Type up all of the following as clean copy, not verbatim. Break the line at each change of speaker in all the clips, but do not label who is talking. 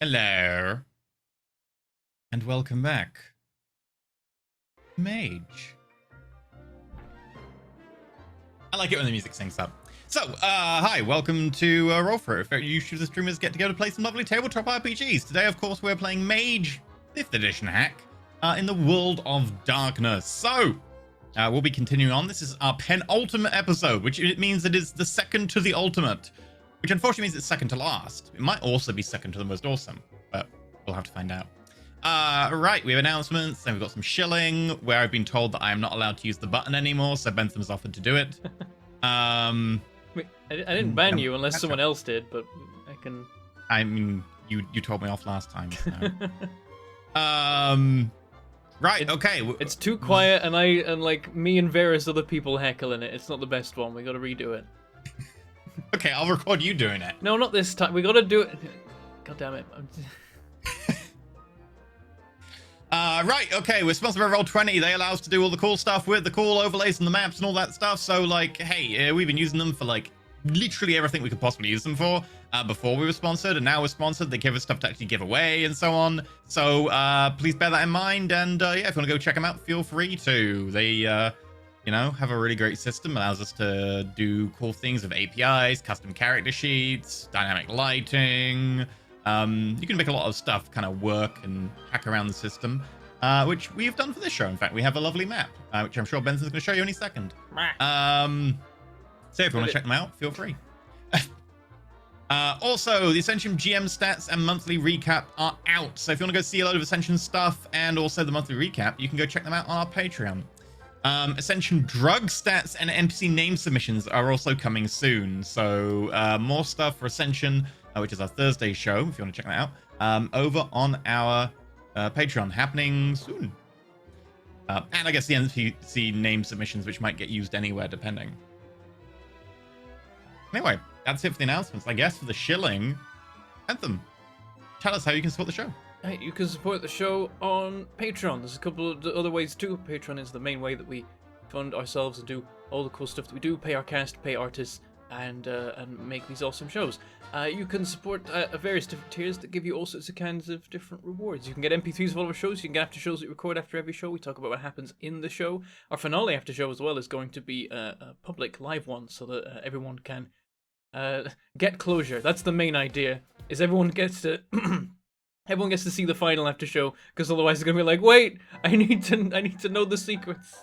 Hello, and welcome back, Mage. I like it when the music syncs up. So, hi, welcome to Roll Through. YouTubers and streamers get together to play some lovely tabletop RPGs. Today, of course, we're playing Mage 5th edition hack in the World of Darkness. So, we'll be continuing on. This is our penultimate episode, which it means it is the second to the ultimate, which unfortunately means it's second to last. It might also be second to the most awesome, but we'll have to find out. Right, we have announcements, and we've got some shilling, where I've been told that I am not allowed to use the button anymore, so Bentham's offered to do it.
Wait, I didn't ban you unless someone else did, but I can...
I mean, you told me off last time, so... Right, okay.
It's too quiet, and like me and various other people heckling it. It's not the best one. We gotta redo it.
Okay, I'll record you doing it.
No, not this time. We gotta do it. God damn it.
Right, okay, we're sponsored by Roll20. They allow us to do all the cool stuff with the cool overlays and the maps and all that stuff. So, like, hey, we've been using them for, like, literally everything we could possibly use them for before we were sponsored, and now we're sponsored. They give us stuff to actually give away and so on. So, please bear that in mind. And, yeah, if you want to go check them out, feel free to. They, you know, have a really great system. Allows us to do cool things with APIs, custom character sheets, dynamic lighting. You can make a lot of stuff kind of work and hack around the system, which we've done for this show. In fact, we have a lovely map, which I'm sure Benson's going to show you any second. So if you want to check them out, feel free. Also, the Ascension GM stats and monthly recap are out. So if you want to go see a load of Ascension stuff and also the monthly recap, you can go check them out on our Patreon. Ascension drug stats and NPC name submissions are also coming soon. So more stuff for Ascension, which is our Thursday show, if you want to check that out, over on our Patreon, happening soon. And I guess the NPC name submissions, which might get used anywhere, depending. Anyway, that's it for the announcements. I guess for the shilling, Anthem, tell us how you can support the show.
Hey, you can support the show on Patreon. There's a couple of other ways too. Patreon is the main way that we fund ourselves and do all the cool stuff that we do, pay our cast, pay artists, and make these awesome shows. You can support various different tiers that give you all sorts of kinds of different rewards. You can get MP3s of all of our shows. You can get after shows that we record after every show. We talk about what happens in the show. Our finale after show as well is going to be a public live one, so that everyone can get closure. That's the main idea. Is everyone gets to everyone gets to see the final after show, because otherwise it's gonna be like, wait, I need to know the secrets.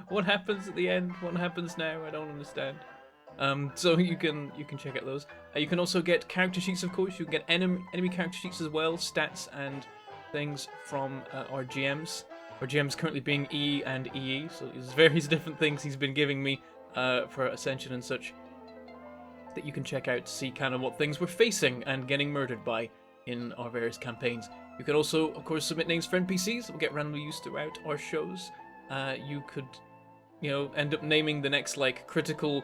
What happens at the end? What happens now? I don't understand. So you can check out those. You can also get character sheets, of course. You can get enemy character sheets as well, stats and things from our GMs. Our GMs currently being E and EE, so there's various different things he's been giving me for Ascension and such that you can check out to see kind of what things we're facing and getting murdered by in our various campaigns. You can also, of course, submit names for NPCs that will get randomly used throughout our shows. You could, you know, end up naming the next, like, critical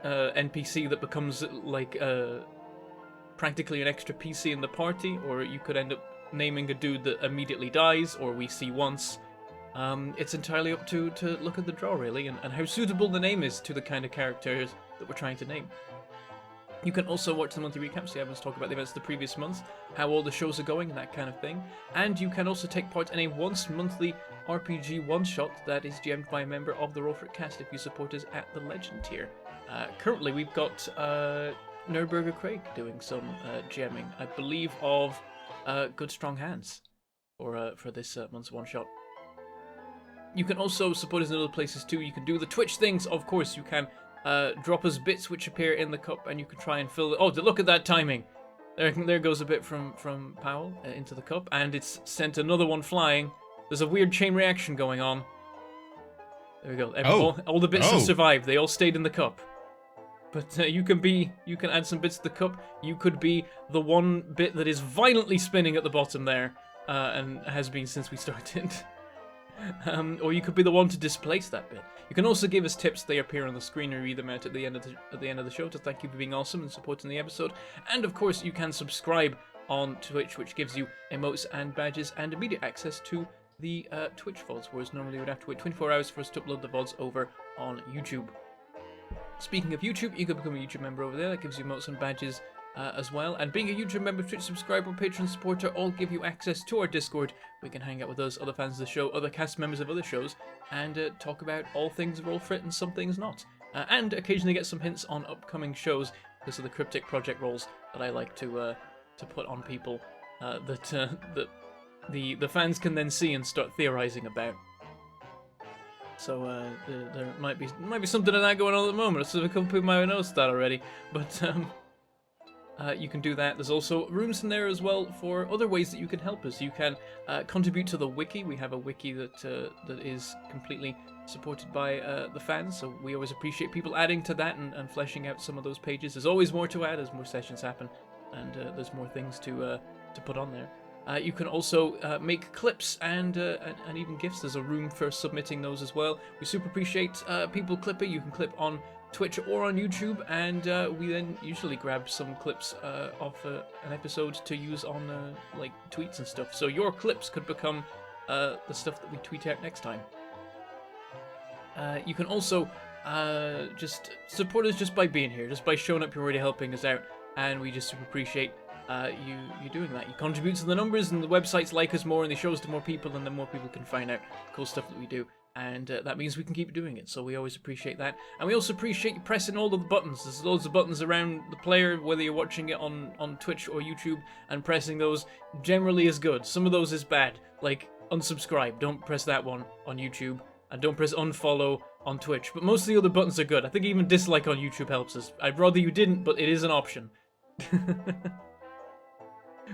NPC that becomes like practically an extra PC in the party, or you could end up naming a dude that immediately dies or we see once. It's entirely up to look at the draw, really, and how suitable the name is to the kind of characters that we're trying to name. You can also watch the monthly recaps, the evidence talk about the events of the previous months, how all the shows are going, and that kind of thing. And you can also take part in a once monthly RPG one-shot that is GM'd by a member of the Roll For It cast if you support us at the Legend tier. Currently, we've got Nerdburger Craig doing some GMing, I believe, of Good Strong Hands for this month's one-shot. You can also support us in other places too. You can do the Twitch things, of course. You can drop us bits which appear in the cup, and you can try and fill it. Oh, look at that timing! There goes a bit from Powell into the cup, and it's sent another one flying. There's a weird chain reaction going on. There we go. All the bits have survived. They all stayed in the cup. But you can add some bits to the cup. You could be the one bit that is violently spinning at the bottom there, and has been since we started. Or you could be the one to displace that bit. You can also give us tips. They appear on the screen, or read them out at the end of the show to thank you for being awesome and supporting the episode. And of course, you can subscribe on Twitch, which gives you emotes and badges and immediate access to the Twitch VODs, whereas normally you would have to wait 24 hours for us to upload the VODs over on YouTube. Speaking of YouTube, you can become a YouTube member over there. That gives you emotes and badges as well. And being a YouTube member, Twitch subscriber, Patreon supporter all give you access to our Discord. We can hang out with us, other fans of the show, other cast members of other shows, and talk about all things Roll For It and some things not. And occasionally get some hints on upcoming shows because of the cryptic project roles that I like to put on people that the fans can then see and start theorizing about. So there might be something like that going on at the moment. So a couple people might have noticed that already, but you can do that. There's also rooms in there as well for other ways that you can help us. You can contribute to the wiki. We have a wiki that is completely supported by the fans, so we always appreciate people adding to that and fleshing out some of those pages. There's always more to add as more sessions happen, and there's more things to put on there. You can also make clips and even GIFs. There's a room for submitting those as well. We super appreciate people clipping. You can clip on Twitch or on YouTube, and we then usually grab some clips off an episode to use on like tweets and stuff. So your clips could become the stuff that we tweet out next time. You can also just support us just by being here, just by showing up. You're already helping us out, and we just super appreciate you doing that. You contribute to the numbers, and the websites like us more, and they show us to more people, and then more people can find out cool stuff that we do. And that means we can keep doing it, so we always appreciate that. And we also appreciate you pressing all of the buttons. There's loads of buttons around the player, whether you're watching it on Twitch or YouTube, and pressing those generally is good. Some of those is bad, like unsubscribe. Don't press that one on YouTube, and don't press unfollow on Twitch. But most of the other buttons are good. I think even dislike on YouTube helps us. I'd rather you didn't, but it is an option.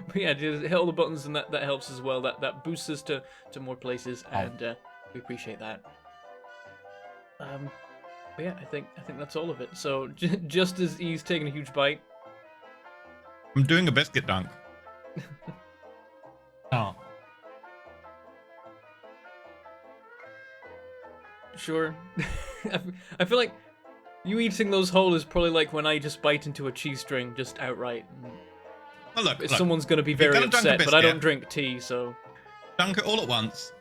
But yeah, just hit all the buttons, and that helps as well. That boosts us to more places, and we appreciate that. But yeah, I think that's all of it. So just as he's taking a huge bite,
I'm doing a biscuit dunk. Oh.
Sure. I feel like you eating those whole is probably like when I just bite into a cheese string just outright.
Well, look,
someone's going to be very upset, but I don't drink tea, so...
Dunk it all at once,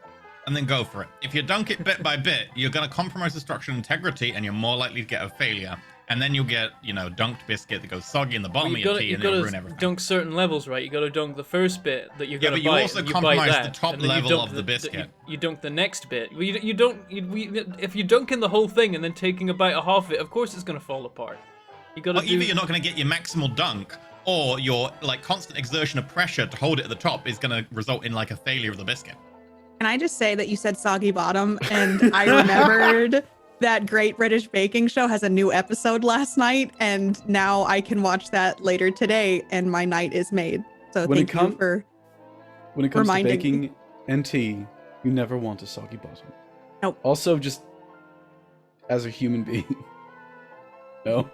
and then go for it. If you dunk it bit by bit, you're going to compromise the structural integrity, and you're more likely to get a failure. And then you'll get, dunked biscuit that goes soggy in the bottom of your tea, and it'll ruin everything.
You've got to dunk certain levels, right? You got to dunk the first bit that you're going to bite.
Yeah, but you also compromise the top level of the biscuit.
You dunk the next bit. If you're dunking the whole thing and then taking a bite of half of it, of course it's going to fall apart. You got to
either you're not going to get your maximal dunk, or your constant exertion of pressure to hold it at the top is going to result in a failure of the biscuit.
Can I just say that you said soggy bottom, and I remembered that Great British Baking Show has a new episode last night, and now I can watch that later today, and my night is made. So thank you for
when it comes to
reminding
baking
me.
and tea, you never want a soggy bottom.
Nope.
Also, just as a human being, no.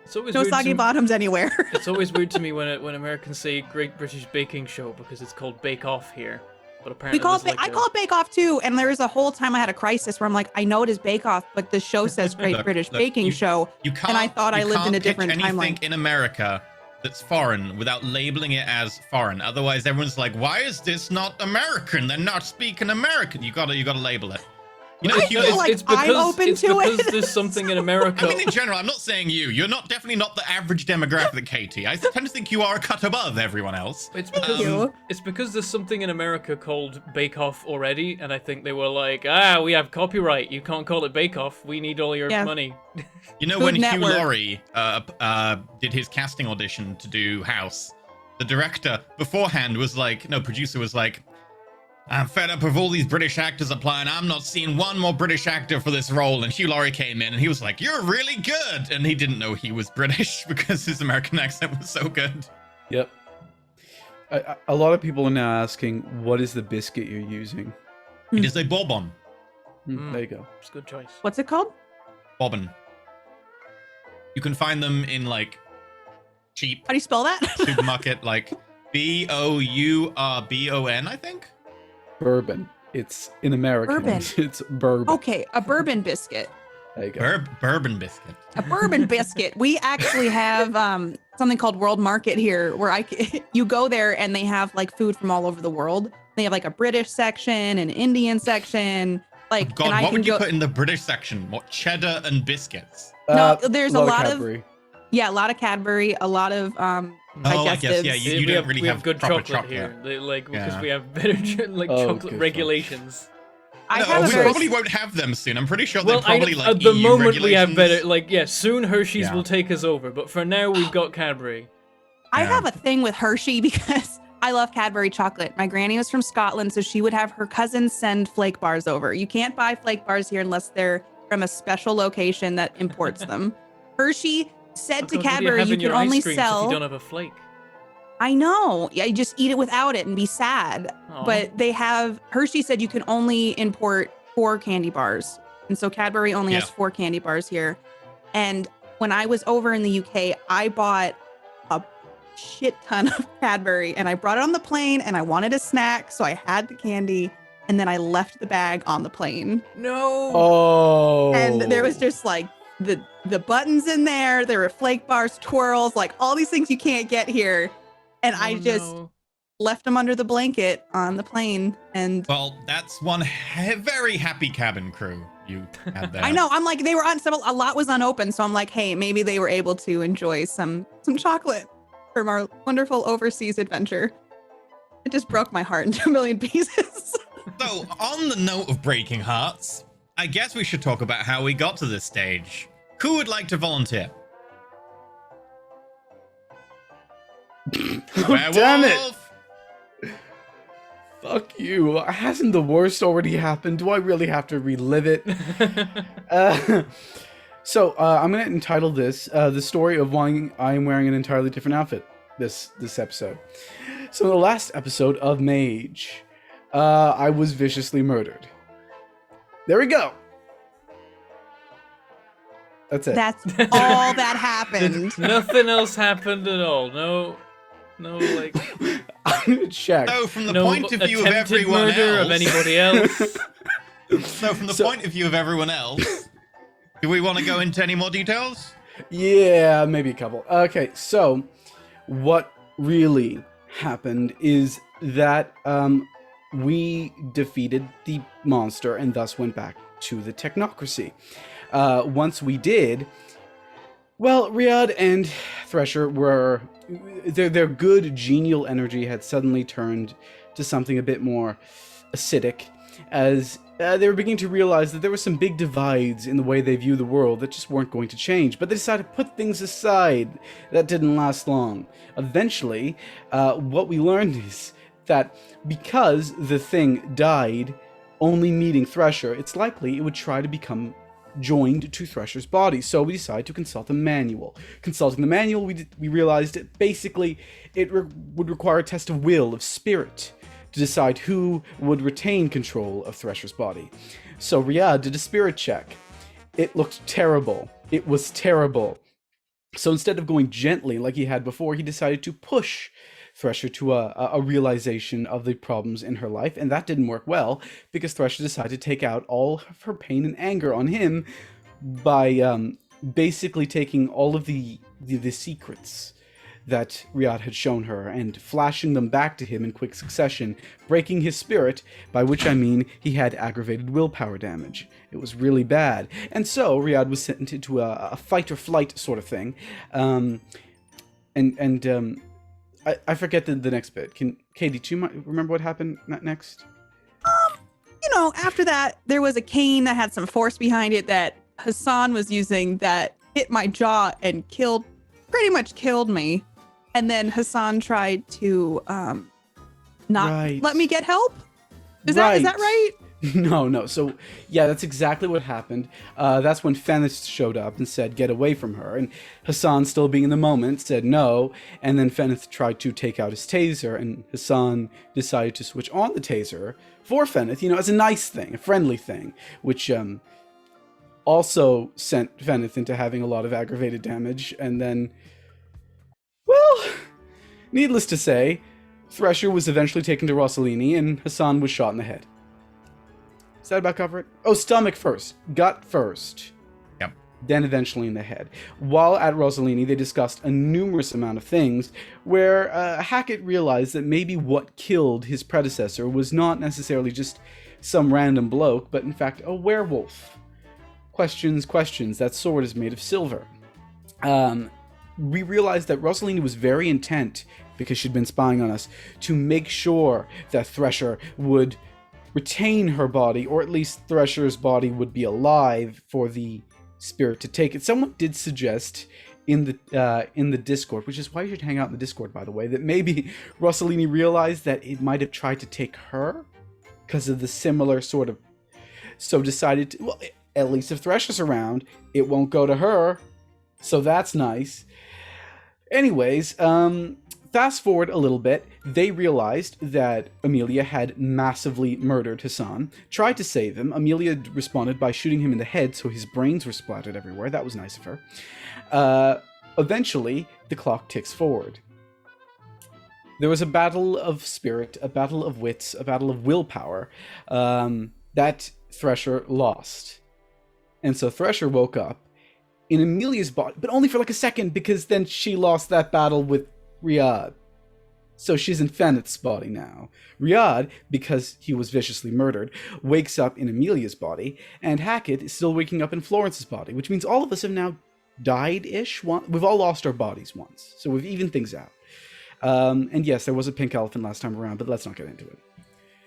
It's always
No
weird
soggy bottoms anywhere.
It's always weird to me when Americans say Great British Baking Show because it's called Bake Off here. But apparently
I call it Bake Off too, and there was a whole time I had a crisis where I'm like, I know it is Bake Off, but the show says Great British Baking Show, and I thought I lived in a different timeline.
Anything in America that's foreign without labeling it as foreign. Otherwise, everyone's like, "Why is this not American? They're not speaking American." You gotta label it.
I feel like I'm open to it.
Because there's something in America.
I mean, in general, I'm not saying you. You're definitely not the average demographic, Katie. I tend to think you are a cut above everyone else.
It's because there's something in America called Bake Off already, and I think they were like, we have copyright. You can't call it Bake Off. We need all your money.
When Hugh Laurie did his casting audition to do House, the director beforehand was like, producer was like, I'm fed up with all these British actors applying. I'm not seeing one more British actor for this role. And Hugh Laurie came in and he was like, you're really good. And he didn't know he was British because his American accent was so good.
Yep. A lot of people are now asking, what is the biscuit you're using?
It is a bourbon.
There you go.
It's a good choice.
What's it called?
Bourbon. You can find them in cheap.
How do you spell that?
Supermarket, BOURBON, I think.
Bourbon. It's in American.
Bourbon.
It's bourbon.
Okay, a bourbon biscuit.
There you go.
Bourbon biscuit.
A bourbon biscuit. We actually have something called World Market here, where you go there and they have food from all over the world. They have a British section, an Indian section.
God,
and
what would you put in the British section? What, cheddar and biscuits?
No, there's a lot of
Cadbury.
Yeah, a lot of Cadbury, a lot of
Oh, I guess, yeah,
digestives.
you don't really have
good
proper
chocolate here, because
Yeah.
we have better
Oh,
chocolate
good
regulations.
I
No,
have a
we
very
probably won't have them soon. I'm pretty sure
Well,
they're probably like
at the
EU
moment we have
regulations.
better. Soon Hershey's
Yeah.
will take us over, but for now we've got Cadbury.
I
Yeah.
have a thing with Hershey because I love Cadbury chocolate. My granny was from Scotland, so she would have her cousins send flake bars over. You can't buy flake bars here unless they're from a special location that imports them. Hershey said to
God, what do
Cadbury,
have
you
in
can
your ice
only
creams if
sell.
you don't have a flake.
I know. Yeah, you just eat it without it and be sad.
Aw.
But they have Hershey said you can only import 4 candy bars. And so Cadbury only has
Yeah.
4 candy bars here. And when I was over in the UK, I bought a shit ton of Cadbury and I brought it on the plane and I wanted a snack, so I had the candy and then I left the bag on the plane.
No.
Oh.
And there was just like the buttons in there, there were flake bars, twirls, like all these things you can't get here. And I just left them under the blanket on the plane. And
Well, that's one very happy cabin crew you had there.
I know, I'm like, they were on a lot was unopened. So I'm like, hey, maybe they were able to enjoy some chocolate from our wonderful overseas adventure. It just broke my heart into a million pieces.
So, on the note of breaking hearts, I guess we should talk about how we got to this stage. Who would like to volunteer?
Damn it! Fuck you. Hasn't the worst already happened? Do I really have to relive it? So I'm going to entitle this The Story of Why I Am Wearing an Entirely Different Outfit this episode. So in the last episode of Mage, I was viciously murdered. There we go. That's it.
That's all that happened.
Nothing else happened at all. No, like
I'm going to check.
So, from the
no
point of view of
attempted
everyone
murder
else,
of anybody else.
so from the point of view of everyone else, do we want to go into any more details?
Yeah, maybe a couple. Okay, so what really happened is that we defeated the monster and thus went back to the Technocracy. Once we did, well, Riyadh and Thresher were... Their good genial energy had suddenly turned to something a bit more acidic, as they were beginning to realize that there were some big divides in the way they view the world that just weren't going to change, but they decided to put things aside. That didn't last long. Eventually, what we learned is that because the thing died only meeting Thresher, it's likely it would try to become joined to Thresher's body, so we decided to consult a manual. Consulting the manual, we realized that basically it would require a test of will, of spirit, to decide who would retain control of Thresher's body. So Riyadh did a spirit check. It looked terrible. It was terrible. So instead of going gently like he had before, he decided to push Thresher to a realization of the problems in her life, and that didn't work well because Thresher decided to take out all of her pain and anger on him by basically taking all of the secrets that Riyadh had shown her and flashing them back to him in quick succession, breaking his spirit, by which I mean he had aggravated willpower damage. It was really bad. And so Riyadh was sent into a fight or flight sort of thing. I forget the next bit. Katie, do you remember what happened next?
You know, after that, there was a cane that had some force behind it that Hassan was using that hit my jaw and pretty much killed me. And then Hassan tried to not let me get help. Is that right?
No. So, yeah, that's exactly what happened. That's when Fenith showed up and said, get away from her. And Hassan, still being in the moment, said no. And then Fenith tried to take out his taser, and Hassan decided to switch on the taser for Fenith, as a nice thing, a friendly thing, which also sent Fenith into having a lot of aggravated damage. And then, well, needless to say, Thresher was eventually taken to Rossellini, and Hassan was shot in the head. Does that about cover it? Oh, stomach first. Gut first.
Yep.
Then eventually in the head. While at Rossellini, they discussed a numerous amount of things where Hackett realized that maybe what killed his predecessor was not necessarily just some random bloke, but in fact a werewolf. Questions. That sword is made of silver. we realized that Rosalini was very intent, because she'd been spying on us, to make sure that Thresher would retain her body, or at least Thresher's body would be alive for the spirit to take it. Someone did suggest in the Discord, which is why you should hang out in the Discord, by the way, that maybe Rosalini realized that it might have tried to take her because of the similar sort of, so decided to, well, at least if Thresher's around, it won't go to her, so that's nice. Anyways, fast forward a little bit, they realized that Amelia had massively murdered Hassan, tried to save him. Amelia responded by shooting him in the head, so his brains were splattered everywhere. That was nice of her. Eventually, the clock ticks forward. There was a battle of spirit, a battle of wits, a battle of willpower, that Thresher lost. And so Thresher woke up in Amelia's body, but only for like a second, because then she lost that battle with Riyadh. So she's in Fenneth's body now. Riyadh, because he was viciously murdered, wakes up in Amelia's body, and Hackett is still waking up in Florence's body, which means all of us have now died-ish. We've all lost our bodies once, so we've evened things out. And yes, there was a pink elephant last time around, but let's not get into it.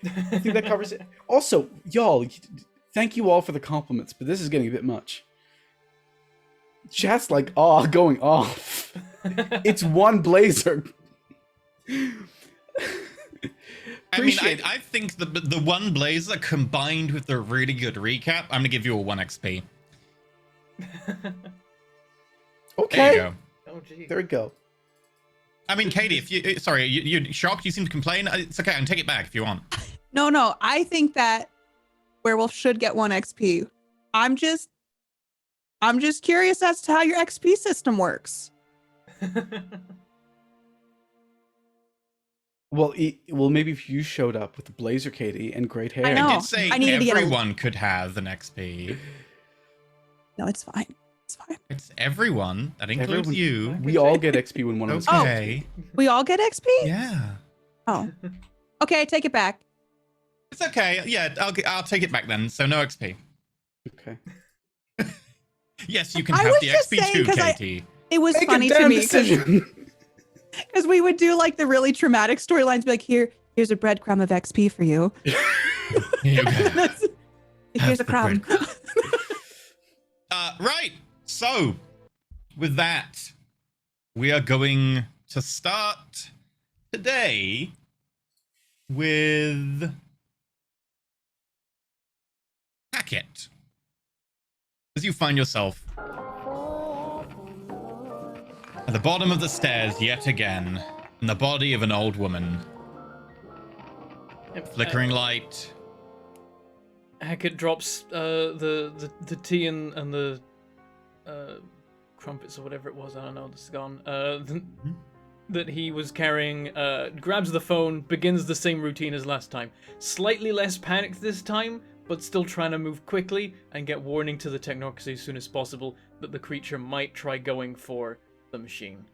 I think that covers it. Also, y'all, thank you all for the compliments, but this is getting a bit much. Chat's like, going off. It's one blazer.
I think the one blazer combined with the really good recap, I'm gonna give you a 1 XP.
Okay.
There you go.
Oh, gee.
There we go.
I mean, Katie, if you're shocked, you seem to complain. It's okay, I can take it back if you want.
No, I think that Werewolf should get 1 XP. I'm just curious as to how your XP system works.
Well, maybe if you showed up with the blazer, Katie, and great hair.
I know.
I did say
I needed to get
everyone could have an XP.
No, it's fine. It's fine.
It's everyone. That includes
Everyone-
you.
We all get XP when one of us.
Okay.
We all get XP?
Yeah.
Oh. Okay, I take it back.
It's okay. Yeah, I'll take it back then. So no XP.
Okay.
Yes, you can
I
have
was
the
just
XP
saying,
too,
'cause
Katie.
It was
Make
funny
a
to
damn
me
decision.
because we would do like the really traumatic storylines, be like, here's a breadcrumb of XP for you.
Here you go.
Here's a
the
crumb.
breadcrumb. Right. So, with that, we are going to start today with Hackett. As you find yourself at the bottom of the stairs yet again, in the body of an old woman. Flickering light.
Hackett drops the tea and the crumpets or whatever it was. I don't know. This is gone. That he was carrying. Grabs the phone. Begins the same routine as last time. Slightly less panicked this time, but still trying to move quickly and get warning to the Technocracy as soon as possible that the creature might try going for the machine.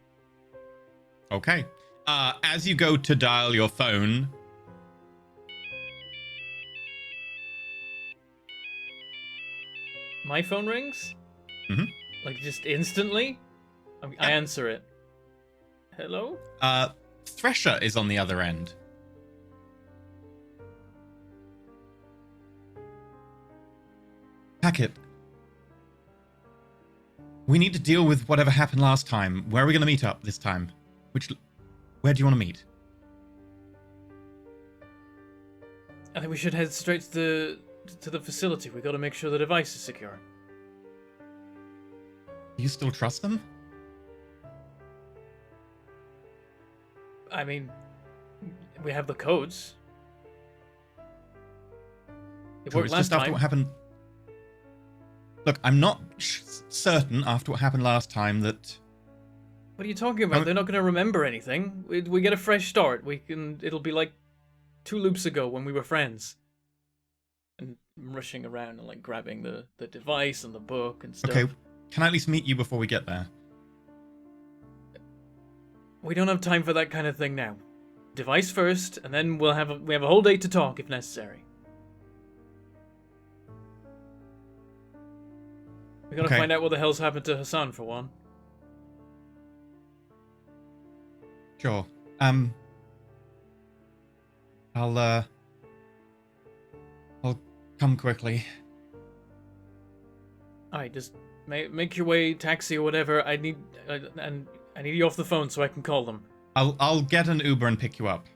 Okay. As you go to dial your phone,
My phone rings?
Mhm.
Like, just instantly? I answer it. Hello?
Thresher is on the other end. Hackett, we need to deal with whatever happened last time. Where are we going to meet up this time? Where do you want to meet?
I think we should head straight to the facility. We got to make sure the device is secure.
Do you still trust them?
I mean, we have the codes. It
So
worked
it's
last
just after
time.
what happened. Look, I'm not certain after what happened last time that.
What are you talking about? They're not going to remember anything. We get a fresh start. It'll be like 2 loops ago when we were friends. And rushing around and like grabbing the device and the book and stuff.
Okay, can I at least meet you before we get there?
We don't have time for that kind of thing now. Device first, and then we have a whole day to talk if necessary. We gotta
Okay.
find out what the hell's happened to Hassan for one.
Sure. I'll come quickly.
Alright, just make your way, taxi or whatever. I need you off the phone so I can call them.
I'll get an Uber and pick you up.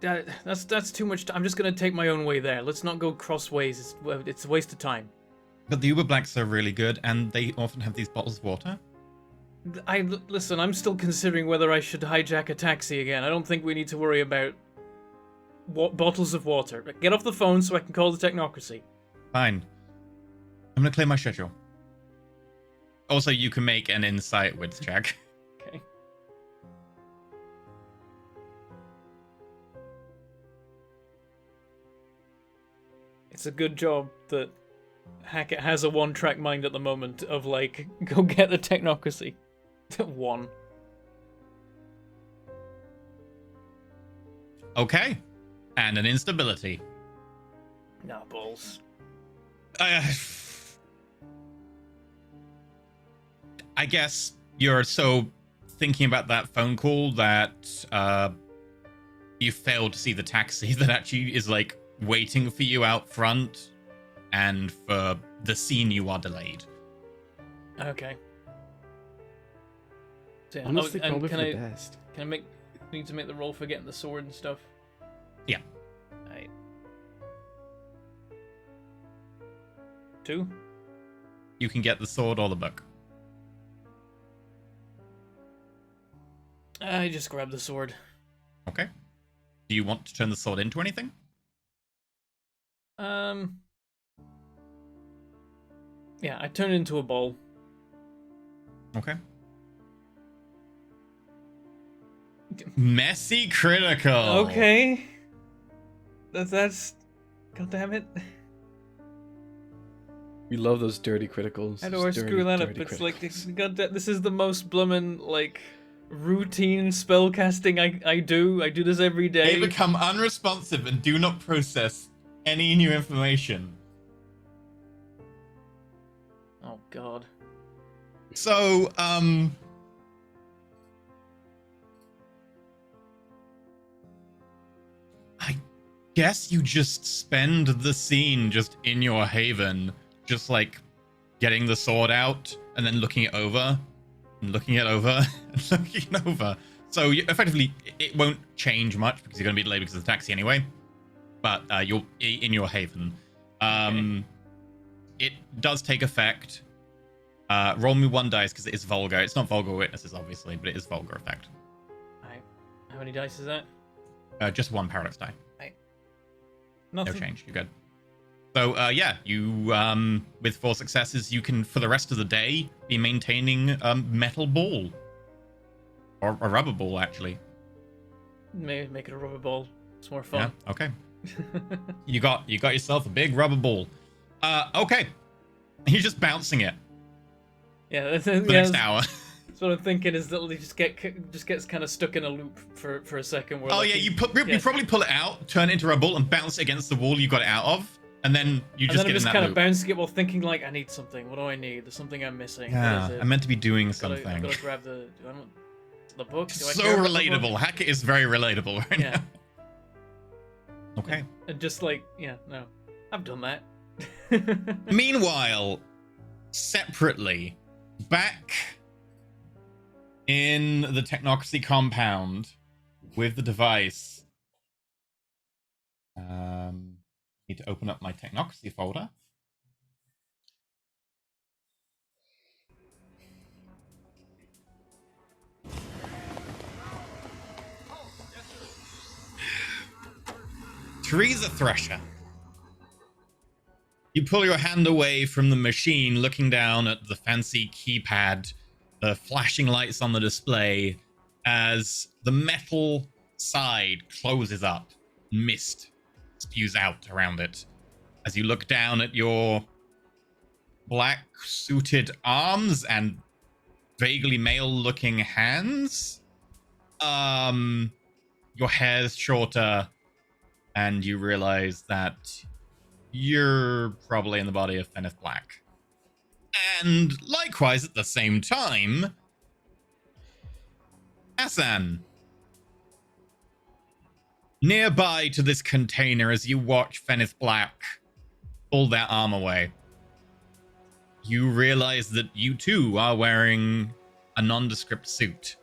That's too much. I'm just gonna take my own way there. Let's not go crossways. It's a waste of time.
But the Uber Blacks are really good, and they often have these bottles of water.
Listen. I'm still considering whether I should hijack a taxi again. I don't think we need to worry about bottles of water. Get off the phone so I can call the Technocracy.
Fine. I'm gonna clear my schedule. Also, you can make an insight wits check.
Okay. It's a good job that Hackett has a one-track mind at the moment of, like, go get the Technocracy. One.
Okay. And an instability.
Nah, balls.
I guess you're so thinking about that phone call that you failed to see the taxi that actually is like waiting for you out front, and for the scene you are delayed.
Okay. So, yeah.
Honestly,
and
probably
can
for
I
the best.
need to make the roll for getting the sword and stuff?
Yeah.
Alright. 2?
You can get the sword or the book.
I just grabbed the sword.
Okay. Do you want to turn the sword into anything?
Yeah, I turned it into a ball.
Okay. Messy critical.
Okay. That's. God damn it.
We love those dirty criticals.
How do I screw that up? It's like, this is the most bloomin', like, routine spell casting I do. I do this every day.
They become unresponsive and do not process any new information.
Oh, God.
So, I guess you just spend the scene just in your haven, just like getting the sword out and then looking it over and looking it over and looking it over. So effectively, it won't change much because you're going to be delayed because of the taxi anyway. But you're in your haven.
Okay.
It does take effect. Roll me 1 dice because it is vulgar. It's not vulgar witnesses, obviously, but it is vulgar effect.
Alright. How many dice is that?
Just 1 paradox die.
Nothing.
No change. You're good. So, yeah, you, with 4 successes, you can, for the rest of the day, be maintaining a metal ball. Or a rubber ball, actually.
Make it a rubber ball. It's more fun.
Yeah, okay. You got yourself a big rubber ball. Okay. You're just bouncing it
Yeah, that's,
for the next hour.
That's what I'm thinking, is that he just gets kind of stuck in a loop for a second. Where,
Oh,
like,
yeah, you probably pull it out, turn it into a rubber ball, and bounce it against the wall you got it out of, and then you just
and then
get
I'm just
in that
kind
loop.
of bouncing it while thinking, like, I need something. What do I need? There's something I'm missing.
Yeah,
What is it?
I'm meant to be doing
I've gotta
something.
grab the book. Do I
So
care about the book?
relatable. Hackett is very relatable right
Yeah.
now. Okay.
And just like, yeah, no, I've done that.
Meanwhile, separately, back in the Technocracy compound with the device, need to open up my Technocracy folder. Teresa Thresher. You pull your hand away from the machine, looking down at the fancy keypad, the flashing lights on the display, as the metal side closes up. Mist spews out around it. As you look down at your black suited arms and vaguely male-looking hands, your hair's shorter, and you realize that you're probably in the body of Feneth Black. And likewise, at the same time, Hassan. Nearby to this container as you watch Fenith Black pull their arm away, you realize that you too are wearing a nondescript suit.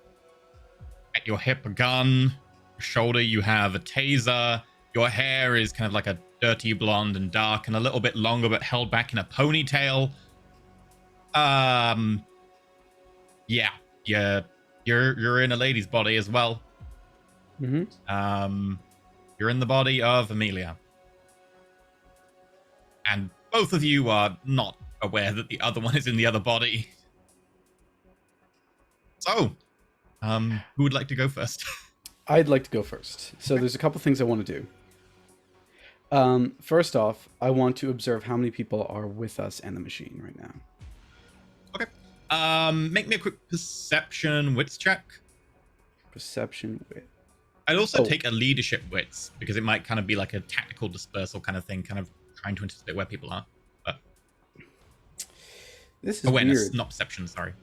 At your hip, a gun. Your shoulder, you have a taser. Your hair is kind of like a dirty blonde and dark and a little bit longer, but held back in a ponytail. Yeah, you're in a lady's body as well.
Mm-hmm.
You're in the body of Amelia. And both of you are not aware that the other one is in the other body. So, who would like to go first?
I'd like to go first. So there's a couple things I want to do. First off, I want to observe how many people are with us and the machine right now.
Okay. Make me a quick perception wits check.
Perception wit.
I'd also take a leadership wits, because it might kind of be like a tactical dispersal kind of thing, kind of trying to anticipate where people are. But
this is
awareness,
weird,
not perception, sorry.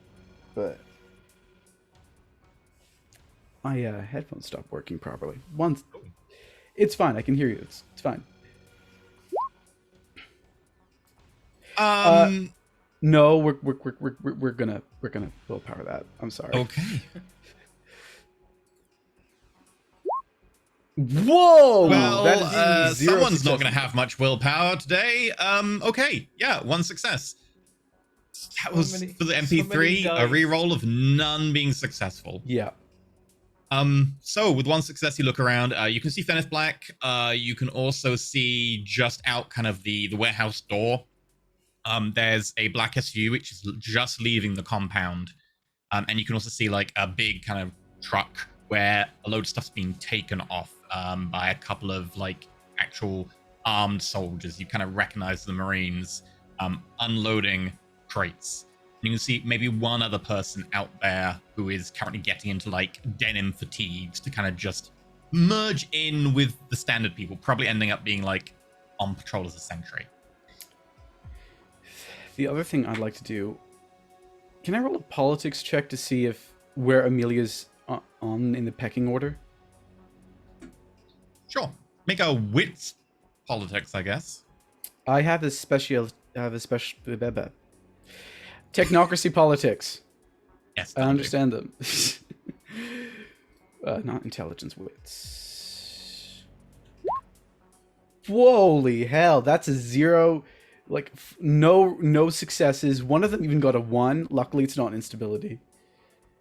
but my headphones stopped working properly. Once, it's fine. I can hear you. It's fine. No, we're gonna willpower that. I'm sorry.
Okay.
Whoa!
Well,
that is zero
someone's not
success.
going to have much willpower today. Okay, yeah, one success. That was for the MP3, a reroll of none being successful.
Yeah.
So with one success, you look around. You can see Fenith Black. You can also see just out kind of the warehouse door. There's a black SUV which is just leaving the compound, and you can also see like a big kind of truck where a load of stuff's being taken off by a couple of like actual armed soldiers. You kind of recognize the Marines unloading crates. You can see maybe one other person out there who is currently getting into like denim fatigues to kind of just merge in with the standard people, probably ending up being like on patrol as a sentry.
The other thing I'd like to do, can I roll a politics check to see if where Amelia's on in the pecking order?
Sure. Make a wits politics, I guess.
I have a special Technocracy politics.
Yes.
I understand them. Not intelligence, wits. Holy hell, that's a 0. Like no successes. One of them even got a 1. Luckily, it's not instability.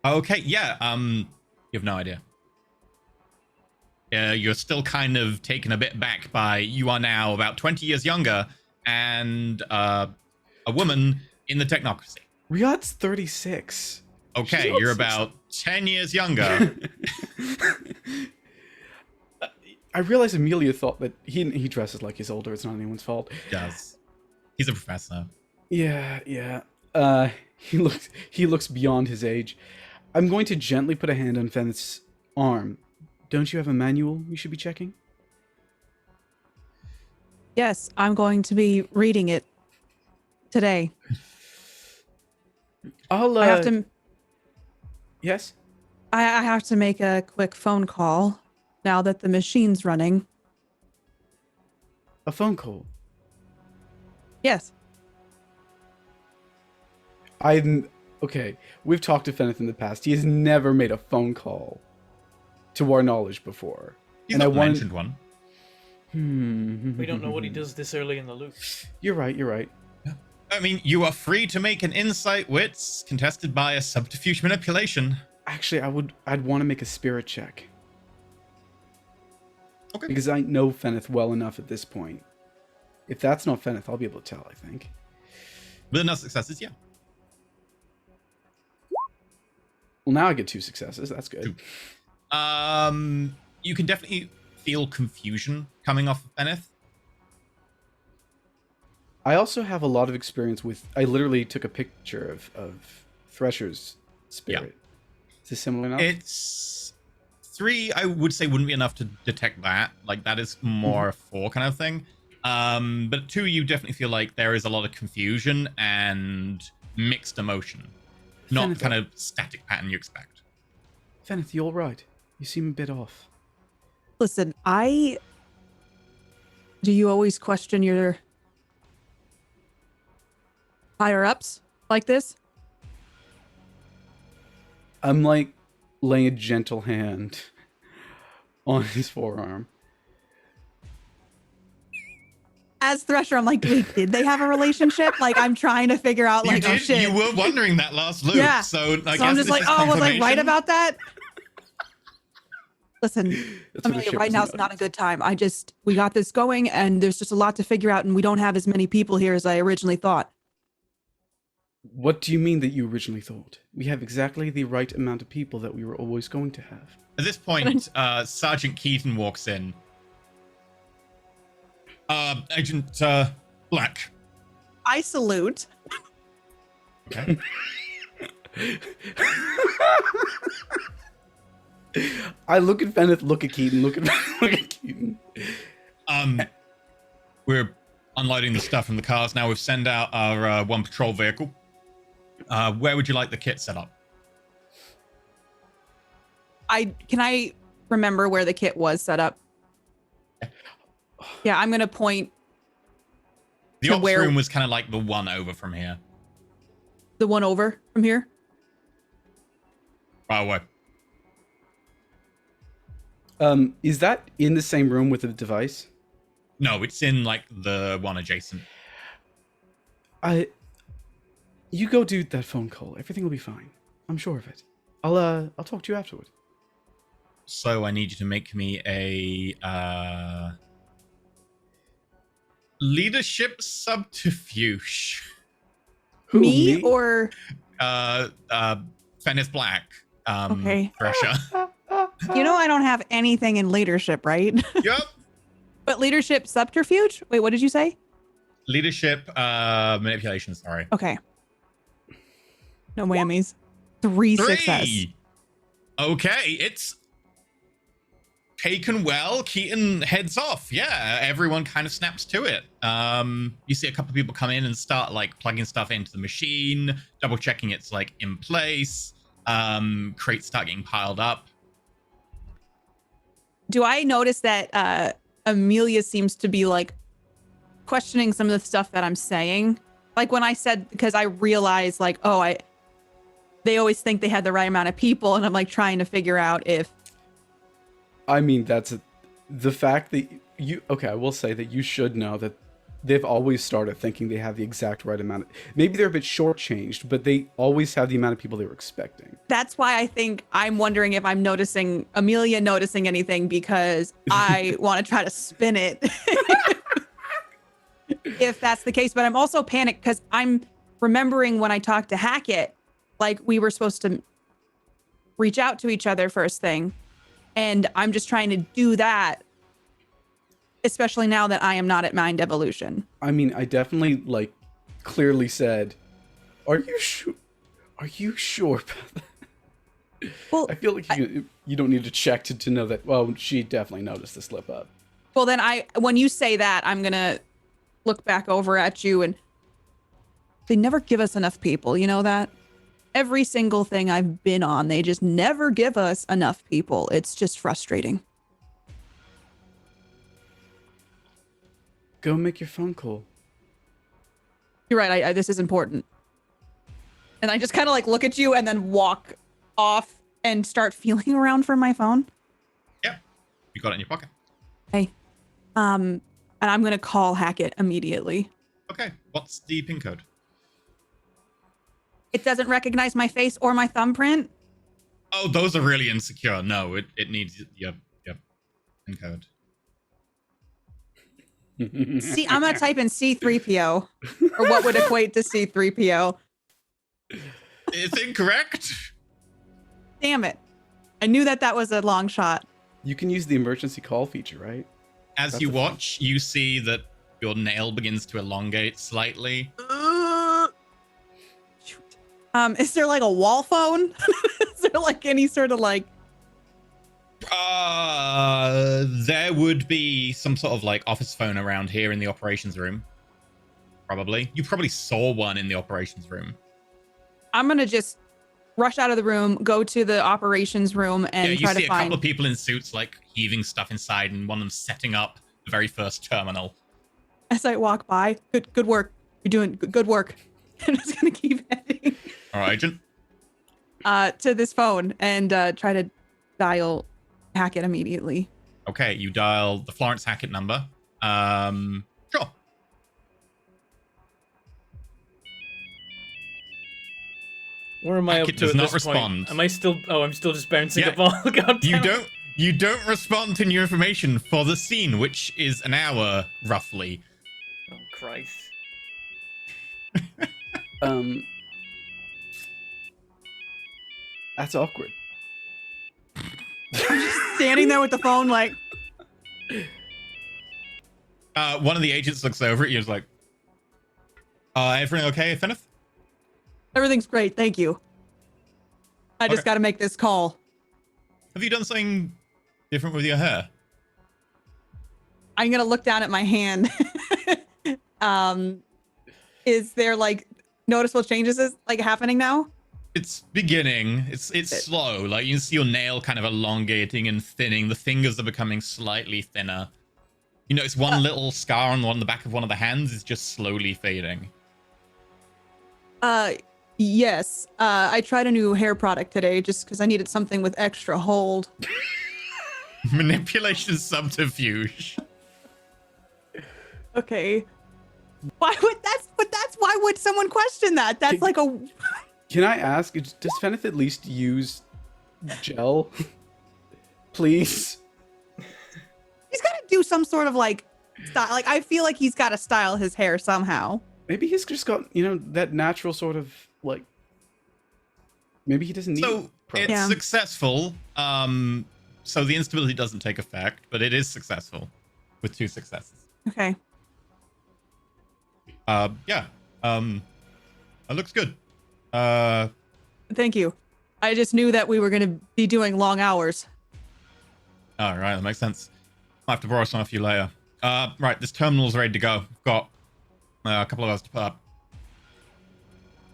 Okay, yeah. You have no idea. You're still kind of taken a bit back by you are now about 20 years younger and a woman in the Technocracy.
Riyadh's 36.
Okay, you're about 10 years younger.
I realize Amelia thought that he dresses like he's older. It's not anyone's fault.
He does. He's a professor.
Yeah. He looks beyond his age. I'm going to gently put a hand on Fenith's arm. Don't you have a manual you should be checking?
Yes, I'm going to be reading it today.
I
have to.
Yes?
I have to make a quick phone call now that the machine's running.
A phone call.
Yes.
Okay, we've talked to Fenith in the past. He has never made a phone call to our knowledge before.
He's not mentioned one.
We don't know what he does this early in the loop.
You're right.
Yeah. I mean, you are free to make an insight wits contested by a subterfuge manipulation.
Actually, I'd want to make a spirit check.
Okay.
Because I know Fenith well enough at this point. If that's not Fenith, I'll be able to tell, I think.
With enough successes, yeah.
Well, now I get 2 successes. That's good.
2. You can definitely feel confusion coming off of Fenith.
I also have a lot of experience with... I literally took a picture of Thresher's spirit. Is this similar enough?
It's 3, I would say, wouldn't be enough to detect that. Like, that is more a 4 kind of thing. But 2, you definitely feel like there is a lot of confusion and mixed emotion. Not
Fenith,
kind of static pattern you expect.
Feneth, you all right? You seem a bit off.
Listen, do you always question your higher ups like this?
I'm like laying a gentle hand on his forearm.
As Thresher, I'm like, wait, did they have a relationship? Like, I'm trying to figure out, like,
you
oh
did.
shit.
You were wondering that last loop.
Yeah.
So I guess
I'm just
this
like,
is
oh, was I right
confirmation.
about that? Listen,
That's what the
Amelia,
ship
right
was
now is not a good time. We got this going, and there's just a lot to figure out, and we don't have as many people here as I originally thought.
What do you mean that you originally thought? We have exactly the right amount of people that we were always going to have.
At this point, Sergeant Keaton walks in. Agent Black.
I salute.
Okay.
I look at Feneth, look at Keaton, look at Keaton.
We're unloading the stuff from the cars now. We've sent out our one patrol vehicle. Where would you like the kit set up?
Can I remember where the kit was set up? Yeah, I'm gonna point.
The
to
ops
where-
room was kind of like the one over from here.
The one over from here.
Right away.
Is that in the same room with the device?
No, it's in like the one adjacent.
You go do that phone call. Everything will be fine. I'm sure of it. I'll talk to you afterward.
So I need you to make me a leadership subterfuge.
Who,
me or
Fennis Black.
Okay.
Thresher.
you know I don't have anything in leadership, right?
Yep.
But leadership subterfuge? Wait, what did you say?
Leadership manipulation, sorry.
Okay. No whammies. 3 success.
Okay, it's taken well. Keaton heads off. Yeah, everyone kind of snaps to it. You see a couple of people come in and start like plugging stuff into the machine, double checking it's like in place. Crates start getting piled up.
Do I notice that Amelia seems to be like questioning some of the stuff that I'm saying? Like when I said, because I realized like, they always think they had the right amount of people, and I'm like trying to figure out if.
I mean, the fact that I will say that you should know that they've always started thinking they have the exact right amount. Maybe they're a bit shortchanged, but they always have the amount of people they were expecting.
That's why I think I'm wondering if I'm noticing Amelia noticing anything, because I want to try to spin it if that's the case. But I'm also panicked because I'm remembering when I talked to Hackett, like we were supposed to reach out to each other first thing. And I'm just trying to do that, especially now that I am not at Mind Evolution.
I mean, I definitely like clearly said, "Are you sure? Are you sure about that?"
Well,
I feel like you don't need to check to know that. Well, she definitely noticed the slip up.
Well, then when you say that, I'm gonna look back over at you, and they never give us enough people. You know that? Every single thing I've been on, they just never give us enough people. It's just frustrating.
Go make your phone call.
You're right. This is important. And I just kind of like look at you and then walk off and start feeling around for my phone.
Yep. You got it in your pocket.
Hey, and I'm gonna call Hackett immediately.
Okay. What's the pin code?
It doesn't recognize my face or my thumbprint.
Oh, those are really insecure. No, it needs your pin code.
See, I'm gonna type in C3PO, or what would equate to C3PO.
It's incorrect.
Damn it! I knew that was a long shot.
You can use the emergency call feature, right?
As
That's
you
a thing.
watch, you see that your nail begins to elongate slightly.
Shoot. Is there like a wall phone? Is there like any sort of like?
There would be some sort of like office phone around here in the operations room. Probably. You probably saw one in the operations room.
I'm gonna just rush out of the room, go to the operations room, and
you
try
see
to
a
find.
couple of people in suits like heaving stuff inside, and one of them setting up the very first terminal.
As I walk by, good work. You're doing good work. I'm just gonna keep heading
All right, agent.
to this phone and try to dial Hackett immediately.
Okay, you dial the Florence Hackett number. Sure.
Where am I
Hackett
up to
does
at
not
this
respond.
point? Am I still? Oh, I'm still just bouncing
Yeah,
a ball. God
You
damn it.
don't respond to new information for the scene, which is an hour roughly.
Oh Christ.
That's awkward.
Standing there with the phone, like,
One of the agents looks over at you and is like, everything okay, Feneth?
everything's great, thank you. I just
Okay.
got to make this call.
Have you done something different with your hair?
I'm gonna look down at my hand. Is there like noticeable changes like happening now?
It's beginning. It's slow. Like you can see your nail kind of elongating and thinning. The fingers are becoming slightly thinner. You notice one little scar on the back of one of the hands is just slowly fading.
Yes. I tried a new hair product today just because I needed something with extra hold.
Manipulation subterfuge.
Okay. Why would that's why would someone question that? That's like a
Can I ask, does Feneth at least use gel? Please?
he's got to do some sort of like style. Like I feel like he's got to style his hair somehow.
Maybe he's just got, that natural sort of, like... Maybe he doesn't need...
So it's
Yeah.
successful. So the instability doesn't take effect, but it is successful with 2 successes.
Okay.
Yeah. It looks good.
Thank you. I just knew that we were going to be doing long hours.
All right, that makes sense. I'll have to borrow some off you later. Right, this terminal's ready to go. We've got a couple of hours to put up.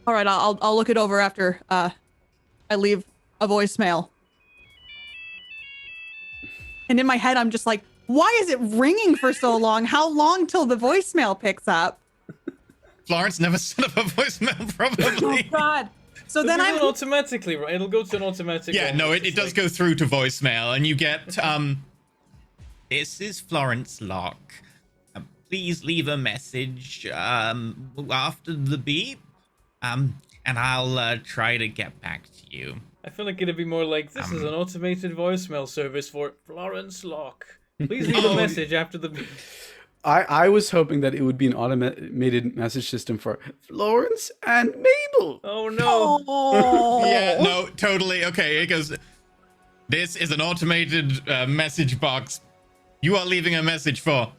All right, I'll look it over after I leave a voicemail. And in my head, I'm just like, why is it ringing for so long? How long till the voicemail picks up?
Florence never set up a voicemail,
Oh
probably.
God! So
It'll
then
do
I'm
it automatically, right? It'll go to an automatic.
Yeah,
one.
no,
It's
it
just
does
like-
go through to voicemail, and you get, this is Florence Locke. Please leave a message, after the beep, and I'll, try to get back to you.
I feel like it'd be more like, this is an automated voicemail service for Florence Locke. Please leave a message after the beep.
I was hoping that it would be an automated message system for Florence and Mabel.
Oh no.
Oh.
Yeah, no, totally. Okay, it goes, this is an automated message box. You are leaving a message for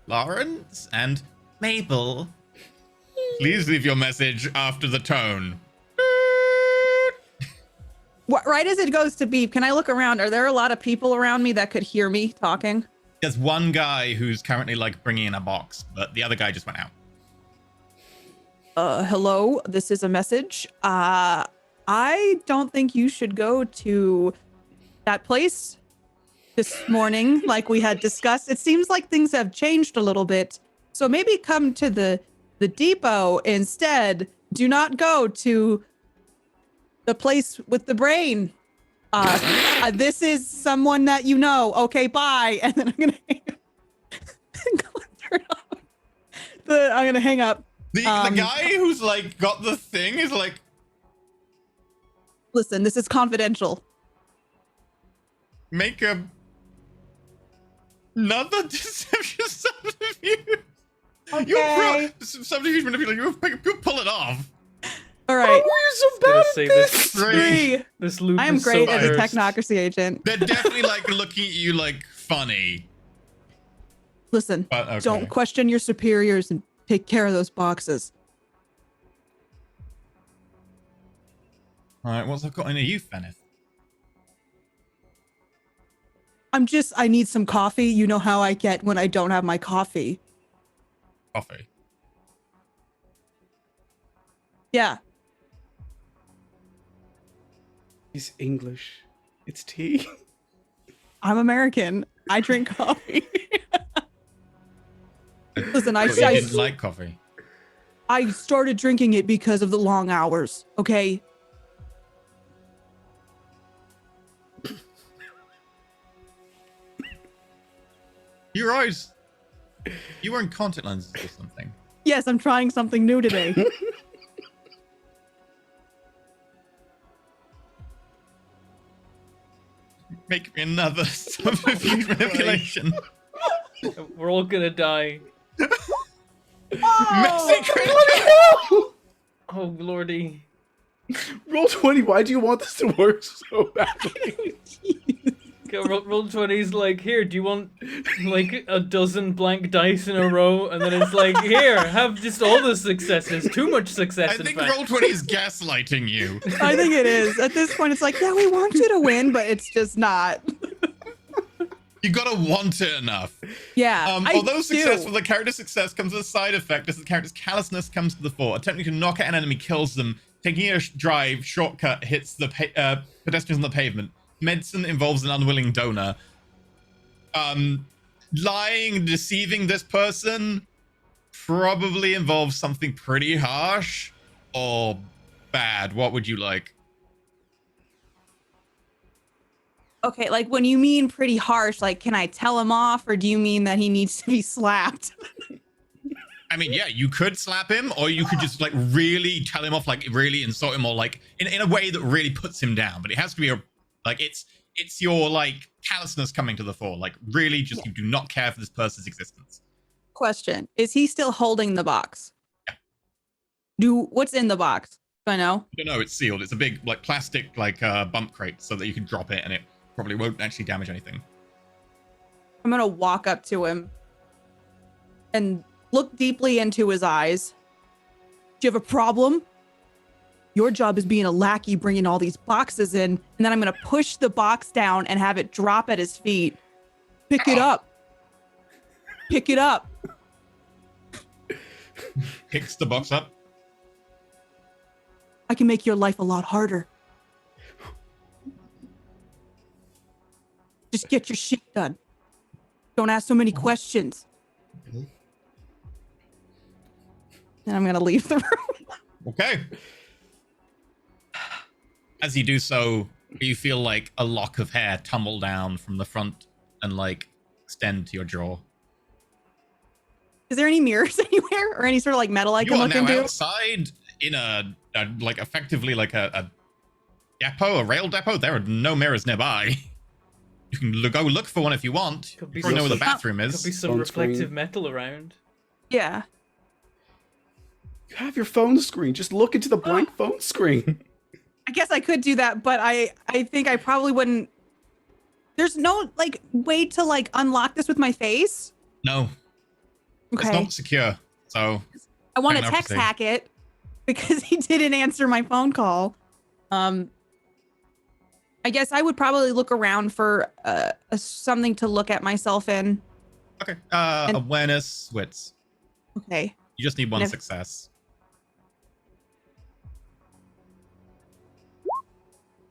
Florence and Mabel. Please leave your message after the tone.
Right as it goes to beep, can I look around? Are there a lot of people around me that could hear me talking?
There's one guy who's currently like bringing in a box, but the other guy just went out.
Hello, this is a message. I don't think you should go to that place this morning like we had discussed. It seems like things have changed a little bit. So maybe come to the depot instead. Do not go to the place with the brain. This is someone that you know. Okay, bye. And then I'm gonna hang up. I'm gonna hang up.
The guy who's like got the thing is like,
Listen, this is confidential.
make another deception subterfuge.
Okay.
Subterfuge manipulation. You pull it off.
All right.
Gonna say this.
Three.
This loop
I am
is
great
so
as a
cursed.
technocracy agent.
They're definitely like looking at you like funny.
Listen,
But, okay.
don't question your superiors and take care of those boxes.
All right, what's that got into you, Feneth?
I need some coffee. You know how I get when I don't have my coffee.
Coffee.
Yeah.
He's English. It's tea.
I'm American. I drink coffee. Listen,
You didn't like coffee.
I started drinking it because of the long hours, okay?
Your eyes. You were in contact lenses or something.
Yes, I'm trying something new today.
Make me another subterfuge manipulation.
We're all gonna die.
Messy critical.
Oh lordy.
Roll 20. Why do you want this to work so badly?
Roll 20's like, here, do you want like a dozen blank dice in a row? And then it's like, here, have just all the successes. Too much success,
I
in
think
fact.
roll 20 is gaslighting you.
I think it is. At this point, it's like, yeah, we want you to win, but it's just not.
You gotta want it enough.
Yeah.
Although success with the character's success comes as a side effect as the character's callousness comes to the fore. Attempting to knock out an enemy kills them. Taking a drive shortcut hits the pedestrians on the pavement. Medicine involves an unwilling donor. Lying, deceiving this person probably involves something pretty harsh or bad. What would you like?
Okay, like when you mean pretty harsh, like can I tell him off, or do you mean that he needs to be slapped?
I mean, yeah, you could slap him, or you could just like really tell him off, like really insult him, or like in a way that really puts him down. But it has to be like it's your like callousness coming to the fore. Like really, just you do not care for this person's existence.
Question: is he still holding the box?
Yeah.
What's in the box? Do I know?
I don't know. It's sealed. It's a big like plastic like bump crate, so that you can drop it and it probably won't actually damage anything.
I'm gonna walk up to him and look deeply into his eyes. Do you have a problem? Your job is being a lackey, bringing all these boxes in, and then I'm gonna push the box down and have it drop at his feet. Pick it up. Pick it up.
Picks the box up.
I can make your life a lot harder. Just get your shit done. Don't ask so many questions. And I'm gonna leave the room.
Okay. As you do so, you feel like a lock of hair tumble down from the front and like extend to your jaw.
Is there any mirrors anywhere or any sort of like metal I can look
You are now
into?
outside in a like effectively like a depot, a rail depot. There are no mirrors nearby. You can go look for one if you want.
Could be
You probably know where the
some-
bathroom
Could be
is.
some
Phone
reflective
screen.
metal around.
Yeah.
You have your phone screen. Just look into the blank phone screen.
I guess I could do that, but I think I probably wouldn't. There's no like way to like unlock this with my face.
No, it's
Okay.
not secure. So
I want to
Technocracy.
text Hackett because he didn't answer my phone call. I guess I would probably look around for something to look at myself in.
okay.
And-
Awareness, wits.
Okay.
You just need one
And if-
success.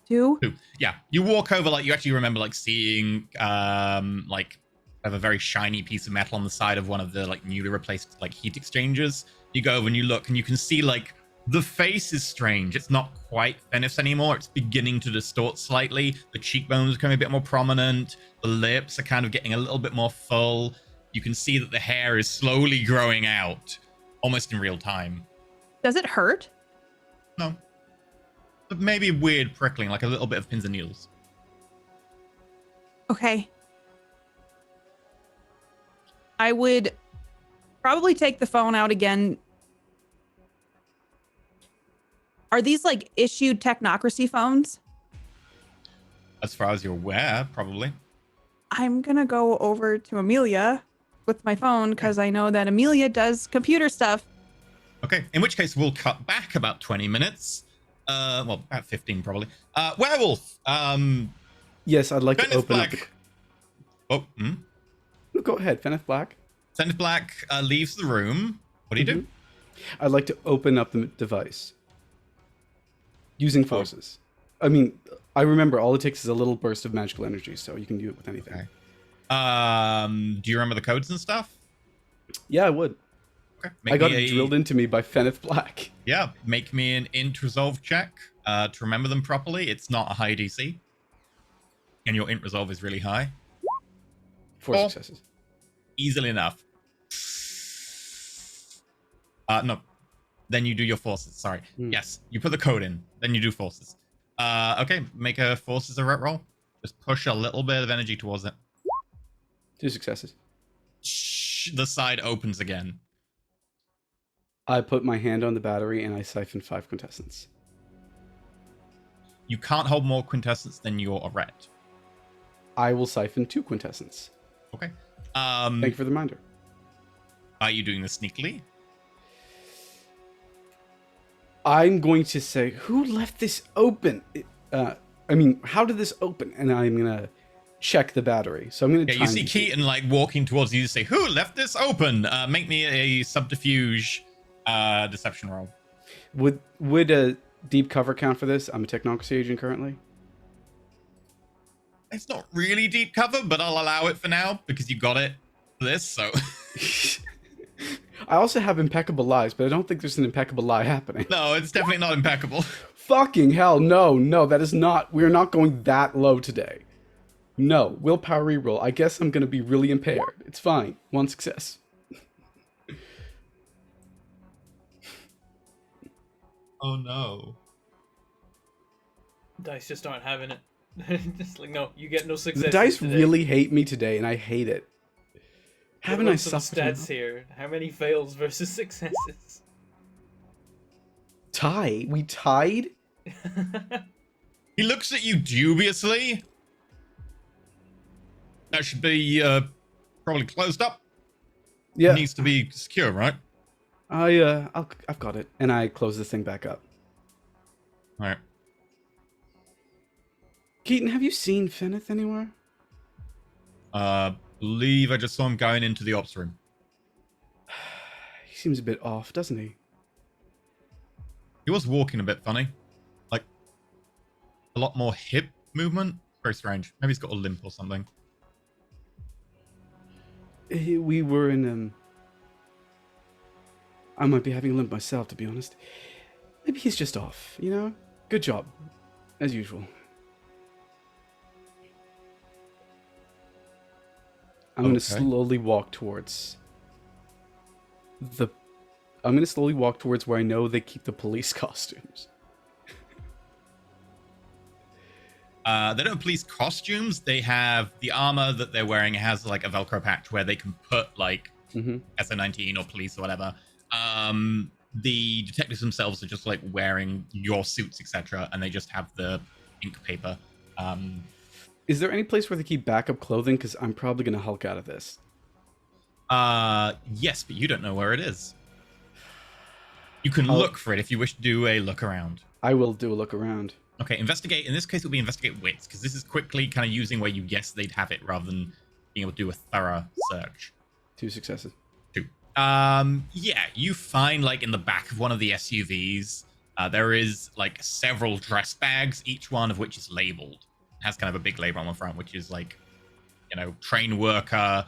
2.
Yeah, you walk over, like you actually remember like seeing like have a very shiny piece of metal on the side of one of the like newly replaced like heat exchangers. You go over and you look and you can see like the face is strange. It's not quite Fenif's anymore. It's beginning to distort slightly. The cheekbones are becoming a bit more prominent. The lips are kind of getting a little bit more full. You can see that the hair is slowly growing out, almost in real time.
Does it hurt?
No. But maybe weird prickling, like a little bit of pins and needles.
Okay. I would probably take the phone out again. Are these like issued Technocracy phones?
As far as you're aware, probably.
I'm gonna go over to Amelia with my phone because I know that Amelia does computer stuff.
Okay, in which case we'll cut back about 20 minutes. Well, about 15 probably. Werewolf.
Yes, I'd like to
Fenif
open up.
Black. Oh,
No, go ahead, Fenif Black.
Fenif Black leaves the room. What do you do?
I'd like to open up the device using forces. I mean, I remember all it takes is a little burst of magical energy, so you can do it with anything.
Okay. Do you remember the codes and stuff?
Yeah, I would.
Okay.
I got it drilled into me by Feneth Black.
Yeah, make me an int resolve check to remember them properly. It's not a high DC. And your int resolve is really high.
4 successes.
Easily enough. No. Then you do your forces. Sorry. Yes, you put the code in. Then you do forces. Okay, make a forces a roll. Just push a little bit of energy towards it.
2 successes.
The side opens again.
I put my hand on the battery and I siphon 5 quintessence.
You can't hold more quintessence than your arret.
I will siphon 2 quintessence.
Okay.
Thank you for the reminder.
Are you doing this sneakily?
I'm going to say, who left this open? How did this open? And I'm going to check the battery. So I'm going to
you see Keaton like walking towards you to say, who left this open? Make me a subterfuge deception roll.
Would a deep cover count for this? I'm a Technocracy agent currently.
It's not really deep cover, but I'll allow it for now because you got it for this, so...
I also have impeccable lies, but I don't think there's an impeccable lie happening.
No, it's definitely not impeccable.
Fucking hell, no, that is not... We're not going that low today. No, willpower reroll. I guess I'm going to be really impaired. It's fine. 1 success.
Oh, no.
Dice just aren't having it. Just like, no, you get no success.
The dice
today.
really hate me today, and I hate it. Haven't I
some
suffered
stats
enough?
here? How many fails versus successes?
Tie? We tied?
He looks at you dubiously. That should be probably closed up.
Yeah.
It needs to be secure, right?
I've got it, and I close this thing back up.
All right.
Keaton, have you seen Feneth anywhere?
Believe I just saw him going into the ops room.
He seems a bit off, doesn't he?
He was walking a bit funny. Like, a lot more hip movement. Very strange. Maybe he's got a limp or something.
We were in, I might be having a limp myself, to be honest. Maybe he's just off, you know? Good job. As usual. I'm going to slowly walk towards I'm going to slowly walk towards where I know they keep the police costumes.
They don't have police costumes. They have the armor that they're wearing has like a Velcro patch where they can put like SO19 or police or whatever. The detectives themselves are just like wearing your suits, etc., and they just have the ink paper.
Is there any place where they keep backup clothing? Because I'm probably going to Hulk out of this.
Yes, but you don't know where it is. You can look for it if you wish to do a look around.
I will do a look around.
Okay, investigate. In this case, it'll be investigate wits, because this is quickly kind of using where you guess they'd have it rather than being able to do a thorough search.
2 successes.
2. Yeah, you find, like, in the back of one of the SUVs, there is, like, several dress bags, each one of which is labeled. It has kind of a big label on the front, which is, like, you know, train worker,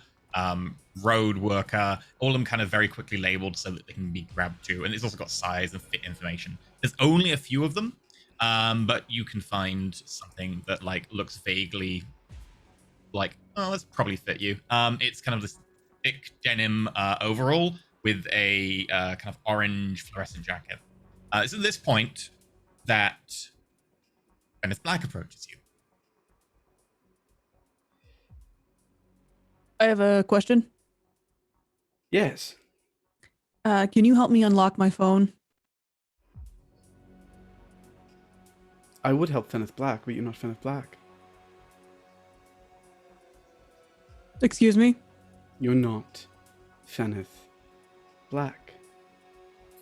road worker, all of them kind of very quickly labeled so that they can be grabbed too. And it's also got size and fit information. There's only a few of them, but you can find something that like looks vaguely like, oh, that's probably fit you. It's kind of this thick denim overall with a kind of orange fluorescent jacket. It's at this point that Kenneth Black approaches you.
I have a question.
Yes.
Can you help me unlock my phone?
I would help Feneth Black, but you're not Feneth Black.
Excuse me?
You're not Feneth Black.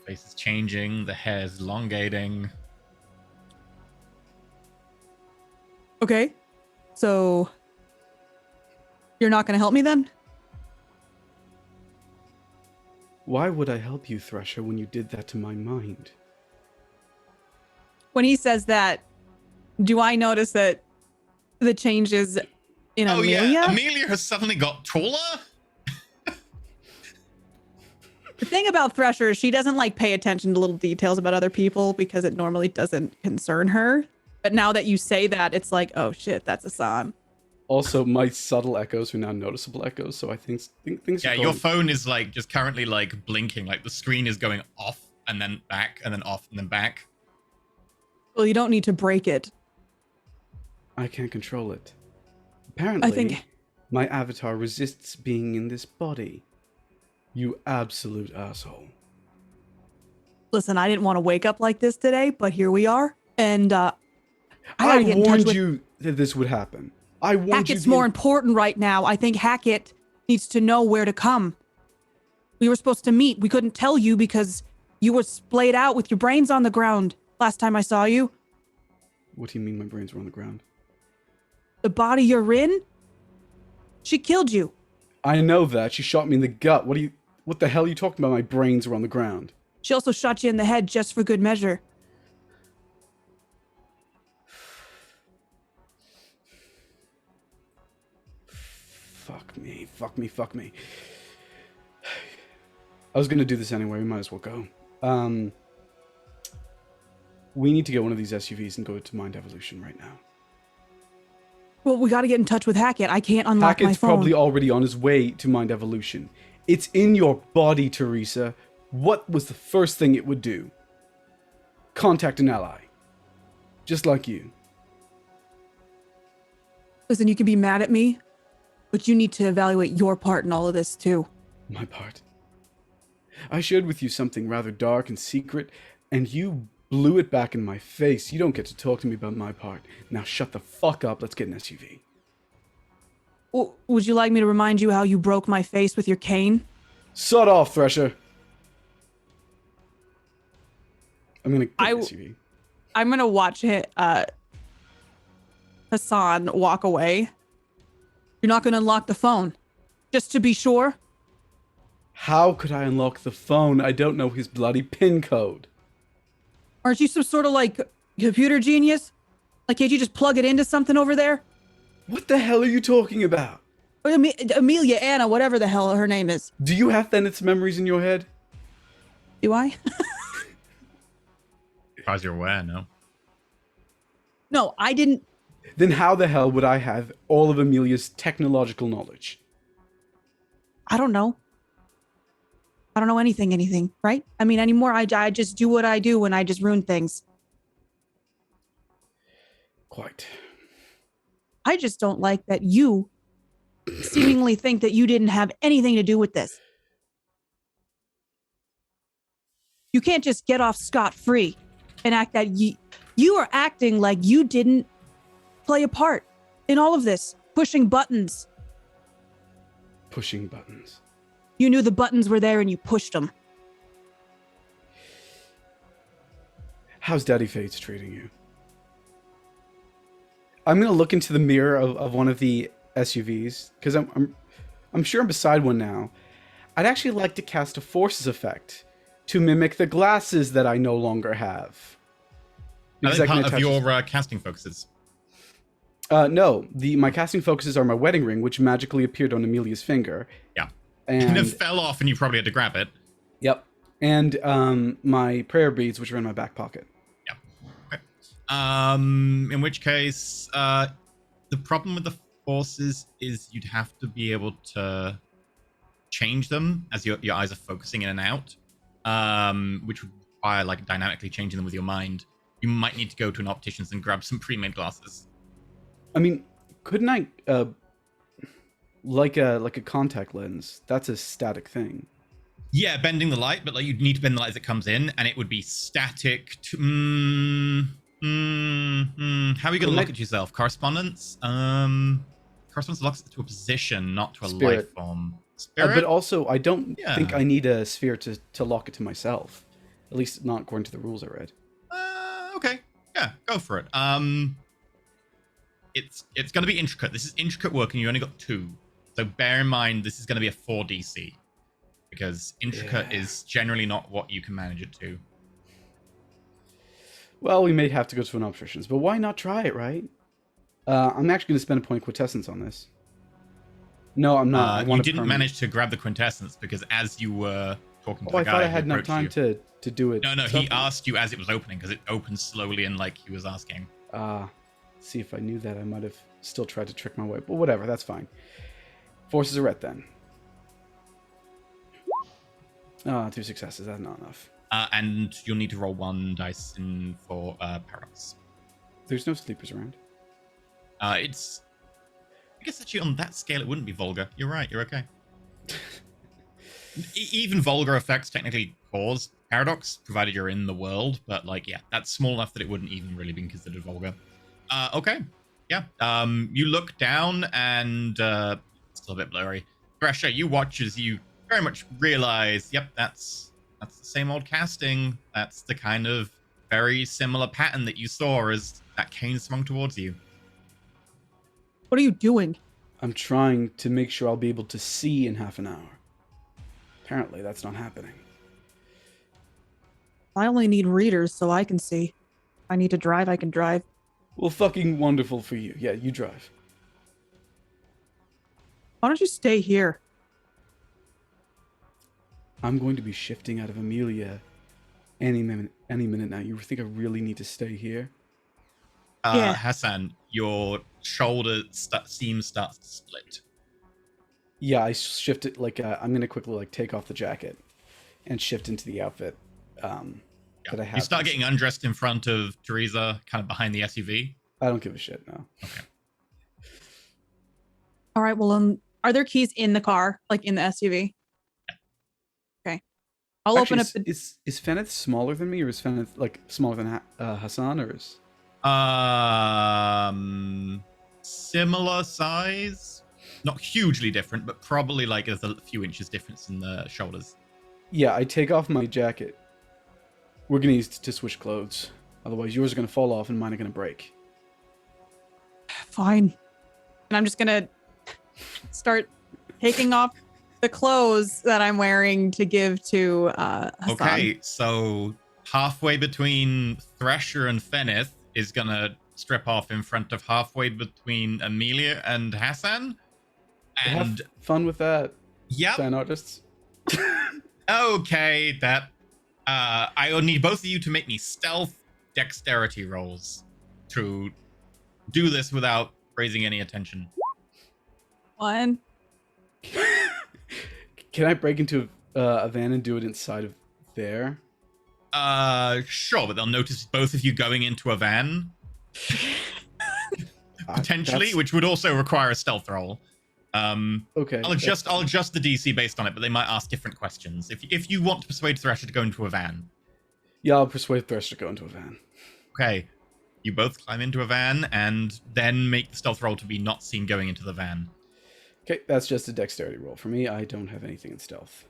Face is changing, the hair's elongating.
Okay. So you're not going to help me then?
Why would I help you, Thresher, when you did that to my mind?
When he says that, Do I notice that the changes in
Oh
Amelia?
yeah, Amelia has suddenly got taller.
The thing about Thresher is she doesn't like pay attention to little details about other people because it normally doesn't concern her. But now that you say that, it's like, oh shit, that's Asan.
Also, my subtle echoes are now noticeable echoes, so I think things
Yeah,
are
your
going...
phone is like just currently like blinking, like the screen is going off and then back and then off and then back.
Well, you don't need to break it.
I can't control it. Apparently,
I think
my avatar resists being in this body. You absolute asshole.
listen, I didn't want to wake up like this today, but here we are. And I
I
gotta get in touch
warned
with
you that this would happen. I warned
Hackett's
you.
more important right now. I think Hackett needs to know where to come. We were supposed to meet. We couldn't tell you because you were splayed out with your brains on the ground last time I saw you.
What do you mean my brains were on the ground?
The body you're in? She killed you.
I know that. She shot me in the gut. What the hell are you talking about? My brains were on the ground.
She also shot you in the head just for good measure.
Fuck me. Fuck me. Fuck me. I was gonna do this anyway. We might as well go. We need to get one of these SUVs and go to Mind Evolution right now.
Well, we gotta get in touch with Hackett. I can't unlock my
Hackett's
phone.
probably already on his way to Mind Evolution. It's in your body, Teresa. What was the first thing it would do? Contact an ally. Just like you.
Listen, you can be mad at me, but you need to evaluate your part in all of this too.
My part. I shared with you something rather dark and secret, and you blew it back in my face. You don't get to talk to me about my part. Now shut the fuck up. Let's get an SUV.
Would you like me to remind you how you broke my face with your cane?
Sod off, Thresher. I'm gonna get an SUV.
I'm gonna watch Hassan walk away. You're not gonna unlock the phone, just to be sure.
How could I unlock the phone? I don't know his bloody PIN code.
Aren't you some sort of like computer genius? Like, can't you just plug it into something over there?
What the hell are you talking about?
Or Amelia, Anna, whatever the hell her name is.
Do you have Thenet's memories in your head?
Do I?
As far as you're aware, no.
No, I didn't.
Then how the hell would I have all of Amelia's technological knowledge?
I don't know. I don't know anything, right? I mean, anymore, I just do what I do and I just ruin things.
Quite.
I just don't like that you seemingly think that you didn't have anything to do with this. You can't just get off scot-free and act that you are acting like you didn't play a part in all of this, pushing buttons.
Pushing buttons.
You knew the buttons were there and you pushed them.
How's Daddy Fates treating you? I'm gonna look into the mirror of one of the SUVs because I'm sure I'm beside one now. I'd actually like to cast a forces effect to mimic the glasses that I no longer have.
Are
Because
they
I can
part of
attach-
your casting focuses?
No, my casting focuses are my wedding ring, which magically appeared on Amelia's finger.
Yeah.
And
it fell off and you probably had to grab it.
Yep. And my prayer beads, which are in my back pocket.
Yeah. Okay. In which case, the problem with the forces is you'd have to be able to change them as your eyes are focusing in and out, which would require like dynamically changing them with your mind. You might need to go to an optician's and grab some pre-made glasses.
I mean, couldn't I like a contact lens? That's a static thing.
Yeah, bending the light, but like you'd need to bend the light as it comes in, and it would be static to. How are you going to look at yourself? Correspondence? Correspondence locks it to a position, not to a
Spirit.
life form. Spirit?
But also, I don't
Yeah.
think I need a sphere to lock it to myself. At least not according to the rules I read.
Okay. Yeah, go for it. It's going to be intricate. This is intricate work, and you only got 2. So bear in mind, this is going to be a 4 DC. Because intricate is generally not what you can manage it to.
Well, we may have to go to an obstetrician's, but why not try it, right? I'm actually going to spend a point of quintessence on this. No, I'm not. I want
You
a
didn't
permanent.
manage to grab the quintessence because as you were talking to
Oh,
the
I
guy,
thought I
who
had enough
approached
time
you-
to do it.
No, he
Something.
asked you as it was opening because it opened slowly and like he was asking.
See, if I knew that, I might have still tried to trick my way. But whatever, that's fine. Forces a ret then. 2 successes. That's not enough.
And you'll need to roll 1 dice for paradox.
There's no sleepers around.
It's. I guess actually on that scale it wouldn't be vulgar. You're right. You're okay. Even vulgar effects technically cause paradox, provided you're in the world. But like, yeah, that's small enough that it wouldn't even really be considered vulgar. Okay. Yeah. You look down and it's still a bit blurry. Thresher, you watch as you very much realize, yep, that's the same old casting. That's the kind of very similar pattern that you saw as that cane swung towards you.
What are you doing?
I'm trying to make sure I'll be able to see in half an hour. Apparently, that's not happening.
I only need readers so I can see. If I need to drive, I can drive.
Well, fucking wonderful for you. Yeah, you drive.
Why don't you stay here?
I'm going to be shifting out of Amelia any minute now. You think I really need to stay here?
Yeah.
Hassan, your shoulder seam starts to split.
Yeah, I shift it like I'm gonna quickly like take off the jacket and shift into the outfit that I have.
You start getting undressed in front of Teresa, kind of behind the SUV.
I don't give a shit now.
Okay.
All right, well, are there keys in the car, like in the SUV? Okay. I'll open up the...
Is Feneth smaller than me, or is Feneth like smaller than Hassan, or is...
Similar size, not hugely different, but probably like there's a few inches difference in the shoulders.
Yeah, I take off my jacket. We're gonna need to switch clothes, otherwise yours are gonna fall off and mine are gonna break.
Fine. And I'm just gonna start taking off the clothes that I'm wearing to give to Hassan.
Okay, so halfway between Thresher and Feneth is gonna strip off in front of halfway between Amelia and Hassan. And
have fun with that.
Yep.
Fan artists.
Okay, that I'll need both of you to make me stealth dexterity rolls to do this without raising any attention.
1.
Can I break into a van and do it inside of there?
Sure, but they'll notice both of you going into a van. Potentially, which would also require a stealth roll.
Okay.
I'll adjust the DC based on it, but they might ask different questions. If you want to persuade Thresher to go into a van.
Yeah, I'll persuade Thresher to go into a van.
Okay. You both climb into a van and then make the stealth roll to be not seen going into the van.
Okay, that's just a dexterity roll. For me, I don't have anything in stealth.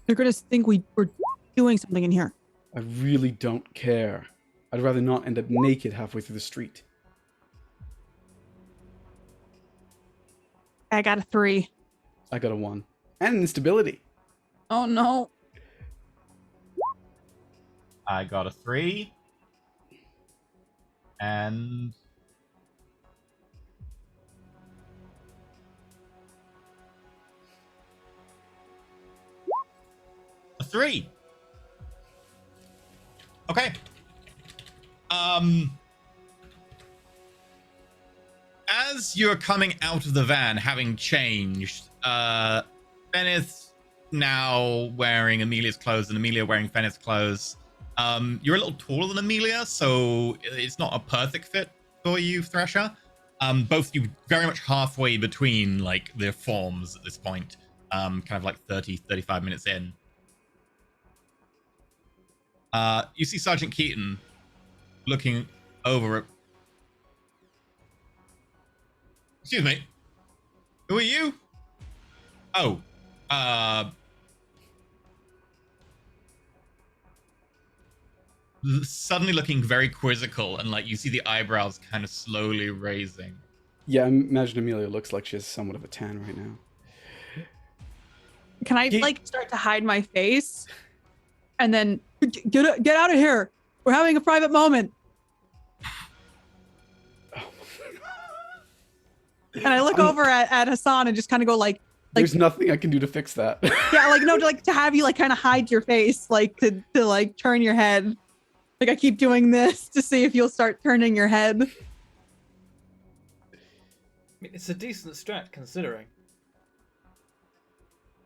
They're gonna think we were doing something in here.
I really don't care. I'd rather not end up naked halfway through the street.
I got a 3.
I got a 1. And an instability.
Oh no.
I got a 3. And a 3. Okay. As you're coming out of the van, having changed, Feneth now wearing Amelia's clothes and Amelia wearing Feneth's clothes. You're a little taller than Amelia, so it's not a perfect fit for you, Thresher. Both you very much halfway between like their forms at this point, kind of like 35 minutes in. You see Sergeant Keaton looking over at... Excuse me. Who are you? Oh, suddenly looking very quizzical, and like you see the eyebrows kind of slowly raising.
Yeah, I imagine Amelia looks like she has somewhat of a tan right now.
Can I like start to hide my face? And then get out of here. We're having a private moment. And I look over at Hassan and just kind of go like,
There's nothing I can do to fix that.
yeah, like no, to have you like kind of hide your face, like to like turn your head. Like I keep doing this to see if you'll start turning your head.
I mean, it's a decent strat considering.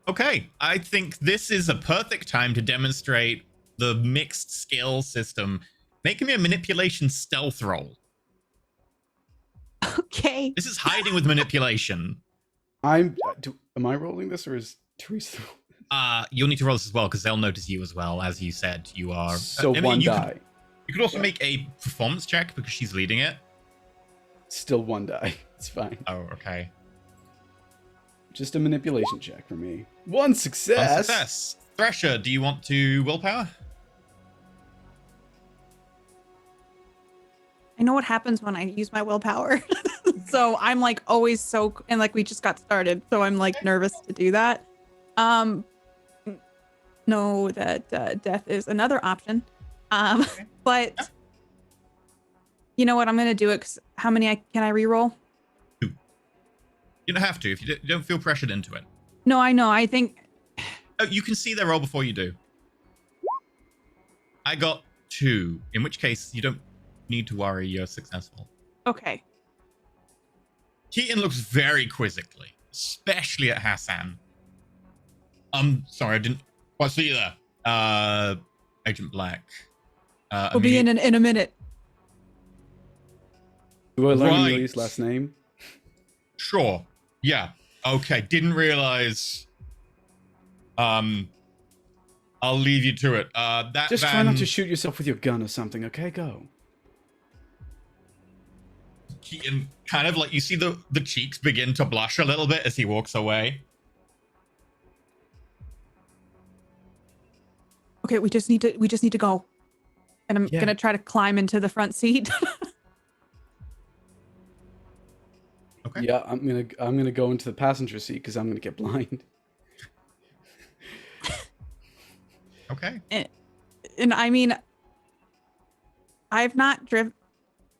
Okay, I think this is a perfect time to demonstrate the mixed skill system. Make me a manipulation stealth roll.
Okay.
This is hiding with manipulation.
Am I rolling this or is Teresa?
You'll need to roll this as well because they'll notice you as well. As you said, you are.
So
I mean,
one
you
die.
You could also make a performance check because she's leading it.
Still one die. It's fine.
Oh, okay.
Just a manipulation check for me. One success.
One success. Thresher, do you want to willpower?
I know what happens when I use my willpower. So I'm like always and like we just got started, so I'm like nervous to do that. Know that death is another option. But you know what? I'm gonna do it. 'Cause how many can I reroll?
2. You don't have to if you don't feel pressured into it.
No, I know. I think.
Oh, you can see their roll before you do. I got 2, in which case you don't need to worry. You're successful.
Okay.
Keaton looks very quizzically, especially at Hassan. Sorry, I didn't quite see you there. Agent Black.
We'll be in a minute.
Do I learn
Right.
Amelia's last name?
Sure. Yeah. Okay. Didn't realize. I'll leave you to it. That
Just
van...
try not to shoot yourself with your gun or something, okay? Go.
Keaton kind of like you see the cheeks begin to blush a little bit as he walks away.
Okay, we just need to go. And I'm gonna try to climb into the front seat.
Okay.
Yeah, I'm gonna go into the passenger seat because I'm gonna get blind.
Okay.
And I mean, I've not driven.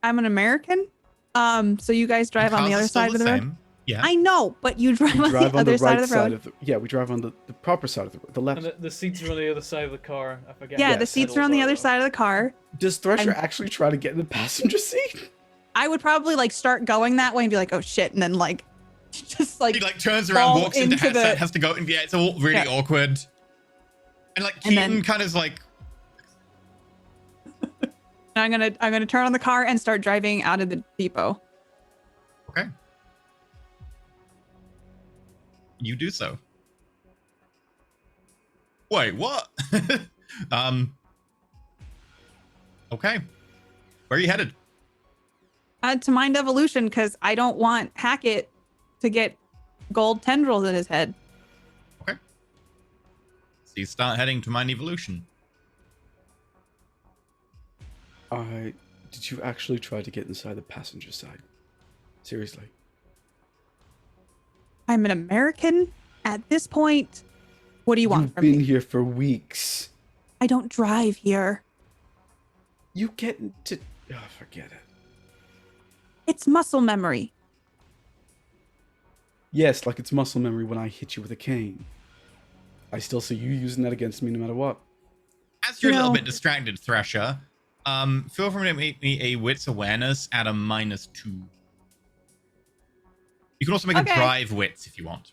I'm an American. So you guys drive on the other side of the road.
Same. Yeah.
I know, but you drive on the other side of the road.
Yeah, we drive on the proper side of the road, the left.
And the seats are on the other side of the car. I forget.
Yeah,
what
the seats are on the other side of the car.
Does Thresher actually try to get in the passenger seat?
I would probably like start going that way and be like, oh shit, and then like just like
He like turns around,
fall
walks into
into
Hassan,
the-
has to go, and yeah, it's all really awkward. And like
And
Keaton
then-
kind of is like,
I'm gonna turn on the car and start driving out of the depot.
okay. You do so. Wait, what? Okay. Where are you headed?
To Mind Evolution, because I don't want Hackett to get gold tendrils in his head.
Okay. So you start heading to Mind Evolution.
Did you actually try to get inside the passenger side? Seriously?
I'm an American at this point. What do you want
You've
from
been
me?
here for weeks.
I don't drive here.
You get into... Oh, forget it.
It's muscle memory.
Yes, like it's muscle memory when I hit you with a cane. I still see you using that against me no matter what.
As you're a little
No.
bit distracted, Thresher, feel free to make me a wits awareness at a -2. You can also make a
Okay.
drive wits if you want.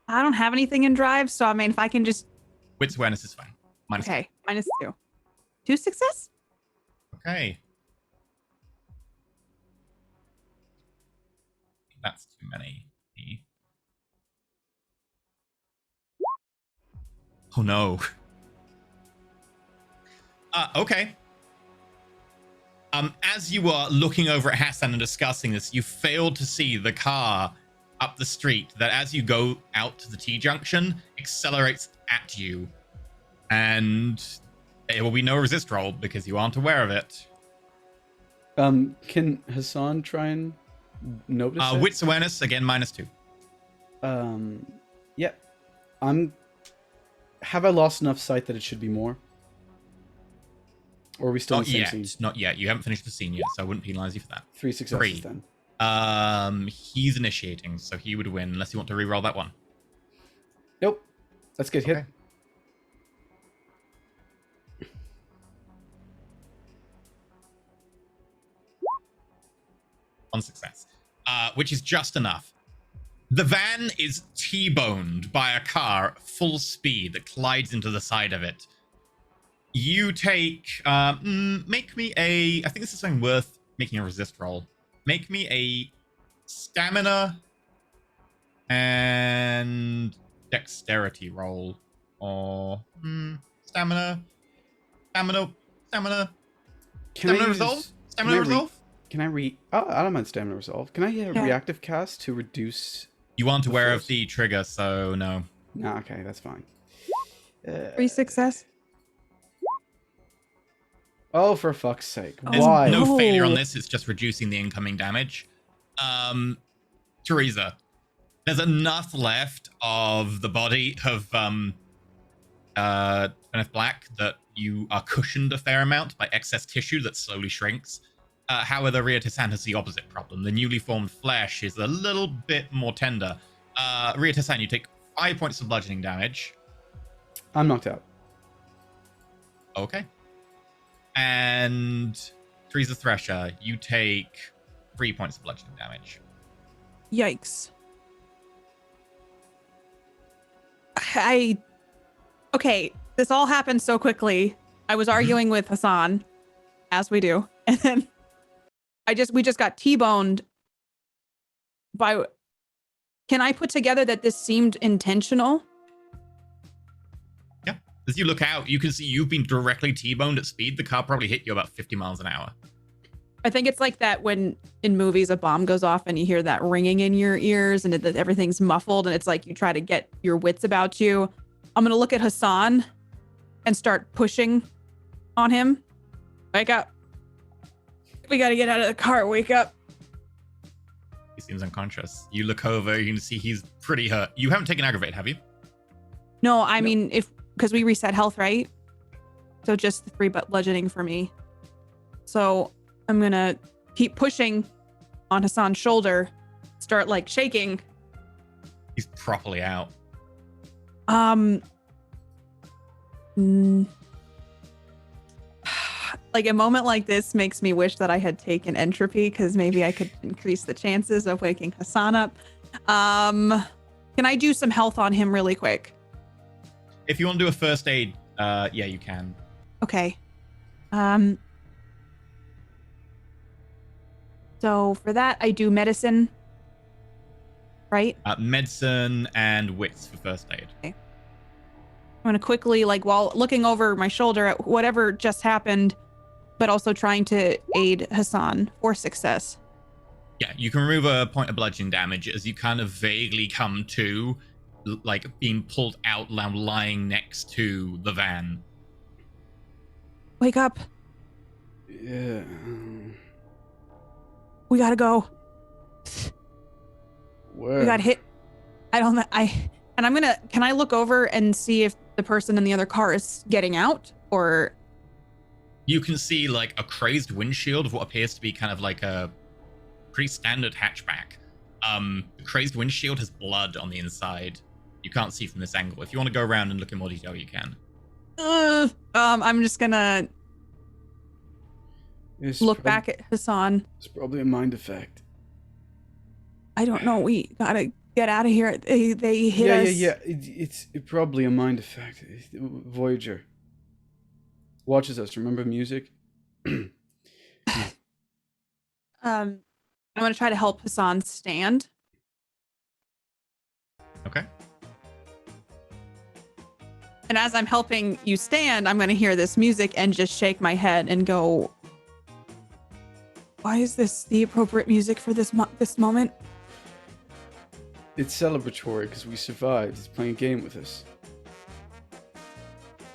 I don't have anything in drive, so I mean, if I can just...
Wits awareness is fine. -2.
Okay, -2. 2 success?
Okay. That's too many. Oh no. Okay. As you are looking over at Hassan and discussing this, you fail to see the car up the street that as you go out to the T-junction, accelerates at you. And it will be no resist roll because you aren't aware of it.
Can Hassan try and notice it?
Wits awareness, again, -2.
Yep. Have I lost enough sight that it should be more? Or are we still in
Not
the same
yet.
scene?
Not yet. You haven't finished the scene yet, so I wouldn't penalize you for that.
3 successes then.
He's initiating, so he would win unless you want to re-roll that one.
Nope. Let's get hit.
Okay. One success, which is just enough. The van is T-boned by a car at full speed that collides into the side of it. You take, make me a, I think this is something worth making a resist roll. Make me a stamina and dexterity roll. Or, stamina.
Can
Stamina
I
resolve?
use-
Stamina
can I
resolve?
Can I Oh, I don't mind stamina resolve. Can I
Yeah.
reactive cast to reduce?
You aren't aware of
force?
the trigger, so no.
Nah, okay, that's fine.
3 success.
Oh, for fuck's sake!
There's
Why?
no failure on
No.
this, it's just reducing the incoming damage. Teresa, there's enough left of the body of Kenneth Black that you are cushioned a fair amount by excess tissue that slowly shrinks. However, Rhea-Tissan has the opposite problem. The newly formed flesh is a little bit more tender. Rhea-Tissan, you take 5 points of bludgeoning damage.
I'm knocked out.
Okay. And Teresa Thresher, you take 3 points of bludgeoning damage.
Yikes. Okay, this all happened so quickly. I was arguing with Hassan, as we do, and then we just got T-boned by. Can I put together that this seemed intentional?
Yeah. As you look out, you can see you've been directly T-boned at speed. The car probably hit you about 50 miles an hour.
I think it's like that when in movies a bomb goes off and you hear that ringing in your ears and everything's muffled and it's like you try to get your wits about you. I'm gonna look at Hassan and start pushing on him. Wake up. We gotta get out of the car. Wake up.
He seems unconscious. You look over, you can see he's pretty hurt. You haven't taken aggravate, have you?
No, I mean, because we reset health, right? So just the 3 bludgeoning for me. So I'm gonna keep pushing on Hassan's shoulder, start like shaking.
He's properly out.
Like a moment like this makes me wish that I had taken entropy because maybe I could increase the chances of waking Hassan up. Can I do some health on him really quick?
If you want to do a first aid, yeah, you can.
Okay. So for that, I do medicine, right?
Medicine and wits for first aid.
I'm going to quickly, like while looking over my shoulder at whatever just happened, but also trying to aid Hassan for success.
Yeah, you can remove a point of bludgeoning damage as you kind of vaguely come to, like being pulled out, lying next to the van.
Wake up.
Yeah.
We gotta go.
Where?
We got hit. I don't know. Can I look over and see if the person in the other car is getting out or?
You can see like a crazed windshield of what appears to be kind of like a pretty standard hatchback. The crazed windshield has blood on the inside. You can't see from this angle. If you want to go around and look in more detail, you can.
I'm just gonna look back at Hassan.
It's probably a mind effect.
I don't know. We gotta get out of here. They hit us.
Yeah. It's probably a mind effect. Voyager watches us. Remember music?
I'm gonna try to help Hassan stand.
Okay.
And as I'm helping you stand, I'm gonna hear this music and just shake my head and go, "Why is this the appropriate music for this moment?"
It's celebratory because we survived. It's playing a game with us.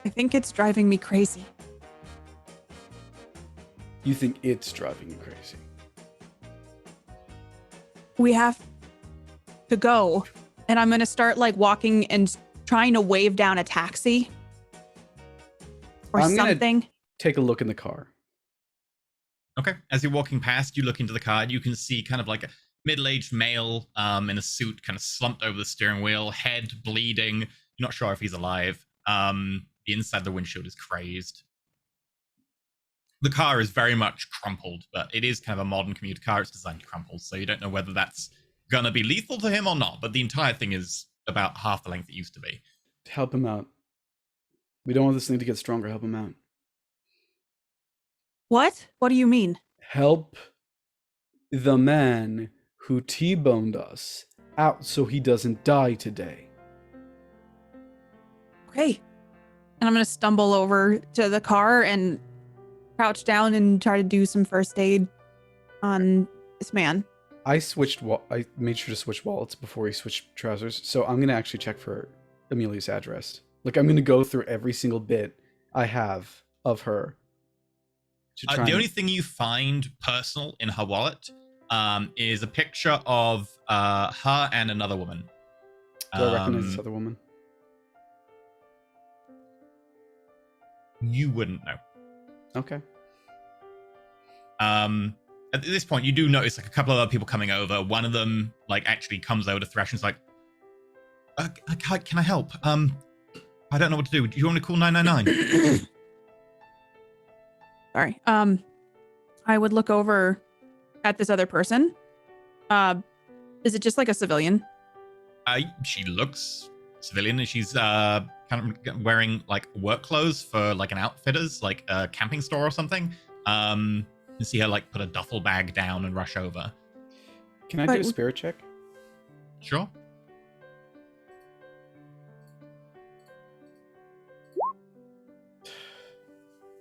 I think it's driving me crazy.
You think it's driving you crazy?
We have to go. And I'm gonna start like walking and trying to wave down a taxi or
I'm gonna-
something.
take a look in the car.
Okay. As you're walking past, you look into the car and you can see kind of like a middle-aged male in a suit kind of slumped over the steering wheel, head bleeding. You're not sure if he's alive. The inside of the windshield is crazed. The car is very much crumpled, but it is kind of a modern commuter car. It's designed to crumple, so you don't know whether that's going to be lethal to him or not, but the entire thing is about half the length it used to be.
Help him out. We don't want this thing to get stronger. Help him out.
What? What do you mean?
Help the man who T-boned us out so he doesn't die today.
Okay. And I'm going to stumble over to the car and crouch down and try to do some first aid on this man.
I made sure to switch wallets before he switched trousers, so I'm going to actually check for Amelia's address. Like, I'm going to go through every single bit I have of her.
The only thing you find personal in her wallet is a picture of her and another woman.
Do I recognize this other woman?
You wouldn't know.
Okay.
At this point, you do notice like a couple of other people coming over. One of them like actually comes over to Thresh and is like, "Can I help? I don't know what to do. Do you want me to call 999?"
Sorry. I would look over at this other person. Is it just like a civilian?
She looks civilian, and she's kind of wearing like work clothes for like an outfitter's, like a camping store or something. You see her like put a duffel bag down and rush over.
Can I do a spirit check?
Sure.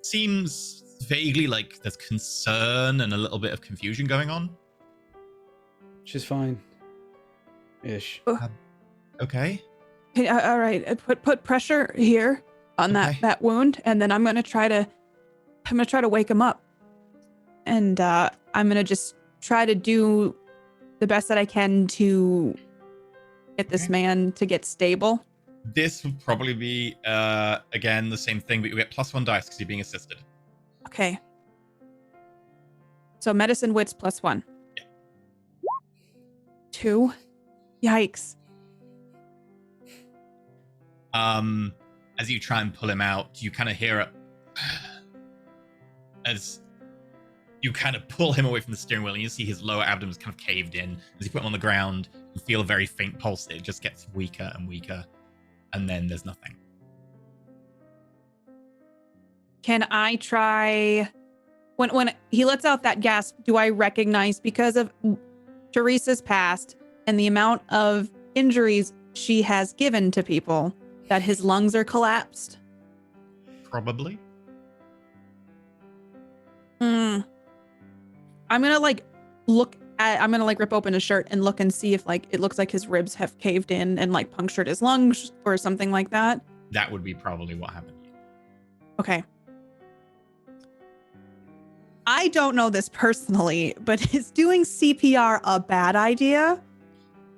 Seems vaguely like there's concern and a little bit of confusion going on.
She's fine. Ish.
Okay.
Okay, all right. Put pressure here on that wound, and then I'm gonna try to wake him up, and I'm gonna just try to do the best that I can to get this man to get stable.
This would probably be again the same thing, but you get +1 dice because you're being assisted.
Okay. So medicine wits +1.
Yeah.
2. Yikes.
As you try and pull him out, you kind of hear it as you kind of pull him away from the steering wheel, and you see his lower abdomen is kind of caved in. As you put him on the ground, you feel a very faint pulse. It just gets weaker and weaker, and then there's nothing.
Can I try... When he lets out that gasp, do I recognize, because of Teresa's past and the amount of injuries she has given to people, that his lungs are collapsed?
Probably.
I'm gonna rip open his shirt and look and see if like it looks like his ribs have caved in and like punctured his lungs or something like that.
That would be probably what happened.
Okay. I don't know this personally, but is doing CPR a bad idea?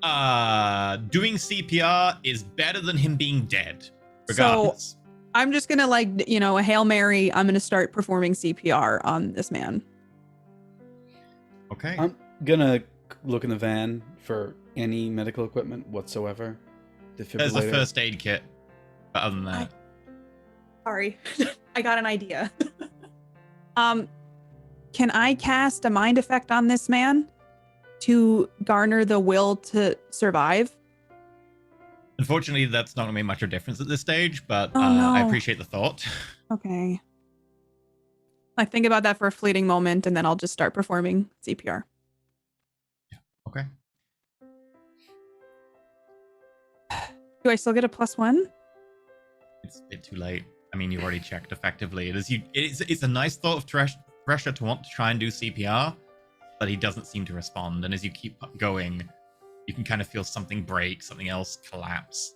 Doing CPR is better than him being dead, regardless.
So I'm just gonna a Hail Mary. I'm gonna start performing CPR on this man.
Okay.
I'm gonna look in the van for any medical equipment whatsoever.
There's a first aid kit, but other than that.
Sorry, I got an idea. Can I cast a mind effect on this man to garner the will to survive?
Unfortunately, that's not going to make much of a difference at this stage, but
Oh, no.
I appreciate the thought.
Okay. I think about that for a fleeting moment, and then I'll just start performing CPR.
Yeah. Okay.
Do I still get a +1?
It's a bit too late. I mean, you already checked effectively. It's a nice thought of Thresher to want to try and do CPR, but he doesn't seem to respond. And as you keep going, you can kind of feel something break, something else collapse.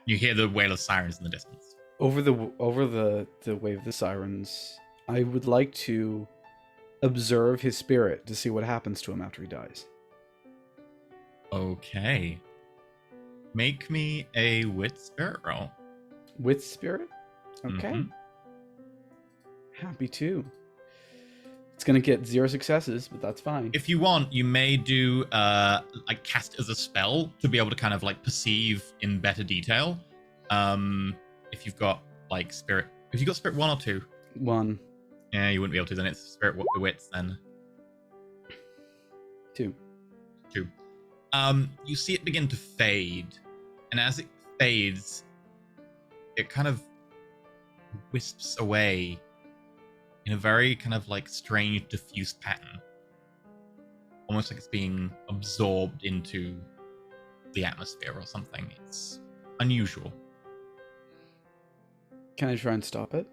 You hear the wail of sirens in the distance.
Over the wave of the sirens, I would like to observe his spirit to see what happens to him after he dies.
Okay. Make me a wit spirit roll.
With spirit? Okay. Happy to. It's gonna get 0 successes, but that's fine.
If you want, you may do like cast as a spell to be able to kind of like perceive in better detail. If you've got like spirit, if you've got spirit 1 or 2.
1.
Yeah, you wouldn't be able to. Then it's spirit wits. Then
2.
2. You see it begin to fade, and as it fades, it kind of wisps away in a very kind of like strange, diffuse pattern, almost like it's being absorbed into the atmosphere or something. It's unusual.
Can I try and stop it?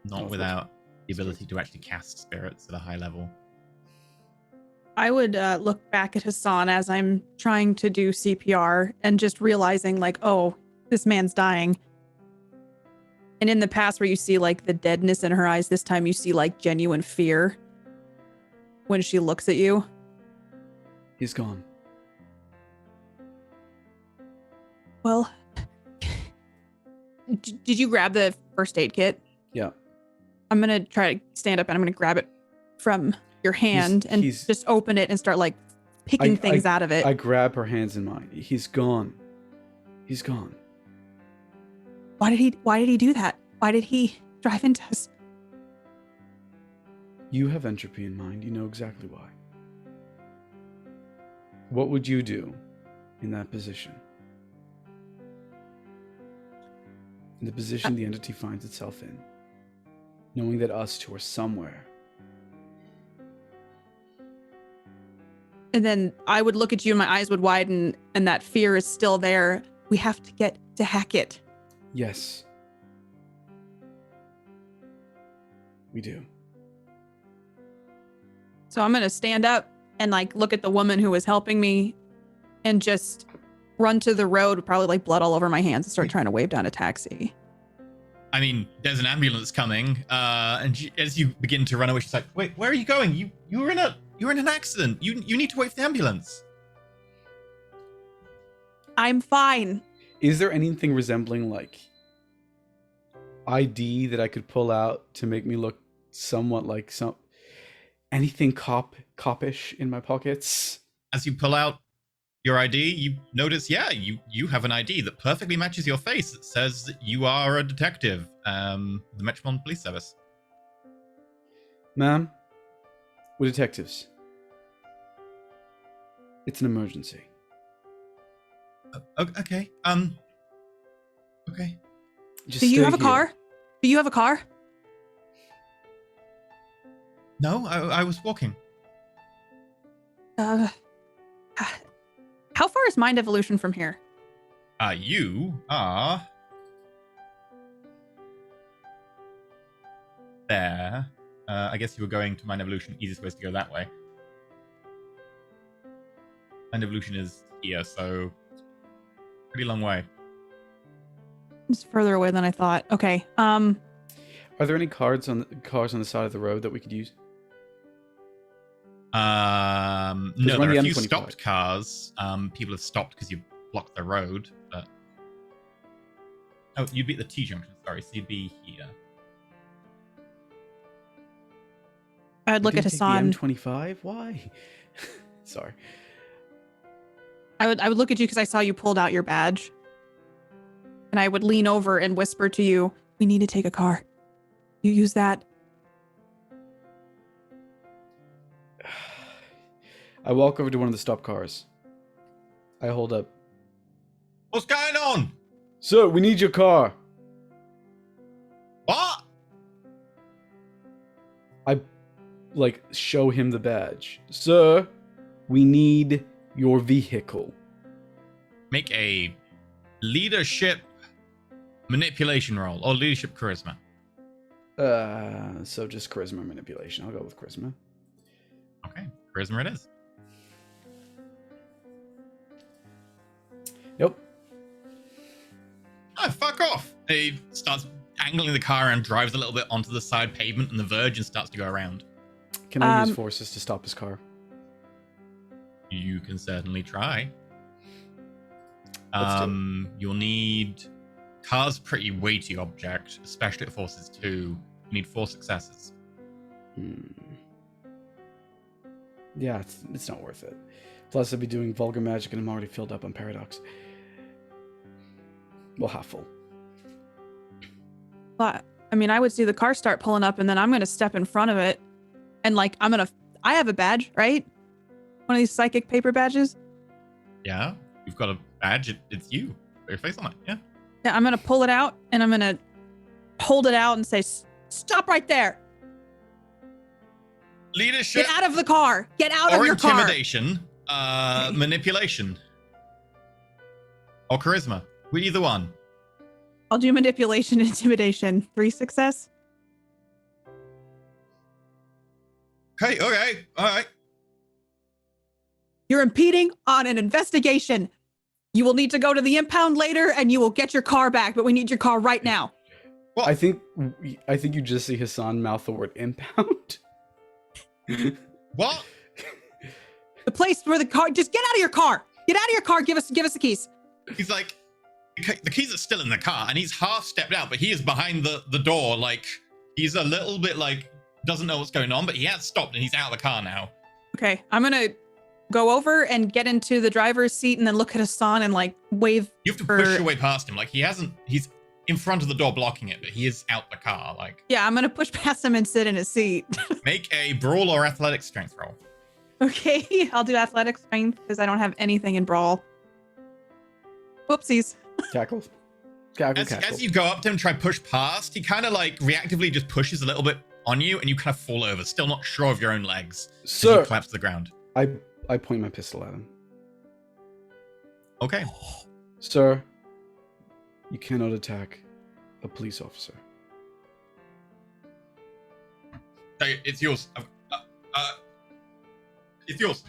Not without the ability to actually cast spirits at a high level.
I would look back at Hassan as I'm trying to do CPR and just realizing like, oh, this man's dying. And in the past where you see like the deadness in her eyes, this time you see like genuine fear when she looks at you.
He's gone.
Well, did you grab the first aid kit?
Yeah.
I'm going to try to stand up and I'm going to grab it from your hand and just open it and start like picking things out of it.
I grab her hands in mine. He's gone. He's gone.
Why did he do that? Why did he drive into us?
You have entropy in mind. You know exactly why. What would you do in that position? In the position the entity finds itself in, knowing that us two are somewhere.
And then I would look at you and my eyes would widen and that fear is still there. We have to get to Hackett.
Yes. We do.
So I'm going to stand up and like look at the woman who was helping me and just run to the road with probably like blood all over my hands and start trying to wave down a taxi.
I mean, there's an ambulance coming, and as you begin to run away, she's like, "Wait, where are you going? You were in an accident. You need to wait for the ambulance."
I'm fine.
Is there anything resembling like ID that I could pull out to make me look somewhat like anything copish in my pockets?
As you pull out your ID, you notice, you have an ID that perfectly matches your face. It says that you are a detective, the Metropolitan Police Service.
Ma'am, we're detectives. It's an emergency.
Okay. Okay.
Just
Do you have a
stay here.
car? Do you have a car?
No, I was walking.
How far is mind evolution from here?
You are there. I guess you were going to Mind Evolution. Easiest way is to go that way. Mind Evolution is here, so pretty long way.
It's further away than I thought. Okay.
Are there any cars on the side of the road that we could use?
No, there
we're on
are
the
a few
M25.
stopped cars. People have stopped because you blocked the road. But you'd be at the T junction. Sorry, so you'd be here.
I'd look at Hassan.
The M25? Why? Sorry.
I would look at you because I saw you pulled out your badge. And I would lean over and whisper to you, "We need to take a car. You use that."
I walk over to one of the stopped cars. I hold up.
What's going on?
Sir, we need your car.
What?
I show him the badge. Sir, we need your vehicle.
Make a leadership manipulation roll or leadership charisma.
So just charisma manipulation. I'll go with charisma.
Okay, charisma it is.
Yep.
Oh, fuck off. He starts angling the car and drives a little bit onto the side pavement and the verge and starts to go around.
Can I use forces to stop his car?
You can certainly try.
Let's do it.
You'll need car's a pretty weighty object, especially at forces 2. You need 4 successes.
Yeah, it's not worth it. Plus, I'd be doing vulgar magic, and I'm already filled up on paradox. Well, half full.
But I mean, I would see the car start pulling up, and then I'm gonna step in front of it, and like I have a badge, right? One of these psychic paper badges.
Yeah, you've got a badge. It's you. Put your face on it. Yeah.
Yeah, I'm gonna pull it out, and I'm gonna hold it out and say, "Stop right there!
Leadership.
Get out of the car! Get out of
Or
your car!"
intimidation. Manipulation. Or charisma. Either one.
I'll do manipulation, intimidation. 3 success.
Okay, okay, all right.
You're impeding on an investigation. You will need to go to the impound later, and you will get your car back. But we need your car right now.
Well,
I think you just see Hassan mouth the word impound.
what?
The place where the car. Just get out of your car. Get out of your car. Give us the keys.
He's like, the keys are still in the car, and he's half stepped out, but he is behind the door. Like, he's a little bit like, doesn't know what's going on, but he has stopped, and he's out of the car now.
Okay, I'm gonna go over and get into the driver's seat, and then look at Hassan and like wave.
You have to push your way past him. Like, he's in front of the door blocking it, but he is out the car. Like,
Yeah, I'm gonna push past him and sit in his seat.
make a brawl or athletic strength roll.
Okay, I'll do athletic strength because I don't have anything in brawl. Whoopsies.
Cackle.
As you go up to him, try push past, he kind of like reactively just pushes a little bit on you, and you kind of fall over, still not sure of your own legs.
Sir,
you collapse to the ground.
I point my pistol at him.
Okay.
Sir, you cannot attack a police officer.
Hey, it's yours. It's yours.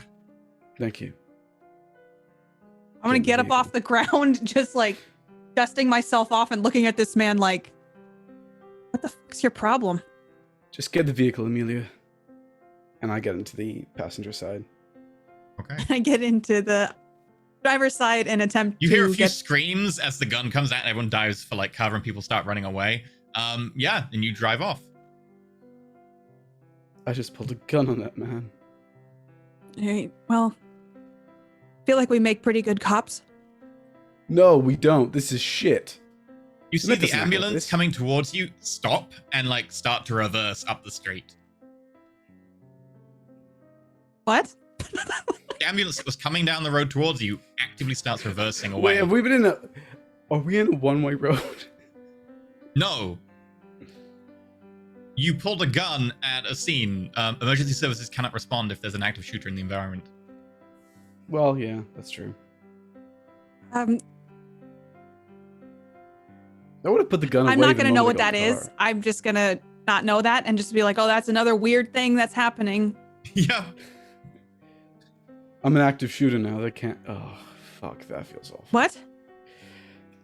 Thank you.
I'm gonna get up off the ground, just like dusting myself off and looking at this man like, what the fuck's your problem?
Just get the vehicle, Amelia. And I get into the passenger side.
Okay.
I get into the driver's side and attempt
You
to
hear a few
get...
screams as the gun comes out and everyone dives for like cover and people start running away. Yeah, and you drive off.
I just pulled a gun on that man.
Hey, well, feel like we make pretty good cops.
No, we don't. This is shit.
You see
That
the
doesn't look like
ambulance
this.
coming towards you stop and like start to reverse up the street.
What?
The ambulance that was coming down the road towards you actively starts reversing away.
Wait, have we been in a... Are we in a one-way road?
No. You pulled a gun at a scene. Emergency services cannot respond if there's an active shooter in the environment.
Well, yeah, that's true.
I'm
I would have put the gun away.
not
the
gonna know
moment
what
I got
that
in the
is.
car.
I'm just gonna not know that and just be like, oh, that's another weird thing that's happening.
Yeah.
I'm an active shooter now. They can't... Oh, fuck. That feels awful.
What?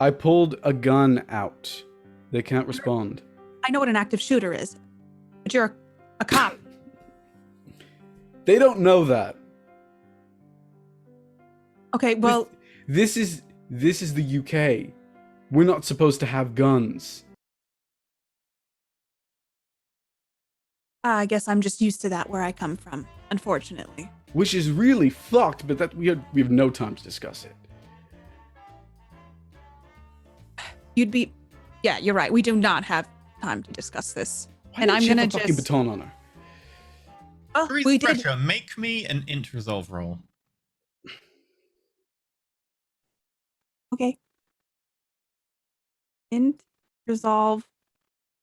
I pulled a gun out. They can't respond.
I know what an active shooter is, but you're a cop.
They don't know that.
Okay, well,
This is the UK. We're not supposed to have guns.
I guess I'm just used to that where I come from, unfortunately.
Which is really fucked, but that we have no time to discuss it.
You'd be... Yeah, you're right. We do not have time to discuss this.
Why
And
did
I'm
she have
gonna
a fucking
just...
baton on her?
Oh,
Breeze
we did...
pressure. Make me an int resolve roll.
Okay. Int, resolve,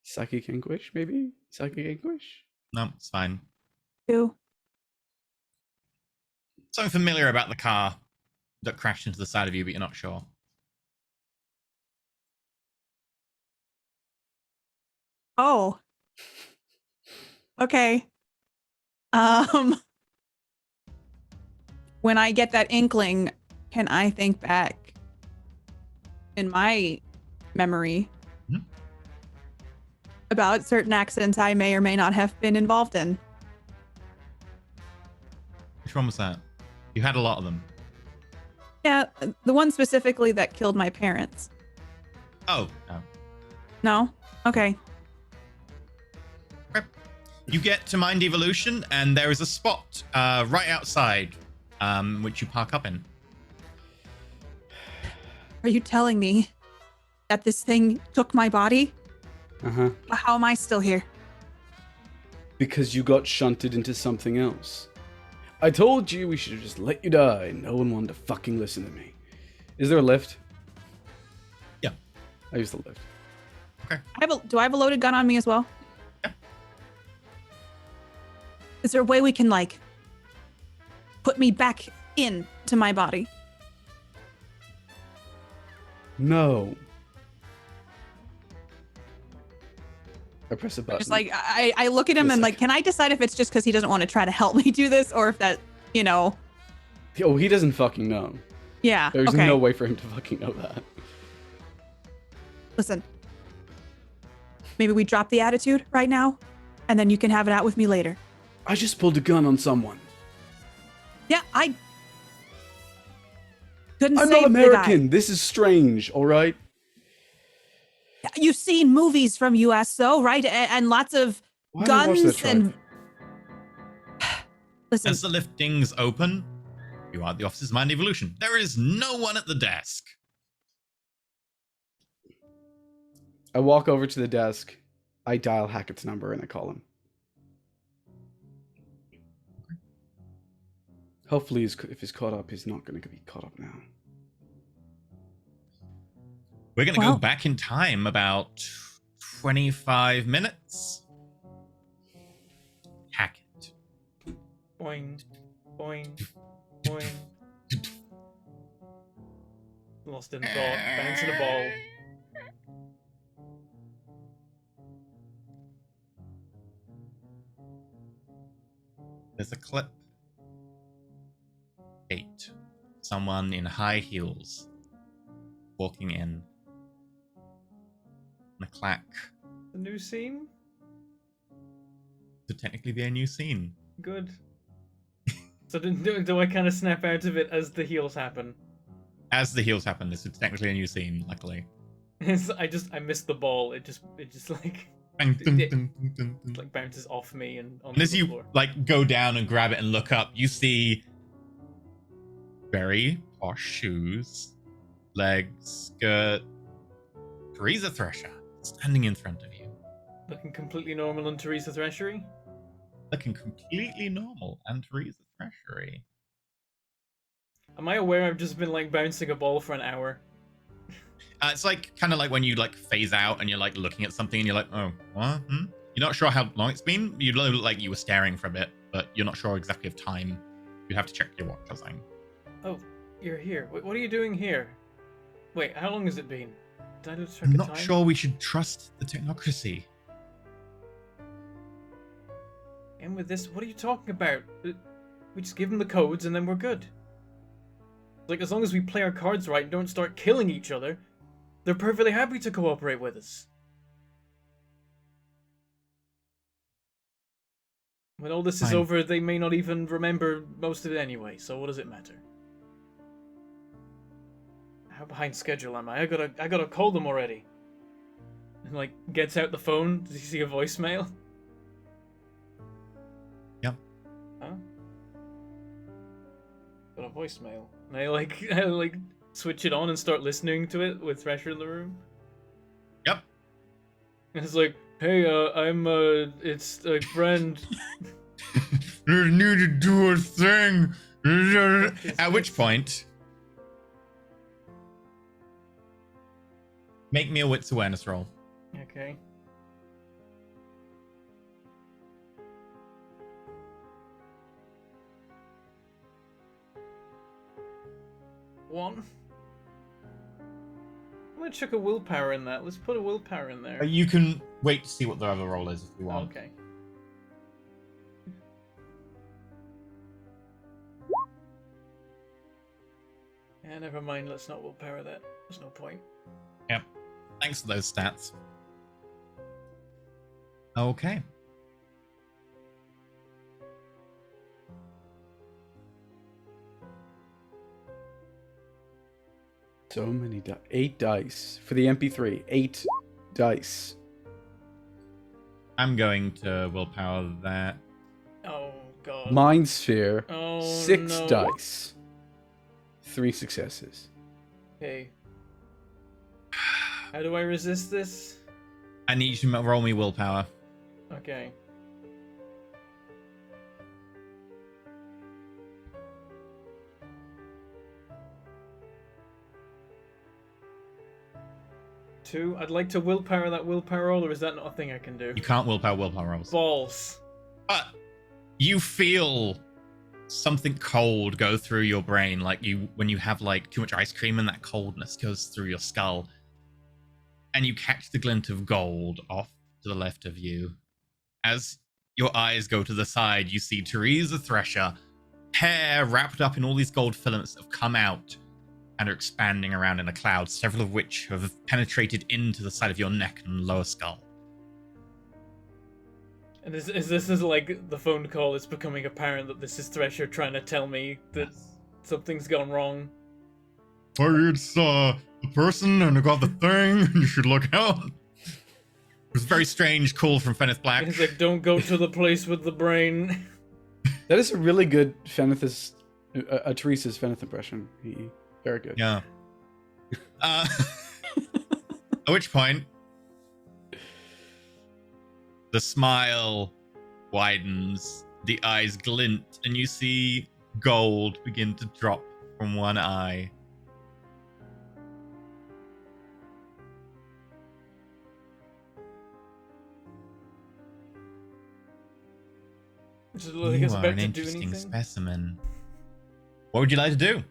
Psychic anguish, maybe? Psychic anguish?
No, it's fine.
2.
Something familiar about the car that crashed into the side of you, but you're not sure.
Oh. Okay. When I get that inkling, can I think back in my memory
Mhm.
about certain accidents I may or may not have been involved in?
Which one was that? You had a lot of them.
Yeah, the one specifically that killed my parents.
Oh, no.
No? Okay.
You get to Mind Evolution, and there is a spot right outside, which you park up in.
Are you telling me that this thing took my body?
Uh-huh.
How am I still here?
Because you got shunted into something else. I told you we should have just let you die. No one wanted to fucking listen to me. Is there a lift?
Yeah.
I use the lift.
Okay.
Do I have a loaded gun on me as well?
Yeah.
Is there a way we can, like, put me back into my body?
No. I press a button.
Just like, I look at him
For a
and, like,
second.
can I decide if it's just because he doesn't want to try to help me do this, or if that, you know?
Oh, he doesn't fucking know.
Yeah.
There's
okay.
no way for him to fucking know that.
Listen. Maybe we drop the attitude right now, and then you can have it out with me later.
I just pulled a gun on someone.
Yeah, I couldn't
I'm
save
not
the
American. This is strange, all right?
guy. You've seen movies from US, though, right? And lots of
Why did I watch that
guns
tribe?
and. Listen,
As the lift dings open, you are at the office's Mind Evolution. There is no one at the desk.
I walk over to the desk. I dial Hackett's number and I call him. Hopefully, if he's caught up, he's not going to be caught up now.
We're going to
Well-
go back in time about 25 minutes. Hackett.
Boing, boing, boing. Lost in thought, bouncing a ball.
There's a clip. 8. Someone in high heels walking in. And a clack.
The new scene?
Could technically be a new scene.
Good. So do I kind of snap out of it as the heels happen?
As the heels happen, this is technically a new scene, luckily.
I missed the ball. It just like
Bang, dun,
It-
dun, dun, dun, dun.
like bounces off me and onto
And as
the
you
floor.
like go down and grab it and look up, you see very posh shoes, legs, skirt, Teresa Thresher standing in front of you,
Looking completely normal on Teresa Threshery.
looking completely normal and Teresa Threshery.
Am I aware I've just been like bouncing a ball for an hour?
It's like kind of like when you like phase out and you're like looking at something and you're like, oh, what? Hmm? You're not sure how long it's been. You look like you were staring for a bit, but you're not sure exactly of time. You have to check your watch or something.
Oh, you're here. Wait, what are you doing here? Wait, how long has it been? Did I lose track
I'm
of
not
time?
sure we should trust the technocracy.
And with this, what are you talking about? We just give them the codes and then we're good. Like, as long as we play our cards right and don't start killing each other, they're perfectly happy to cooperate with us. When all this is
Fine.
over, they may not even remember most of it anyway, so what does it matter? How behind schedule am I? I gotta call them already. And like, gets out the phone. Does he see a voicemail?
Yep.
Huh? Got a voicemail. And I like switch it on and start listening to it with Thresher in the room.
Yep.
And it's like, hey, it's a friend.
You need to do a thing. At which point, make me a wits awareness roll.
Okay. One. I'm gonna chuck a willpower in that. Let's put a willpower in there.
You can wait to see what the other roll is if you want.
Okay. Yeah, never mind. Let's not willpower that. There's no point.
Yep. Thanks for those stats. Okay.
So many 8 dice for the MP3. 8 dice.
I'm going to willpower that.
Oh god.
Mind Sphere.
Oh
6
no.
dice. 3 successes.
Okay. How do I resist this?
I need you to roll me willpower.
Okay. Two. I'd like to willpower that willpower roll, or is that not a thing I can do?
You can't willpower rolls.
Balls.
But you feel something cold go through your brain, like when you have like too much ice cream and that coldness goes through your skull. And you catch the glint of gold off to the left of you. As your eyes go to the side, you see Teresa Thresher, hair wrapped up in all these gold filaments that have come out and are expanding around in a cloud, several of which have penetrated into the side of your neck and lower skull.
And is this is like the phone call? It's becoming apparent that this is Thresher trying to tell me that something's gone wrong.
Oh, it's the person and I got the thing, and you should look out. It was a very strange call from Feneth Black.
He's like, don't go to the place with the brain.
That is a really good Teresa's Feneth impression. Very good.
Yeah. At which point, the smile widens, the eyes glint, and you see gold begin to drop from one eye.
Just
You
like it's
are
about
an
to do
interesting
anything.
specimen. What would you like to do?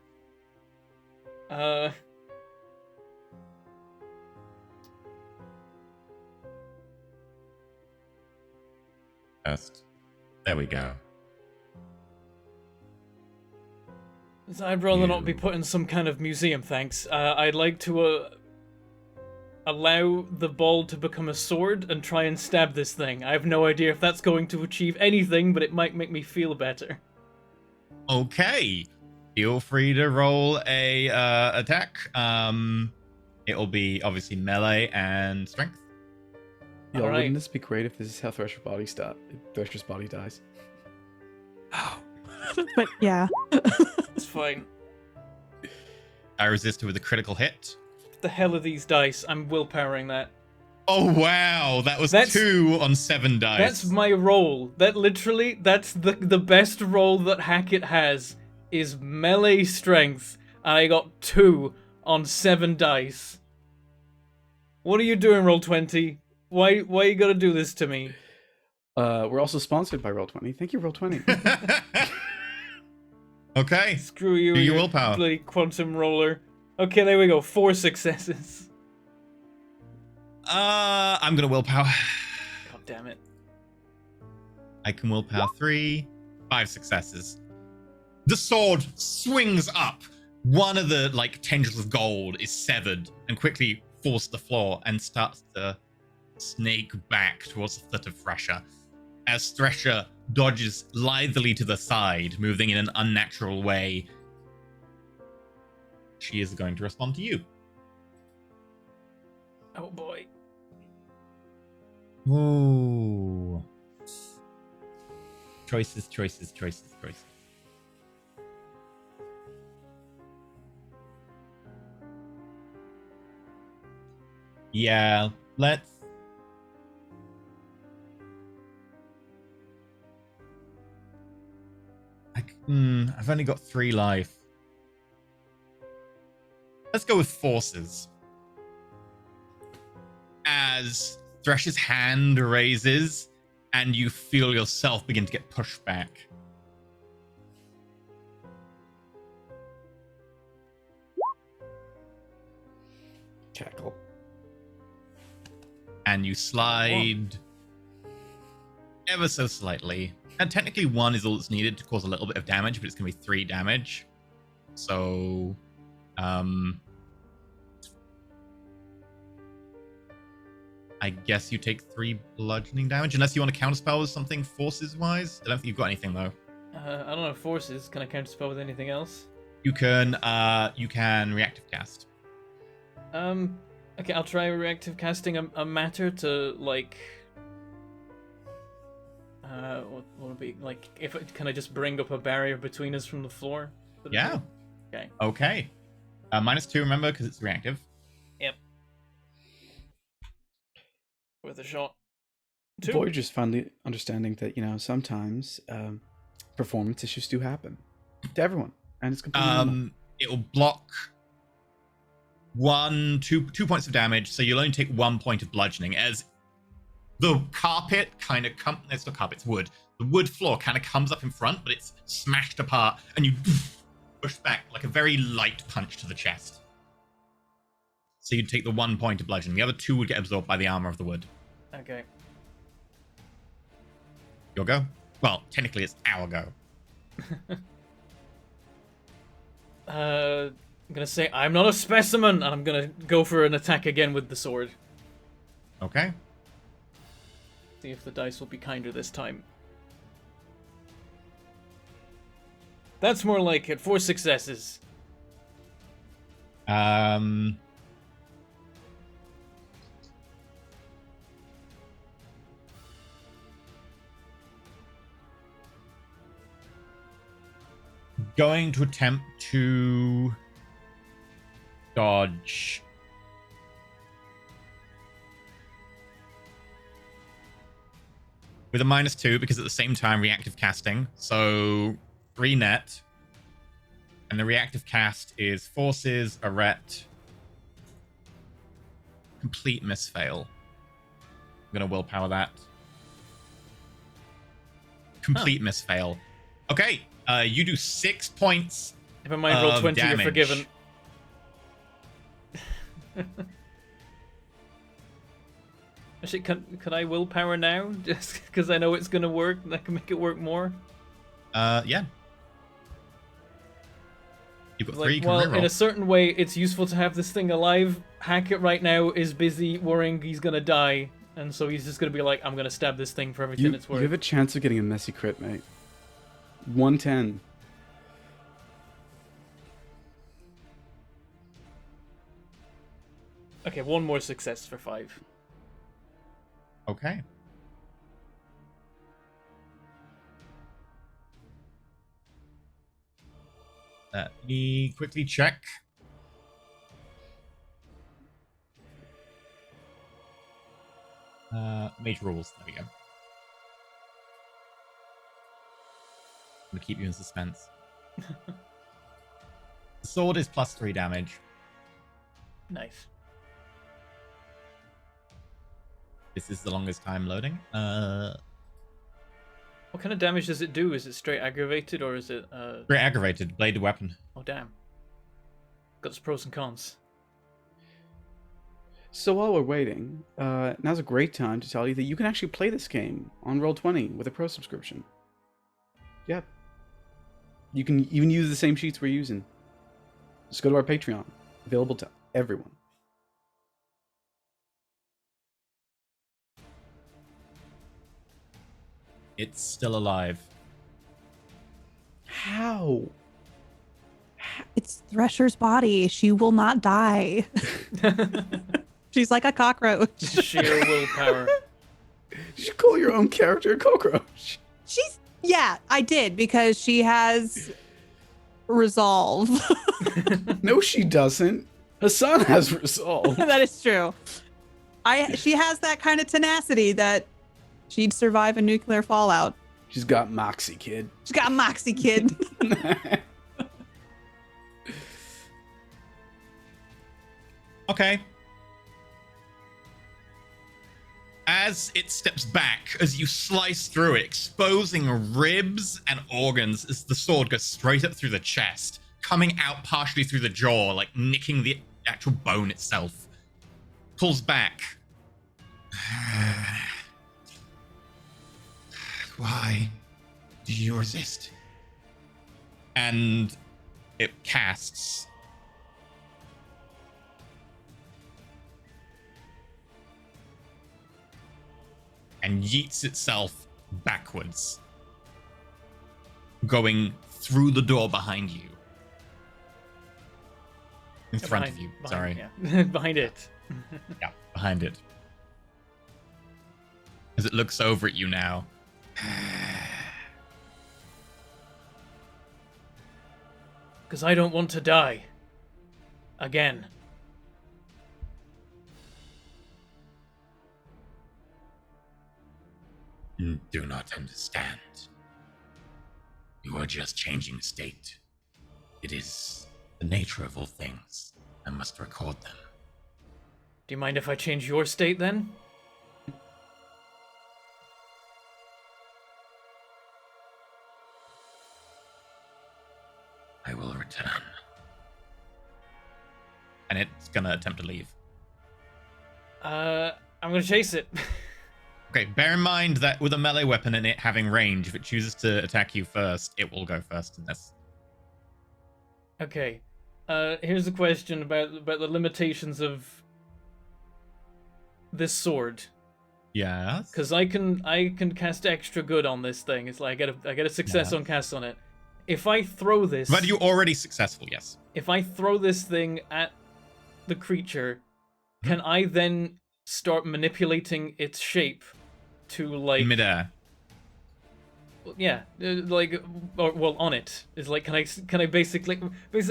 First. There we go.
I'd rather not be put in some kind of museum, thanks. I'd like to allow the ball to become a sword and try and stab this thing. I have no idea if that's going to achieve anything, but it might make me feel better.
Okay. Feel free to roll a attack. It'll be obviously melee and strength.
Yeah,
Alright.
wouldn't this be great if this is how Thresher's body dies?
But yeah.
It's fine.
I resisted with a critical hit.
What the hell are these dice? I'm willpowering that.
Oh wow, that was
That's-
2 on 7 dice.
That's my roll. That's the best roll that Hackett has is melee strength, and I got 2 on 7 dice. What are you doing, Roll20? Why you gotta do this to me?
We're also sponsored by Roll20. Thank you, Roll20.
Okay.
Screw you,
Do your
you
willpower.
bloody quantum roller. Okay, there we go. 4 successes.
I'm gonna willpower.
God damn it.
I can willpower 3. 5 successes. The sword swings up. One of the tendrils of gold is severed and quickly falls to the floor and starts to snake back towards the foot of Thresher. As Thresher dodges lithely to the side, moving in an unnatural way, she is going to respond to you.
Oh boy.
Ooh. Choices. Yeah, let's... I've only got 3 life. Let's go with forces. As Thresh's hand raises, and you feel yourself begin to get pushed back.
Cackle.
And you slide ever so slightly. And technically 1 is all that's needed to cause a little bit of damage, but it's going to be 3 damage. So, I guess you take 3 bludgeoning damage, unless you want to counterspell with something forces-wise. I don't think you've got anything, though.
I don't know forces. Can I counterspell with anything else?
You can reactive cast.
Okay, I'll try reactive casting a matter to like. What would it be like? If can I just bring up a barrier between us from the floor?
Yeah.
Okay.
Okay. -2, remember, because it's reactive.
Yep. With a shot. 2.
Voyager's finally understanding that, sometimes performance issues do happen to everyone, and it's completely normal.
It'll block 2 points of damage, so you'll only take 1 point of bludgeoning as the carpet kind of it's not carpet, it's wood. The wood floor kind of comes up in front, but it's smashed apart, and you push back like a very light punch to the chest. So you'd take the 1 point of bludgeoning. The other 2 would get absorbed by the armor of the wood.
Okay.
Your go? Well, technically it's our go.
I'm gonna say I'm not a specimen, and I'm gonna go for an attack again with the sword.
Okay.
See if the dice will be kinder this time. That's more like it. 4 successes.
Going to attempt to dodge. With a -2, because at the same time reactive casting. So 3 net. And the reactive cast is forces, arret, complete misfail. I'm gonna willpower that. Complete misfail. Okay, you do 6 points.
If I might roll 20,
damage.
you're forgiven. Actually, can I willpower now? Just because I know it's gonna work, and I can make it work more.
Yeah. You've got 3. You can
well,
reroll.
in a certain way, it's useful to have this thing alive. Hackett right now is busy worrying he's gonna die, and so he's just gonna be like, "I'm gonna stab this thing for everything it's
You
worth."
have a chance of getting a messy crit, mate. 110.
Okay, 1 more success for 5.
Okay. Let me quickly check. Mage rules. There we go. I'm gonna keep you in suspense. The sword is +3 damage.
Nice.
This is the longest time loading.
What kind of damage does it do? Is it straight aggravated, or is it
Very aggravated. Bladed weapon.
Oh damn. Got its pros and cons.
So while we're waiting, now's a great time to tell you that you can actually play this game on Roll20 with a Pro subscription. Yep. You can even use the same sheets we're using. Just go to our Patreon. Available to everyone.
It's still alive.
How?
It's Thresher's body. She will not die. She's like a cockroach.
Sheer willpower.
Did you call your own character a cockroach?
Yeah, I did, because she has resolve.
No, she doesn't. Hassan has resolve.
That is true. She has that kind of tenacity that she'd survive a nuclear fallout.
She's got moxie, kid.
She's got moxie, kid.
Okay. As it steps back, as you slice through it, exposing ribs and organs as the sword goes straight up through the chest, coming out partially through the jaw, like nicking the actual bone itself. Pulls back. Why do you resist? And it casts and yeets itself backwards, going through the door behind you. In front of you. Sorry.
Yeah. Behind it.
Yeah, behind it. As it looks over at you now.
Because I don't want to die. Again.
You do not understand. You are just changing state. It is the nature of all things. I must record them.
Do you mind if I change your state then?
I will return. And it's gonna attempt to leave.
I'm gonna chase it.
Okay, bear in mind that with a melee weapon and it having range, if it chooses to attack you first, it will go first in this.
Okay. Here's a question about the limitations of this sword.
Yes.
Because I can cast extra good on this thing. It's like I get a success
Yes.
on cast on it. If I throw this,
But you're already successful, yes.
if I throw this thing at the creature, can I then start manipulating its shape to like
In midair.
yeah, like or, well on it is like can I basically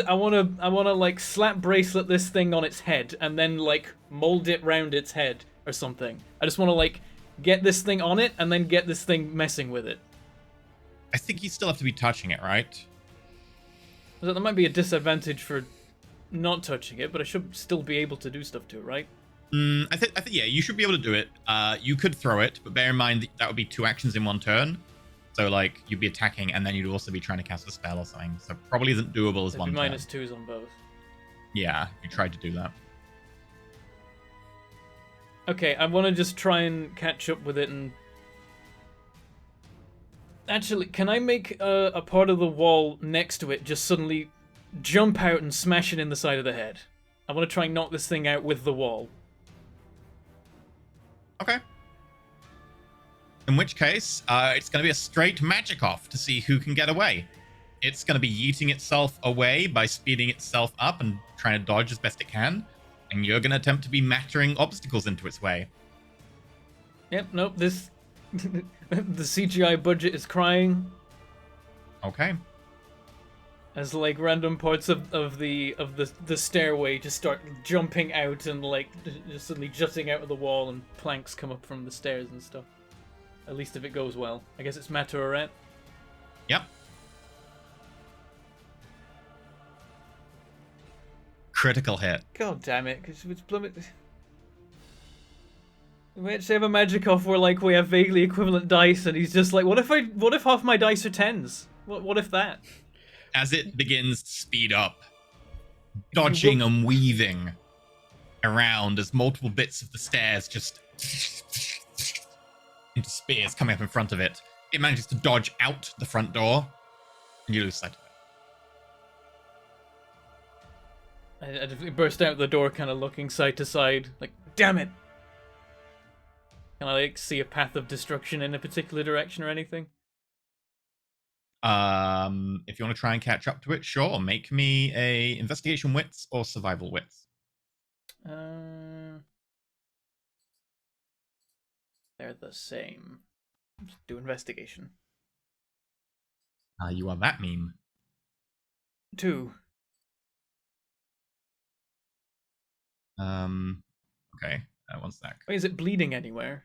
I want to like slap bracelet this thing on its head and then like mold it round its head or something. I just want to like get this thing on it and then get this thing messing with it.
I think you still have to be touching it, right?
So there might be a disadvantage for not touching it, but I should still be able to do stuff to it, right?
I think yeah, you should be able to do it. You could throw it, but bear in mind that would be 2 actions in 1 turn. So like you'd be attacking and then you'd also be trying to cast a spell or something. So probably isn't doable as
It'd
1
be
turn.
-2s on both.
Yeah, if you tried to do that.
Okay, I want to just try and catch up with it and... Actually, can I make a part of the wall next to it just suddenly jump out and smash it in the side of the head? I want to try and knock this thing out with the wall.
Okay. In which case, it's going to be a straight magic off to see who can get away. It's going to be yeeting itself away by speeding itself up and trying to dodge as best it can. And you're going to attempt to be mattering obstacles into its way.
Yep, nope, this... the CGI budget is crying.
Okay.
As like random parts of the stairway just start jumping out and like just suddenly jutting out of the wall and planks come up from the stairs and stuff. At least if it goes well. I guess it's matter or
Yep. Critical hit.
God damn it! Because it's blooming. We actually have a magic off where like we have vaguely equivalent dice, and he's just like, what if half my dice are 10s? What if that?
As it begins to speed up, dodging and weaving around as multiple bits of the stairs just into spears coming up in front of it. It manages to dodge out the front door, and you lose sight of it.
I just burst out the door, kind of looking side to side, like, damn it! Can I like see a path of destruction in a particular direction or anything?
If you want to try and catch up to it, sure. Make me a investigation wits or survival wits.
They're the same. Just do investigation.
You are that meme.
2.
Okay. 1 sec.
Wait, is it bleeding anywhere?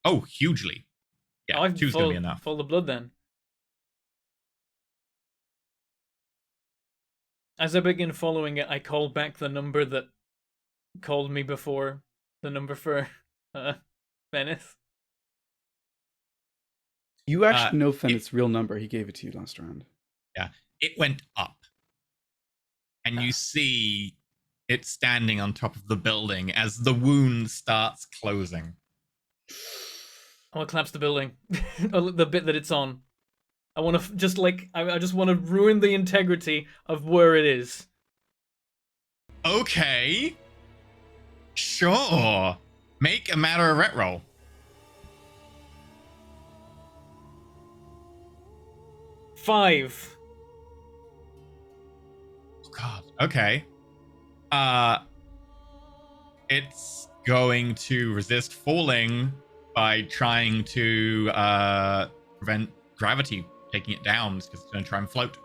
Oh, hugely. Yeah,
Oh, I've
2's gonna be enough.
Full of blood then. As I begin following it, I call back the number that called me before. The number for Venice.
You actually know Fennet's real number. He gave it to you last round.
Yeah, it went up. And you see it standing on top of the building as the wound starts closing.
I want to collapse the building. The bit that it's on. I want to just like, I just want to ruin the integrity of where it is.
Okay. Sure. Make a matter of ret roll.
5.
Oh, God. Okay. It's going to resist falling by trying to prevent gravity taking it down, because it's going to try and float.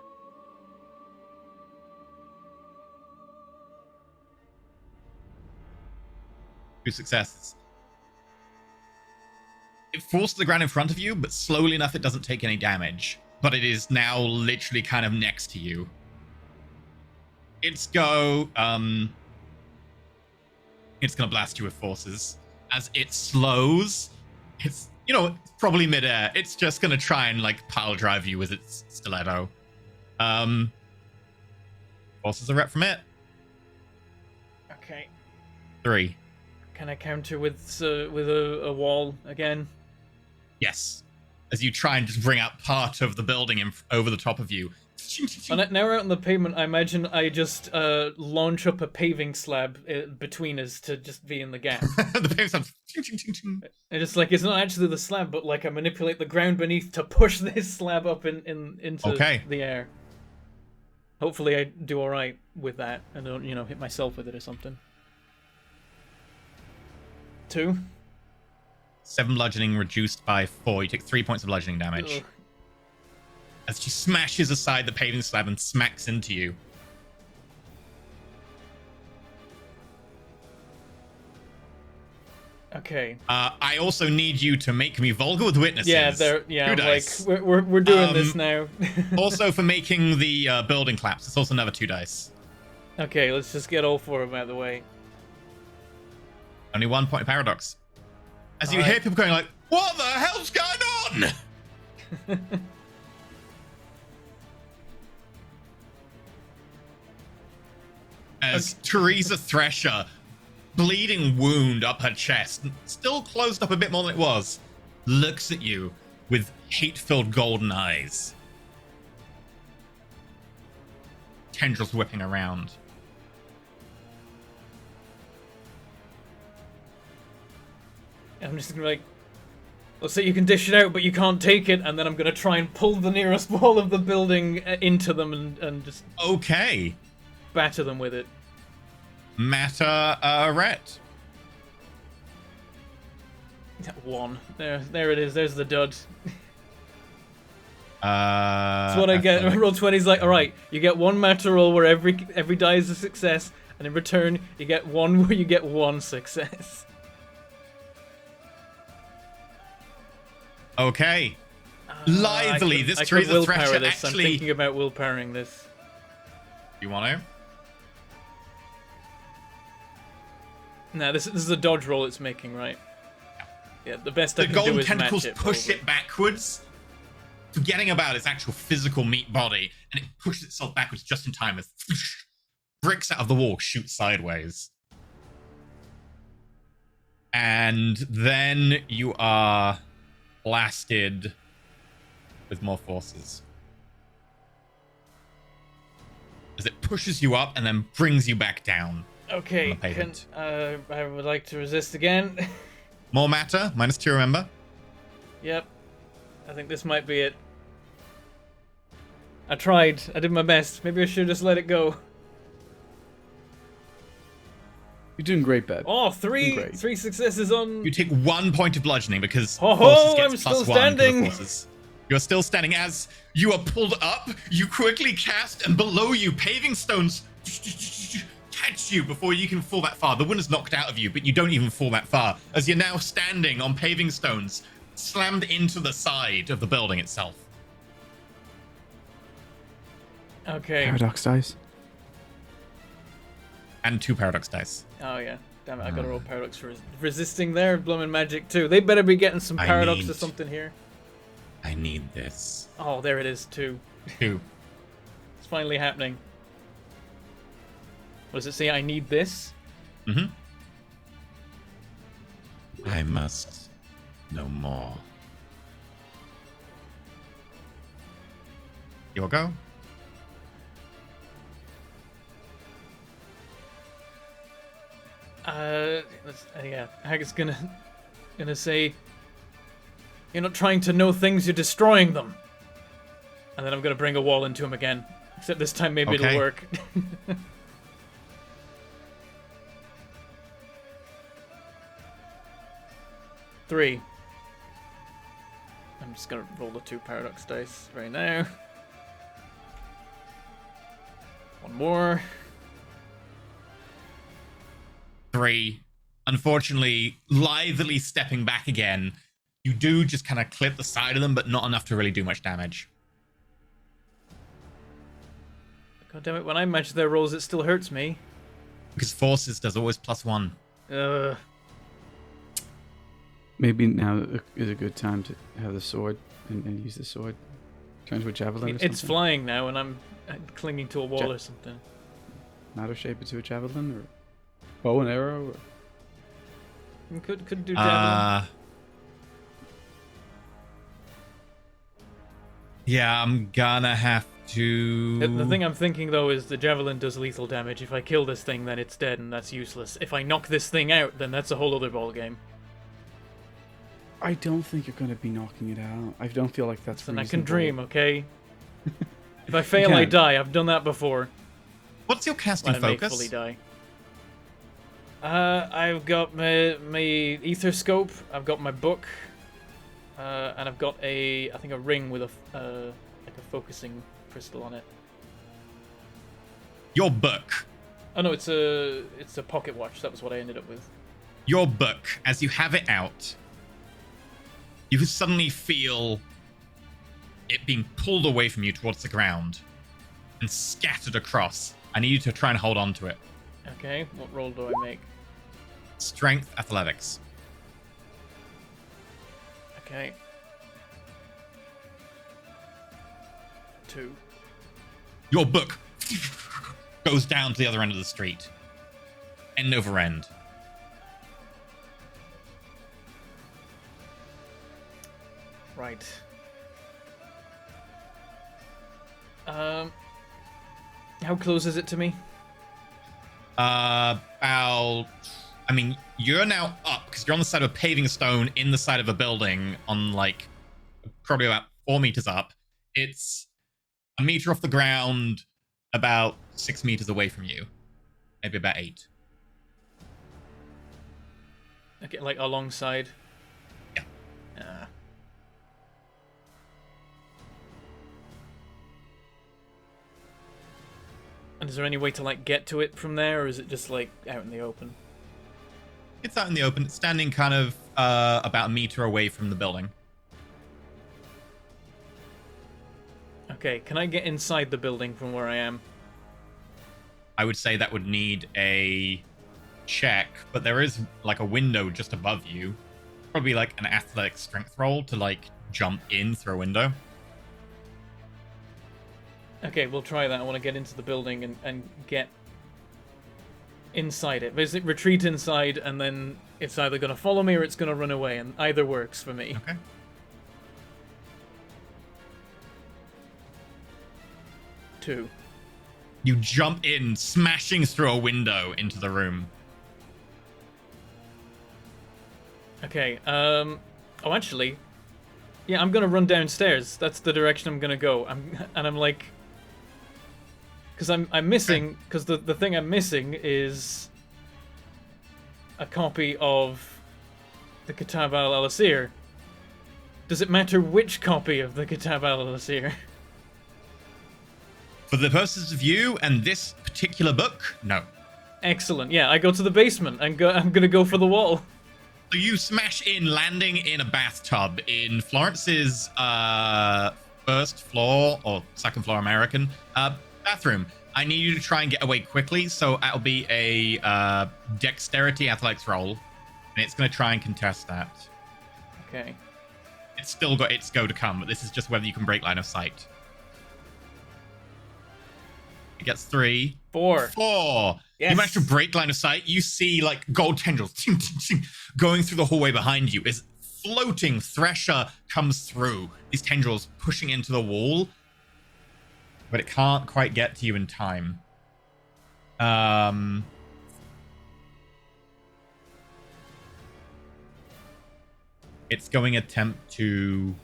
Two successes. It falls to the ground in front of you, but slowly enough it doesn't take any damage. But it is now literally kind of next to you. It's gonna blast you with forces. As it slows, it's, you know, probably midair. It's just gonna try and like pile drive you with its stiletto. Forces a rep from it.
Okay.
3.
Can I counter with a wall again?
Yes. As you try and just bring out part of the building over the top of you.
And now we're out on the pavement, I imagine I just launch up a paving slab between us to just be in the gap.
The paving slab.
And it's like, it's not actually the slab, but like I manipulate the ground beneath to push this slab up into the air. Hopefully I do alright with that and don't, you know, hit myself with it or something. 2.
7 bludgeoning reduced by 4. You take 3 points of bludgeoning damage.
Ugh.
As she smashes aside the paving slab and smacks into you.
Okay.
I also need you to make me vulgar with witnesses.
Yeah,
Two
like
dice.
we're doing this now.
Also for making the building collapse. It's also another 2 dice.
Okay, let's just get all 4 of them out of the way.
Only 1 point of paradox. As you
Alright.
hear people going like, what the hell's going on? As Teresa Thresher, bleeding wound up her chest, still closed up a bit more than it was, looks at you with hate-filled golden eyes. Tendrils whipping around.
I'm just gonna like, let's say you can dish it out, but you can't take it, and then I'm gonna try and pull the nearest wall of the building into them and just
Okay.
batter them with it.
Matter Ret.
1. There it is. There's the dud.
That's
That's what I get. Roll 20's like, alright, you get 1 matter roll where every die is a success, and in return, you get 1 where you get 1 success.
Okay. Lively. This Teresa
willpower
Thresher
this. I'm
actually.
thinking about willpowering this.
You want to?
No, this is a dodge roll it's making, right? Yeah, the best I
The
can do
golden
is
tentacles
match it.
push
probably.
it backwards, forgetting about its actual physical meat body, and it pushes itself backwards just in time as bricks out of the wall shoot sideways. And then you are blasted with more forces. As it pushes you up and then brings you back down.
Okay,
on the pavement.
I would like to resist again.
More matter, -2, remember?
Yep. I think this might be it. I tried. I did my best. Maybe I should just let it go.
You're doing great, Beb.
Oh,
Great.
3 successes on...
You take 1 point of bludgeoning because
Ho ho,
forces gets
I'm
plus
still
1 because of
standing.
forces. You're still standing. As you are pulled up, you quickly cast, and below you, paving stones catch you before you can fall that far. The wind is knocked out of you, but you don't even fall that far, as you're now standing on paving stones, slammed into the side of the building itself.
Okay.
Paradox dice.
And 2 paradox dice.
Oh, yeah. Damn it, I gotta roll paradox for resisting there. Bloomin' magic, too. They better be getting some
I
paradox
need-
or something here.
I need this.
Oh, there it is, too.
2.
It's finally happening. What does it say? I need this?
Mm-hmm. I must know more. Your go.
Yeah. Hackett's gonna say, you're not trying to know things, you're destroying them. And then I'm gonna bring a wall into him again. Except this time maybe
Okay.
it'll work. 3. I'm just gonna roll the 2 paradox dice right now. 1 more.
3. Unfortunately, lithely stepping back again, you do just kind of clip the side of them, but not enough to really do much damage.
God damn it, when I match their rolls, it still hurts me.
Because Forces does always +1.
Maybe now is a good time to have the sword and use the sword. Turn into a javelin or something.
It's flying now, and I'm clinging to a wall or something.
Not shape it to a javelin or bow and arrow. Or...
Could do javelin.
Yeah, I'm gonna have to...
The thing I'm thinking, though, is the javelin does lethal damage. If I kill this thing, then it's dead, and that's useless. If I knock this thing out, then that's a whole other ballgame.
I don't think you're going to be knocking it out. I don't feel like that's
Then
reasonable.
I can dream, okay? If I fail, I die. I've done that before.
What's your casting
When I may
focus?
fully die. I've got my ether scope. I've got my book, and I've got I think a ring with a focusing crystal on it.
Your book.
Oh no, it's a pocket watch. That was what I ended up with.
Your book, as you have it out, you suddenly feel it being pulled away from you towards the ground and scattered across. I need you to try and hold on to it.
Okay, what roll do I make?
Strength, athletics.
Okay. 2.
Your book goes down to the other end of the street. End over end.
Right. How close is it to me?
About... I mean, you're now up, because you're on the side of a paving stone in the side of a building on, like, probably about 4 meters up. It's a meter off the ground, about 6 meters away from you. Maybe about 8.
Okay, like alongside?
Yeah.
And is there any way to, like, get to it from there, or is it just, like, out in the open?
It's out in the open. It's standing kind of about a meter away from the building.
Okay, can I get inside the building from where I am?
I would say that would need a check, but there is like a window just above you. Probably like an athletic strength roll to like jump in through a window.
Okay, we'll try that. I want to get into the building and get inside it. Basically, retreat inside, and then it's either going to follow me or it's going to run away, and either works for me.
Okay.
Two.
You jump in, smashing through a window into the room.
Okay, oh, actually, yeah, I'm gonna run downstairs. That's the direction I'm gonna go. I'm like, because I'm missing, because the thing I'm missing is a copy of the Kitab al-Alasir. Does it matter which copy of the Kitab al-Alasir?
For the purposes of you and this particular book, no.
Excellent. Yeah, I go to the basement and I'm gonna go for the wall.
So you smash in, landing in a bathtub in Florence's first floor, or second floor American, bathroom. I need you to try and get away quickly, so that'll be a dexterity athletics roll, and it's going to try and contest that.
Okay.
It's still got its go to come, but this is just whether you can break line of sight. It gets 3.
4.
4.
Yes.
You manage to break line of sight. You see like gold tendrils going through the hallway behind you. As floating Thresher comes through, these tendrils pushing into the wall, but it can't quite get to you in time. It's going to attempt to...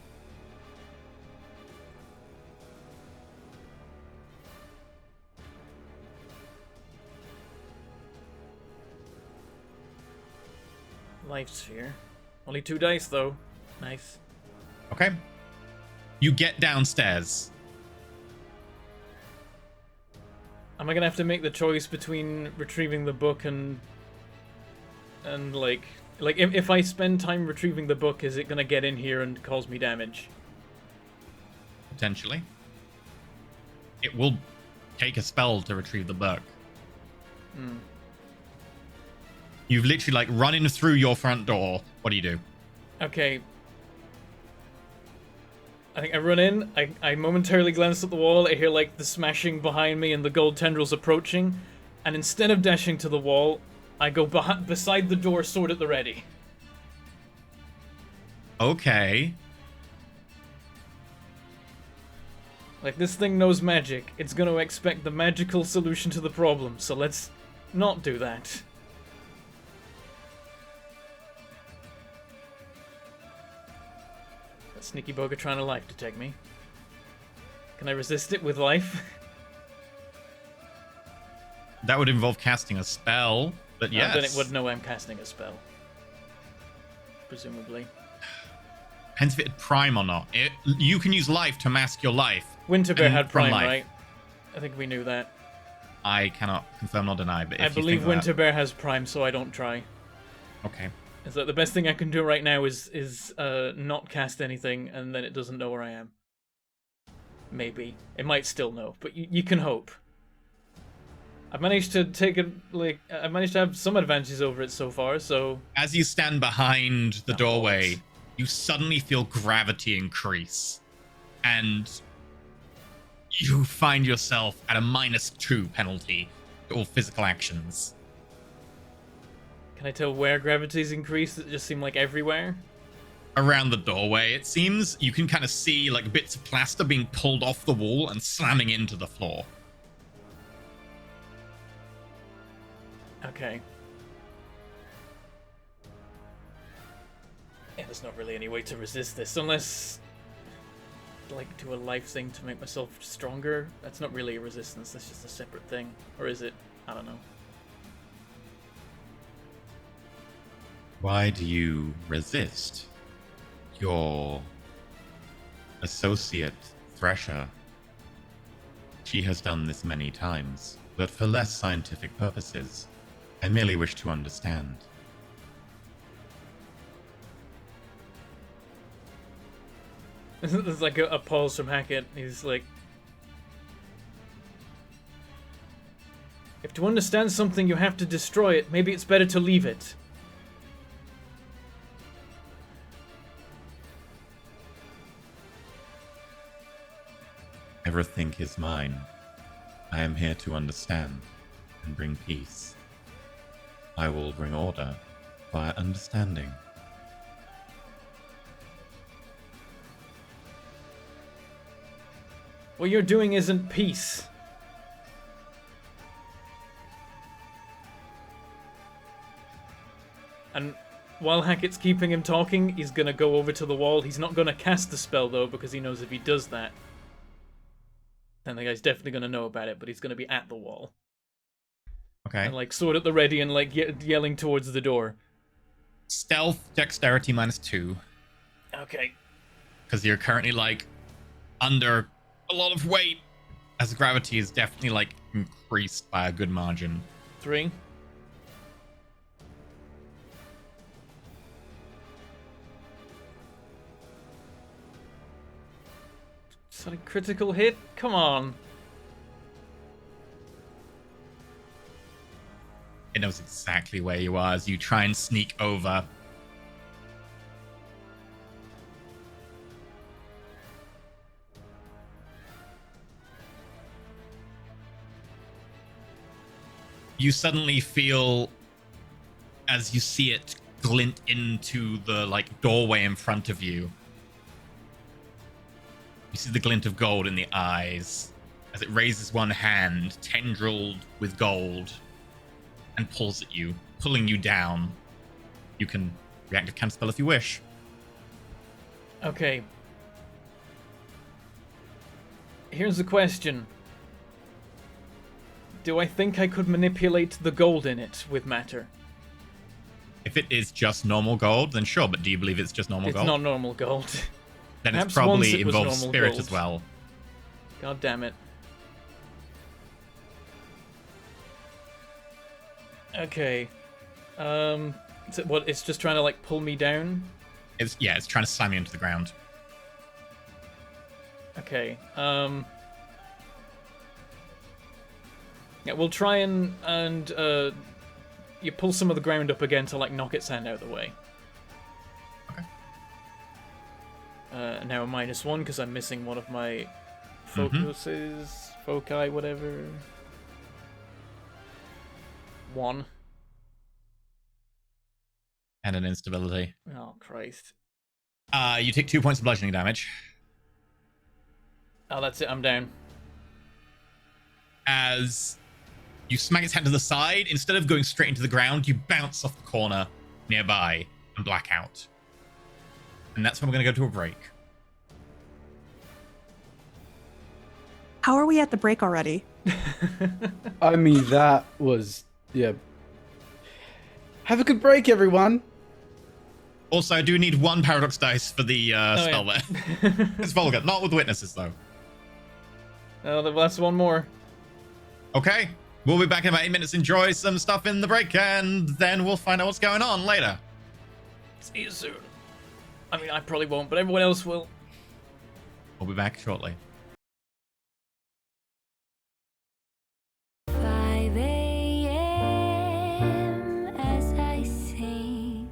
Life sphere. Only 2 dice, though. Nice.
Okay. You get downstairs.
Am I gonna have to make the choice between retrieving the book and like if I spend time retrieving the book, is it gonna get in here and cause me damage?
Potentially. It will take a spell to retrieve the book.
Hmm.
You've literally like run in through your front door. What do you do?
Okay. I think I run in, I momentarily glance at the wall, I hear like the smashing behind me and the gold tendrils approaching, and instead of dashing to the wall, I go beside the door, sword at the ready.
Okay.
Like, this thing knows magic. It's gonna expect the magical solution to the problem, so let's not do that. That sneaky bugger trying to life detect me. Can I resist it with life?
That would involve casting a spell, but yes.
Then it would know I'm casting a spell. Presumably.
Depends if it had prime or not. You can use life to mask your life.
Winterbear had
from
prime,
life.
right? I think we knew that.
I cannot confirm nor deny, but if
I
you
believe
think that-
Winterbear has prime, so I don't try.
Okay.
Is that the best thing I can do right now is not cast anything, and then it doesn't know where I am. Maybe. It might still know, but you can hope. I've managed to I've managed to have some advantages over it so far, so...
As you stand behind the
Oh,
doorway,
what?
you suddenly feel gravity increase. And you find yourself at a -2 penalty to all physical actions.
Can I tell where gravity's increased? Does it just seem like everywhere?
Around the doorway, it seems, you can kind of see like bits of plaster being pulled off the wall and slamming into the floor.
Okay. Yeah, there's not really any way to resist this, unless... like, do a life thing to make myself stronger? That's not really a resistance, that's just a separate thing. Or is it? I don't know.
Why do you resist? Your associate, Thresher, she has done this many times, but for less scientific purposes. I merely wish to understand.
There's like a pause from Hackett. He's like... If to understand something you have to destroy it, maybe it's better to leave it.
Everything is mine. I am here to understand and bring peace. I will bring order via understanding.
What you're doing isn't peace. And while Hackett's keeping him talking, he's gonna go over to the wall. He's not gonna cast the spell, though, because he knows if he does that, then the guy's definitely gonna know about it, but he's gonna be at the wall.
Okay.
And, like, sword at the ready and, like, yelling towards the door.
Stealth, dexterity -2.
Okay.
Because you're currently, like, under a lot of weight. As gravity is definitely, like, increased by a good margin.
3. Is that a critical hit? Come on.
It knows exactly where you are as you try and sneak over. You suddenly feel, as you see it glint into the like doorway in front of you, you see the glint of gold in the eyes as it raises one hand, tendrilled with gold, and pulls at you, pulling you down. You can react to counterspell if you wish.
Okay. Here's the question. Do I think I could manipulate the gold in it with matter?
If it is just normal gold, then sure, but do you believe it's just normal
It's
gold?
not normal gold.
Then
Perhaps
it's probably
once it was
involves
normal
spirit
gold.
as well.
God damn it. Okay. It's just trying to like pull me down.
It's trying to slam you into the ground.
Okay. Yeah, we'll try and you pull some of the ground up again to like knock its hand out of the way.
Okay.
Now a -1 because I'm missing one of my focuses, foci, whatever. 1.
And an instability.
Oh Christ.
You take 2 points of bludgeoning damage.
Oh, that's it. I'm down.
As you smack its head to the side, instead of going straight into the ground, you bounce off the corner nearby and black out. And that's when we're going to go to a break.
How are we at the break already?
I mean, that was, yeah. Have a good break, everyone.
Also, I do need 1 paradox dice for the spell
yeah.
there. It's vulgar, not with witnesses though.
Oh, that's one more.
Okay, we'll be back in about 8 minutes. Enjoy some stuff in the break, and then we'll find out what's going on later.
See you soon. I mean, I probably won't, but everyone else will.
We'll be back shortly.
5 a.m. as I sing,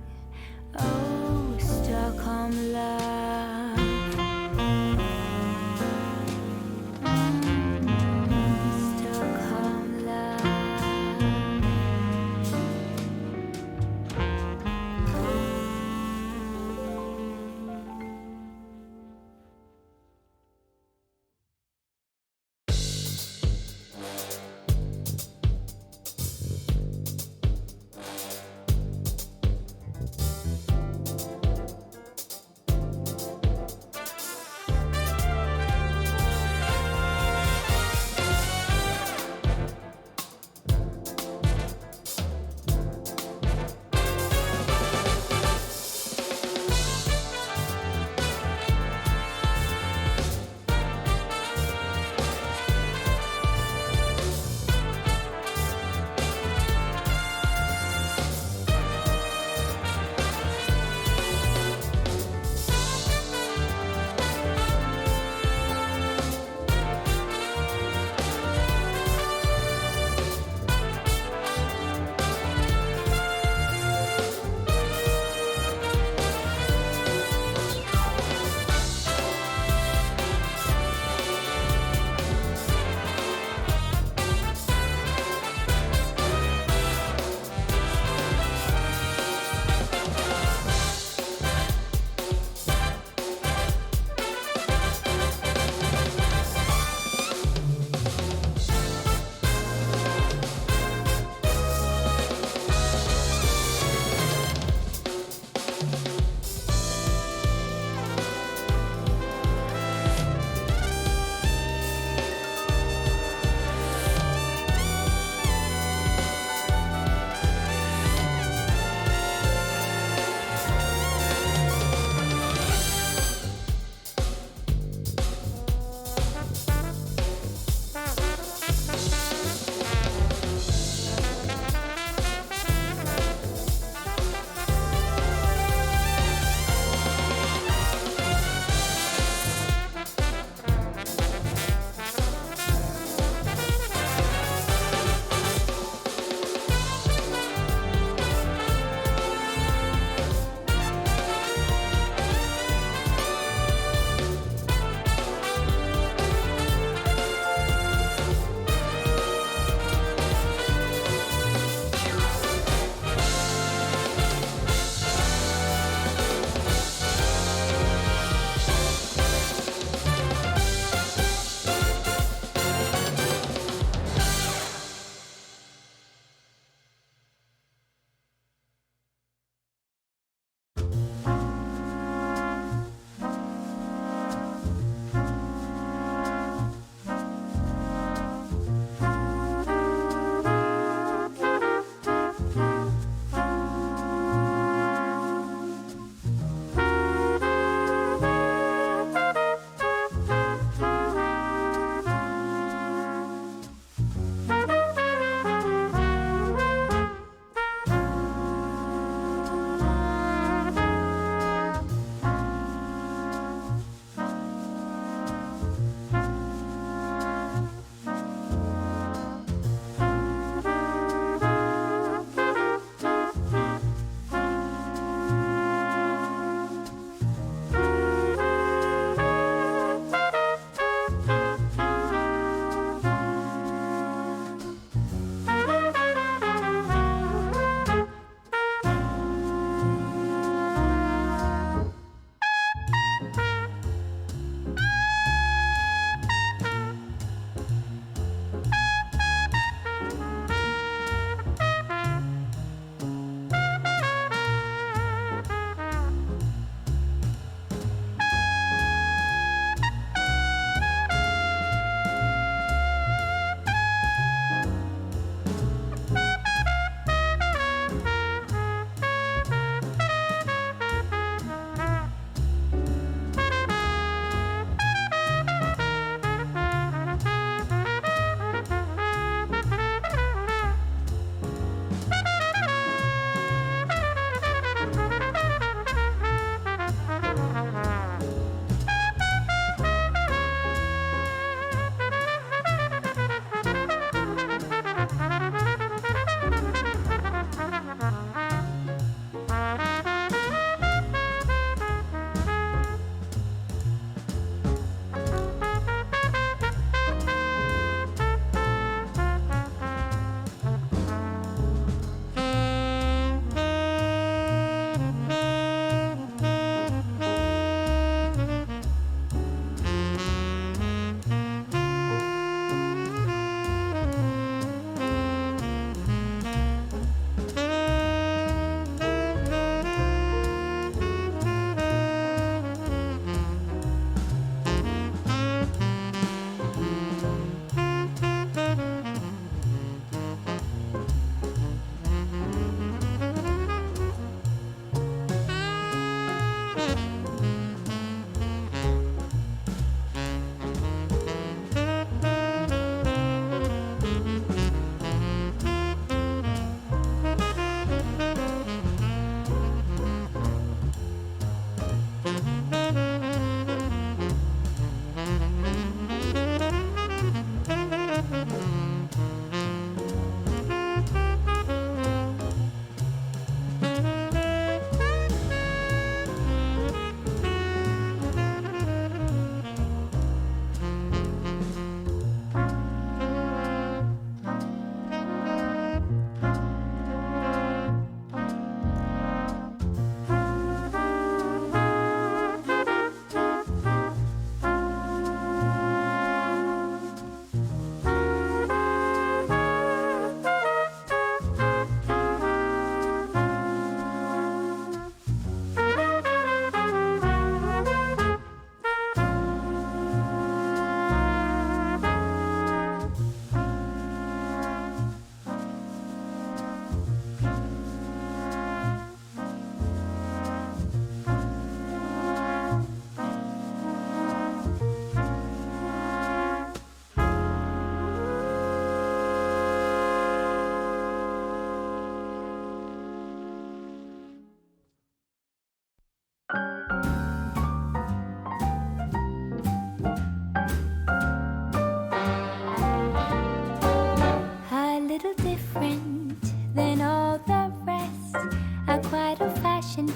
oh, Stockholm love. Stockholm love.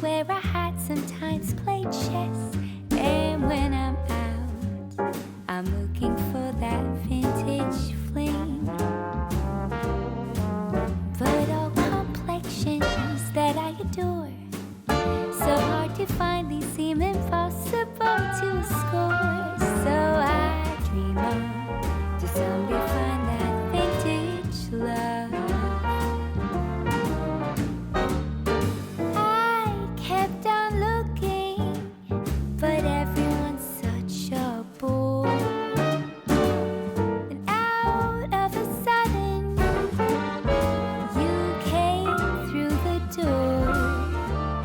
wear a hat, sometimes play chess. And when I'm out, I'm looking for that vintage fling. But all complexions that I adore, so hard to find, these seem impossible to score. So I dream on to someday find that vintage love. I kept on looking, but everyone's such a bore. And out of a sudden, you came through the door.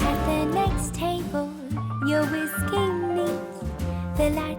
At the next table, your whiskey neat, the light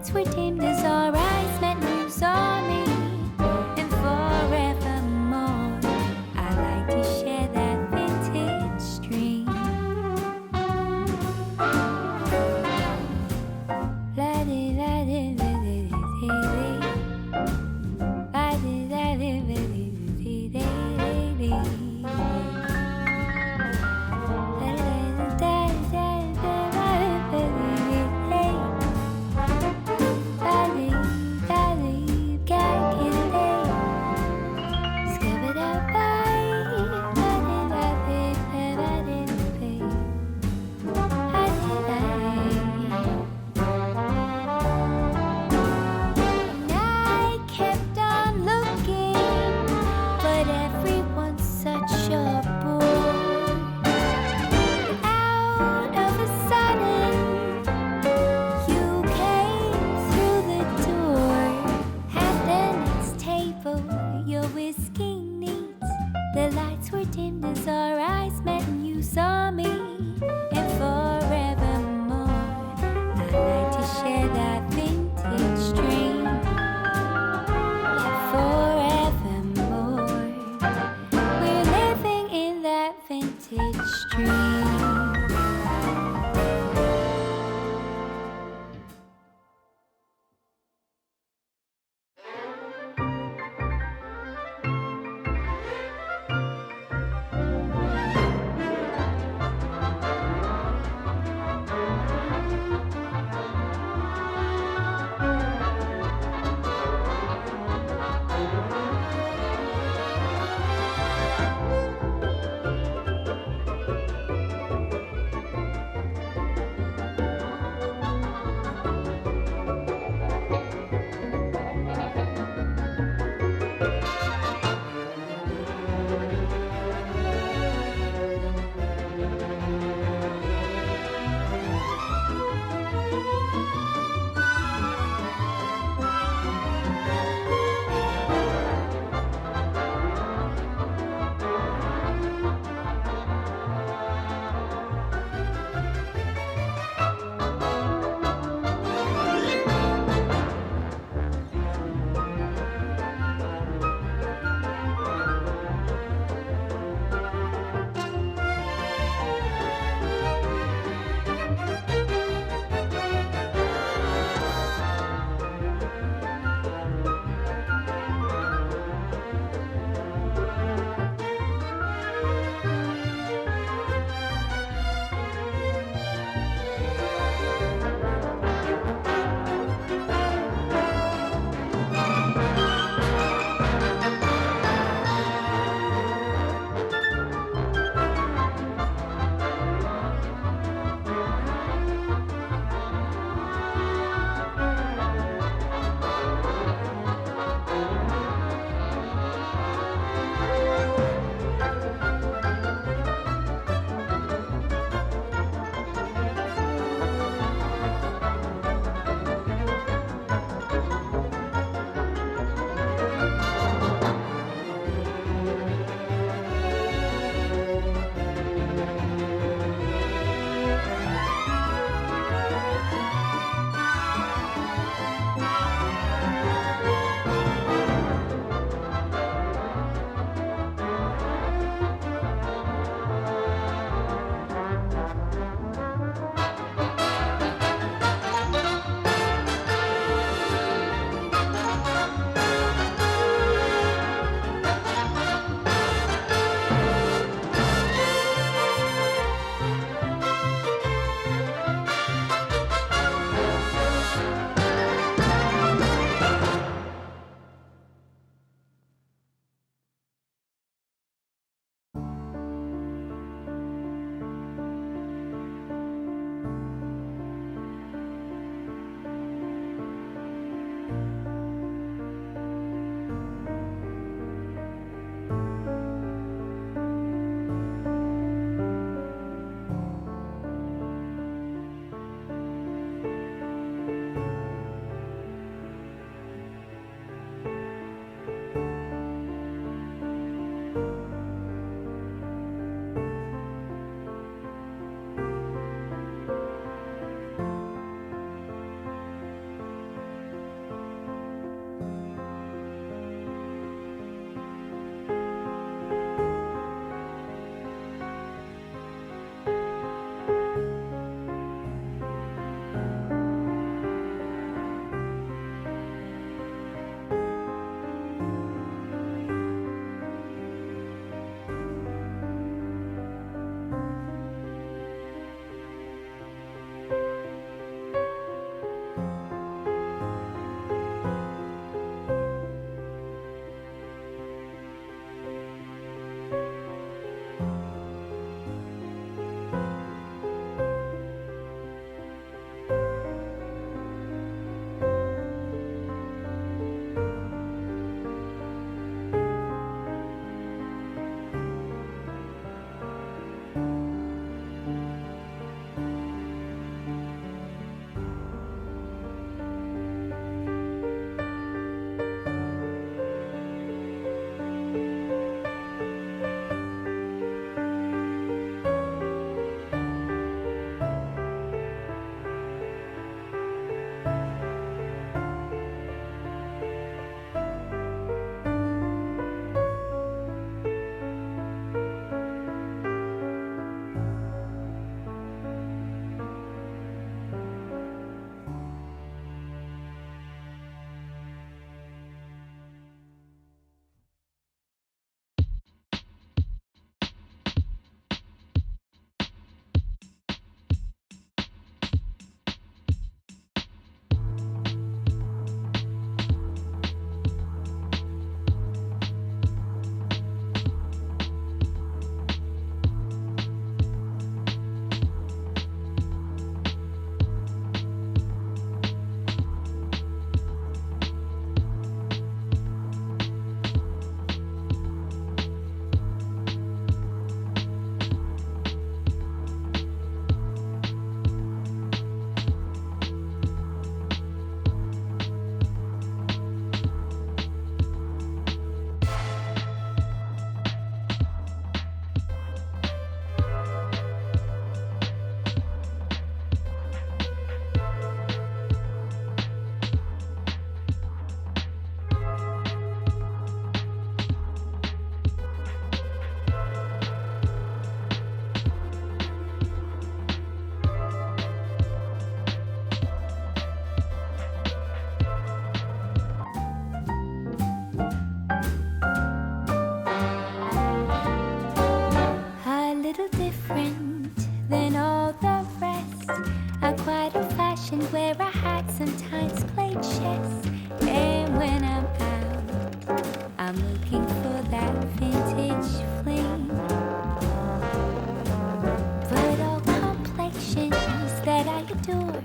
that I adore.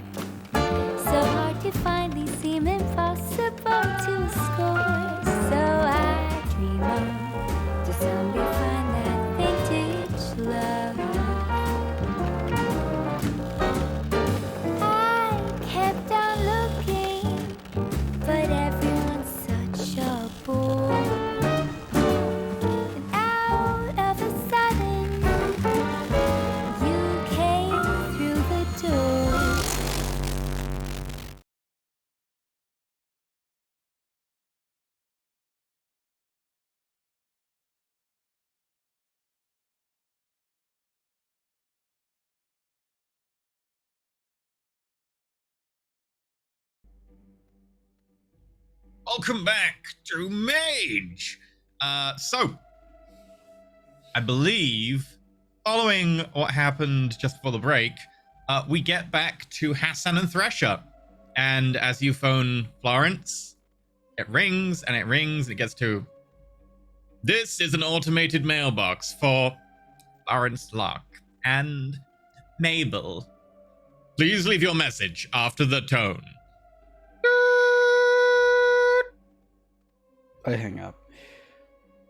So hard to find, these seem impossible to score. So I dream on to someday find that vintage love. I kept on looking, but everyone's such a bore. And out of a sudden, you came through the door.
Welcome back to Mage. So, I believe, following what happened just before the break, we get back to Hassan and Thresher. And as you phone Florence, it rings and it rings and it gets to, this is an automated mailbox for Florence Locke and Mabel. Please leave your message after the tone.
I hang up.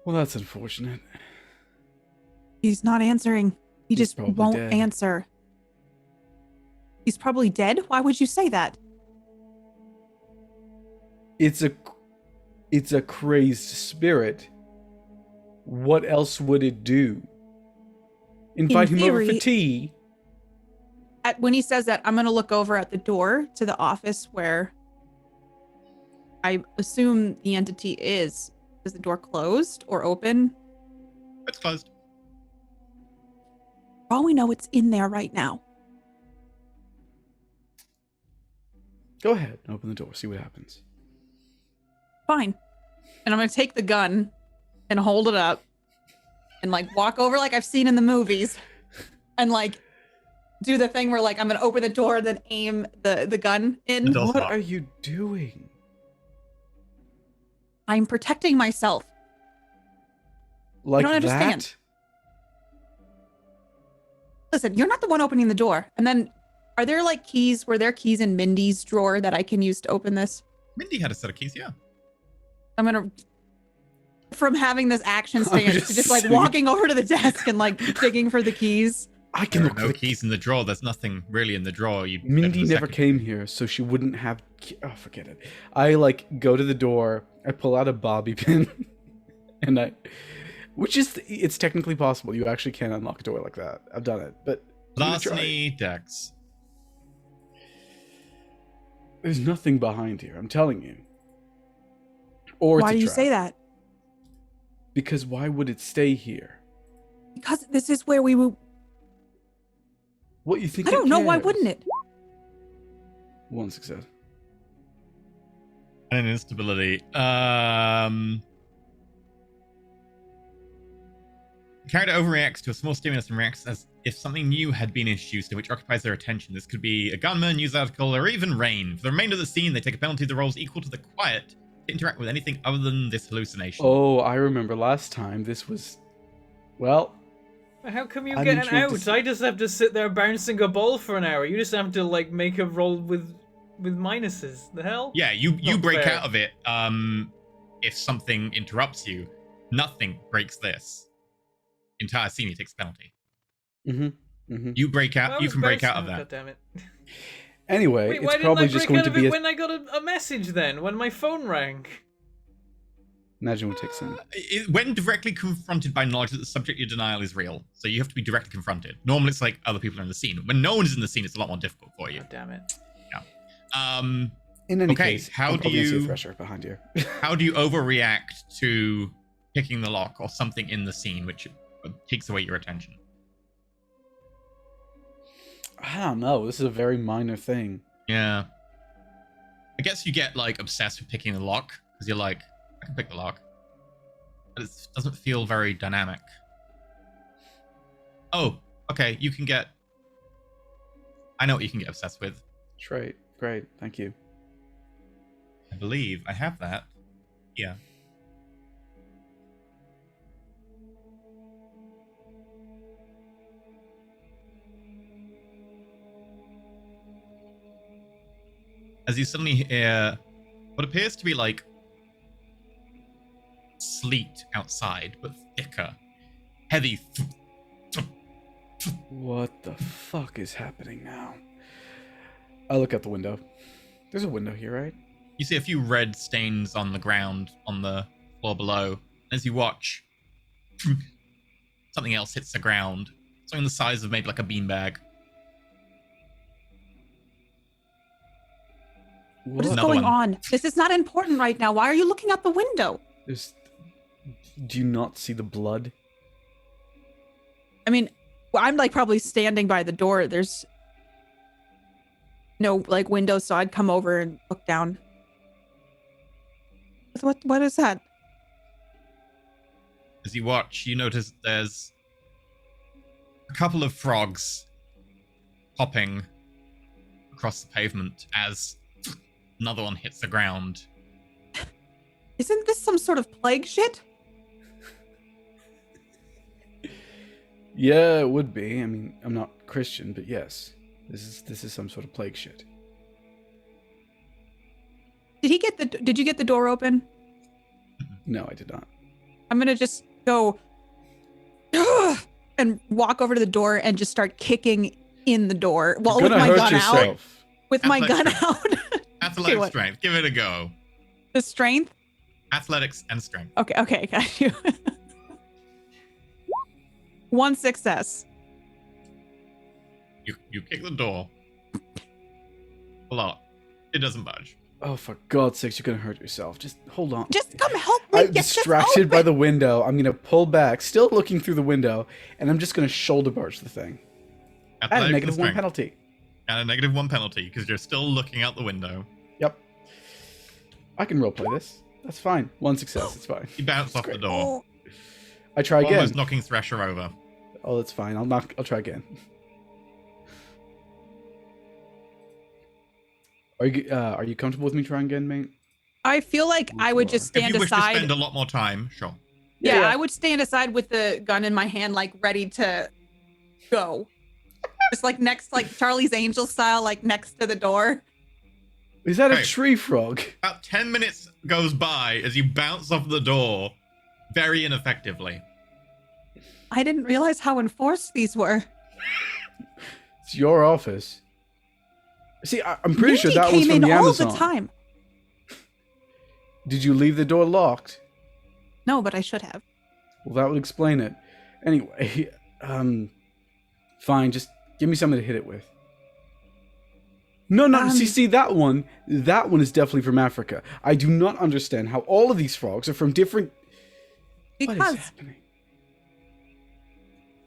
Well, that's unfortunate.
He's not answering. He
He's
just
probably
won't
dead.
answer. He's probably dead? Why would you say that?
It's a crazed spirit. What else would it do? Invite him over for
theory-
tea?
When he says that, I'm going to look over at the door to the office where I assume the entity is. Is the door closed or open?
It's closed.
For all we know, it's in there right now.
Go ahead, open the door, see what happens.
Fine. And I'm going to take the gun and hold it up and like walk over like I've seen in the movies and like do the thing where like I'm going to open the door and then aim the gun in.
The door's
What
locked.
are you doing?
I'm protecting myself.
Like
don't understand.
that?
Listen, you're not the one opening the door. And then are there like keys? Were there keys in Mindy's drawer that I can use to open this?
Mindy had a set of keys, yeah.
I'm going to, from having this action
I'm
stance
just
to just like
sitting-
walking over to the desk and like digging for the keys.
I can
There are
look
no
for the
keys in the drawer. There's nothing really in the drawer.
Mindy never came here, so she wouldn't have. Oh, forget it. I like go to the door. I pull out a bobby pin, and it's technically possible. You actually can unlock a door like that. I've done it, but I'm gonna try.
Larceny Dex.
There's nothing behind here. I'm telling you. Or
Why
it's a
do you
trap.
say that?
Because why would it stay here?
Because this is where we will.
What you think?
I don't know. Why wouldn't it?
One success.
And instability. Character overreacts to a small stimulus and reacts as if something new had been introduced, which occupies their attention. This could be a gunman, news article, or even rain. For the remainder of the scene, they take a penalty that rolls equal to the quiet to interact with anything other than this hallucination.
Oh, I remember last time. This was, well,
How come you
I'm
get an
intrigued to
out?
see-
I just have to sit there bouncing a ball for an hour. You just have to like make a roll with minuses. The hell?
Yeah, you
Not
break
fair.
out of it if something interrupts you. Nothing breaks this. Entire scene, you takes a penalty. You break
Well,
out.
I
You
was
can break out
bouncing-
of
God
that.
damn it.
Anyway,
Wait, why
it's
didn't
probably
I
just
break
going
out
to
of
be
it
a...
when I got a message then? When my phone rang?
Imagine what takes some.
When directly confronted by knowledge that the subject you denial is real, so you have to be directly confronted. Normally, it's like other people are in the scene. When no one is in the scene, it's a lot more difficult for you.
God damn it.
In any
Okay,
case,
how
I'm
do
probably gonna see a
you-
Thresher behind you?
How do you overreact to picking the lock or something in the scene which takes away your attention?
I don't know. This is a very minor thing.
Yeah. I guess you get like obsessed with picking the lock because you're like, I can pick the lock. But it doesn't feel very dynamic. Oh, okay. You can get. I know what you can get obsessed with.
Great, great. Thank you.
I believe I have that. Yeah. as you suddenly hear what appears to be like sleet outside, but thicker, heavy.
What the fuck is happening now? I look out the window. There's a window here, right?
You see a few red stains on the ground on the floor below. As you watch, something else hits the ground. Something the size of maybe like a beanbag.
What is
Another
going
one.
on? This is not important right now. Why are you looking out the window?
Do you not see the blood?
I mean, I'm like probably standing by the door. There's no like window, so I'd come over and look down. What is that?
As you watch, you notice there's a couple of frogs hopping across the pavement as another one hits the ground.
Isn't this some sort of plague shit?
Yeah, it would be. I mean, I'm not Christian, but yes. This is some sort of plague shit.
Did you get the door open?
No, I did not.
I'm gonna just go and walk over to the door and just start kicking in the door while
You're
with
gonna
my
hurt
gun
yourself.
out. With my gun
Athletics
out.
Athletic
what?
strength. Give it a go.
The strength?
Athletics and strength.
Okay, got you. 1 success.
You kick the door. A lot. It doesn't budge.
Oh, for God's sakes, you're gonna hurt yourself. Just hold on.
Just come help me
I'm
get this
distracted by
open.
the window. I'm gonna pull back, still looking through the window, and I'm just gonna shoulder barge the thing. At a
Athletics and
-1
strength.
penalty.
And a -1 penalty because you're still looking out the window.
Yep. I can roleplay this. That's fine. 1 success. It's fine.
You bounce off the
great.
door,
I try again.
almost knocking Thresher over.
Oh, that's fine. I'll try again. Are you comfortable with me trying again, mate?
I feel like I would just
If
stand
you wish to
aside.
spend a lot more time, sure.
Yeah,
Yeah.
I would stand aside with the gun in my hand, like ready to go. Just like next, like Charlie's Angel style, like next to the door.
Is that a
Hey.
tree frog?
About 10 minutes goes by as you bounce off the door very ineffectively.
I didn't realize how enforced these were.
It's your office. See, I'm pretty sure
Mindy
that was
came
from
in
the
all
Amazon.
the time.
Did you leave the door locked?
No, but I should have.
Well, that would explain it. Anyway, fine. Just give me something to hit it with. No, see that one is definitely from Africa. I do not understand how all of these frogs are from different. What is
Because
happening?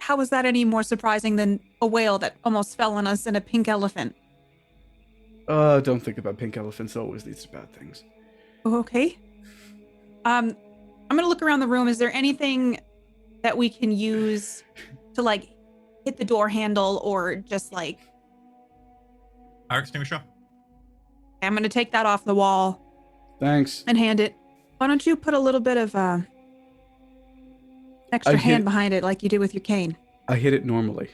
how is that any more surprising than a whale that almost fell on us and a pink elephant?
Don't think about pink elephants. It always leads to bad things.
Okay. I'm gonna look around the room. Is there anything that we can use to like hit the door handle or just like
Fire extinguisher?
I'm gonna take that off the wall
Thanks.
and hand it. Why don't you put a little bit of extra
I hit-
hand behind it like you did with your cane?
I hit it normally.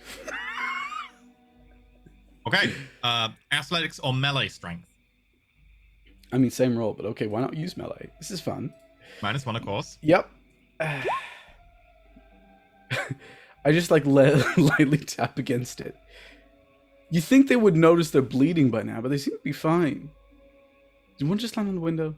Okay. Athletics or melee strength?
I mean, same roll, but okay. Why not use melee? This is fun.
-1, of course.
Yep. I just like lightly tap against it. You think they would notice they're bleeding by now, but they seem to be fine. Did one just land on the window?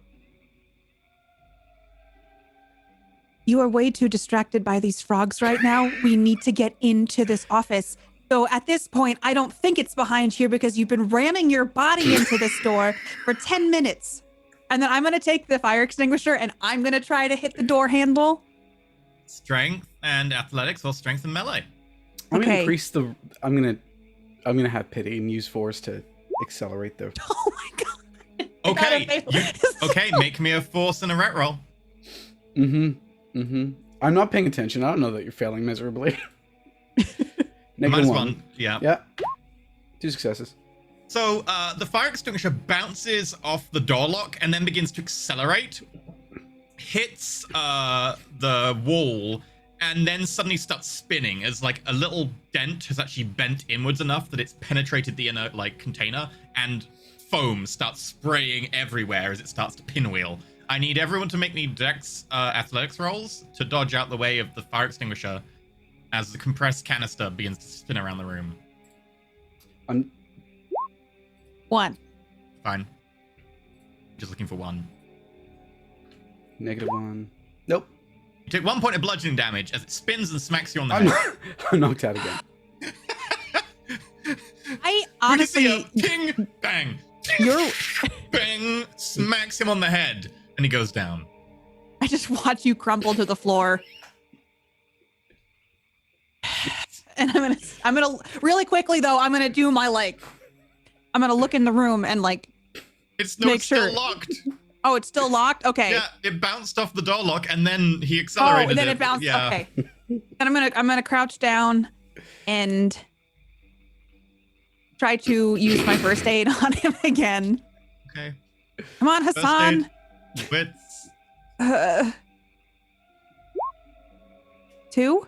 You are way too distracted by these frogs right now. We need to get into this office. So at this point, I don't think it's behind here because you've been ramming your body into this door for 10 minutes. And then I'm going to take the fire extinguisher and I'm going to try to hit the door handle.
Strength and athletics or strength and melee?
I'm gonna
Okay.
increase the. I'm gonna have pity and use force to accelerate the.
Oh my God.
Okay.
Is that
Okay, make me a force and a ret roll.
I'm not paying attention. I don't know that you're failing miserably.
Minus
-1.
one. Yeah.
Yeah. 2 successes.
So the fire extinguisher bounces off the door lock and then begins to accelerate, hits the wall, and then suddenly starts spinning as like a little dent has actually bent inwards enough that it's penetrated the inner like container and foam starts spraying everywhere as it starts to pinwheel. I need everyone to make me dex athletics rolls to dodge out the way of the fire extinguisher as the compressed canister begins to spin around the room.
1.
Fine. Just looking for 1.
-1. Nope.
You take 1 point of bludgeoning damage as it spins and smacks you on the
I'm,
head.
I'm knocked out again.
I
We just see
honestly,
a ping, bang,
you're.
bang, smacks him on the head, and he goes down.
I just watch you crumple to the floor. And I'm gonna really quickly though, I'm gonna do my I'm gonna look in the room and
It's
make
still
sure.
locked.
Oh, it's still locked? Okay.
Yeah, it bounced off the door lock, and then he
Oh,
accelerated
and then it bounced.
Yeah.
Okay. Then I'm gonna crouch down and try to use my first aid on him again.
Okay.
Come on,
First
Hassan.
aid. Wits.
2?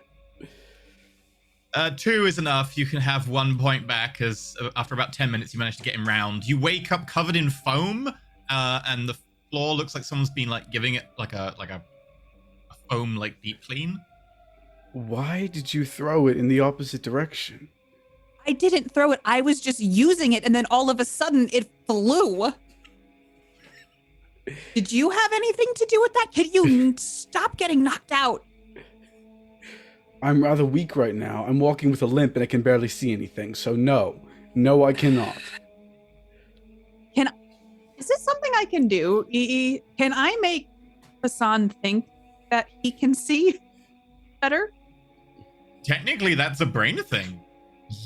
2 is enough. You can have 1 point back as after about 10 minutes you manage to get him round. You wake up covered in foam, and the floor looks like someone's been giving it a foam deep clean.
Why did you throw it in the opposite direction?
I didn't throw it. I was just using it, and then all of a sudden it flew. Did you have anything to do with that? Could you stop getting knocked out?
I'm rather weak right now. I'm walking with a limp and I can barely see anything. So no. No, I cannot.
Is this something I can do? Can I make Hassan think that he can see better?
Technically, that's a brain thing.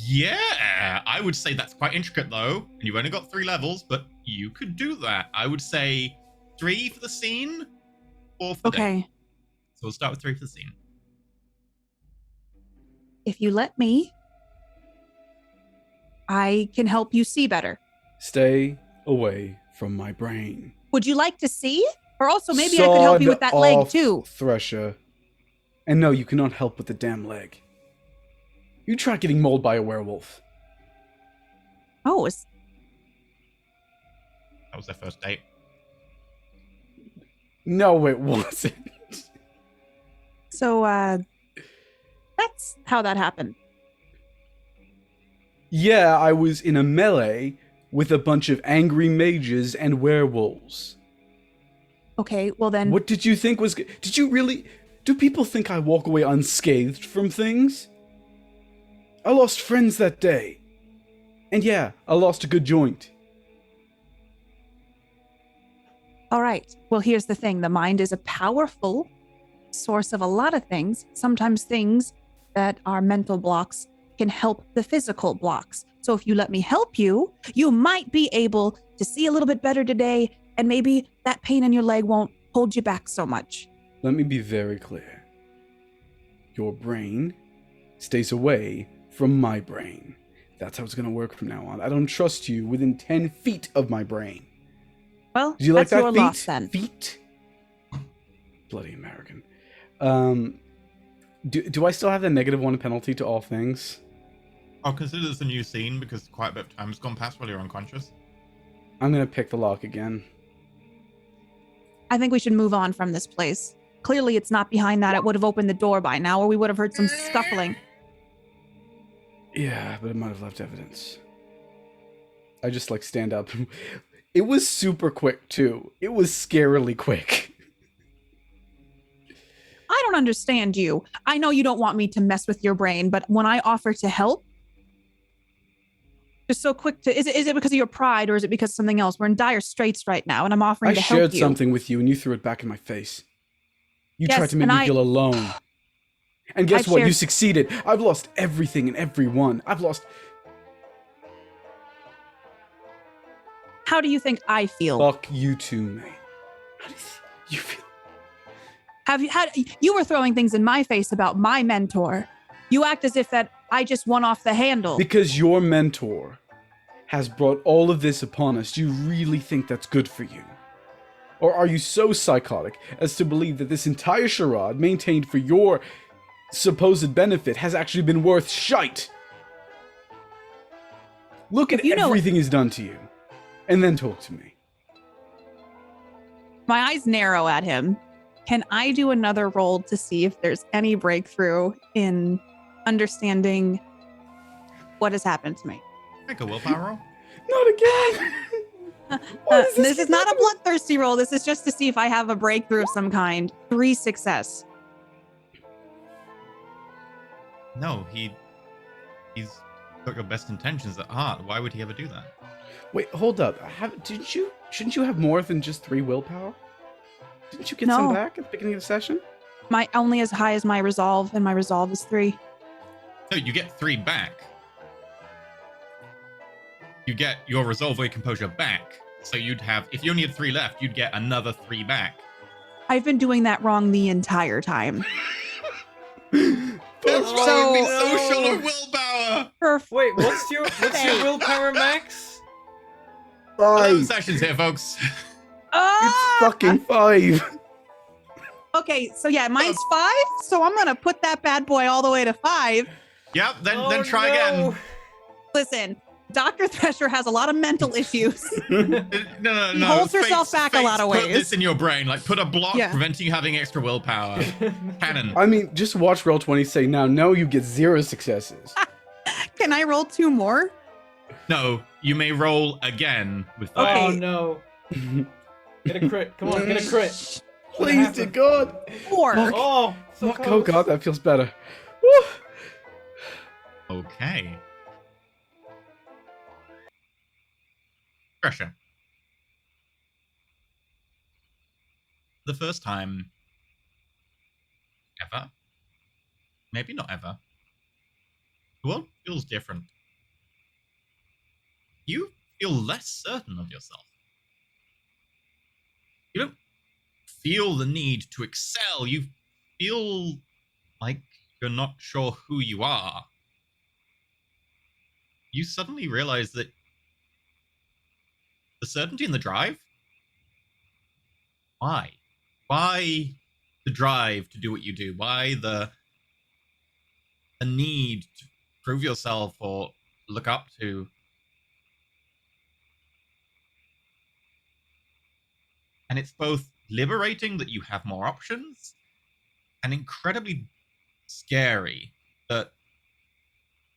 Yeah, I would say that's quite intricate though. And you've only got 3 levels, but you could do that. I would say 3 for the scene, 4 for the day.
Okay.
So we'll start with 3 for the scene.
If you let me, I can help you see better.
Stay away from my brain.
Would you like to see? Or also maybe I could help you with that leg
off,
too.
Thresher. And no, you cannot help with the damn leg. You tried getting mauled by a werewolf.
Oh,
That was their first date.
No, it wasn't.
so that's how that happened.
Yeah, I was in a melee with a bunch of angry mages and werewolves.
Okay, well then.
What did you think was... Did you really... Do people think I walk away unscathed from things? I lost friends that day. And yeah, I lost a good joint.
All right. Well, here's the thing. The mind is a powerful source of a lot of things. Sometimes things that are mental blocks can help the physical blocks. So if you let me help you, you might be able to see a little bit better today, and maybe that pain in your leg won't hold you back so much.
Let me be very clear. Your brain stays away from my brain. That's how it's going to work from now on. I don't trust you within 10 feet of my brain.
Well,
Did you like
that's
that
your
feet?
loss then.
Feet? Bloody American. Do I still have the -1 penalty to all things?
I'll consider this a new scene because quite a bit of time has gone past while you're unconscious.
I'm going to pick the lock again.
I think we should move on from this place. Clearly, it's not behind that. It would have opened the door by now, or we would have heard some scuffling.
Yeah, but it might have left evidence. I just stand up. It was super quick too. It was scarily quick.
I don't understand you. I know you don't want me to mess with your brain, but when I offer to help, just so quick to... Is it because of your pride, or is it because of something else? We're in dire straits right now, and I'm offering to help you.
I shared something with you, and you threw it back in my face. You
Yes,
tried to make me feel alone. And guess what? You succeeded. I've lost everything and everyone. I've lost...
How do you think I feel?
Fuck you too, mate. How do you feel?
You were throwing things in my face about my mentor. You act as if that I just won off the handle.
Because your mentor has brought all of this upon us. Do you really think that's good for you? Or are you so psychotic as to believe that this entire charade maintained for your supposed benefit has actually been worth shite? Look at everything he's done to you. and then talk to me.
My eyes narrow at him. Can I do another roll to see if there's any breakthrough in understanding what has happened to me?
Make a willpower roll.
Not again.
This is not a bloodthirsty roll. This is just to see if I have a breakthrough of some kind. 3 success.
No, he's got your best intentions at heart. Why would he ever do that?
Wait, hold up. Shouldn't you have more than just 3 willpower? Didn't you get some
No.
back at the beginning of the session?
My only as high as my resolve, and my resolve is 3.
No, you get 3 back. You get your resolve or your composure back. So you'd have, if you only had 3 left, you'd get another 3 back.
I've been doing that wrong the entire time.
That's why
So-
you'd be so short of willpower.
Wait, what's your willpower max?
11 sessions here, folks.
It's fucking 5.
Okay, so yeah, mine's 5, so I'm gonna put that bad boy all the way to 5.
Yep, then
Oh,
try
no.
again.
Listen, Dr. Thresher has a lot of mental issues.
No.
She holds herself back a lot of
Put
ways.
this in your brain, like put a block
Yeah.
preventing you having extra willpower. Canon.
I mean, just watch Roll20 say, now, no, you get 0 successes.
Can I roll 2 more?
No, you may roll again with that.
Okay.
Oh no. Get a crit. Come on, get a crit.
Please, to God.
4.
Fuck.
Oh, so
Fuck, oh
close.
God, that feels better. Woo.
Okay. Pressure. The first time ever, maybe not ever, the world feels different. You feel less certain of yourself. You don't feel the need to excel. You feel like you're not sure who you are. You suddenly realize that the certainty and the drive? Why? Why the drive to do what you do? Why the need to prove yourself or look up to? And it's both liberating that you have more options and incredibly scary that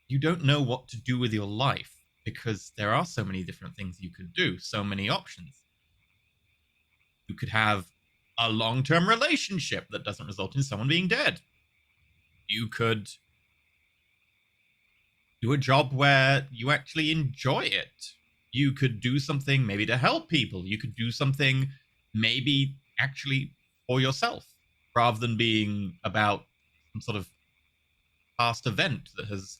you don't know what to do with your life because there are so many different things you could do, so many options. You could have a long-term relationship that doesn't result in someone being dead. You could do a job where you actually enjoy it. You could do something maybe to help people. You could do something maybe actually for yourself rather than being about some sort of past event that has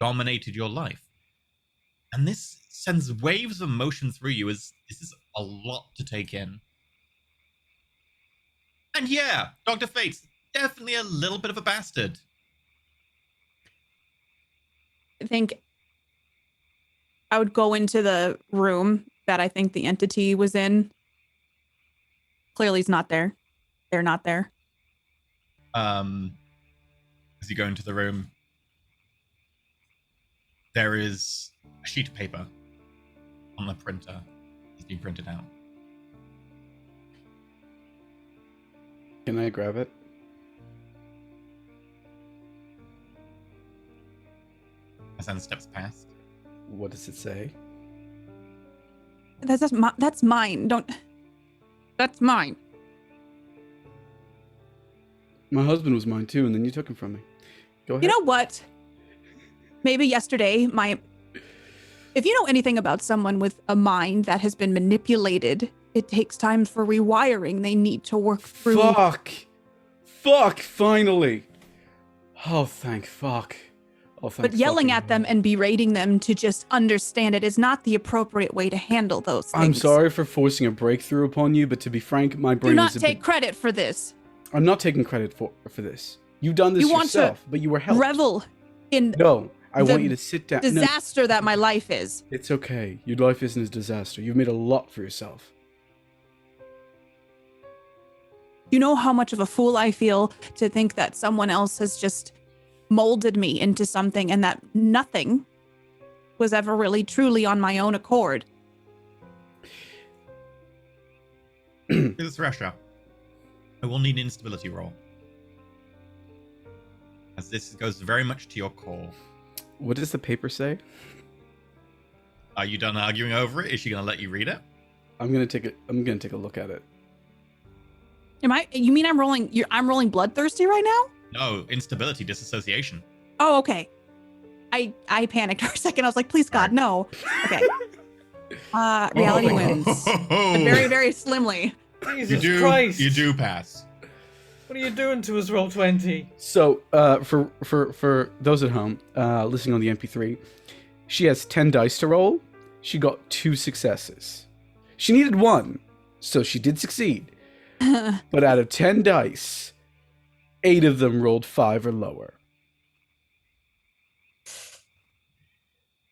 dominated your life. And this sends waves of emotion through you as this is a lot to take in. And yeah, Dr. Fate's definitely a little bit of a bastard.
I think I would go into the room that I think the entity was in. Clearly he's not there. They're not there.
As you go into the room, there is a sheet of paper on the printer that's being printed out.
Can I grab it?
As then steps past.
What does it say?
That's mine. That's mine.
My husband was mine too, and then you took him from me. Go ahead.
You know what? Maybe yesterday, if you know anything about someone with a mind that has been manipulated, it takes time for rewiring. They need to work through.
Fuck, finally. Oh, thank fuck. Oh, thank
But yelling
fucking-
at them and berating them to just understand it is not the appropriate way to handle those things.
I'm sorry for forcing a breakthrough upon you, but to be frank, my brain
Do not
is a
take
bit...
credit for this.
I'm not taking credit for this. You've done this
You want to
yourself, but you were helped.
Revel in
No, I
the
want you to sit down. No,
disaster that my life is.
it's okay. Your life isn't a disaster. You've made a lot for yourself.
You know how much of a fool I feel to think that someone else has just molded me into something and that nothing was ever really truly on my own accord.
This Thresher. I will need an instability roll. As this goes very much to your core.
What does the paper say?
Are you done arguing over it? Is she going to let you read it?
I'm gonna take a look at it.
You mean I'm rolling bloodthirsty right now?
No, instability, disassociation.
Oh, okay. I panicked for a second. I was like, please God, no. Okay. Reality wins. But very, very slimly.
Jesus Christ!
You do pass.
What are you doing to us, Roll20?
So, for those at home listening on the MP3, she has 10 dice to roll. She got 2 successes. She needed 1, so she did succeed. But out of 10 dice, 8 of them rolled 5 or lower.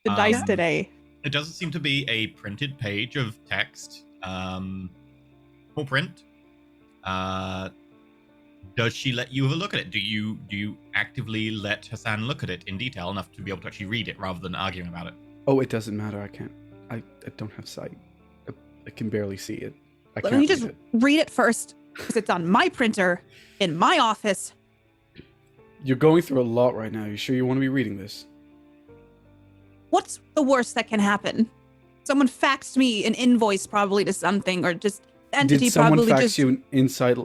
The dice today.
It doesn't seem to be a printed page of text. Full print. Does she let you have a look at it? Do you actively let Hassan look at it in detail enough to be able to actually read it rather than arguing about it?
Oh, it doesn't matter. I can't. I don't have sight. I can barely see it.
Let me just read it first, because it's on my printer in my office.
You're going through a lot right now. You sure you want to be reading this?
What's the worst that can happen? Someone faxed me an invoice probably to something, or just entity
Did someone
probably
fax
just
you an inside?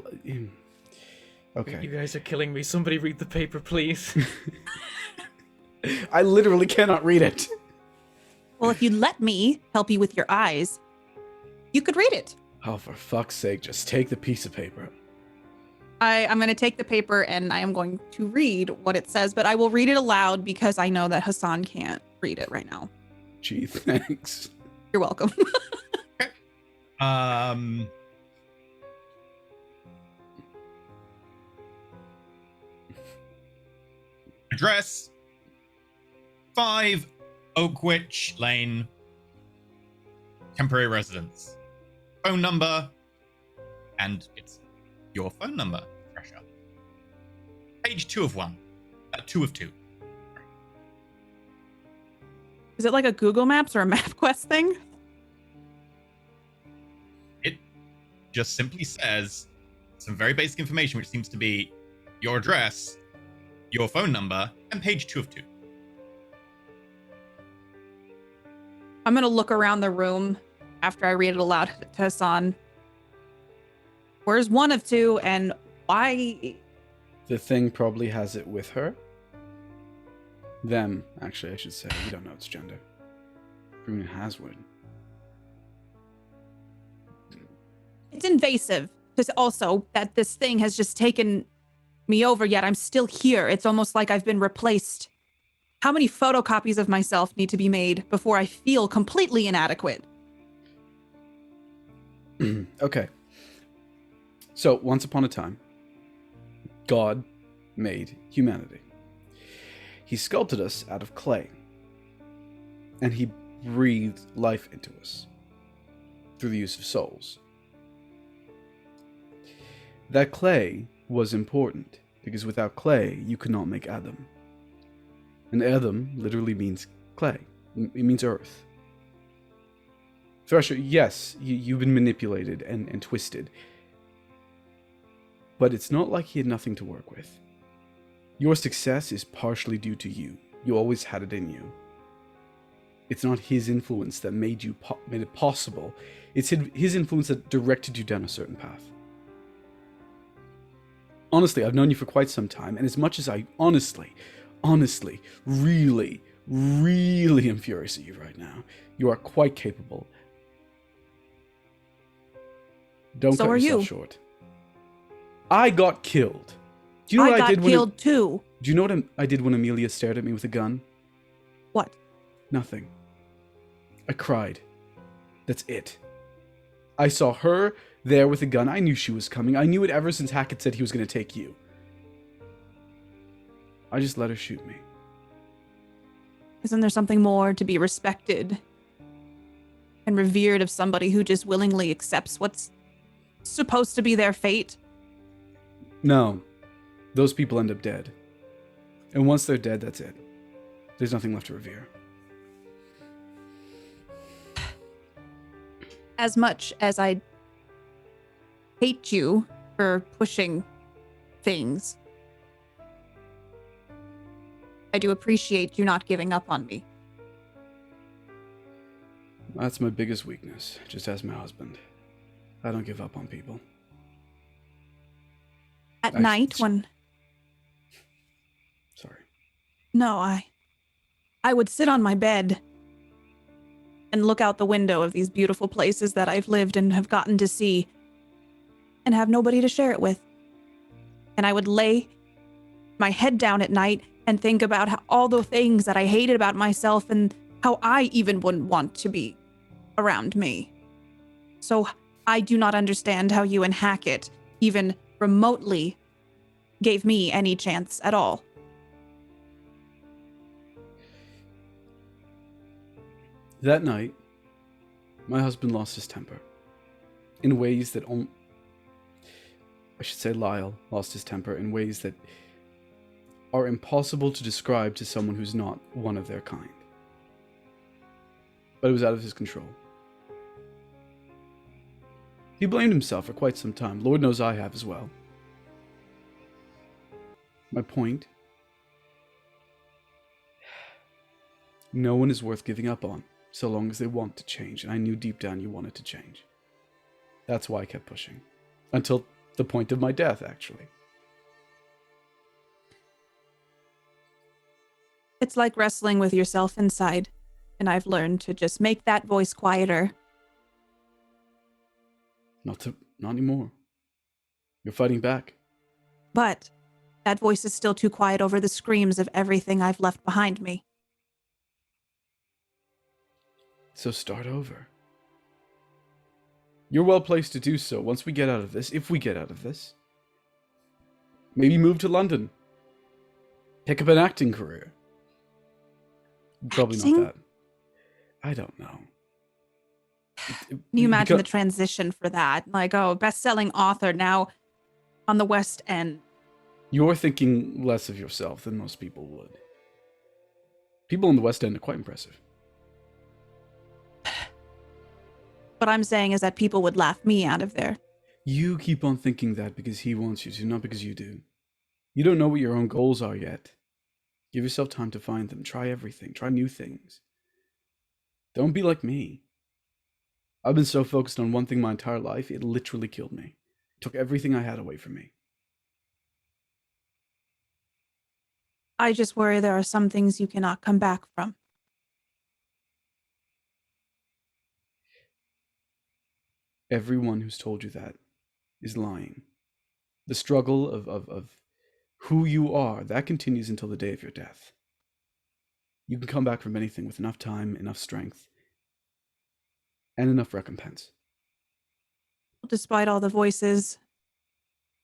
Okay.
You guys are killing me. Somebody read the paper, please.
I literally cannot read it.
Well, if you let me help you with your eyes, you could read it.
Oh, for fuck's sake, just take the piece of paper.
I'm going to take the paper and I am going to read what it says, but I will read it aloud because I know that Hassan can't read it right now.
Gee, thanks.
You're welcome.
Address 5 Oakwich Lane, temporary residence. Phone number, and it's your phone number, Thresher. Page 2 of 1. 2 of 2.
Is it like a Google Maps or a MapQuest thing?
It just simply says some very basic information, which seems to be your address, your phone number, and page 2 of 2.
I'm going to look around the room after I read it aloud to Hassan. Where's 1 of 2 and why?
The thing probably has it with her. Them, actually, I should say. We don't know its gender. Who has one?
It's invasive. Because also that this thing has just taken me over, yet I'm still here. It's almost like I've been replaced. How many photocopies of myself need to be made before I feel completely inadequate?
Okay. So, once upon a time, God made humanity. He sculpted us out of clay. And he breathed life into us through the use of souls. That clay was important because without clay, you could not make Adam. And Adam literally means clay. It means earth. Thresher, yes, you've been manipulated and twisted. But it's not like he had nothing to work with. Your success is partially due to you. You always had it in you. It's not his influence that made it possible. It's his influence that directed you down a certain path. Honestly, I've known you for quite some time, and as much as I honestly, really am furious at you right now, you are quite capable. Don't cut yourself short. I got killed. Do you know what I did?
Killed too.
Do you know what I did when Amelia stared at me with a gun?
What?
Nothing. I cried. That's it. I saw her there with a gun. I knew she was coming. I knew it ever since Hackett said he was going to take you. I just let her shoot me.
Isn't there something more to be respected and revered of somebody who just willingly accepts what's supposed to be their fate?
No. Those people end up dead. And once they're dead, that's it. There's nothing left to revere.
As much as I hate you for pushing things. I do appreciate you not giving up on me.
That's my biggest weakness, just as my husband. I don't give up on people.
At night when...
Sorry.
No, I would sit on my bed and look out the window of these beautiful places that I've lived and have gotten to see and have nobody to share it with. And I would lay my head down at night and think about all the things that I hated about myself and how I even wouldn't want to be around me. So I do not understand how you and Hackett even remotely gave me any chance at all.
That night, my husband lost his temper. In ways that I should say Lyle lost his temper in ways that are impossible to describe to someone who's not one of their kind. But it was out of his control. He blamed himself for quite some time. Lord knows I have as well. My point: no one is worth giving up on, so long as they want to change, and I knew deep down you wanted to change. That's why I kept pushing. Until the point of my death, actually.
It's like wrestling with yourself inside, and I've learned to just make that voice quieter.
Not anymore. You're fighting back.
But that voice is still too quiet over the screams of everything I've left behind me.
So start over. You're well placed to do so once we get out of this, if we get out of this. Maybe move to London. Pick up an acting career. Probably
Acting?
not that. I don't know.
Can you imagine the transition for that? Like, oh, best-selling author now on the West End.
You're thinking less of yourself than most people would. People in the West End are quite impressive.
What I'm saying is that people would laugh me out of there.
You keep on thinking that because he wants you to, not because you do. You don't know what your own goals are yet. Give yourself time to find them. Try everything. Try new things. Don't be like me. I've been so focused on one thing my entire life, it literally killed me. It took everything I had away from me.
I just worry there are some things you cannot come back from.
Everyone who's told you that is lying. The struggle of who you are, that continues until the day of your death. You can come back from anything with enough time, enough strength, and enough recompense.
Despite all the voices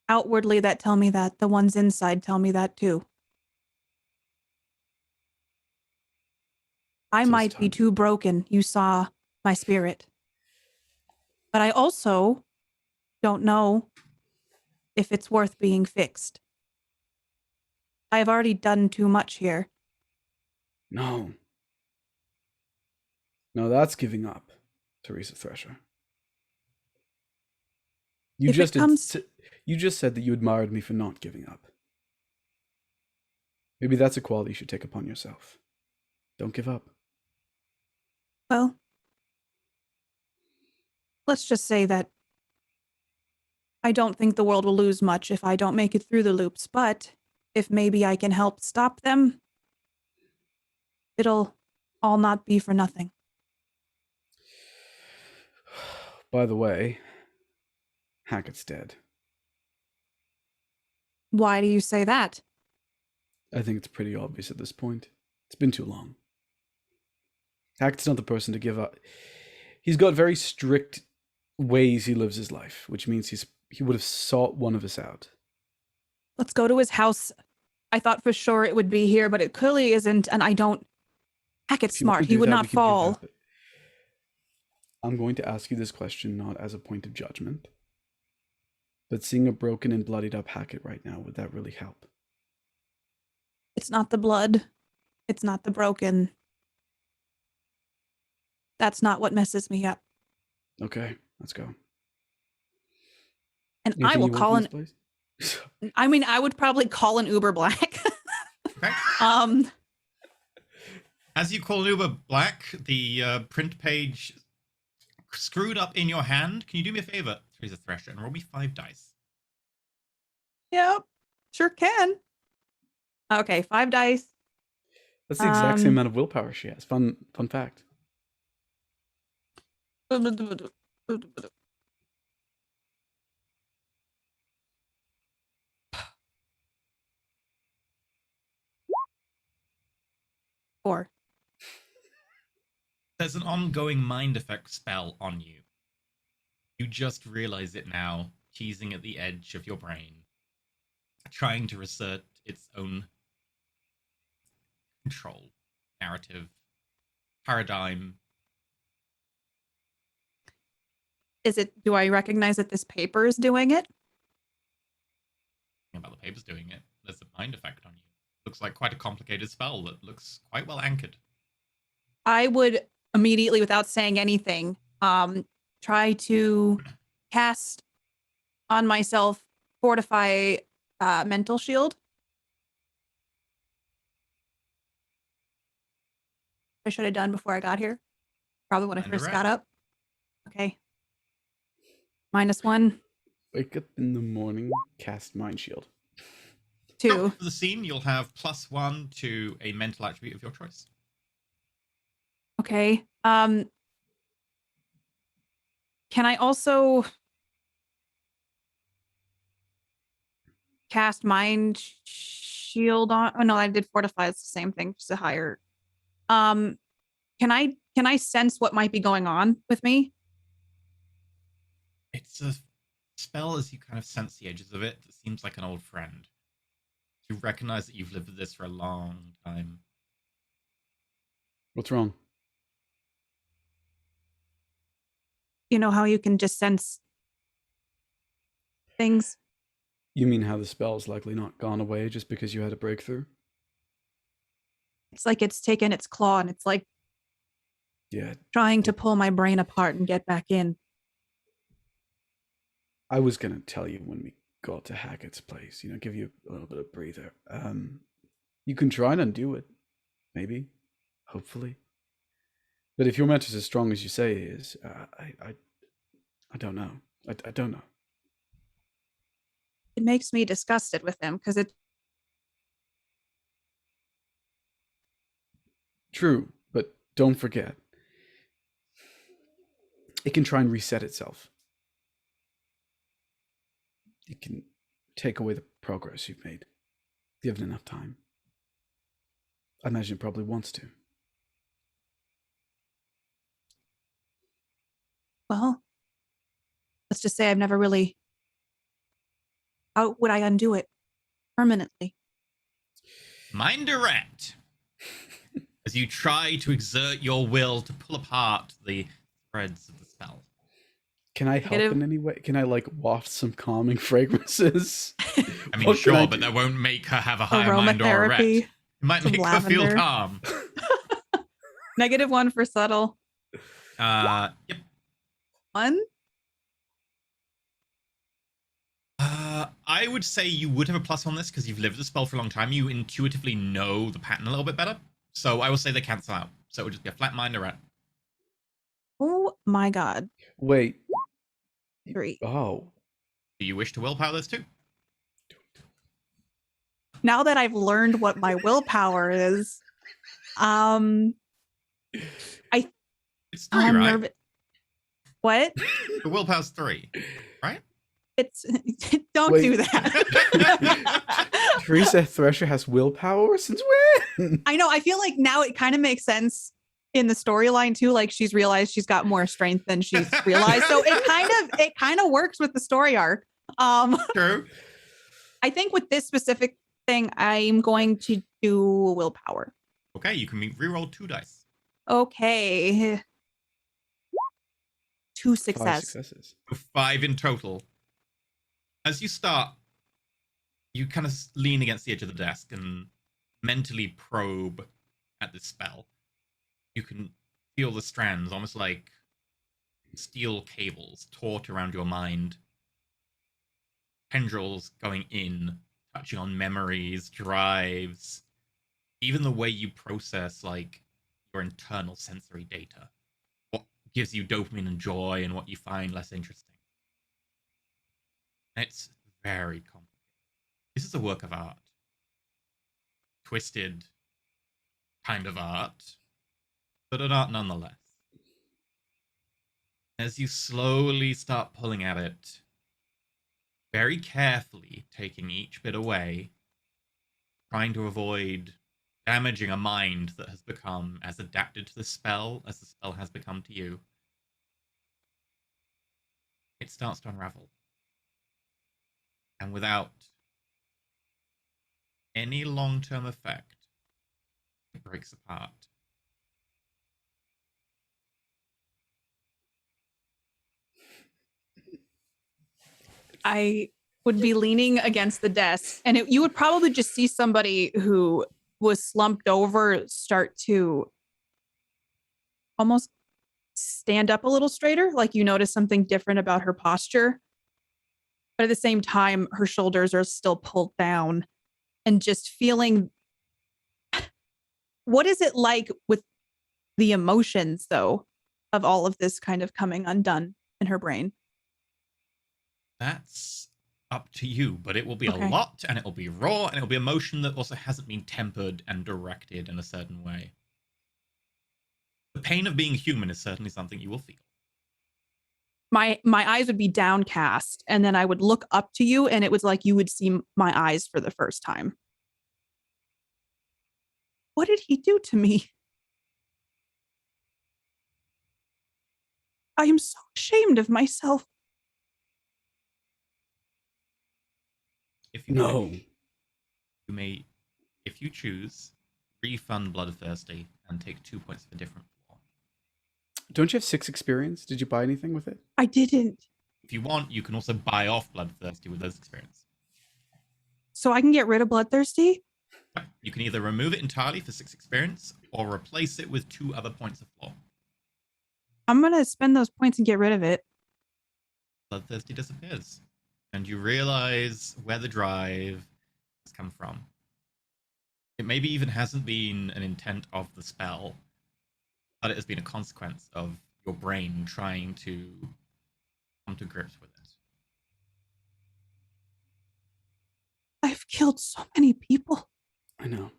outwardly that tell me that, the ones inside tell me that too. I might be too broken. You saw my spirit. But I also don't know if it's worth being fixed. I have already done too much here.
No. No, that's giving up, Teresa Thresher. You just said that you admired me for not giving up. Maybe that's a quality you should take upon yourself. Don't give up.
Well, let's just say that I don't think the world will lose much if I don't make it through the loops, but if maybe I can help stop them, it'll all not be for nothing.
By the way, Hackett's dead.
Why do you say that?
I think it's pretty obvious at this point. It's been too long. Hackett's not the person to give up. He's got very strict ways he lives his life, which means he would have sought one of us out.
Let's go to his house. I thought for sure it would be here, but it clearly isn't, and I don't... Hackett's smart. He would not fall.
I'm going to ask you this question not as a point of judgment, but seeing a broken and bloodied up Hackett right now, would that really help?
It's not the blood. It's not the broken. That's not what messes me up.
Okay, let's go.
And
Anything
I will
you want
call
from
an.
this place?
I mean, I would probably call an Uber Black.
Okay. As you call Uber Black, the print page screwed up in your hand. Can you do me a favor, Teresa Thresher, and roll me 5 dice?
Yep, sure can. Okay, 5 dice.
That's the exact same amount of willpower she has. Fun fact.
Four.
There's an ongoing mind effect spell on you. You just realize it now, teasing at the edge of your brain, trying to assert its own control, narrative, paradigm.
Do I recognize that this paper is doing it?
About the paper's doing it. There's a mind effect on you. Looks like quite a complicated spell that looks quite well anchored.
I would immediately, without saying anything, try to cast on myself fortify mental shield. I should have done before I got here. Probably when I first got up. Okay. -1.
Wake up in the morning, cast Mind Shield.
2.
For the scene, you'll have +1 to a mental attribute of your choice.
Okay. Can I also cast Mind Shield on? Oh no, I did fortify. It's the same thing, just a higher. Can I sense what might be going on with me?
It's a spell as you kind of sense the edges of it. It seems like an old friend. You recognize that you've lived with this for a long time.
What's wrong?
You know how you can just sense things?
You mean how the spell's likely not gone away just because you had a breakthrough?
It's like it's taken its claw and it's like trying to pull my brain apart and get back in.
I was going to tell you when we got to Hackett's place, give you a little bit of breather. You can try and undo it. Maybe. Hopefully. But if your mentor's as strong as you say he is, I don't know. I don't know.
It makes me disgusted with him because it.
True, but don't forget. It can try and reset itself. It can take away the progress you've made. Given enough time. I imagine it probably wants to.
Well, let's just say I've never really. How would I undo it permanently?
Mind direct. As you try to exert your will to pull apart the threads of the spell.
Can I help in any way? Can I waft some calming fragrances?
I mean, sure, but that won't make her have a higher mind or a ret. It might make her feel calm.
-1 for subtle.
Yep.
1?
I would say you would have a plus on this because you've lived the spell for a long time. You intuitively know the pattern a little bit better. So I will say they cancel out. So it would just be a flat mind or ret.
Oh my god.
Wait.
3.
Oh.
Do you wish to willpower this too?
Now that I've learned what my willpower is,
it's 3, right?
What?
The willpower's 3, right?
It's don't do that.
Teresa Thresher has willpower since when?
I know. I feel like now it kind of makes sense in the storyline too. Like she's realized she's got more strength than she's realized. So it kind of works with the story arc.
True.
I think with this specific thing, I'm going to do willpower.
Okay, you can reroll 2 dice.
Okay. 2
5
successes.
successes.
5 in total. As you start, you kind of lean against the edge of the desk and mentally probe at this spell. You can feel the strands, almost like steel cables, taut around your mind. tendrils going in, touching on memories, drives, even the way you process like your internal sensory data, what gives you dopamine and joy and what you find less interesting. It's very complicated. This is a work of art. Twisted kind of art, but an art nonetheless. As you slowly start pulling at it, very carefully taking each bit away, trying to avoid damaging a mind that has become as adapted to the spell as the spell has become to you, it starts to unravel. And without any long-term effect, it breaks apart.
I would be leaning against the desk, and you would probably just see somebody who was slumped over start to almost stand up a little straighter, like you notice something different about her posture. But at the same time, her shoulders are still pulled down, and just feeling. What is it like with the emotions, though, of all of this kind of coming undone in her brain?
That's up to you, but it will be
Okay.
a lot, and it will be raw, and it will be emotion that also hasn't been tempered and directed in a certain way. The pain of being human is certainly something you will feel.
My eyes would be downcast, and then I would look up to you, and it was like you would see my eyes for the first time. What did he do to me? I am so ashamed of myself.
If you
No.
wish, you may, if you choose, refund Bloodthirsty and take 2 points of a different floor.
Don't you have 6 experience? Did you buy anything with it?
I didn't.
If you want, you can also buy off Bloodthirsty with those experience.
So I can get rid of Bloodthirsty?
You can either remove it entirely for 6 experience, or replace it with 2 other points of floor.
I'm going to spend those points and get rid of it.
Bloodthirsty disappears, and you realize where the drive has come from. It maybe even hasn't been an intent of the spell, but it has been a consequence of your brain trying to come to grips with it.
I've killed so many people.
I know.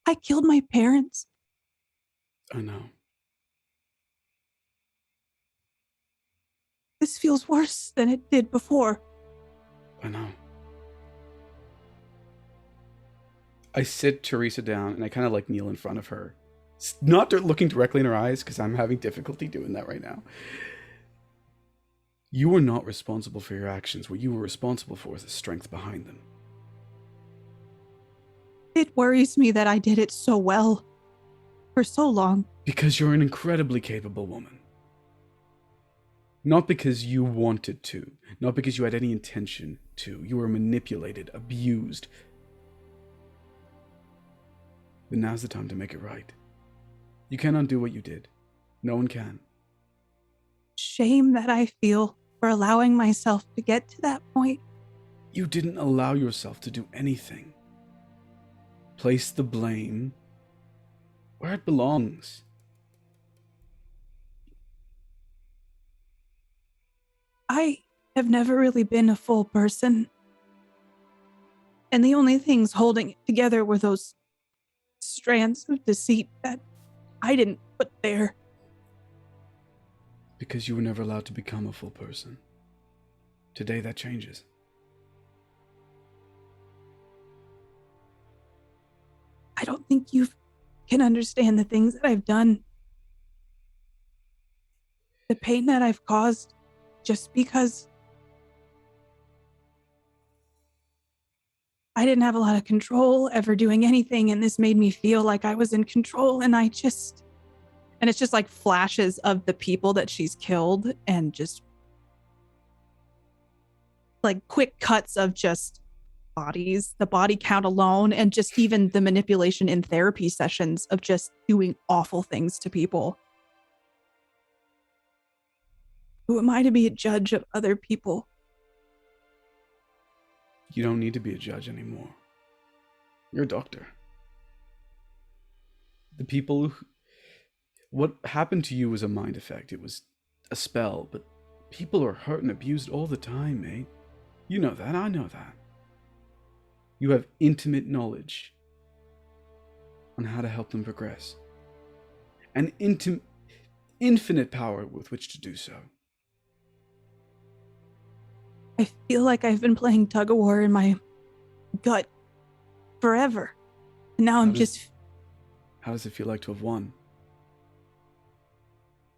I killed my parents.
I know.
This feels worse than it did before.
I know. I sit Teresa down and I kind of like kneel in front of her. Not looking directly in her eyes because I'm having difficulty doing that right now. You were not responsible for your actions. What you were responsible for is the strength behind them.
It worries me that I did it so well for so long.
Because you're an incredibly capable woman. Not because you wanted to. Not because you had any intention to. You were manipulated, abused. But now's the time to make it right. You can't undo what you did. No one can.
Shame that I feel for allowing myself to get to that point.
You didn't allow yourself to do anything. Place the blame where it belongs.
I have never really been a full person. And the only things holding it together were those strands of deceit that I didn't put there.
Because you were never allowed to become a full person. Today that changes.
I don't think you can understand the things that I've done. The pain that I've caused just because I didn't have a lot of control ever doing anything, and this made me feel like I was in control, and it's just like flashes of the people that she's killed and just like quick cuts of just bodies, the body count alone, and just even the manipulation in therapy sessions of just doing awful things to people. Who am I to be a judge of other people?
You don't need to be a judge anymore. You're a doctor. The people who... What happened to you was a mind effect. It was a spell, but people are hurt and abused all the time, mate. You know that, I know that. You have intimate knowledge on how to help them progress. And infinite power with which to do so.
I feel like I've been playing tug of war in my gut forever. And now I'm just...
How does it feel like to have won?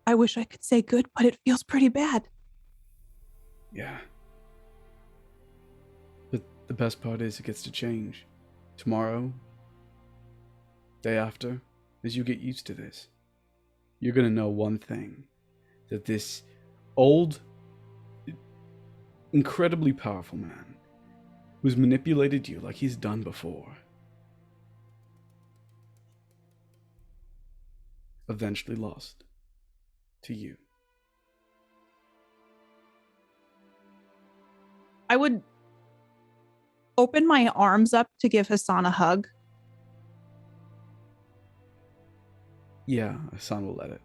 I wish I could say good, but it feels pretty bad.
Yeah. But the best part is it gets to change. Tomorrow, day after, as you get used to this, you're gonna know one thing. That this old, incredibly powerful man who's manipulated you like he's done before eventually lost to you.
I would open my arms up to give Hassan a hug.
Yeah, Hassan will let it.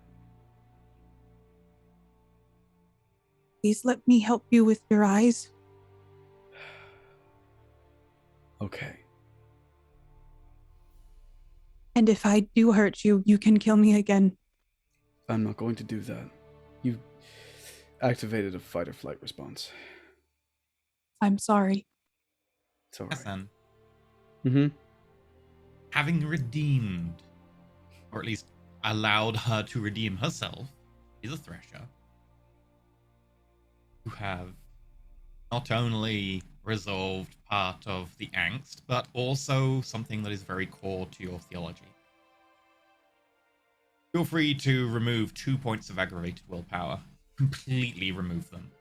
Please let me help you with your eyes.
Okay.
And if I do hurt you, you can kill me again.
I'm not going to do that. You activated a fight or flight response.
I'm sorry.
It's alright.
Hassan,
Mm-hmm.
having redeemed, or at least allowed her to redeem herself, is a Thresher. You have not only resolved part of the angst, but also something that is very core to your theology. Feel free to remove 2 points of aggravated willpower. Completely remove them.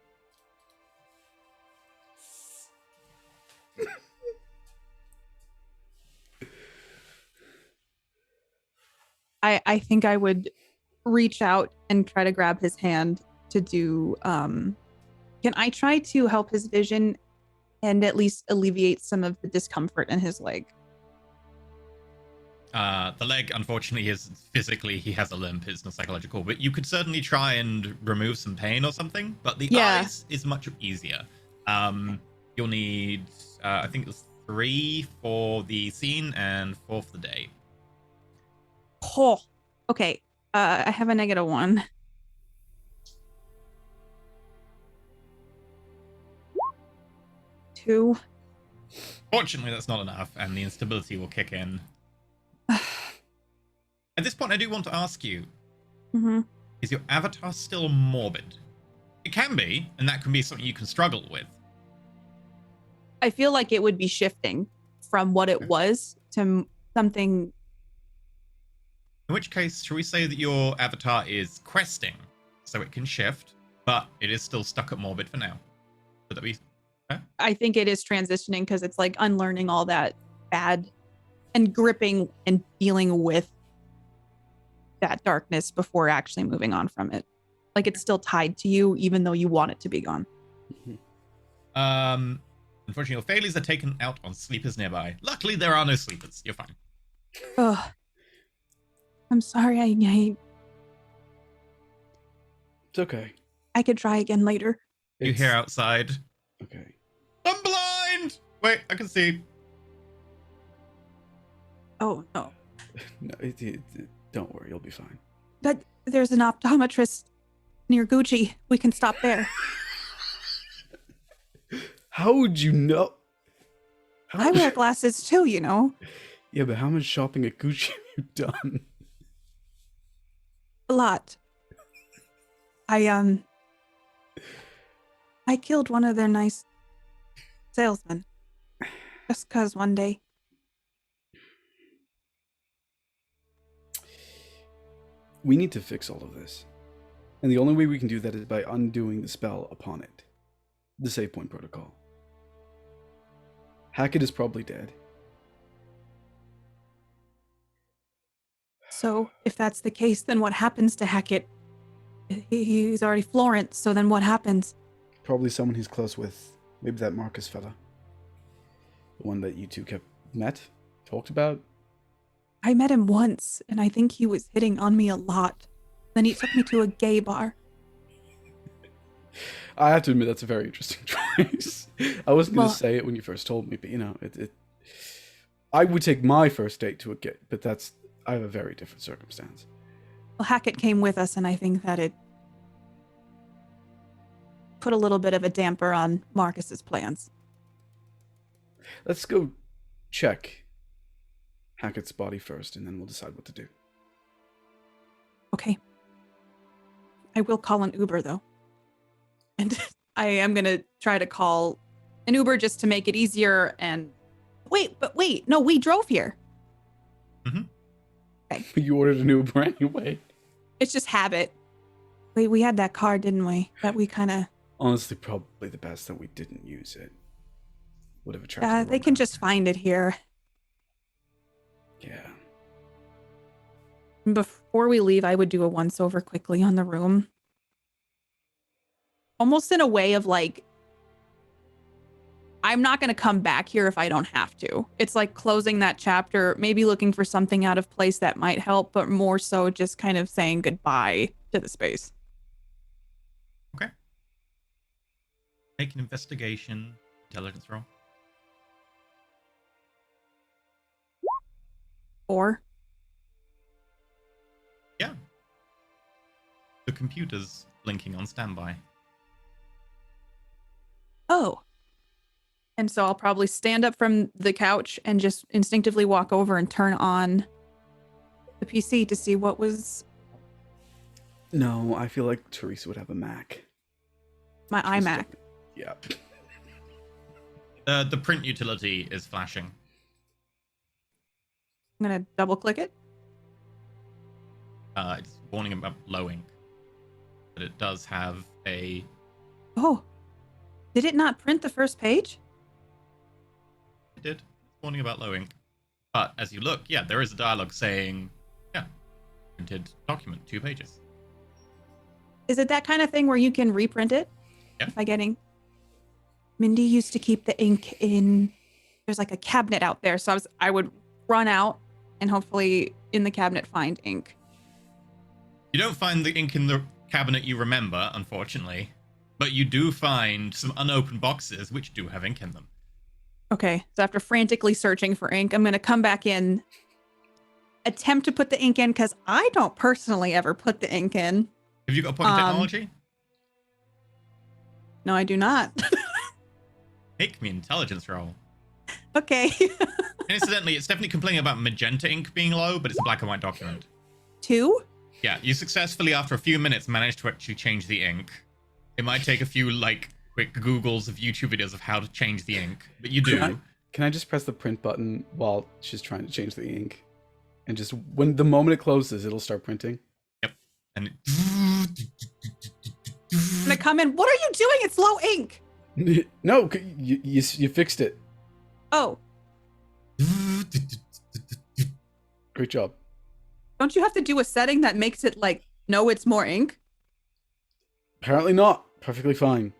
I think I would reach out and try to grab his hand to do can I try to help his vision and at least alleviate some of the discomfort in his leg?
The leg, unfortunately, is physically, he has a limp, it's not psychological, but you could certainly try and remove some pain or something, but the eyes is much easier. You'll need, I think it's 3 for the scene and 4 for the day.
Oh, okay. I have a -1. Two.
Fortunately, that's not enough, and the instability will kick in. At this point, I do want to ask you, is your avatar still morbid? It can be, and that can be something you can struggle with.
I feel like it would be shifting from what it was to something.
In which case, shall we say that your avatar is questing, so it can shift, but it is still stuck at morbid for now? Would that be okay?
I think it is transitioning because it's like unlearning all that bad and gripping and dealing with that darkness before actually moving on from it. Like it's still tied to you, even though you want it to be gone.
Unfortunately, your failures are taken out on sleepers nearby. Luckily, there are no sleepers. You're fine.
Oh, I'm sorry. I
It's okay.
I could try again later.
You hear outside.
Okay.
I'm blind! Wait, I can see.
Oh, no.
No, don't worry, you'll be fine.
But there's an optometrist near Gucci. We can stop there.
How would you know?
I wear glasses too, you know.
Yeah, but how much shopping at Gucci have you done?
A lot. I killed one of their nice salesmen. Just 'cause one day.
We need to fix all of this. And the only way we can do that is by undoing the spell upon it. The save point protocol. Hackett is probably dead.
So, if that's the case, then what happens to Hackett He's already Florence, so then what happens?
Probably someone he's close with. Maybe that Marcus fella. The one that you two talked about.
I met him once, and I think he was hitting on me a lot. Then he took me to a gay bar.
I have to admit, that's a very interesting choice. I wasn't going to say it when you first told me, but I would take my first date to a gay, but I have a very different circumstance.
Well, Hackett came with us, and I think that it put a little bit of a damper on Marcus's plans.
Let's go check Hackett's body first, and then we'll decide what to do.
Okay. I will call an Uber, though. And I am going to try to call an Uber just to make it easier. And wait, no, we drove here.
Mm-hmm.
Okay.
You ordered an Uber anyway.
It's just habit. We had that car, didn't we? That we kind of...
Honestly, probably the best that we didn't use it. Would have attracted
they can just find it here.
Yeah.
Before we leave, I would do a once-over quickly on the room. Almost in a way of like, I'm not going to come back here if I don't have to. It's like closing that chapter, maybe looking for something out of place that might help, but more so just kind of saying goodbye to the space.
Okay. Make an investigation, intelligence roll.
4.
Yeah. The computer's blinking on standby.
Oh. And so I'll probably stand up from the couch and just instinctively walk over and turn on the PC to see what was...
No, I feel like Teresa would have a Mac.
My iMac.
Yeah.
The print utility is flashing.
I'm going to double click it.
It's warning about low ink. But it does have a...
Oh. Did it not print the first page?
It did. It's warning about low ink. But as you look, yeah, there is a dialogue saying, yeah, printed document, 2 pages.
Is it that kind of thing where you can reprint it?
Yeah.
By getting... Mindy used to keep the ink in... There's like a cabinet out there. So I would run out and hopefully in the cabinet find ink.
You don't find the ink in the cabinet you remember, unfortunately. But you do find some unopened boxes which do have ink in them.
Okay, so after frantically searching for ink, I'm going to come back in, attempt to put the ink in, because I don't personally ever put the ink in.
Have you got a point of technology?
No, I do not.
Make me intelligence roll.
Okay.
Incidentally, it's definitely complaining about magenta ink being low, but it's a black and white document.
2?
Yeah, you successfully, after a few minutes, managed to actually change the ink. It might take a few, quick Googles of YouTube videos of how to change the ink, but you do.
Can I just press the print button while she's trying to change the ink? And just, when the moment it closes, it'll start printing?
Yep. And
I'm going to come in. What are you doing? It's low ink.
No, you fixed it.
Oh.
Great job.
Don't you have to do a setting that makes it no, it's more ink?
Apparently not. Perfectly fine.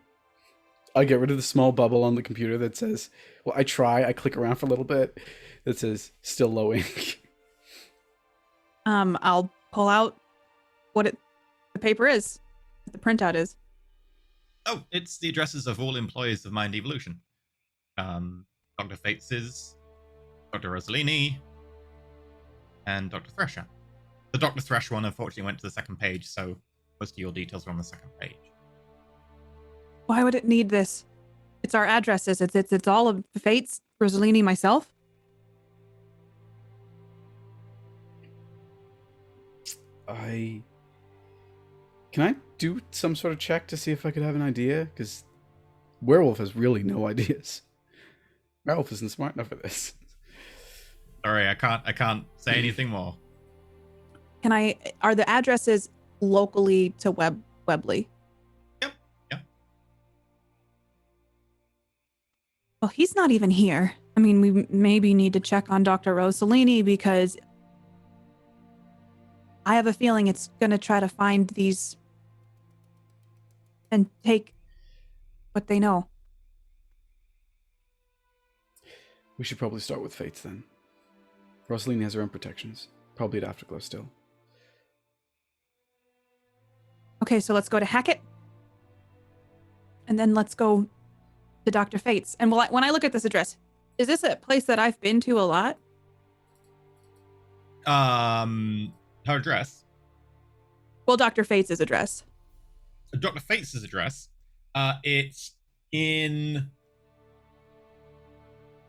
I get rid of the small bubble on the computer that says, well, I click around for a little bit, that says still low ink.
I'll pull out what the paper is, what the printout is.
oh, it's the addresses of all employees of Mind Evolution. Dr. Fates's, Dr. Rosalini, and Dr. Thresher. The Dr. Thresh one unfortunately went to the second page, so most of your details are on the second page.
Why would it need this? It's our addresses. It's all of the Fates, Rosalini, myself.
Can I do some sort of check to see if I could have an idea? Because Werewolf has really no ideas. Werewolf isn't smart enough for this.
Sorry, I can't say anything more.
Are the addresses locally to Webley?
Yep.
Well, he's not even here. I mean, we maybe need to check on Dr. Rosalini because I have a feeling it's going to try to find these and take what they know.
We should probably start with Fates then. Rosaline has her own protections. Probably at Afterglow still.
Okay, so let's go to Hackett. And then let's go to Dr. Fates. And when I look at this address, is this a place that I've been to a lot?
Her address.
Well, Dr. Fates' address.
Dr. Fates' address. It's in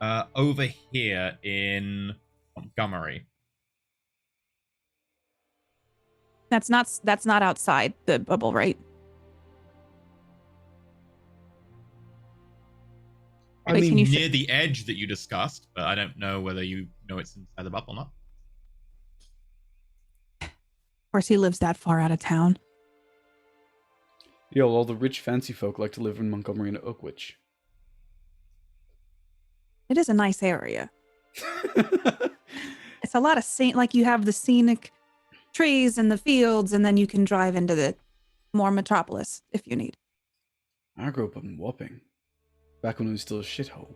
over here in Montgomery.
That's not outside the bubble, right?
I
Wait,
mean,
can you
near the edge that you discussed, but I don't know whether you know it's inside the bubble or not.
Of course, he lives that far out of town.
Yo, all the rich fancy folk like to live in Montgomery and Oakwich.
It is a nice area. It's a lot of like you have the scenic trees and the fields, and then you can drive into the more metropolis if you need.
I grew up in Wapping, back when it was still a shithole.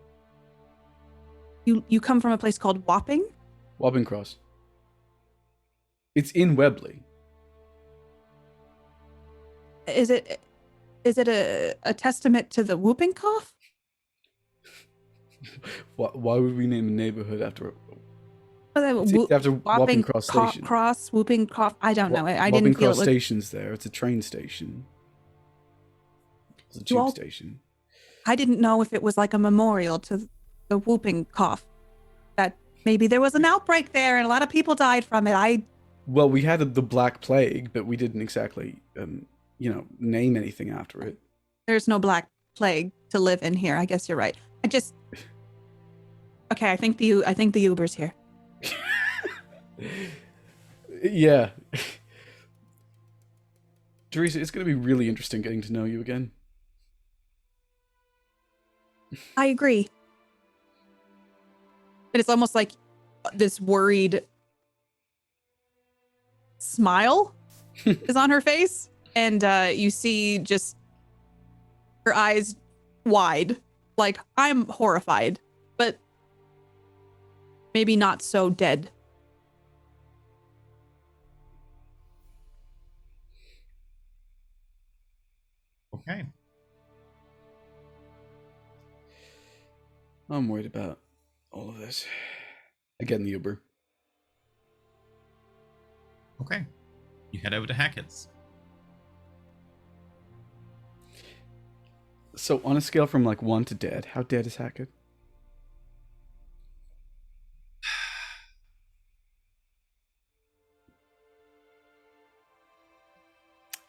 You come from a place called Wapping?
Wapping Cross. It's in Webley.
Is it a testament to the whooping cough?
Why would we name a neighborhood after
It's
after Wapping Cross Station?
Whooping cough. I don't know. I
Wapping
didn't feel
Cross
it.
Station's there. It's a train station. It's a tube station.
I didn't know if it was like a memorial to the whooping cough. That maybe there was an outbreak there and a lot of people died from it.
Well, we had the Black Plague, but we didn't exactly, name anything after it.
There's no Black Plague to live in here. I guess you're right. Okay, I think the Uber's here.
Yeah. Teresa, it's going to be really interesting getting to know you again.
I agree. And it's almost like this worried smile is on her face. And you see just her eyes wide. Like, I'm horrified, but maybe not so dead.
Okay.
I'm worried about all of this. I get in the Uber.
Okay. You head over to Hackett's.
So on a scale from like 1 to dead, how dead is Hackett?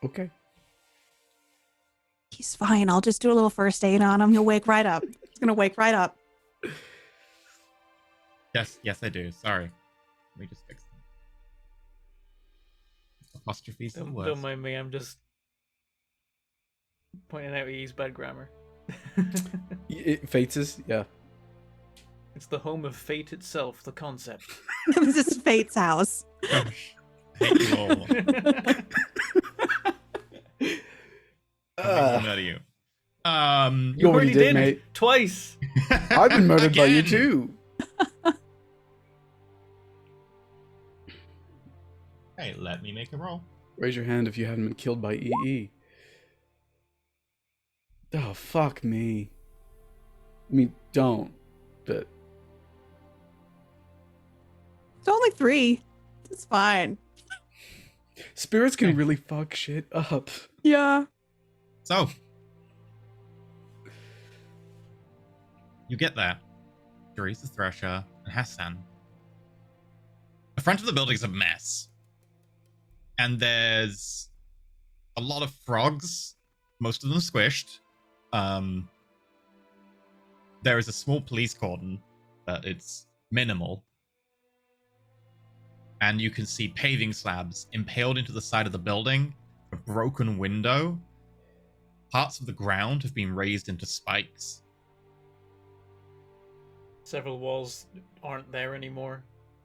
Okay.
He's fine. I'll just do a little first aid on him. He'll wake right up. He's gonna wake right up.
Yes, I do. Sorry. Let me just fix them. Apostrophes and words.
Don't mind me. I'm just pointing out he's bad grammar.
Fates is, yeah.
It's the home of fate itself, the concept.
This is Fate's house.
Gosh. Hate you all. I'm mad at you.
You already did, mate.
Twice.
I've been murdered by you
Again.
too.
Hey, let me make a roll.
Raise your hand if you haven't been killed by EE. Oh, fuck me. I mean, don't. But
It's only 3. It's fine.
spirits can really fuck shit up.
Yeah.
So, you get there. Teresa Thresher and Hassan. The front of the building's a mess. And there's a lot of frogs, most of them squished. There is a small police cordon, but it's minimal. And you can see paving slabs impaled into the side of the building, a broken window. Parts of the ground have been raised into spikes.
Several walls aren't there anymore.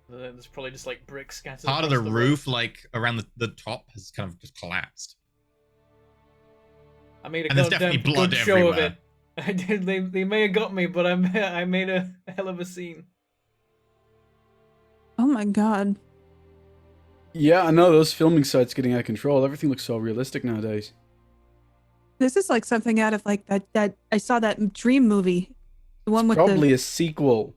There's probably just like bricks scattered.
Part of the
across
roof, like around the top, has kind of just collapsed.
I made a
And there's
goddamn
definitely blood
good show of
everywhere.
it. I did. They may have got me, but I made a hell of a scene.
Oh my god.
Yeah, I know those filming sites getting out of control. Everything looks so realistic nowadays.
This is like something out of like that I saw that Dream movie. The one with
Probably
the
a sequel.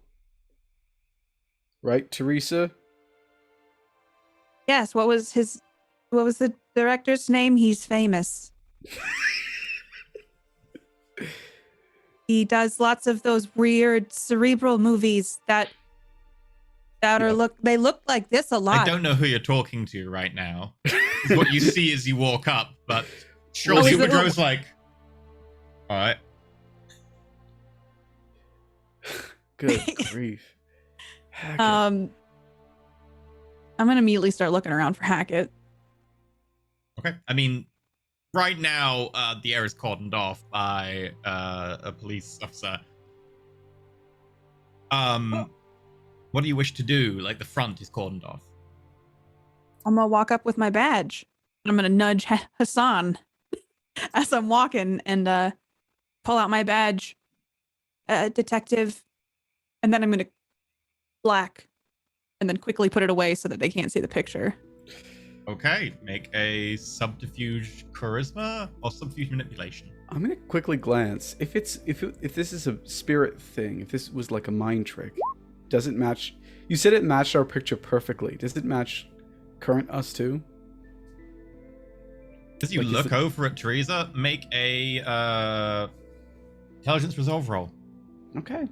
Right, Teresa?
Yes, what was the director's name? He's famous. He does lots of those weird cerebral movies that they look like this a lot.
I don't know who you're talking to right now. It's what you see as you walk up, but surely
is it-
Woodrow's like, all right.
Good grief. Hackett.
I'm gonna immediately start looking around for Hackett.
Okay. I mean, right now, the air is cordoned off by a police officer. What do you wish to do? Like, the front is cordoned off.
I'm gonna walk up with my badge. I'm gonna nudge Hassan as I'm walking and pull out my badge, detective, and then I'm gonna black, and then quickly put it away so that they can't see the picture.
Okay. Make a subterfuge charisma or subterfuge manipulation.
I'm gonna quickly glance. If this is a spirit thing, if this was like a mind trick, does it match? You said it matched our picture perfectly. Does it match current us too?
As you
Like, is
look
it-
over at Teresa, make a intelligence resolve roll.
Okay.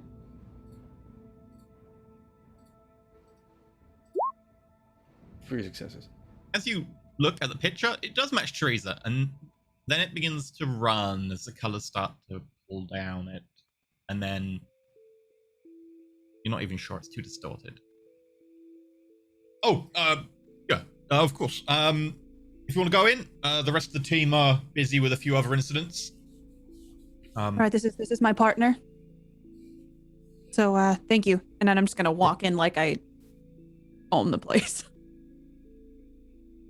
Three successes.
As you look at the picture, it does match Teresa, and then it begins to run as the colors start to pull down it, and then you're not even sure it's too distorted. Oh, yeah, of course. If you want to go in, the rest of the team are busy with a few other incidents.
All right, this is my partner. So thank you. And then I'm just gonna walk in like I own the place.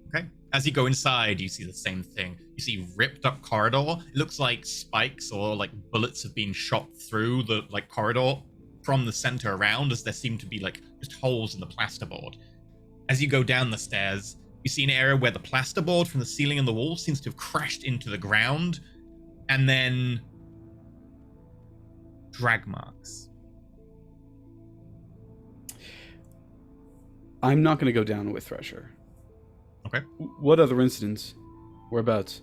Okay. As you go inside, you see the same thing. You see ripped up corridor. It looks like spikes or like bullets have been shot through the like corridor from the center around, as there seem to be like just holes in the plasterboard. As you go down the stairs, you see an area where the plasterboard from the ceiling and the wall seems to have crashed into the ground, and then drag marks.
I'm not gonna go down with Thresher.
Okay.
What other incidents? Whereabouts?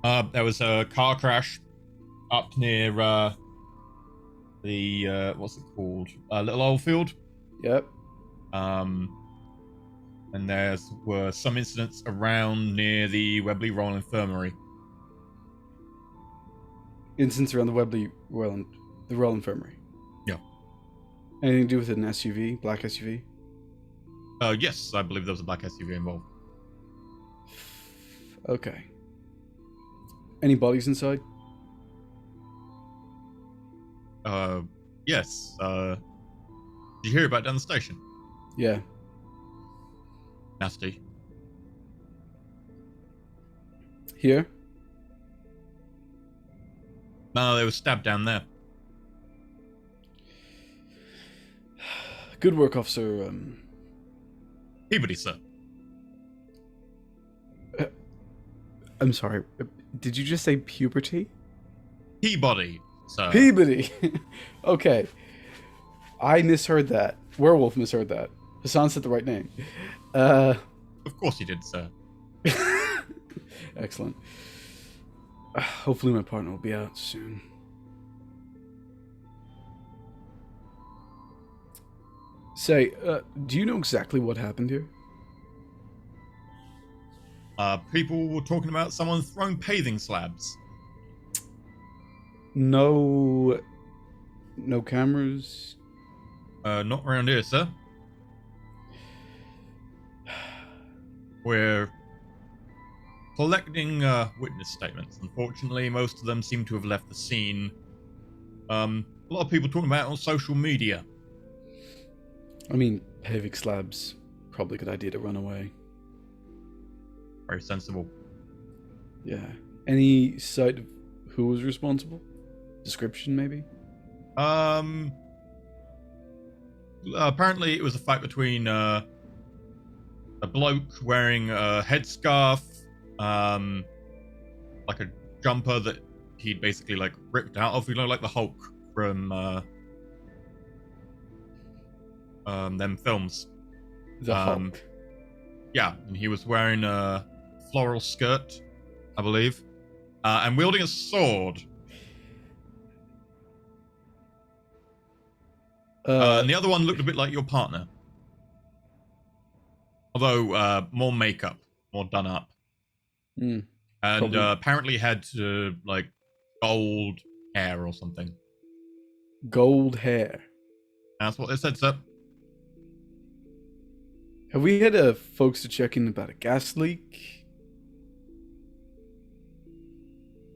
There was a car crash up near the what's it called? Little Old Field.
Yep.
And there were some incidents around near the Webley Royal Infirmary.
Incidents around the Royal Infirmary.
Yeah.
Anything to do with an SUV, black SUV?
Yes, I believe there was a black SUV involved.
Okay. Any bodies inside?
Yes. Did you hear about down the station?
Yeah.
Nasty.
Here?
No, they were stabbed down there.
Good work, officer.
Peabody, sir.
I'm sorry. Did you just say puberty?
Peabody, sir.
Peabody. Okay. I misheard that. Werewolf misheard that. Hassan said the right name.
Of course you did, sir.
Excellent. Hopefully my partner will be out soon. Say, do you know exactly what happened here?
People were talking about someone throwing paving slabs.
No cameras?
Not around here, sir. We're collecting witness statements. Unfortunately, most of them seem to have left the scene. A lot of people talking about it on social media.
I mean, paving slabs, probably a good idea to run away.
Very sensible.
Yeah. Any sight of who was responsible? Description, maybe?
Apparently it was a fight between a bloke wearing a headscarf, like a jumper that he'd basically like ripped out of, like the Hulk from them films.
The Hulk.
Yeah, and he was wearing a floral skirt, I believe, and wielding a sword. And the other one looked a bit like your partner. Although, more makeup, more done up. And apparently had, like, gold hair or something.
Gold hair.
That's what they said, sir.
Have we had folks to check in about a gas leak?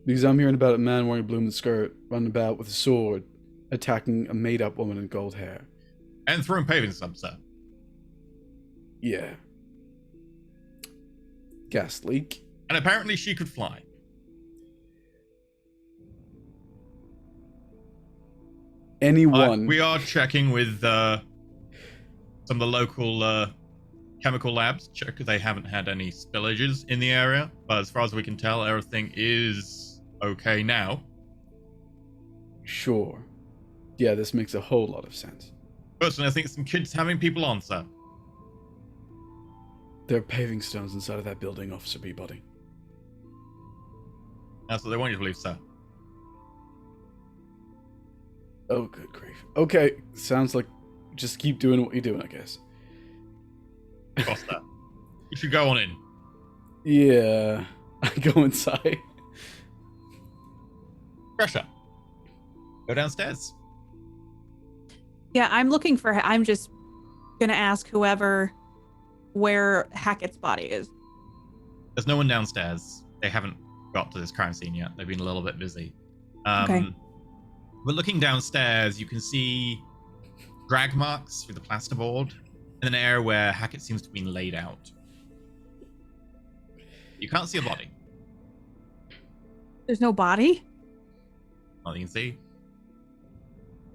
Because I'm hearing about a man wearing a blooming skirt, running about with a sword, attacking a made-up woman in gold hair.
And throwing paving stones, sir.
Yeah. Gas leak.
And apparently she could fly.
Anyone.
We are checking with some of the local chemical labs. Check if they haven't had any spillages in the area. But as far as we can tell, everything is okay now.
Sure. Yeah, this makes a whole lot of sense.
Personally, I think some kids having people on, sir.
There are paving stones inside of that building, Officer Peabody.
That's what they want you to believe, sir.
Oh, good grief. Okay, sounds like just keep doing what you're doing, I guess.
Of course, sir. You should go on in.
Yeah, I go inside.
Pressure. Go downstairs.
Yeah, I'm just gonna ask whoever where Hackett's body is.
There's no one downstairs. They haven't got to this crime scene yet. They've been a little bit busy.
Okay.
But looking downstairs, you can see drag marks through the plasterboard in an area where Hackett seems to have been laid out. You can't see a body.
There's no body?
Not that you can see.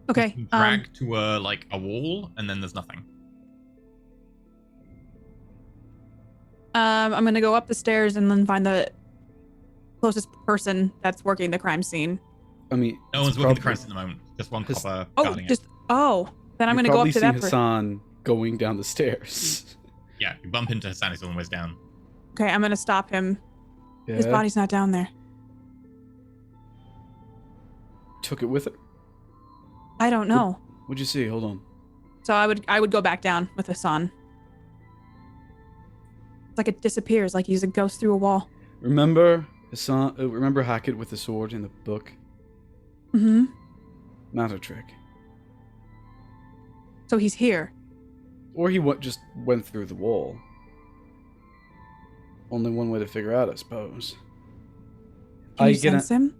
Okay.
He's been dragged to a wall, and then there's nothing.
I'm gonna go up the stairs and then find the closest person that's working the crime scene.
I mean,
No one's working the crime scene at the moment. Just one copper guarding it.
Then I'm gonna go up to that person.
Hassan going down the stairs.
Yeah, you bump into Hassan, he's on the way down.
Okay, I'm gonna stop him.
Yeah.
His body's not down there.
Took it with her?
I don't know.
What'd you see? Hold on.
So I would go back down with Hassan. It's like it disappears, like he's a ghost through a wall.
Remember Hassan? Remember Hackett with the sword in the book?
Mm-hmm.
Not a trick.
So he's here.
Or he just went through the wall. Only one way to figure out, I suppose.
Can you sense him?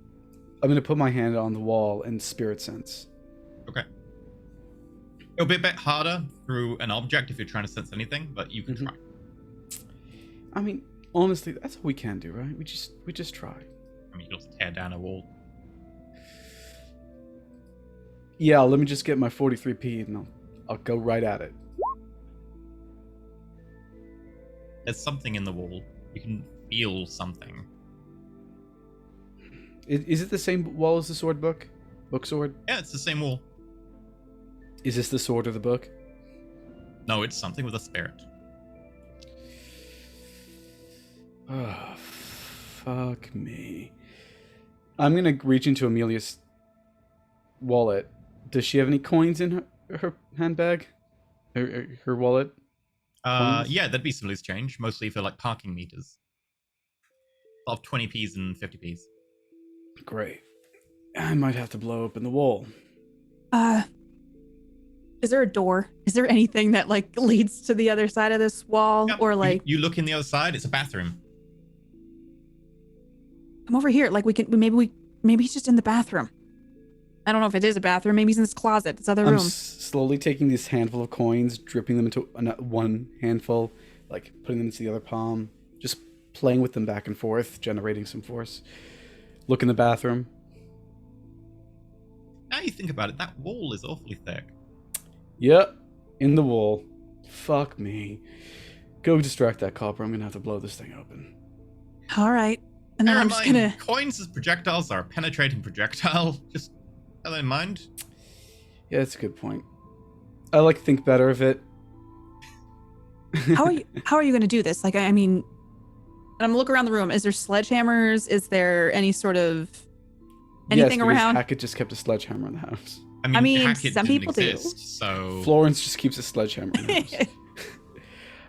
I'm gonna put my hand on the wall and spirit sense.
Okay. It'll be a bit harder through an object if you're trying to sense anything, but you can try.
I mean, honestly, that's all we can do, right? We just try.
I mean, you'll just tear down a wall.
Yeah, let me just get my 43p and I'll go right at it.
There's something in the wall. You can feel something.
Is it the same wall as the sword book? Book sword?
Yeah, it's the same wall.
Is this the sword of the book?
No, it's something with a spirit.
Oh, fuck me. I'm gonna reach into Amelia's wallet. Does she have any coins in her handbag? Her wallet?
Yeah, that'd be some loose change, mostly for like parking meters. A lot of 20p's and 50p's.
Great. I might have to blow open the wall.
Is there a door? Is there anything that like leads to the other side of this wall?
Yeah,
or like
you look in the other side, it's a bathroom.
come over here. Like maybe he's just in the bathroom. I don't know if it is a bathroom. Maybe he's in this closet, this other room.
I'm slowly taking this handful of coins, dripping them into one handful, like putting them into the other palm, just playing with them back and forth, generating some force. Look in the bathroom.
Now you think about it, that wall is awfully thick.
Yep, in the wall. Fuck me. Go distract that copper. I'm gonna have to blow this thing open.
All right. And then
Bear
I'm
in
just
mind,
gonna.
coins as projectiles are a penetrating projectile. Just bear that in mind.
Yeah, that's a good point. I like to think better of it.
How are you gonna do this? Like, I mean, I'm gonna look around the room. Is there sledgehammers? Is there any sort of anything
yes,
around?
Hackett just kept a sledgehammer in the house.
I mean,
Hackett
some
didn't
people do.
exist, so
Florence just keeps a sledgehammer in the house.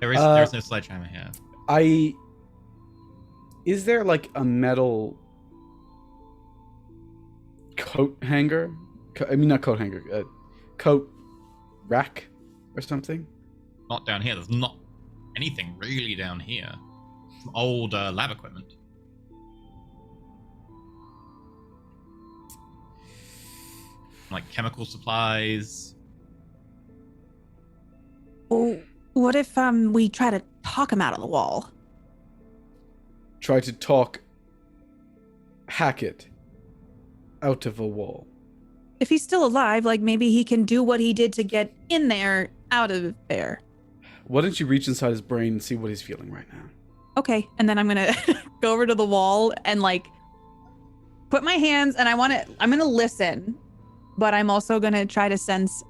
there's no sledgehammer here.
Is there like a metal coat hanger? Not coat hanger. Coat rack or something?
Not down here. There's not anything really down here. Some old lab equipment. Like chemical supplies.
Oh, what if we try to talk him out of the wall?
Try to talk Hackett out of a wall.
If he's still alive, like maybe he can do what he did to get in there, out of there.
Why don't you reach inside his brain and see what he's feeling right now?
Okay, and then I'm gonna go over to the wall and like put my hands, and I'm gonna listen, but I'm also gonna try to sense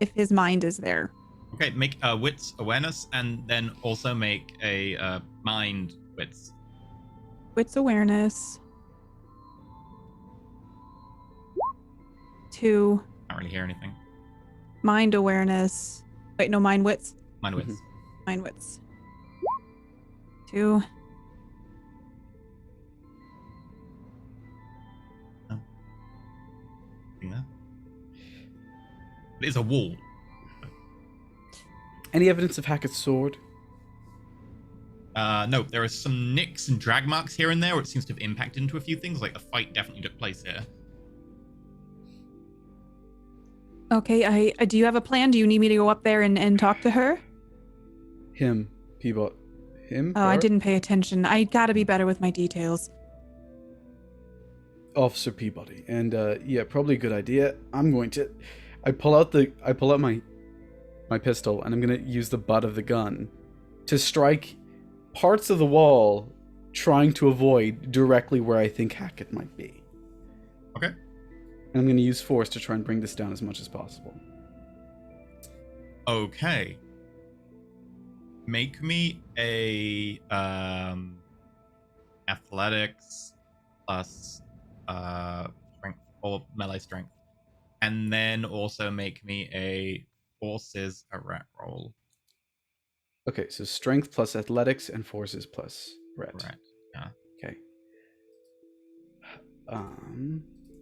if his mind is there.
Okay, make a wits awareness, and then also make a mind wits.
Wits awareness. 2.
Can't really hear anything.
Mind awareness. Wait, no, mind wits.
Mind wits.
Mind wits. 2.
Thing there. It is a wall.
Any evidence of Hackett's sword?
No, there are some nicks and drag marks here and there where it seems to have impacted into a few things, like a fight definitely took place here.
Okay, do you have a plan? Do you need me to go up there and talk to her?
Him. Peabody. Him?
Oh, I
Her?
didn't pay attention. I gotta be better with my details.
Officer Peabody. And yeah, probably a good idea. I pull out my pistol, and I'm gonna use the butt of the gun to strike parts of the wall, trying to avoid directly where I think Hackett might be.
Okay.
And I'm gonna use force to try and bring this down as much as possible.
Okay. Make me a athletics plus strength or melee strength. And then also make me a forces a rat roll.
Okay, so strength plus athletics and forces plus ret.
Right. Yeah.
Okay.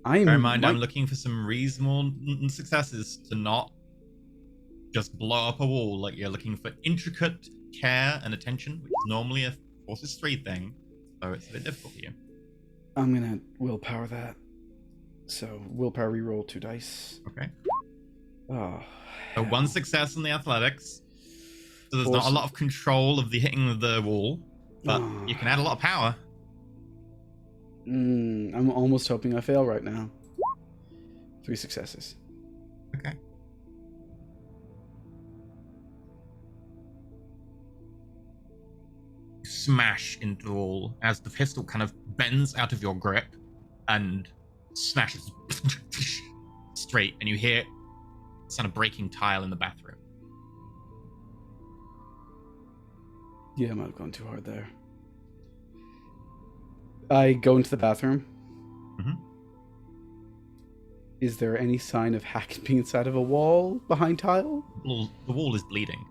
Bear in mind, I'm looking for some reasonable successes to not just blow up a wall. Like, you're looking for intricate care and attention, which is normally a forces 3 thing. So it's a bit difficult for you.
I'm gonna willpower that. So willpower reroll 2 dice.
Okay.
Oh.
So 1 success on the athletics. So there's not a lot of control of the hitting of the wall, but you can add a lot of power.
I'm almost hoping I fail right now. 3 successes.
Okay. Smash into the wall as the pistol kind of bends out of your grip and smashes straight, and you hear the sound of breaking tile in the bathroom.
Yeah, I might have gone too hard there. I go into the bathroom.
Mm-hmm.
Is there any sign of Hackett being inside of a wall behind tile?
Well, the wall is bleeding.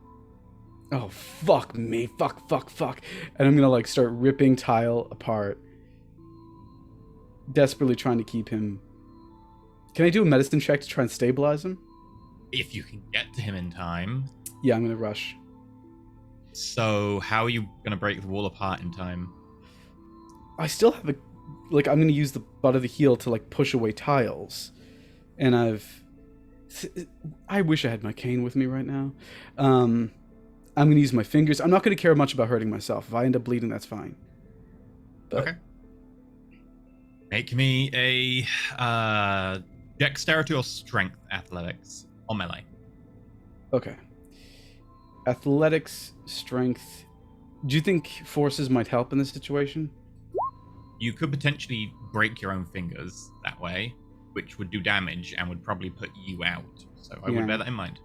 Oh, fuck me. Fuck. And I'm gonna, start ripping tile apart. Desperately trying to keep him... Can I do a medicine check to try and stabilize him?
If you can get to him in time.
Yeah, I'm gonna rush.
So, how are you going to break the wall apart in time?
I still have a... I'm gonna use the butt of the heel to, push away tiles. And I wish I had my cane with me right now. I'm I'm going to use my fingers. I'm not going to care much about hurting myself. If I end up bleeding, that's fine. But,
Okay. Make me a dexterity or strength athletics or melee.
Okay. Athletics, strength. Do you think forces might help in this situation?
You could potentially break your own fingers that way, which would do damage and would probably put you out. So I
Yeah.
would bear that in mind.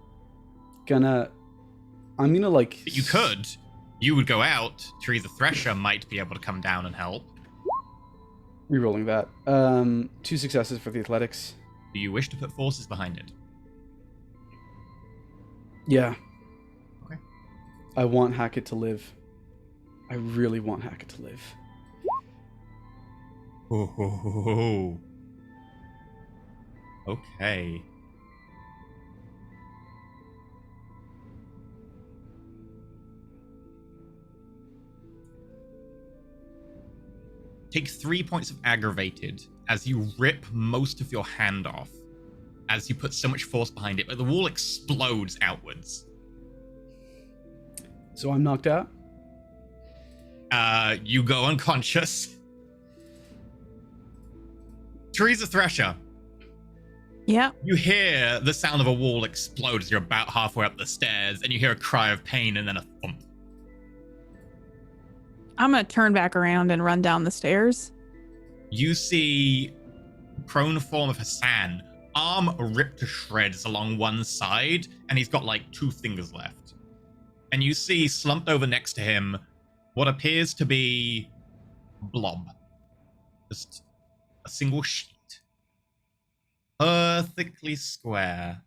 I'm gonna like.
But you could. You would go out. Teresa Thresher might be able to come down and help.
Rerolling that. 2 successes for the athletics.
Do you wish to put forces behind it?
Yeah.
Okay.
I want Hackett to live. I really want Hackett to live.
Oh. Okay. Take 3 points of aggravated as you rip most of your hand off, as you put so much force behind it, but the wall explodes outwards.
So I'm knocked out?
You go unconscious. Teresa Thresher,
Yeah.
you hear the sound of a wall explode as you're about halfway up the stairs, and you hear a cry of pain and then a thump.
I'm going to turn back around and run down the stairs.
You see prone form of Hassan, arm ripped to shreds along one side, and he's got like 2 fingers left. And you see slumped over next to him what appears to be a blob. Just a single sheet. Perfectly square,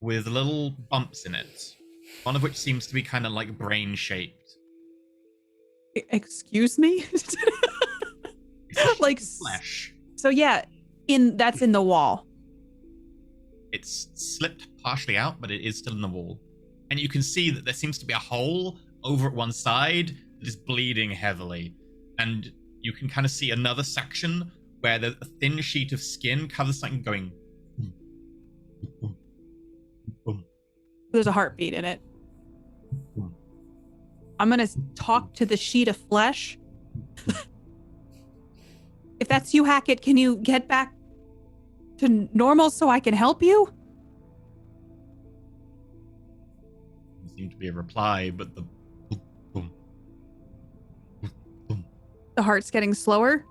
with little bumps in it. One of which seems to be kind of like brain-shaped.
Excuse me? Like,
Flesh.
so yeah, that's in the wall.
It's slipped partially out, but it is still in the wall. And you can see that there seems to be a hole over at one side that is bleeding heavily. And you can kind of see another section where there's a thin sheet of skin covers something going boom, boom, boom,
There's a heartbeat in it.
boom.
I'm going to talk to the sheet of flesh. If that's you, Hackett, can you get back to normal so I can help you?
There seemed to be a reply, but the boom, boom, boom, boom.
The heart's getting slower.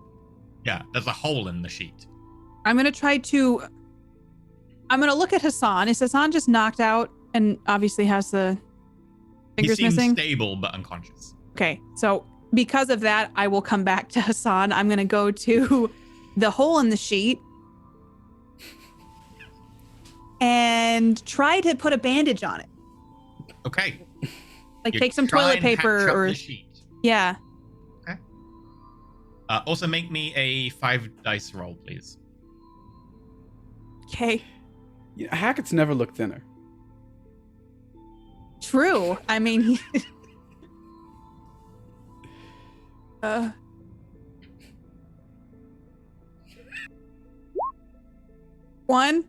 Yeah, there's a hole in the sheet.
I'm going to look at Hassan. Is Hassan just knocked out and obviously has the fingers
He seems
missing?
stable but unconscious.
Okay, so because of that, I will come back to Hassan. I'm going to go to the hole in the sheet and try to put a bandage on it.
Okay.
Like
You
take some
try
toilet
and patch
paper
up
or
the sheet.
yeah.
Also make me a 5 dice roll, please.
Okay.
Yeah, Hackett's never looked thinner.
True. I mean, one.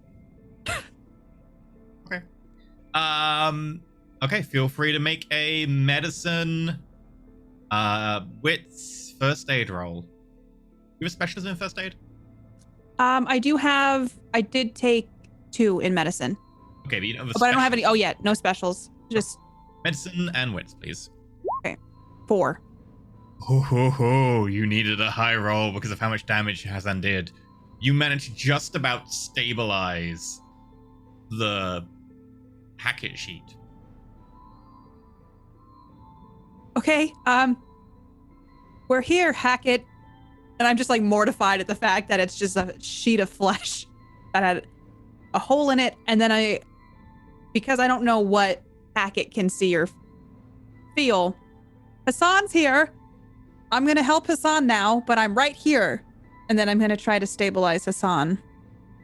Okay, feel free to make a medicine wits first aid roll. You have a specialism in first aid?
I did take 2 in medicine,
Okay, but you don't have a
but I don't have
special-
any. Oh yeah, no specials. Just
Medicine and wits, please.
4.
Oh, you needed a high roll because of how much damage Hassan did. You managed to just about stabilize the Hackett sheet.
Okay. We're here, Hackett. And I'm just like mortified at the fact that it's just a sheet of flesh that had a hole in it. And then because I don't know what Hackett can see or feel, Hassan's here. I'm going to help Hassan now, but I'm right here. And then I'm going to try to stabilize Hassan,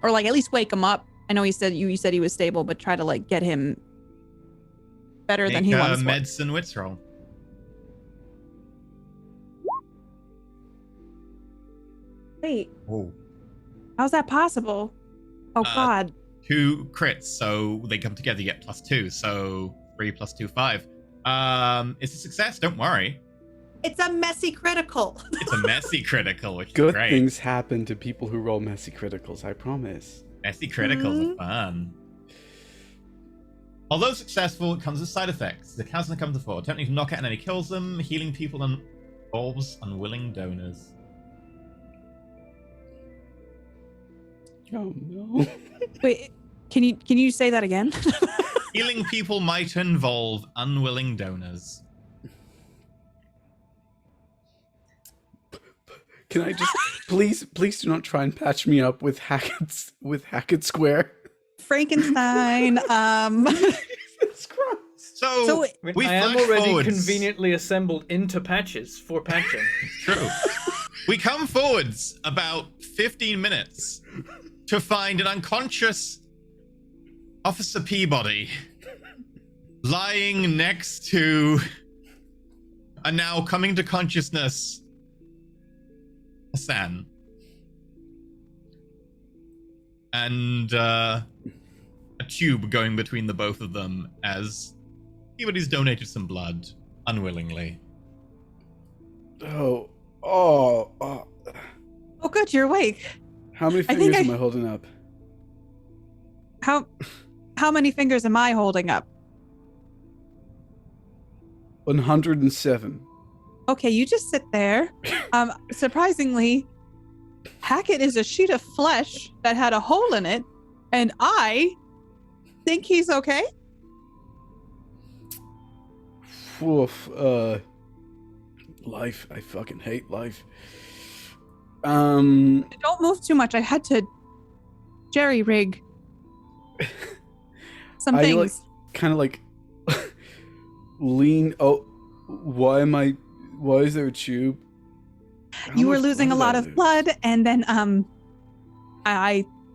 or like at least wake him up. I know you said he was stable, but try to like get him better than he
Make a
once was.
medicine wits roll.
Wait,
Oh.
how's that possible? Oh God.
2 crits, so they come together, you get +2, so 3 + 2, 5. It's a success. Don't worry.
It's a messy critical.
It's a messy critical, which
Good
is great.
things happen to people who roll messy criticals, I promise.
Messy criticals are fun. Although successful, it comes with side effects. The counter comes to 4. Attempting to knock out an enemy kills them. Healing people involves unwilling donors.
Oh no.
Wait, can you say that again?
Healing people might involve unwilling donors.
Can I just please do not try and patch me up with Hackett Square.
Frankenstein.
Jesus Christ.
So
I mean,
we
I am
flash
already
forwards.
conveniently assembled into patches for patching.
True. We come forwards about 15 minutes to find an unconscious Officer Peabody lying next to a now coming to consciousness Hassan. And a tube going between the both of them as Peabody's donated some blood unwillingly.
Oh.
Oh, good, you're awake.
How many
I think
fingers am I holding up?
How many fingers am I holding up?
107.
Okay, you just sit there. Surprisingly, Hackett is a sheet of flesh that had a hole in it, and I think he's okay.
Woof. Life. I fucking hate life.
Don't move too much. I had to jerry rig some
I
things.
kind of like lean. Oh, why is there a tube? How
You were
much
losing a
blood
lot
did I
of
lose?
blood, and then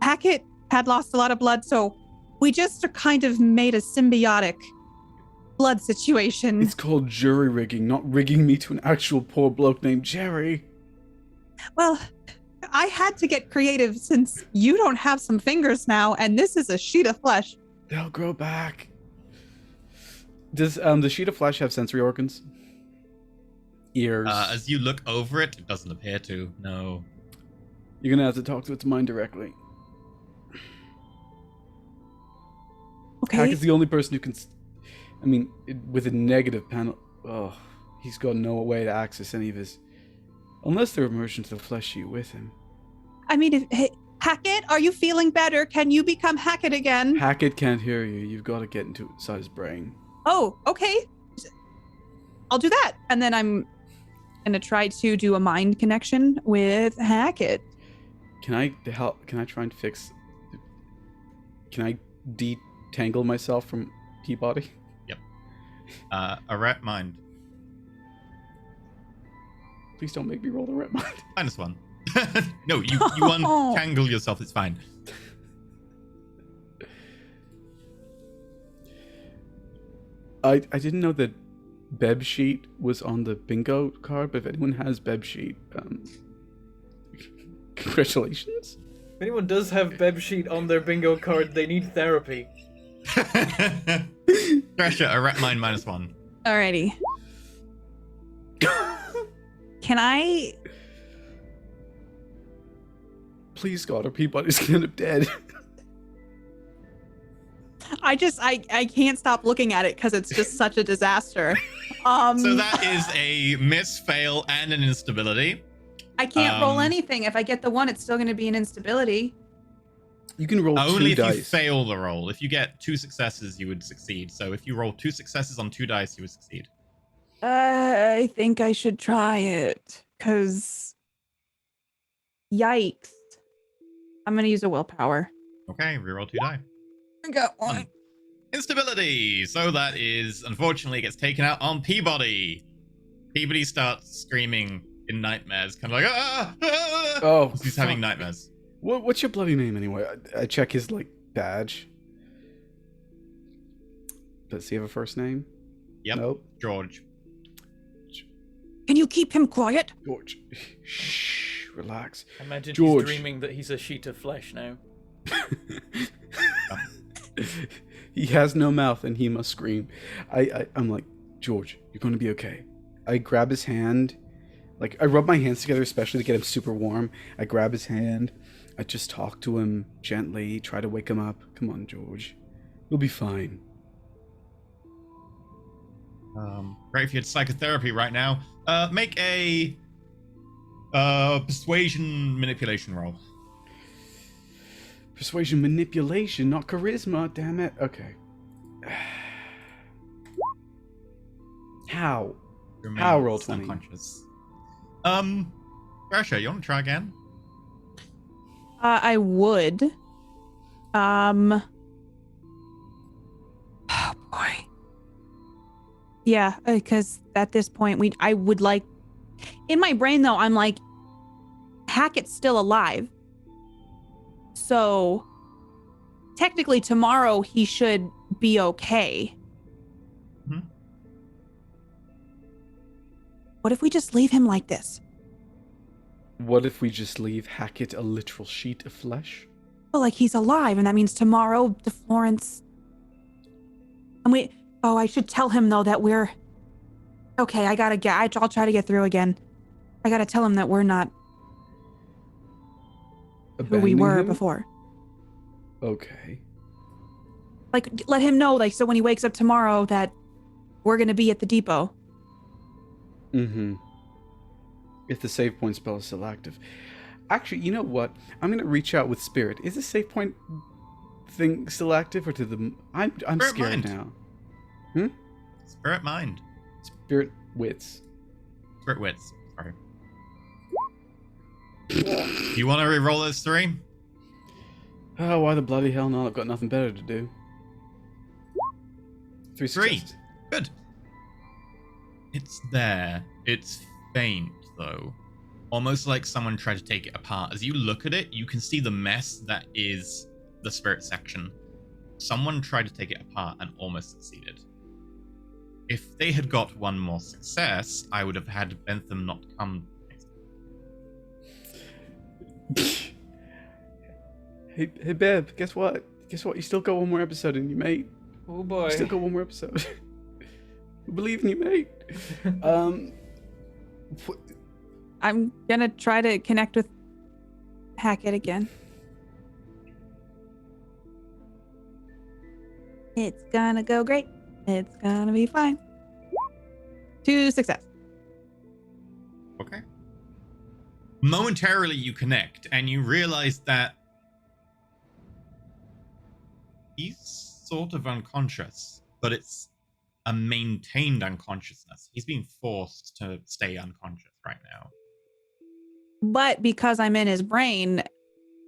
Hackett had lost a lot of blood, so we just kind of made a symbiotic blood situation.
It's called jury rigging, not rigging me to an actual poor bloke named Jerry.
Well, I had to get creative since you don't have some fingers now, and this is a sheet of flesh.
They'll grow back. Does the sheet of flesh have sensory organs? Ears.
As you look over it, it doesn't appear to. No.
You're gonna have to talk to its mind directly.
Okay.
Hack is the only person who can. I mean, with a negative panel. Oh, he's got no way to access any of his. Unless they're immersed into the flesh sheet with him.
I mean, hey, Hackett, are you feeling better? Can you become Hackett again?
Hackett can't hear you. You've got to get inside his brain.
Oh, okay. I'll do that. And then I'm gonna try to do a mind connection with Hackett.
Can I help? Can I try and fix? Can I detangle myself from Peabody?
A rat mind.
Please don't make me roll the red mind.
-1. No, you untangle yourself. It's fine.
I didn't know that Beb sheet was on the bingo card, but if anyone has Beb sheet, congratulations.
If anyone does have Beb sheet on their bingo card, they need therapy.
Thrasher, a rat mind -1.
Alrighty. Can I?
Please God, or Peabody's gonna end up dead.
I can't stop looking at it because it's just such a disaster.
So that is a miss, fail, and an instability.
I can't roll anything. If I get the 1, it's still going to be an instability.
You can roll
Only
2
if
dice.
you fail the roll. If you get 2 successes, you would succeed. So if you roll 2 successes on 2 dice, you would succeed.
I think I should try it because yikes. I'm going to use a willpower.
Okay, reroll 2 die.
I got 1.
Instability. So that is, unfortunately, gets taken out on Peabody. Peabody starts screaming in nightmares, kind of like, ah!
Oh,
He's having nightmares.
What's your bloody name anyway? I check his badge. Does he have a first name?
Yep.
Nope.
George.
Can you keep him quiet?
George. Shh. Relax.
Imagine
George.
he's dreaming that he's a sheet of flesh now.
He has no mouth and he must scream. I'm like, George, you're going to be okay. I grab his hand. Like, I rub my hands together, especially to get him super warm. I grab his hand. I just talk to him gently, try to wake him up. Come on, George. You'll be fine.
Great if you had psychotherapy right now. Make a persuasion manipulation roll.
Persuasion manipulation, not charisma, damn it. Okay. How? How roll 20?
Unconscious. Thrasher, you want to try again?
I would. Oh boy. Yeah, because at this point I would like. In my brain though, I'm like, Hackett's still alive. So technically tomorrow he should be okay.
Mm-hmm.
What if we just leave him like this?
What if we just leave Hackett a literal sheet of flesh?
Oh, like he's alive, and that means tomorrow the Florence. And I should tell him though that we're okay. I'll try to get through again. I gotta tell him that we're not who we were before.
Okay.
Like, let him know, like, so when he wakes up tomorrow that we're gonna be at the depot.
Mm-hmm. If the save point spell is still active. Actually, you know what? I'm gonna reach out with Spirit. Is the save point thing still active, or to the? I'm
Spirit
scared
mind.
now.
Spirit mind.
Spirit wits.
Spirit wits. Sorry. You want to re-roll those 3?
Oh, why the bloody hell not? I've got nothing better to do. 3 successes.
Good. It's there. It's faint, though. Almost like someone tried to take it apart. As you look at it, you can see the mess that is the spirit section. Someone tried to take it apart and almost succeeded. If they had got one more success, I would have had Bentham not come.
Hey, Beb, guess what? You still got one more episode in you, mate.
Oh boy.
You still got one more episode. We believe in you, mate.
I'm gonna try to connect with Hackett again. It's gonna go great. It's gonna be fine. 2 success.
Okay. Momentarily you connect and you realize that he's sort of unconscious, but it's a maintained unconsciousness. He's being forced to stay unconscious right now.
But because I'm in his brain,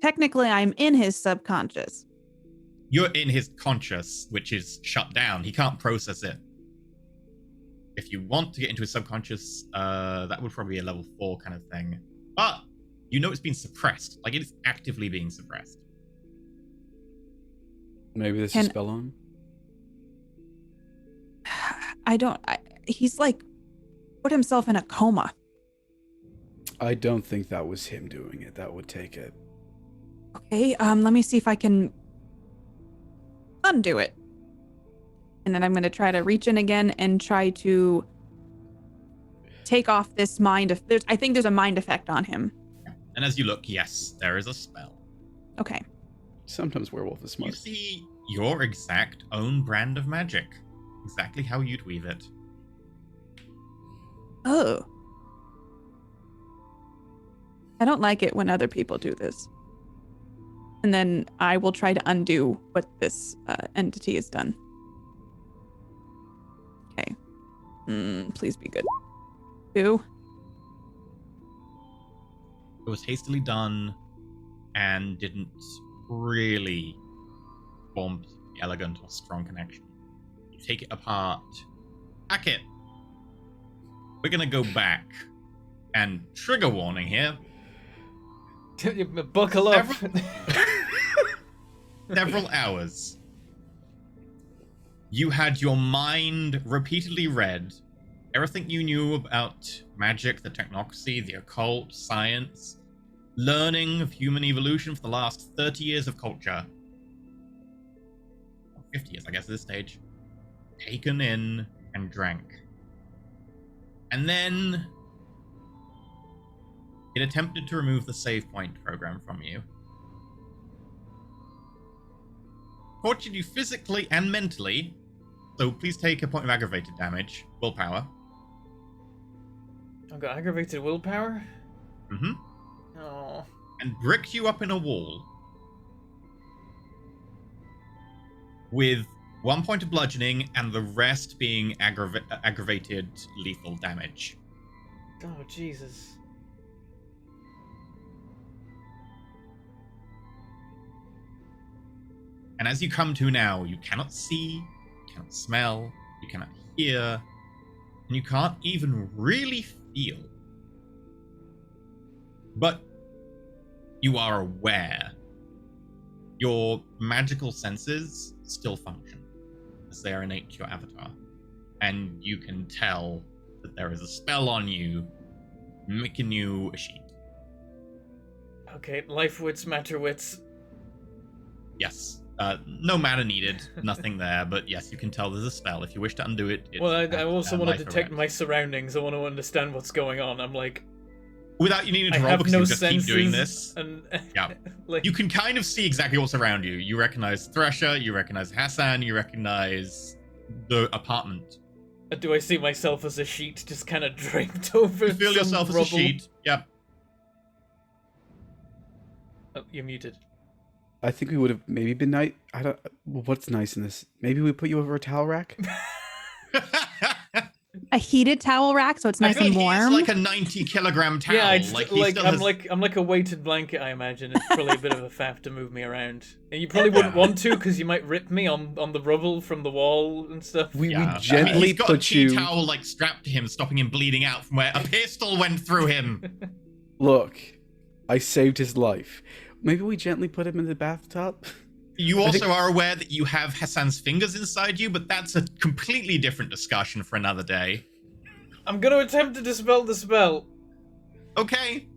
technically I'm in his subconscious.
You're in his conscious, which is shut down. He can't process it. If you want to get into his subconscious, that would probably be a level 4 kind of thing. But you know it's being suppressed. Like, it is actively being suppressed.
Maybe there's a spell on?
He's like put himself in a coma.
I don't think that was him doing it. That would take it.
Okay, let me see if I can undo it. And then I'm going to try to reach in again and try to take off this mind. I think there's a mind effect on him.
And as you look, yes, there is a spell.
Okay.
Sometimes werewolf is smart.
You see your exact own brand of magic. Exactly how you'd weave it.
Oh. I don't like it when other people do this. And then I will try to undo what this entity has done. Okay. Please be good. 2.
It was hastily done and didn't really form the elegant or strong connection. You take it apart. Hackett. We're gonna go back. And trigger warning here.
Buckle up.
Several hours. You had your mind repeatedly read everything you knew about magic, the technocracy, the occult, science, learning of human evolution for the last 30 years of culture. 50 years, I guess, at this stage. Taken in and drank. And then it attempted to remove the save point program from you. Tortured you physically and mentally, so please take a point of aggravated damage, willpower.
I've got aggravated willpower?
Mm-hmm.
Oh.
And bricked you up in a wall with 1 point of bludgeoning and the rest being aggravated lethal damage.
Oh, Jesus.
And as you come to now, you cannot see, you cannot smell, you cannot hear, and you can't even really feel. But you are aware. Your magical senses still function, as they are innate to your avatar. And you can tell that there is a spell on you, making you a sheet.
Okay, life wits, matter wits.
Yes. No mana needed, nothing there, but yes, you can tell there's a spell. If you wish to undo it, it's
Well, I also want to
life
detect
arrest.
my surroundings. I want to understand what's going on. I'm like,
Without you needing to
I
roll,
have
because
no
you just
senses.
keep doing this.
And,
Yeah.
like,
You can kind of see exactly what's around you. You recognize Thresher, you recognize Hassan, you recognize the apartment.
do I see myself as a sheet just kind of draped over
You feel
some
yourself
rubble?
as a sheet. Yep.
Oh, you're muted.
I think we would have maybe been nice. I don't. What's nice in this? Maybe we put you over a towel rack.
A heated towel rack, so it's
I
nice
feel
and
like he's
warm.
like a 90-kilogram towel.
Yeah, it's
like, he
like
still
I'm
has...
like I'm like a weighted blanket. I imagine it's probably a bit of a faff to move me around, and you probably wouldn't want to because you might rip me on the rubble from the wall and stuff.
We
Yeah. I mean,
gently
he's got a
put
tea
you.
towel like strapped to him, stopping him bleeding out from where a pistol went through him.
Look, I saved his life. Maybe we gently put him in the bathtub.
You also are aware that you have Hassan's fingers inside you, but that's a completely different discussion for another day.
I'm gonna attempt to dispel the spell.
Okay.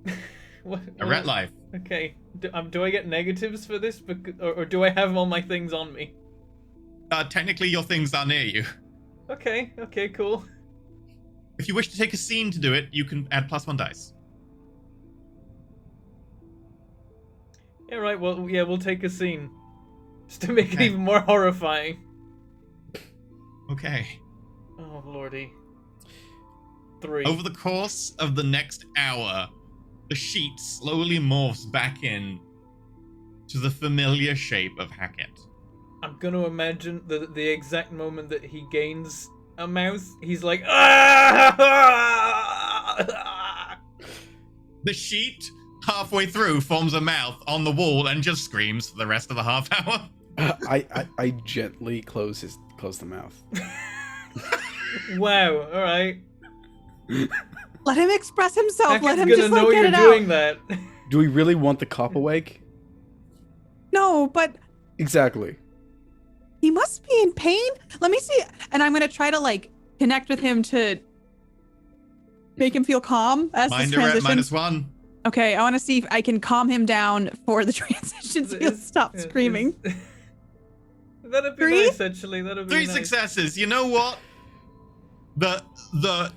What,
A ret life.
Okay. Do I get negatives for this, or do I have all my things on me?
Technically, your things are near you.
Okay. Okay. Cool.
If you wish to take a scene to do it, you can add +1 dice.
Yeah. Right. Well. Yeah. We'll take a scene, just to make it
Okay.
even more horrifying.
Okay.
Oh lordy. 3.
Over the course of the next hour, the sheet slowly morphs back in to the familiar shape of Hackett.
I'm gonna imagine the exact moment that he gains a mouth, he's like, ah!
The sheet, halfway through, forms a mouth on the wall and just screams for the rest of the half hour.
I gently close the mouth.
Wow. All right.
Let him express himself.
Hackett's
Let him
gonna
just
know
like get
you're
it
doing
out.
that.
Do we really want the cop awake?
No, but
Exactly.
he must be in pain. Let me see. And I'm gonna try to like connect with him to make him feel calm as this
Mind a ret
transition.
-1.
Okay, I want to see if I can calm him down for the transition so he'll stop screaming.
That'd be
3?
nice, actually. That'd be
3
nice.
successes. You know what? The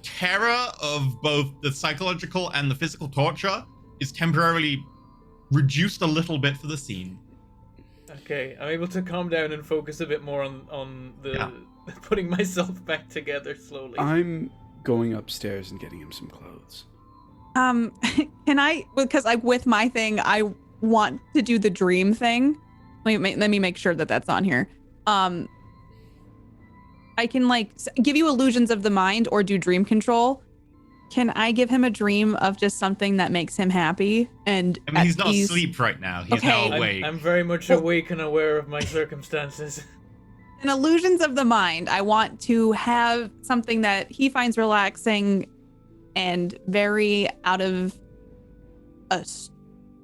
terror of both the psychological and the physical torture is temporarily reduced a little bit for the scene.
Okay, I'm able to calm down and focus a bit more on the
Yeah.
putting myself back together slowly.
I'm going upstairs and getting him some clothes.
Can I? Because like with my thing, I want to do the dream thing. Let me make sure that that's on here. I can like give you illusions of the mind or do dream control. Can I give him a dream of just something that makes him happy? And
I mean, he's not asleep right now. He's
Okay.
now awake.
I'm very much awake and aware of my circumstances.
in illusions of the mind, I want to have something that he finds relaxing and very out of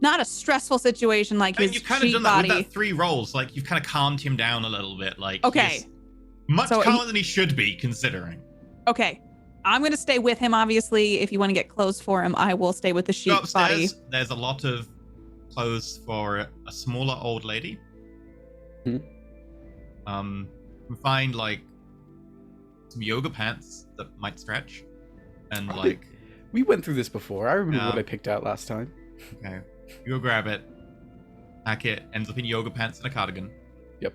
not a stressful situation like
I mean,
his
you've kind of
sheet
done that
body.
with that 3 rolls. Like, you've kind of calmed him down a little bit. Like,
Okay.
he's much
So
calmer than he should be, considering.
Okay. I'm going to stay with him, obviously. If you want to get clothes for him, I will stay with the
Go
sheep body.
upstairs. There's a lot of clothes for a smaller old lady.
Hmm.
You can find, like, some yoga pants that might stretch. And like,
We went through this before. I remember
Yeah.
what I picked out last time.
okay, you go grab it. Hackett ends up in yoga pants and a cardigan.
Yep.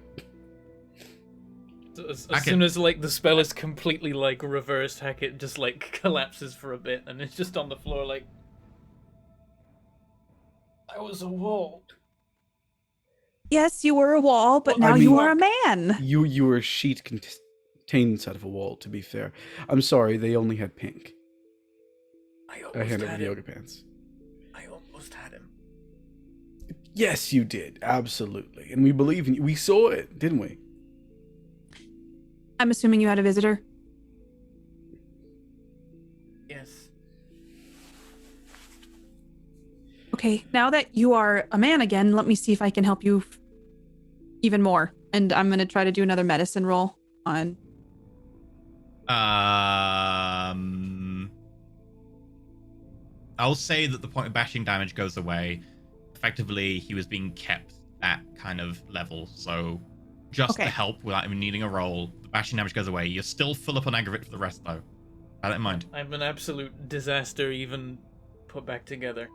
As
Hackett.
soon as like the spell is completely like reversed, Hackett just like collapses for a bit and it's just on the floor like I was a wall.
Yes, you were a wall, but
Well, I
now you
mean-
are a man.
You were a sheet contained inside of a wall, to be fair. I'm sorry, they only had pink.
I
I
almost
handed over
had
the
him.
yoga pants.
I almost had him.
Yes, you did. Absolutely. And we believe in you. We saw it, didn't we?
I'm assuming you had a visitor.
Yes.
Okay, now that you are a man again, let me see if I can help you even more. And I'm going to try to do another medicine roll on.
I'll say that the point of bashing damage goes away. Effectively, he was being kept at kind of level, so just
Okay.
to help without even needing a roll, the bashing damage goes away. You're still full up on aggravate for the rest, though. Bear that in mind.
I'm an absolute disaster even put back together.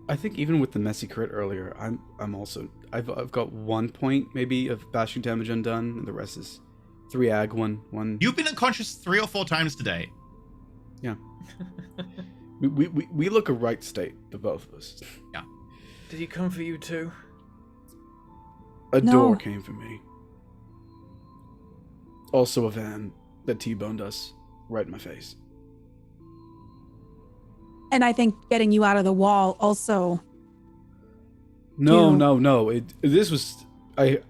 I think even with the messy crit earlier, I'm also I've got 1 point maybe of bashing damage undone, and the rest is 3 ag, one.
You've been unconscious 3 or 4 times today.
Yeah. We look a right state, the both of us.
Did he come for you too?
A
No.
door came for me. Also a van that T-boned us right in my face.
And I think getting you out of the wall also.
No,
Ew.
no. This was I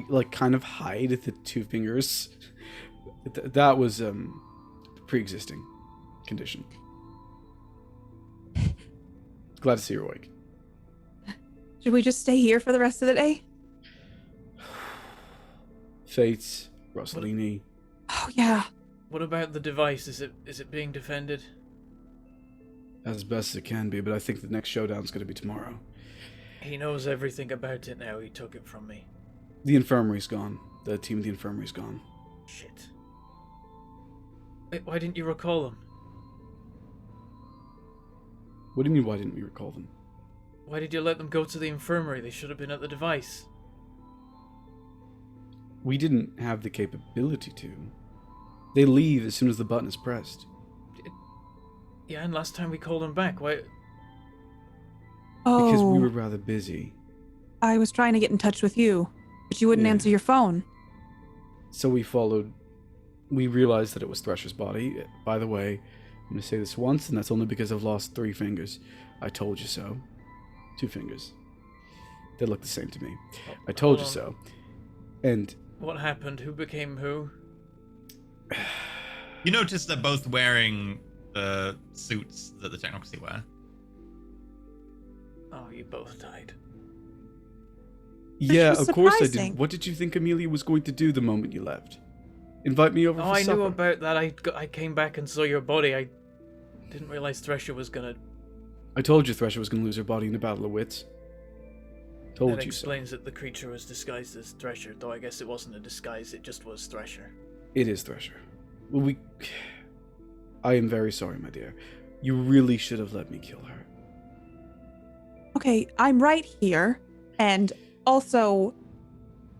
like kind of hide the 2 fingers. That was pre-existing condition. Glad to see you're awake.
Should we just stay here for the rest of the day?
Fates, Rossellini.
Oh, yeah.
What about the device? Is it being defended?
As best it can be, but I think the next showdown's going to be tomorrow.
He knows everything about it now. He took it from me.
The infirmary's gone. The team of the infirmary's gone.
Shit. Wait, why didn't you recall them?
What do you mean, why didn't we recall them?
Why did you let them go to the infirmary? They should have been at the device.
We didn't have the capability to. They leave as soon as the button is pressed.
Yeah, and last time we called them back. Why?
Oh,
Because we were rather busy.
I was trying to get in touch with you, but you wouldn't
Yeah.
answer your phone.
So we followed. We realized that it was Thresher's body. By the way, I'm going to say this once, and that's only because I've lost 3 fingers. I told you so. 2 fingers. They look the same to me. I told you
Hold on.
so. And
What happened? Who became who?
You notice they're both wearing the suits that the Technocracy wear.
Oh, you both died.
yeah,
was
of course I
surprising.
did. What did you think Amelia was going to do the moment you left? Invite me over
Oh,
for
I
supper?
knew about that. I came back and saw your body. I didn't realize Thresher was gonna.
I told you Thresher was going to lose her body in a battle of wits. Told
That
you so.
explains that the creature was disguised as Thresher, though I guess it wasn't a disguise. It just was Thresher.
It is Thresher. Well, I am very sorry, my dear. You really should have let me kill her.
Okay, I'm right here. And also,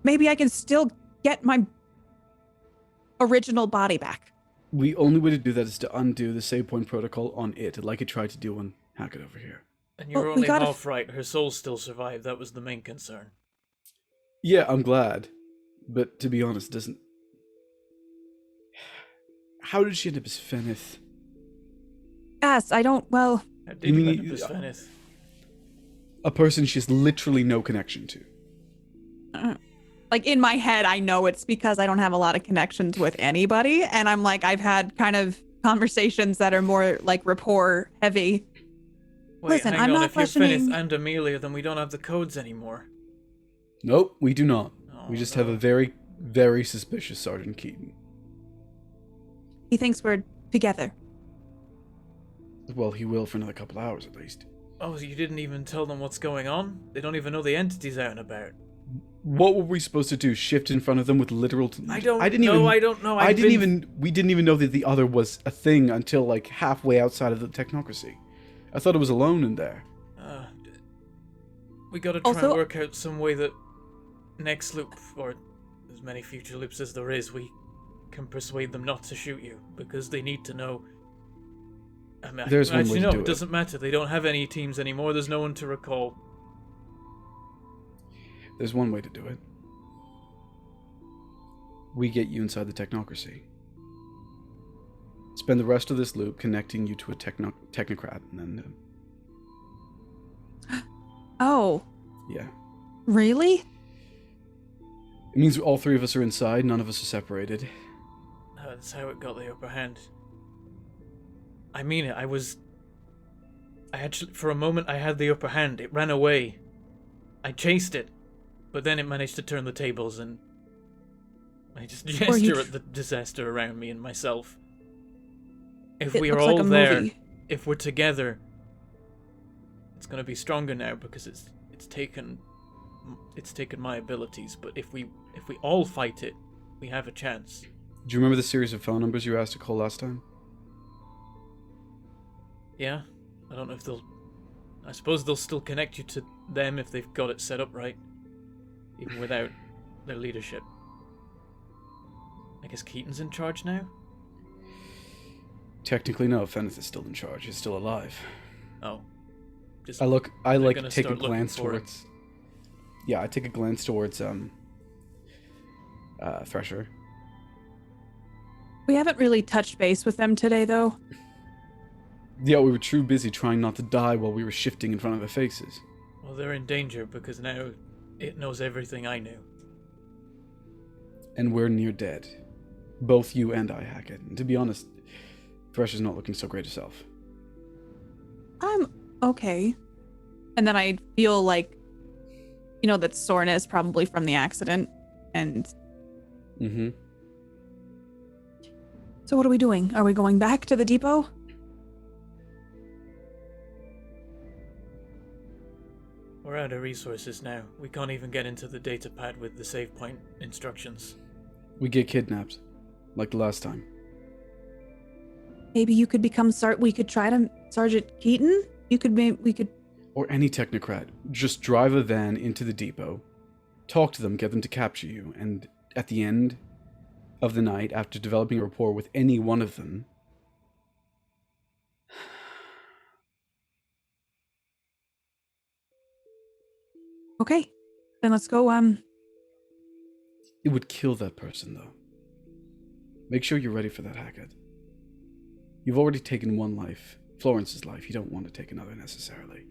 maybe I can still get my original body back.
The only way to do that is to undo the save point protocol on it, like it tried to do on Hackett over here.
And you were
Well, we
only
gotta
half right. Her soul still survived. That was the main concern.
Yeah, I'm glad. But to be honest, it doesn't... How did she end up as Fenith?
Yes, I don't, well,
How did
You
you
mean
end up as
you-
Fenith?
A person she has literally no connection to.
like in my head, I know it's because I don't have a lot of connections with anybody. And I'm like, I've had kind of conversations that are more like rapport heavy.
Wait,
Listen,
hang
I'm
on.
not
If you're
questioning-
Fenith and Amelia, then we don't have the codes anymore.
Nope, we do not.
Oh,
We just
no.
have a very, very suspicious Sergeant Keaton.
He thinks we're together.
Well, he will for another couple hours at least.
Oh, you didn't even tell them what's going on? They don't even know the entity's out and about.
What were we supposed to do? Shift in front of them with literal...
I don't know.
We didn't even know that the other was a thing until like halfway outside of the Technocracy. I thought it was alone in there.
We gotta try
Also-
and work out some way that next loop, or as many future loops as there is, we can persuade them not to shoot you, because they need to know. I mean,
There's one way
actually,
to
no,
do
it
it.
doesn't matter. They don't have any teams anymore. There's no one to recall.
There's one way to do it. We get you inside the Technocracy. Spend the rest of this loop connecting you to a technocrat, and then...
Oh,
yeah.
really?
It means all three of us are inside, none of us are separated.
That's how it got the upper hand. I mean it. I actually, for a moment, I had the upper hand. It ran away. I chased it, but then it managed to turn the tables, and I just gesture at the disaster around me and myself. If
It
we are
looks like
all
a
there,
movie.
if we're together, it's gonna be stronger now because it's taken my abilities. But if we all fight it, we have a chance.
Do you remember the series of phone numbers you asked to call last time?
Yeah, I don't know if they'll. I suppose they'll still connect you to them if they've got it set up right, even without their leadership. I guess Keaton's in charge now?
Technically, no. Feneth is still in charge. He's still alive.
Oh. Just
I
they're
like
gonna
take a
start looking
glance
for it.
towards... Yeah, I take a glance towards, Thresher.
We haven't really touched base with them today, though.
Yeah, we were too busy trying not to die while we were shifting in front of their faces.
Well, they're in danger because now it knows everything I knew.
And we're near dead. Both you and I, Hackett. And to be honest, Thresher's not looking so great herself.
I'm okay. And then I feel like, that soreness probably from the accident. And
Mm-hmm.
so what are we doing? Are we going back to the depot?
We're out of resources now. We can't even get into the data pad with the save point instructions.
We get kidnapped. Like the last time.
Maybe you could become we could try to Sergeant Keaton? We could
Or any technocrat. Just drive a van into the depot. Talk to them, get them to capture you. And at the end of the night, after developing a rapport with any one of them...
Okay. Then let's go,
It would kill that person, though. Make sure you're ready for that, Hackett. You've already taken one life. Florence's life. You don't want to take another necessarily.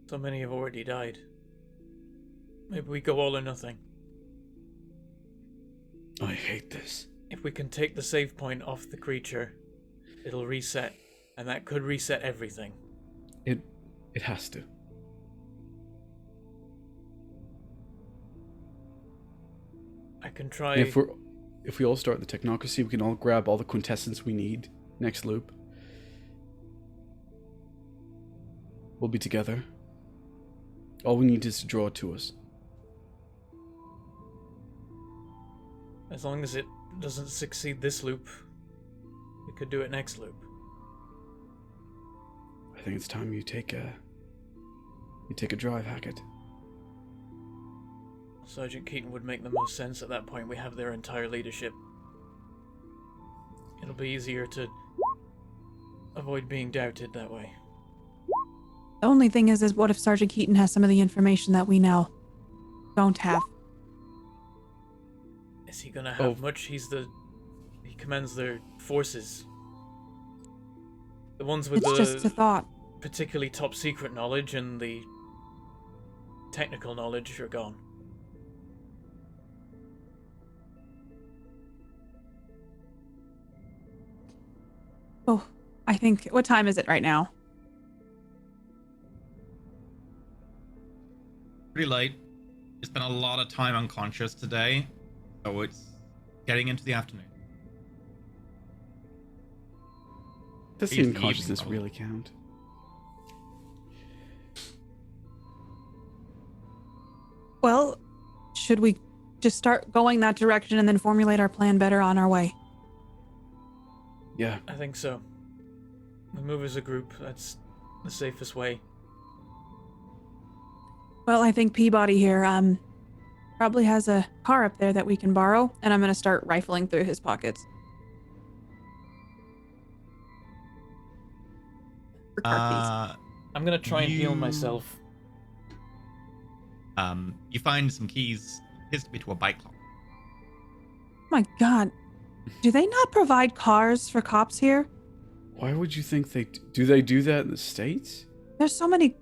So many have already died. Maybe we go all or nothing.
I hate this.
If we can take the save point off the creature, it'll reset, and that could reset everything.
It has to.
I can try.
If we all start the Technocracy, we can all grab all the quintessence we need next loop. We'll be together. All we need is to draw it to us.
As long as it doesn't succeed this loop, we could do it next loop.
I think it's time you take a drive, Hackett.
Sergeant Keaton would make the most sense at that point. We have their entire leadership. It'll be easier to avoid being doubted that way.
the only thing is what if Sergeant Keaton has some of the information that we now don't have?
Is he gonna have much? He commands their forces. The ones with
It's just a thought.
particularly top secret knowledge and the technical knowledge are gone.
Oh, I think, what time is it right now?
Pretty late. You spent a lot of time unconscious today, so it's getting into the afternoon.
Does the
It's the
unconsciousness
evening,
really count?
should we just start going that direction and then formulate our plan better on our way?
Yeah.
I think so. We move as a group. That's the safest way.
Well, I think Peabody here probably has a car up there that we can borrow, and I'm going to start rifling through his pockets. For car keys.
I'm gonna try and heal myself.
You find some keys, appears to be to a bike lock.
Oh my god. Do they not provide cars for cops here?
Why would you think do they do that in the States?
There's so many.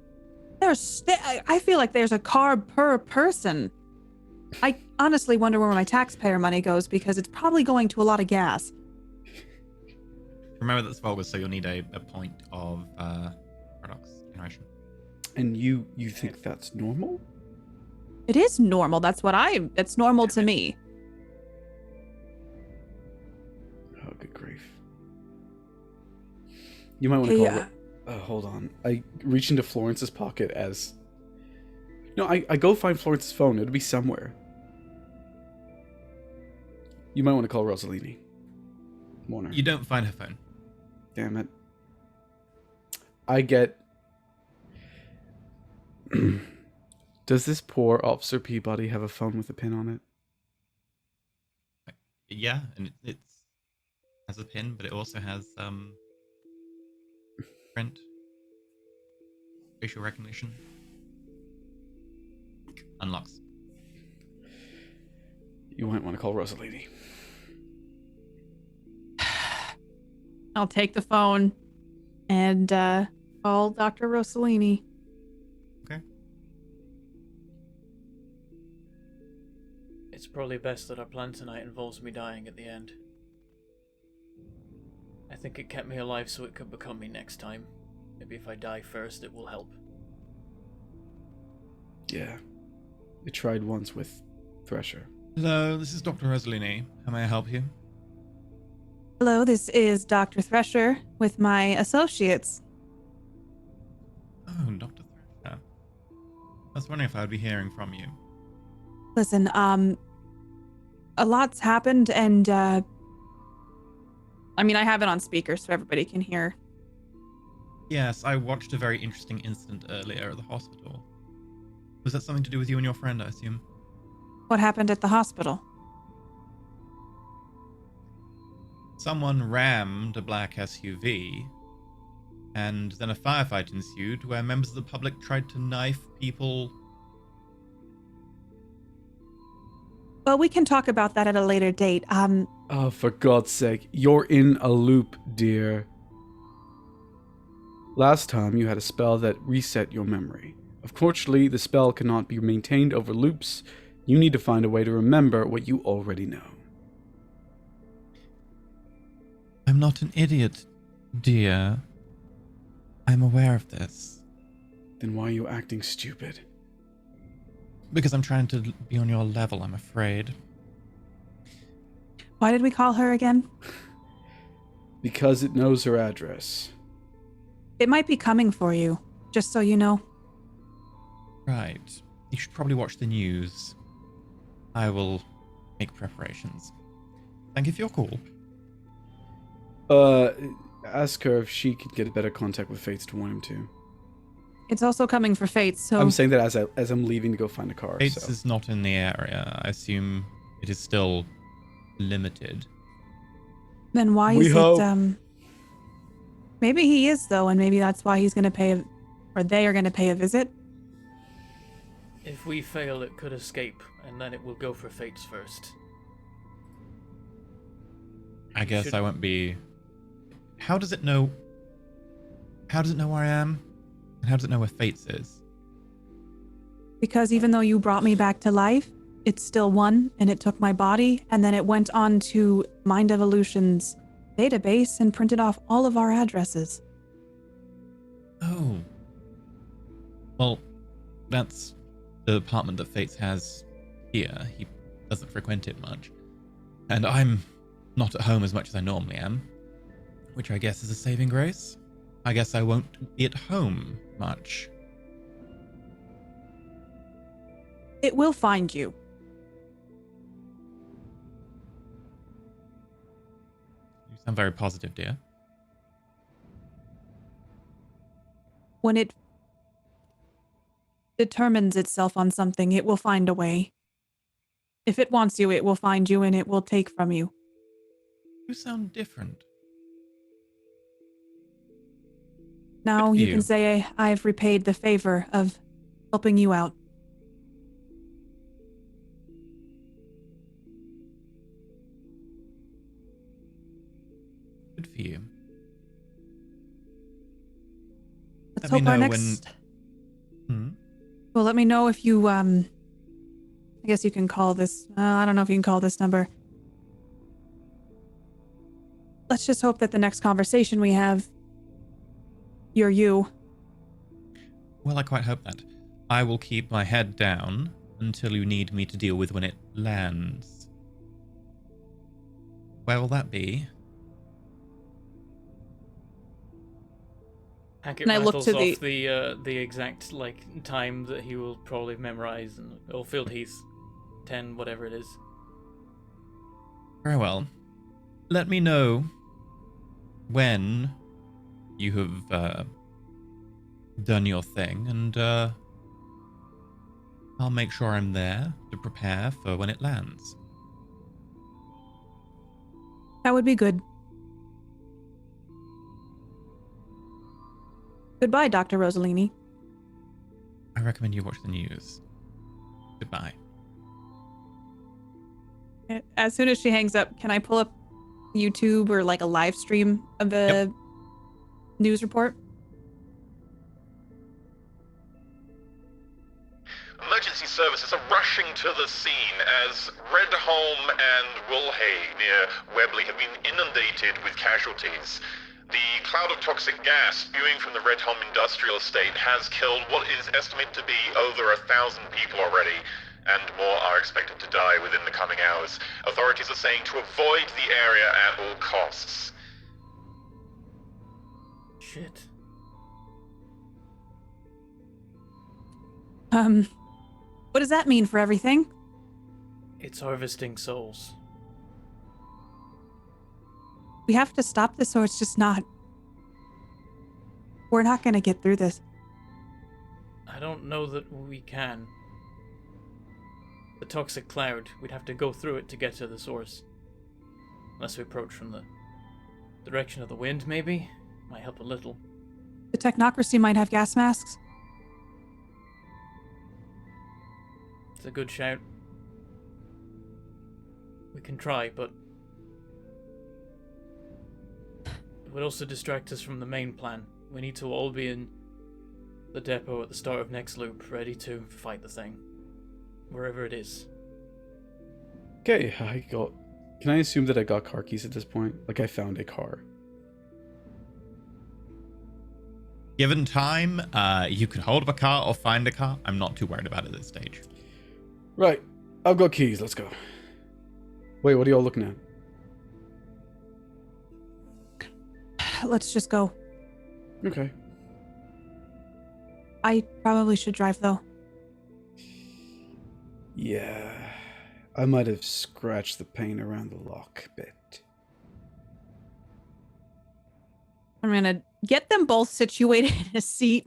I feel like there's a car per person. I honestly wonder where my taxpayer money goes because it's probably going to a lot of gas.
Remember that's vulgar, so you'll need a point of paradox generation.
And you think that's normal?
It is normal. It's normal to me.
Oh, good grief. You might want to call it. Hold on. I reach into Florence's pocket as... No, I go find Florence's phone. It'll be somewhere. You might want to call Rosalini. Warner.
You don't find her phone.
Damn it. I get... Does this poor Officer Peabody have a phone with a pin on it?
Yeah, and it has a pin, but it also has print, facial recognition, unlocks.
You might want to call Rosalini.
I'll take the phone and call Dr. Rossellini.
Okay.
It's probably best that our plan tonight involves me dying at the end. I think it kept me alive so it could become me next time. Maybe if I die first, it will help.
Yeah. It tried once with Thresher.
Hello, this is Dr. Rosalini. How may I help you?
Hello, this is Dr. Thresher with my associates.
Oh, Dr. Thresher. I was wondering if I would be hearing from you.
Listen, a lot's happened and, I have it on speaker so everybody can hear.
Yes, I watched a very interesting incident earlier at the hospital. Was that something to do with you and your friend, I assume?
What happened at the hospital?
Someone rammed a black SUV, and then a firefight ensued where members of the public tried to knife people.
Well, we can talk about that at a later date.
Oh, for God's sake. You're in a loop, dear. Last time you had a spell that reset your memory. Unfortunately, the spell cannot be maintained over loops. You need to find a way to remember what you already know.
I'm not an idiot, dear. I'm aware of this.
Then why are you acting stupid?
Because I'm trying to be on your level, I'm afraid.
Why did we call her again?
Because it knows her address.
It might be coming for you, just so you know.
Right. You should probably watch the news. I will make preparations. Thank you for your call.
Ask her if she could get a better contact with Fates to warn him to.
It's also coming for Fates, so...
I'm saying that as I'm leaving to go find a car.
Fates
so.
is not in the area. I assume it is still limited.
Then why
We
is
hope.
it, Maybe he is, though, and maybe that's why he's gonna pay or they are gonna pay a visit.
If we fail, it could escape, and then it will go for Fates first.
I guess
Should-
I won't be... How does it know... How does it know where I am? And how does it know where Fates is?
Because even though you brought me back to life, it still won, and it took my body, and then it went on to Mind Evolution's database and printed off all of our addresses.
Oh. Well, that's the apartment that Fates has here. He doesn't frequent it much. And I'm not at home as much as I normally am, which I guess is a saving grace. I guess I won't be at home much.
It will find you.
I'm very positive, dear.
When it determines itself on something, it will find a way. If it wants you, it will find you and it will take from you.
You sound different.
Now
Good for
you
you.
can say I've repaid the favor of helping you out.
Good for you.
Let's
Let me
hope our
know
next...
when...
Well, let me know if you, I guess you can call this... I don't know if you can call this number. Let's just hope that the next conversation we have, you're you.
Well, I quite hope that. I will keep my head down until you need me to deal with when it lands. Where will that be?
Hackett
And I look
rattles
to
off the exact time that he will probably memorize, and Field Heath 10, whatever it is.
Very well. Let me know when you have done your thing, and I'll make sure I'm there to prepare for when it lands.
That would be good. Goodbye, Dr. Rosalini.
I recommend you watch the news. Goodbye.
As soon as she hangs up, can I pull up YouTube or a live stream of the news report?
Emergency services are rushing to the scene as Redholm and Woolhay near Webley have been inundated with casualties. The cloud of toxic gas spewing from the Redholm industrial estate has killed what is estimated to be over 1,000 people already, and more are expected to die within the coming hours. Authorities are saying to avoid the area at all costs.
Shit.
What does that mean for everything?
It's harvesting souls.
We have to stop this or it's just not. We're not gonna get through this.
I don't know that we can. The toxic cloud, we'd have to go through it to get to the source. Unless we approach from the direction of the wind, maybe? Might help a little.
The Technocracy might have gas masks.
It's a good shout. We can try, but it would also distract us from the main plan. We need to all be in the depot at the start of next loop, ready to fight the thing. Wherever it is.
Okay, Can I assume that I got car keys at this point? I found a car.
Given time, you could hold up a car or find a car. I'm not too worried about it at this stage.
Right. I've got keys. Let's go. Wait, what are y'all looking at?
Let's just go.
Okay.
I probably should drive, though.
Yeah. I might have scratched the paint around the lock a bit.
I'm gonna get them both situated in a seat.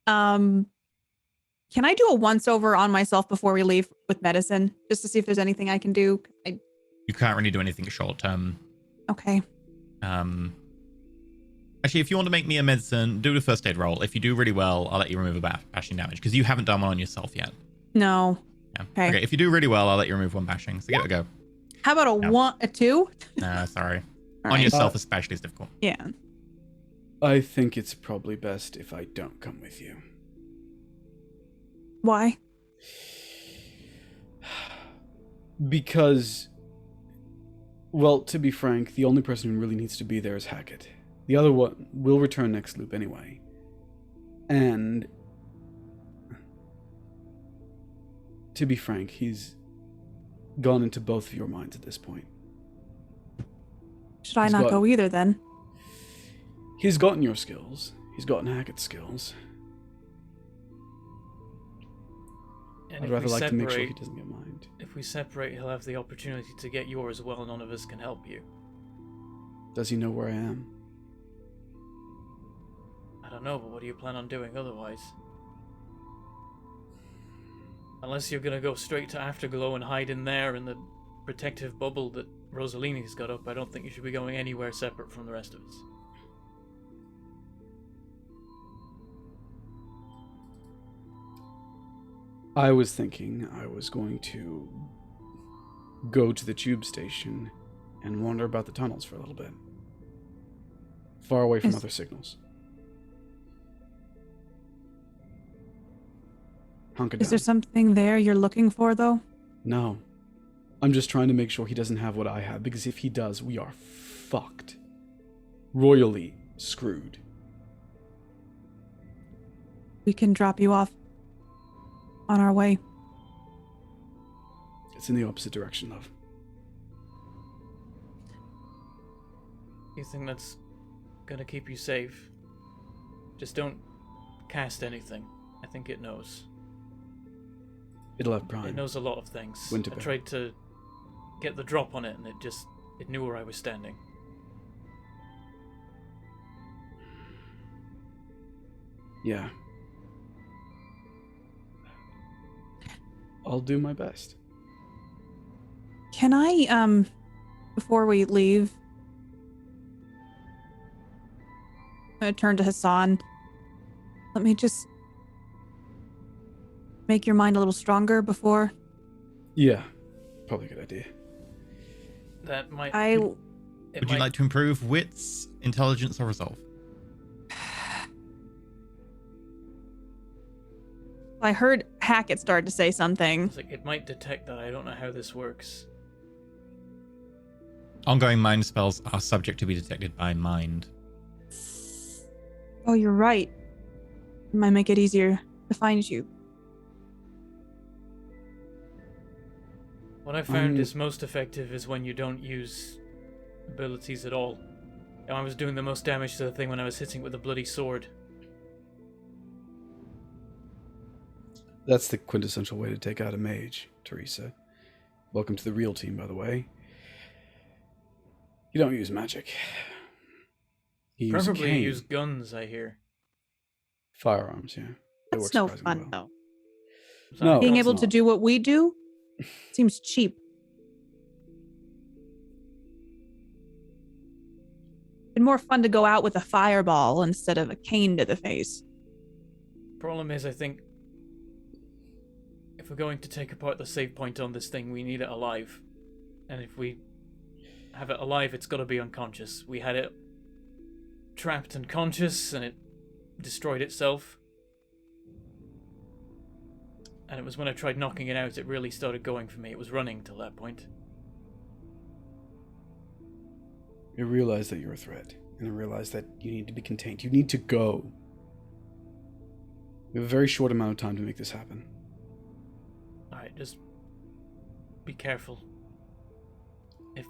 Can I do a once-over on myself before we leave with medicine? Just to see if there's anything I can do?
You can't really do anything short term.
Okay.
Actually, if you want to make me a medicine, do the first aid roll. If you do really well, I'll let you remove a bashing damage, because you haven't done one on yourself yet.
No.
Yeah.
Okay.
If you do really well, I'll let you remove one bashing. So give it a go.
How about a 2?
No, sorry.
All
On
right.
yourself especially is difficult.
Yeah.
I think it's probably best if I don't come with you.
Why?
Because, well, to be frank, the only person who really needs to be there is Hackett. The other one will return next loop anyway. And, to be frank, he's gone into both of your minds at this point.
Should I not go either, then?
He's gotten your skills. He's gotten Hackett's skills.
And
I'd rather like to make sure he doesn't get mined.
If we separate, he'll have the opportunity to get yours while none of us can help you.
Does he know where I am?
I don't know, but what do you plan on doing otherwise? Unless you're gonna go straight to Afterglow and hide in there in the protective bubble that Rosalini's got up, I don't think you should be going anywhere separate from the rest of us.
I was thinking I was going to go to the tube station and wander about the tunnels for a little bit. Far away from other signals. Hunker down.
Is there something there you're looking for, though?
No. I'm just trying to make sure he doesn't have what I have, because if he does, we are fucked. Royally screwed.
We can drop you off on our way.
It's in the opposite direction, love.
You think that's gonna keep you safe? Just don't cast anything. I think it knows.
It'll have prime.
It knows a lot of things.
Winterbear.
I tried to get the drop on it and it knew where I was standing.
Yeah. I'll do my best.
Can I, before we leave, I'm gonna turn to Hassan. Let me just make your mind a little stronger before.
Yeah. Probably a good idea.
That might.
Would you like to improve wits, intelligence, or resolve?
I heard Hackett start to say something.
It's like, it might detect that. I don't know how this works.
Ongoing mind spells are subject to be detected by mind.
Oh, you're right. It might make it easier to find you.
What I found is most effective is when you don't use abilities at all. I was doing the most damage to the thing when I was hitting it with a bloody sword.
That's the quintessential way to take out a mage, Teresa. Welcome to the real team, by the way. You don't use magic. You
Preferably
cane.
use guns, I hear.
Firearms, yeah. They
That's
work
no
surprisingly
fun,
well.
though.
No,
Being
it's
able to
not.
do what we do seems cheap. It's more fun to go out with a fireball instead of a cane to the face.
Problem is, I think if we're going to take apart the save point on this thing, we need it alive. And if we have it alive, it's got to be unconscious. We had it trapped and conscious, and it destroyed itself. And it was when I tried knocking it out, it really started going for me. It was running till that point.
You realize that you're a threat, and I realize that you need to be contained. You need to go. We have a very short amount of time to make this happen.
Alright, just be careful. If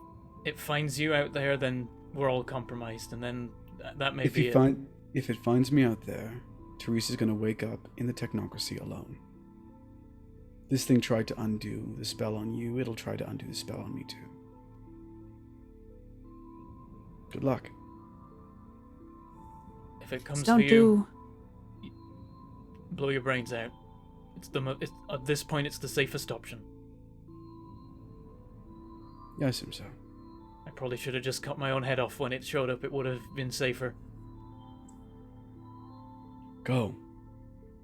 it finds you out there, then we're all compromised, and then that may be it.
If it finds me out there, Teresa's gonna wake up in the Technocracy alone. This thing tried to undo the spell on you, it'll try to undo the spell on me too. Good luck.
If it comes
Just don't
for you, blow your brains out. It's at this point, it's the safest option.
Yeah, I assume so.
I probably should have just cut my own head off when it showed up. It would have been safer.
Go.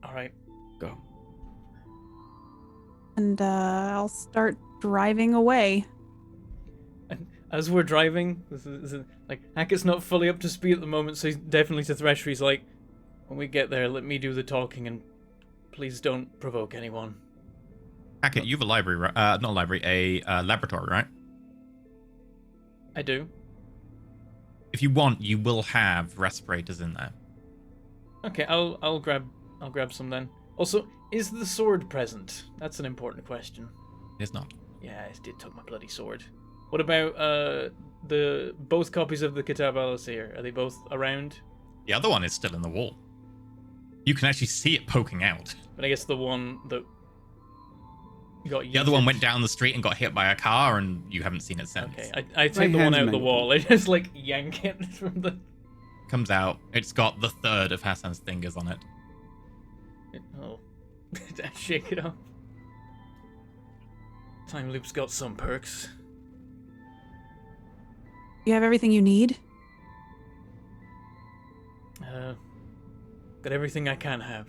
Alright.
Go.
And I'll start driving away.
And as we're driving, like, Hackett's not fully up to speed at the moment, so he's definitely to Thresh. He's like, when we get there, let me do the talking, and please don't provoke anyone.
Hackett, you have a library, not a library, a laboratory, right?
I do.
If you want, you will have respirators in there.
Okay, I'll grab some then. Also, is the sword present? That's an important question.
It's not.
Yeah, it did took my bloody sword. What about the both copies of the Kitab al-Asir? Are they both around?
The other one is still in the wall. You can actually see it poking out.
But I guess the one that You got
The other one
yeeted.
went down the street and got hit by a car, and you haven't seen it since.
Okay, I take the one
hands
out of the
mangled.
wall. I just like yank it from the.
Comes out. It's got the third of Hassan's fingers on it.
Oh, shake it up. Time loop's got some perks.
You have everything you need?
Got everything I can have.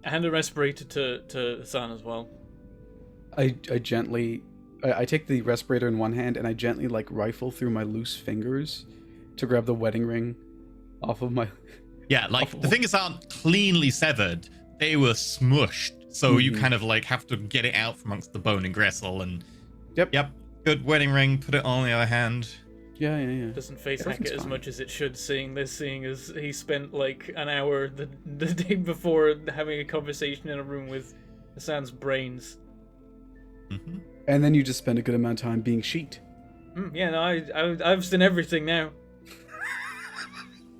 And a respirator to Hassan as well.
I gently, I take the respirator in one hand and I gently like rifle through my loose fingers to grab the wedding ring off of my.
Yeah, like the fingers aren't cleanly severed. They were smushed. So you kind of like have to get it out from amongst the bone and gristle and
Yep.
good wedding ring, put it on the other hand.
Yeah.
Doesn't face
Everything's
Hackett as
fine.
much as it should, seeing as he spent like an hour the day before having a conversation in a room with Hassan's brains.
Mm-hmm.
And then you just spend a good amount of time being sheet.
Yeah, no, I've seen everything now.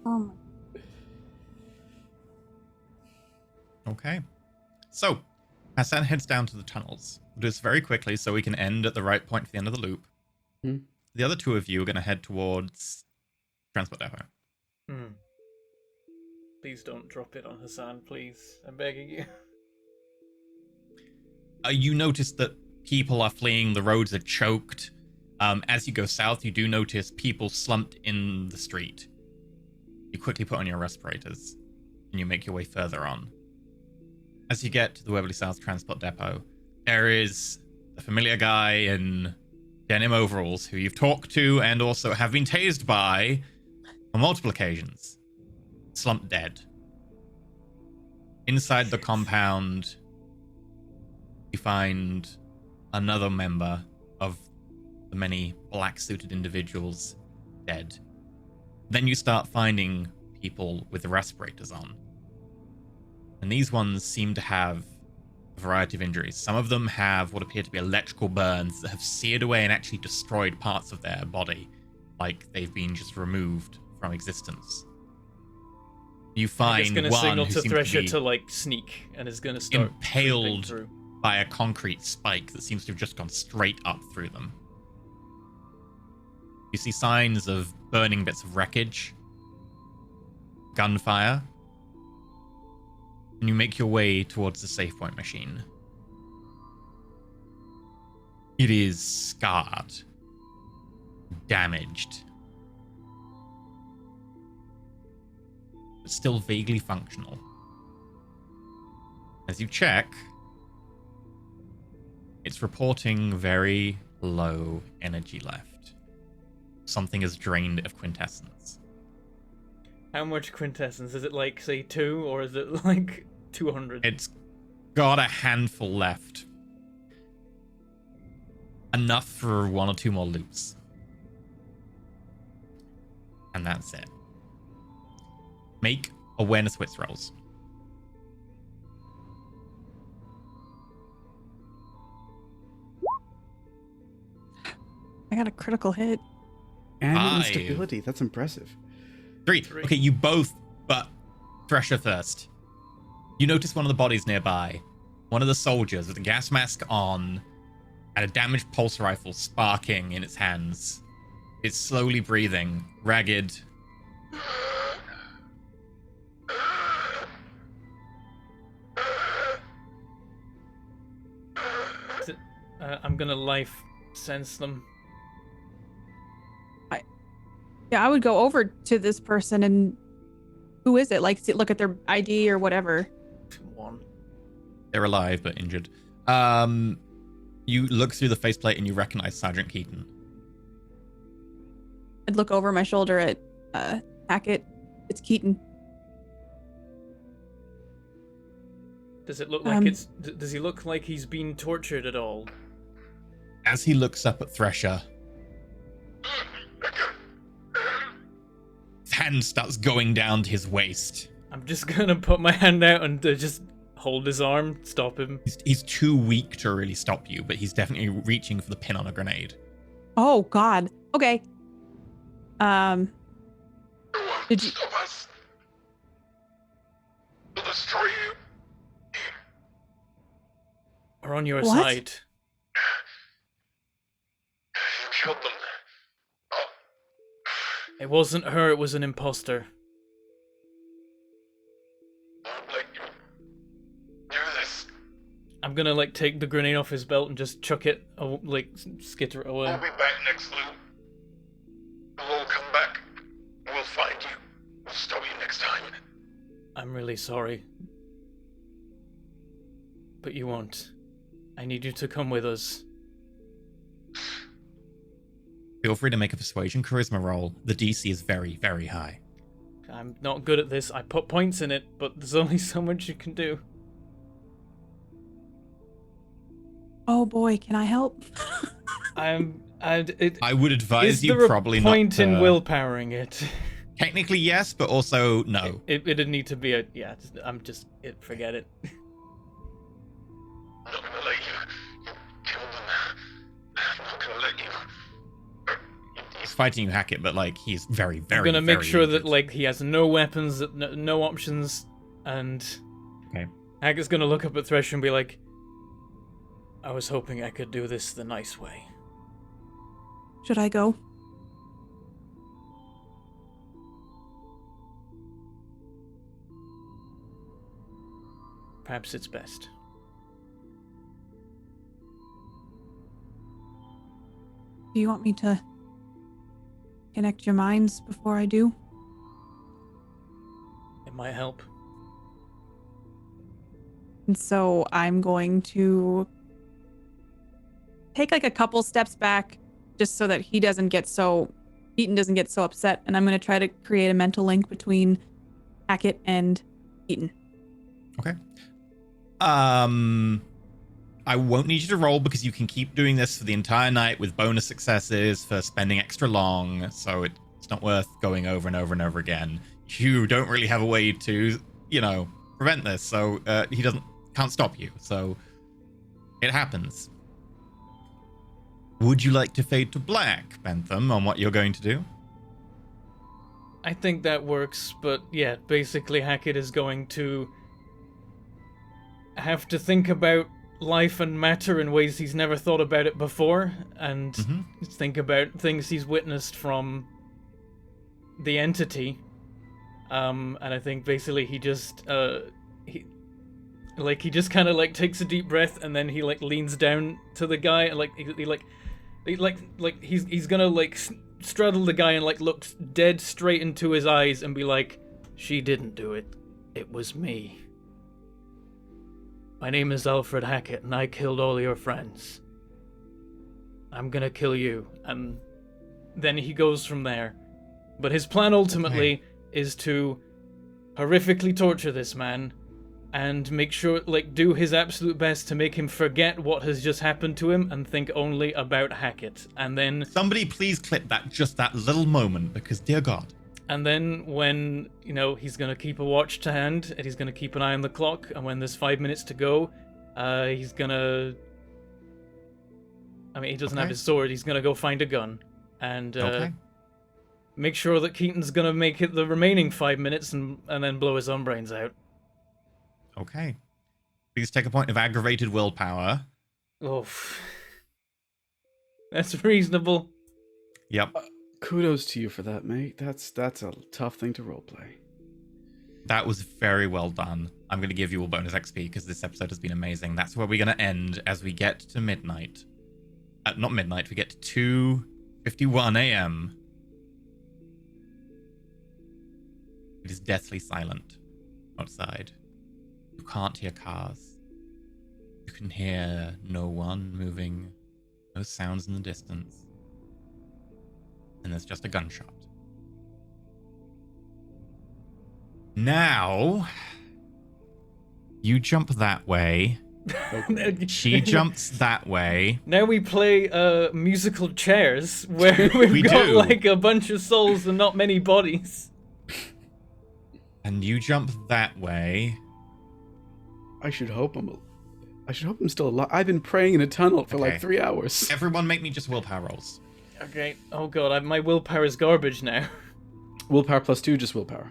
Oh,
Okay. So, Hassan heads down to the tunnels. We'll do this very quickly so we can end at the right point for the end of the loop.
Hmm.
The other two of you are going to head towards Transport Depot.
Please don't drop it on Hassan, please. I'm begging you.
You notice that people are fleeing, the roads are choked. As you go south, you do notice people slumped in the street. You quickly put on your respirators, and you make your way further on. As you get to the Webley South Transport Depot, there is a familiar guy in denim overalls who you've talked to and also have been tased by on multiple occasions. Slumped dead. Inside the compound, you find another member of the many black-suited individuals dead. Then you start finding people with the respirators on. And these ones seem to have a variety of injuries. Some of them have what appear to be electrical burns that have seared away and actually destroyed parts of their body, like they've been just removed from existence. You
I'm
find
just gonna
one
signal
who
to
seems
Thresher
to be
to like sneak and is gonna start creeping
impaled
through.
by a concrete spike that seems to have just gone straight up through them. You see signs of burning bits of wreckage, gunfire, and you make your way towards the save point machine. It is scarred, damaged, but still vaguely functional. As you check, it's reporting very low energy left. Something is drained of quintessence.
How much quintessence? Is it like, say, 2, or is it like 200?
It's got a handful left. Enough for 1 or 2 more loops. And that's it. Make awareness wits rolls.
I got a critical hit.
And
Five.
instability. That's impressive.
3. Okay, you both, but Thresher first. You notice one of the bodies nearby. One of the soldiers with a gas mask on and a damaged pulse rifle sparking in its hands. It's slowly breathing, ragged.
Is it, I'm gonna life sense them.
Yeah, I would go over to this person and who is it? Like, look at their ID or whatever.
1.
They're alive but injured. You look through the faceplate and you recognize Sergeant Keaton.
I'd look over my shoulder at Hackett. It's Keaton.
Does it look like it's? Does he look like he's been tortured at all?
As he looks up at Thresher, his hand starts going down to his waist.
I'm just gonna put my hand out and just hold his arm, stop him.
He's too weak to really stop you, but he's definitely reaching for the pin on a grenade.
Oh God. Okay. Did you?
Stop us! We'll destroy you!
are on your
What?
side.
You killed them. Oh,
It wasn't her, it was an imposter.
don't let you do this.
I'm gonna, like, take the grenade off his belt and just chuck it, like, skitter it away.
We'll be back next loop. We'll all come back. We'll find you. We'll stop you next time.
I'm really sorry. But you won't. I need you to come with us.
Feel free to make a persuasion charisma roll. The DC is very, very high.
I'm not good at this. I put points in it, but there's only so much you can do.
Oh boy, can I help?
I would advise you probably not.
Is there a point in willpowering it?
Technically, yes, but also no.
It'd need to be a forget it.
I'm not gonna let you. You killed them. I'm not gonna let you.
He's fighting you, Hackett, but like he's very, very.
I'm gonna make
very
sure
injured.
that like he has no weapons, no options, and
Okay.
Hackett's gonna look up at Thresh and be like, "I was hoping I could do this the nice way."
Should I go?
Perhaps it's best.
Do you want me to connect your minds before I do?
It might help.
And so I'm going to take like a couple steps back just so that Heaton doesn't get so upset. And I'm going to try to create a mental link between Hackett and Heaton.
Okay. I won't need you to roll because you can keep doing this for the entire night with bonus successes for spending extra long, so it's not worth going over and over and over again. You don't really have a way to, prevent this, so he can't stop you, so it happens. Would you like to fade to black, Bentham, on what you're going to do?
I think that works, but yeah, basically Hackett is going to have to think about life and matter in ways he's never thought about it before, and think about things he's witnessed from the entity. And I think basically he just he just kind of like takes a deep breath and then he like leans down to the guy and he's gonna like straddle the guy and like look dead straight into his eyes and be like, "She didn't do it. It was me. My name is Alfred Hackett, and I killed all your friends. I'm gonna kill you." And then he goes from there. But his plan ultimately is to horrifically torture this man and make sure, like, do his absolute best to make him forget what has just happened to him and think only about Hackett. And then...
Somebody please clip just that little moment, because dear God.
And then when, he's going to keep a watch to hand, and he's going to keep an eye on the clock, and when there's 5 minutes to go, he's going to... he doesn't have his sword, he's going to go find a gun. And make sure that Keaton's going to make it the remaining 5 minutes and then blow his own brains out.
Okay. Please take a point of aggravated willpower.
Oh. That's reasonable.
Yep.
Kudos to you for that, mate. That's a tough thing to roleplay.
That was very well done. I'm going to give you all bonus XP because this episode has been amazing. That's where we're going to end as we get to midnight. Not midnight, we get to 2:51 a.m. It is deathly silent outside. You can't hear cars. You can hear no one moving, no sounds in the distance. And there's just a gunshot. Now, you jump that way. She jumps that way.
Now we play musical chairs where we've got like a bunch of souls and not many bodies.
And you jump that way.
I should hope I'm still alive. I've been praying in a tunnel for like 3 hours.
Everyone make me just willpower rolls.
Okay. Oh god, my willpower is garbage now.
Willpower +2, just willpower.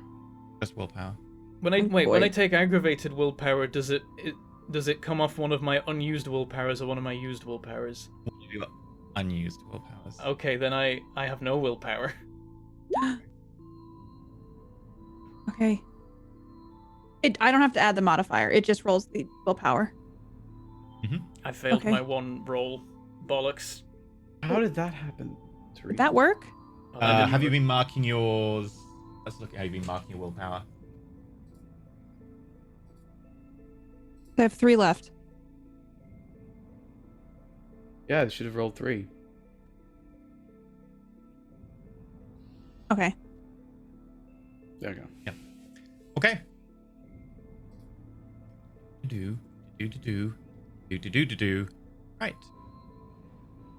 Just willpower.
When I take aggravated willpower, does it Does it come off one of my unused willpowers or one of my used willpowers?
You got unused willpowers.
Okay, then I have no willpower.
Okay. I don't have to add the modifier. It just rolls the willpower.
I failed
Okay.
my one roll. Bollocks.
How did that happen?
Would that work?
Have you been marking yours? Let's look at how you've been marking your willpower.
I have 3 left.
Yeah, they should have rolled 3.
Okay.
There you go.
Okay. Do. Right.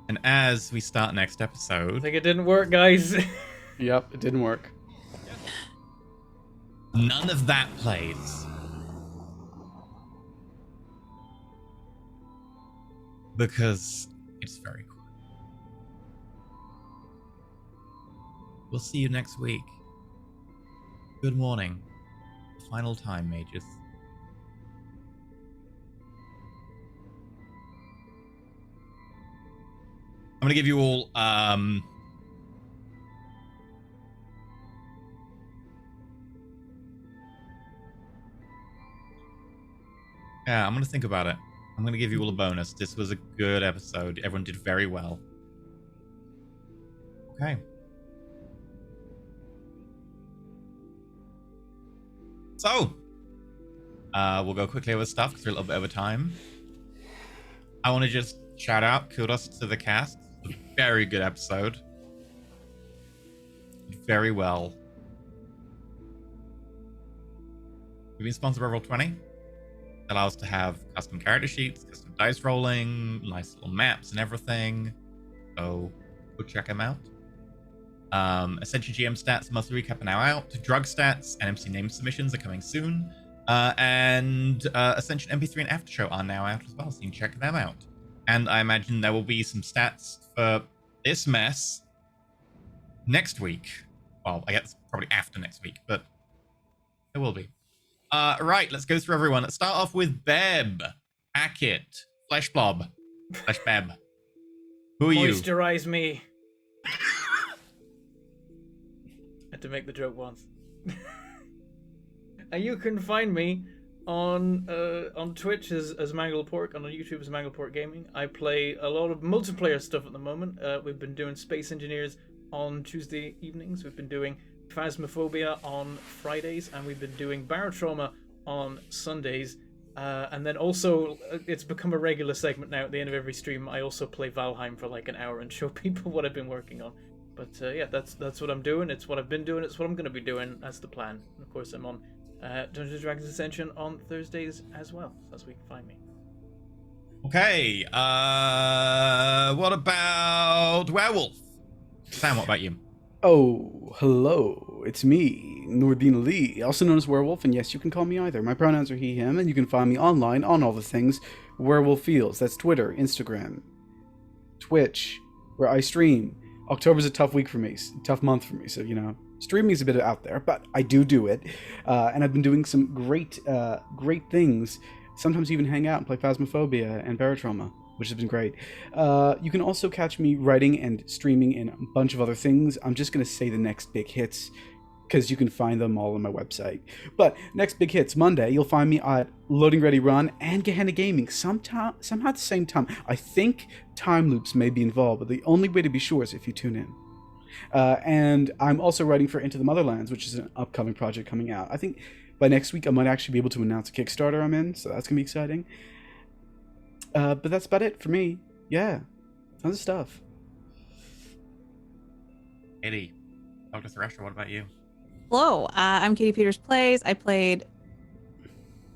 And as we start next
I
episode,
think it didn't work, guys.
Yep, it didn't work.
none of that plays. Because it's very quiet. We'll see you next week. Good morning. Final time, mages. I'm gonna give you all yeah, I'm gonna think about it. I'm gonna give you all a bonus. This was a good episode. Everyone did very well. Okay. So, we'll go quickly over stuff because we're a little bit over time. I want to just shout out, kudos to the cast. A very good episode. Did very well. We've been sponsored by Roll20. Allows us to have custom character sheets, custom dice rolling, nice little maps and everything. So go check them out. Ascension GM stats, monthly recap are now out. Drug stats and MC name submissions are coming soon. And Ascension MP3 and After Show are now out as well, so you can check them out. And I imagine there will be some stats for this mess next week. Well, I guess probably after next week, but there will be. Right, let's go through everyone. Let's start off with Beb, Hackett, Flesh Beb. Who are you?
Moisturize me. Had to make the joke once. And you can find me on Twitch as Mangle Pork, on YouTube as Mangle Pork Gaming. I play a lot of multiplayer stuff at the moment. We've been doing Space Engineers on Tuesday evenings. We've been doing Phasmophobia on Fridays, and we've been doing Barotrauma on Sundays. And then also, it's become a regular segment now at the end of every stream. I also play Valheim for like an hour and show people what I've been working on. But yeah, that's what I'm doing. It's what I've been doing. It's what I'm going to be doing. That's the plan. And of course, I'm on Dungeons & Dragons Ascension on Thursdays as well. So that's where you can find me.
Okay, what about Werewolf? Sam, what about you?
Oh, hello. It's me, Nordine Lee, also known as Werewolf, and yes, you can call me either. My pronouns are he, him, and you can find me online on all the things Werewolf Feels. That's Twitter, Instagram, Twitch, where I stream. October's a tough week for me, tough month for me, so, you know, streaming is a bit out there, but I do it. And I've been doing some great things. Sometimes even hang out and play Phasmophobia and Barotrauma, which has been great. You can also catch me writing and streaming in a bunch of other things. I'm just going to say the next big hits, because you can find them all on my website. But next big hits, Monday, you'll find me at Loading Ready Run and Gehenna Gaming, somehow at the same time. I think time loops may be involved, but the only way to be sure is if you tune in. And I'm also writing for Into the Motherlands, which is an upcoming project coming out. I think by next week I might actually be able to announce a Kickstarter I'm in, so that's going to be exciting. But that's about it for me. Yeah, tons of stuff.
Eddie, Dr. Thresher, what about you?
Hello, I'm Katie Peters Plays. I played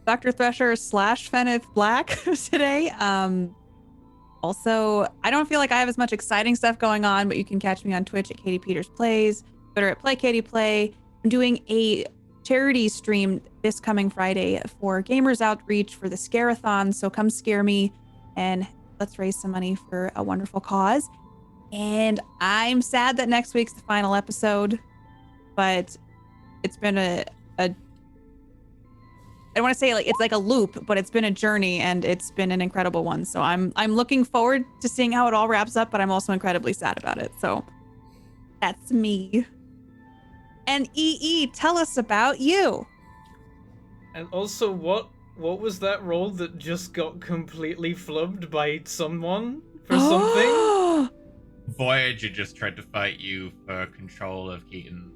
Dr. Thresher / Fenith Black today. Also, I don't feel like I have as much exciting stuff going on, but you can catch me on Twitch at Katie Peters Plays, Twitter at PlayKatiePlay. I'm doing a charity stream this coming Friday for Gamers Outreach for the Scare-a-thon, so come scare me and let's raise some money for a wonderful cause. And I'm sad that next week's the final episode, but it's been a don't want to say like it's like a loop, but it's been a journey and it's been an incredible one. So I'm looking forward to seeing how it all wraps up, but I'm also incredibly sad about it. So that's me. And EE, tell us about you.
And also, what was that roll that just got completely flubbed by someone for something?
Voyager just tried to fight you for control of Keaton.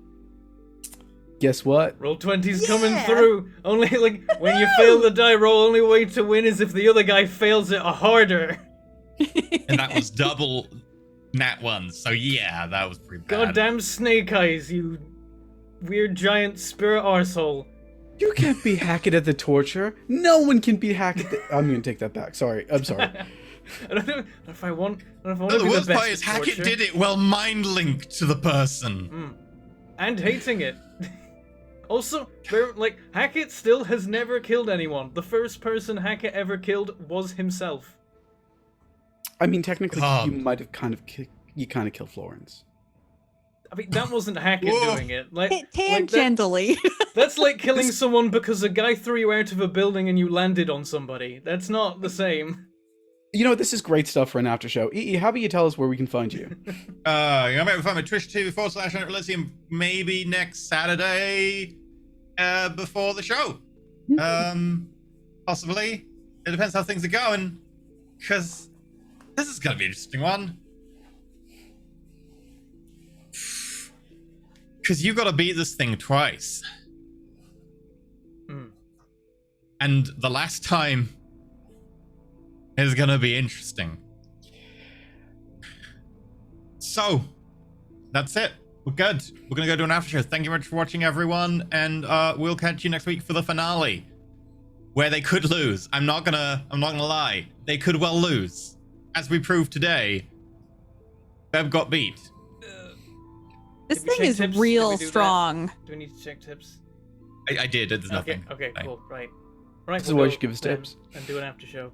Guess what?
Roll 20's coming through. Only like when you fail the die roll, only way to win is if the other guy fails it harder.
And that was double nat ones, so yeah, that was pretty bad.
Goddamn snake eyes, you weird giant spirit arsehole.
You can't be Hackett at the torture. No one can be Hackett. I'm gonna take that back. Sorry. I'm sorry.
I don't know if I want. I don't know if I want
No,
to
the
be
worst
the
part
best
is
at
Hackett
torture.
did it while mind linked to the person.
And hating it. Also, like, Hackett still has never killed anyone. The first person Hackett ever killed was himself.
I mean, technically,
God.
you might have kind of killed Florence.
I mean, that wasn't Hackett
Whoa.
doing it. Like that,
Tangentially.
that's like killing someone because a guy threw you out of a building and you landed on somebody. That's not the same.
You know, this is great stuff for an after show. EE, how about you tell us where we can find you?
You can find me at twitch.tv/Elysium maybe next Saturday before the show. Possibly. It depends how things are going. Because this is going to be an interesting one. Because you got to beat this thing twice. And the last time is going to be interesting. So, that's it. We're good. We're going to go do an after show. Thank you very much for watching, everyone. And we'll catch you next week for the finale. Where they could lose. I'm not gonna lie. They could well lose. As we proved today, Beb got beat.
This
Did we
thing
check
is
tips? Did
real
we do that?
strong.
Do we need to check tips?
I did. There's nothing.
Okay,
Fine.
cool. Right. Right.
This is why you should give us tips.
And do an after show.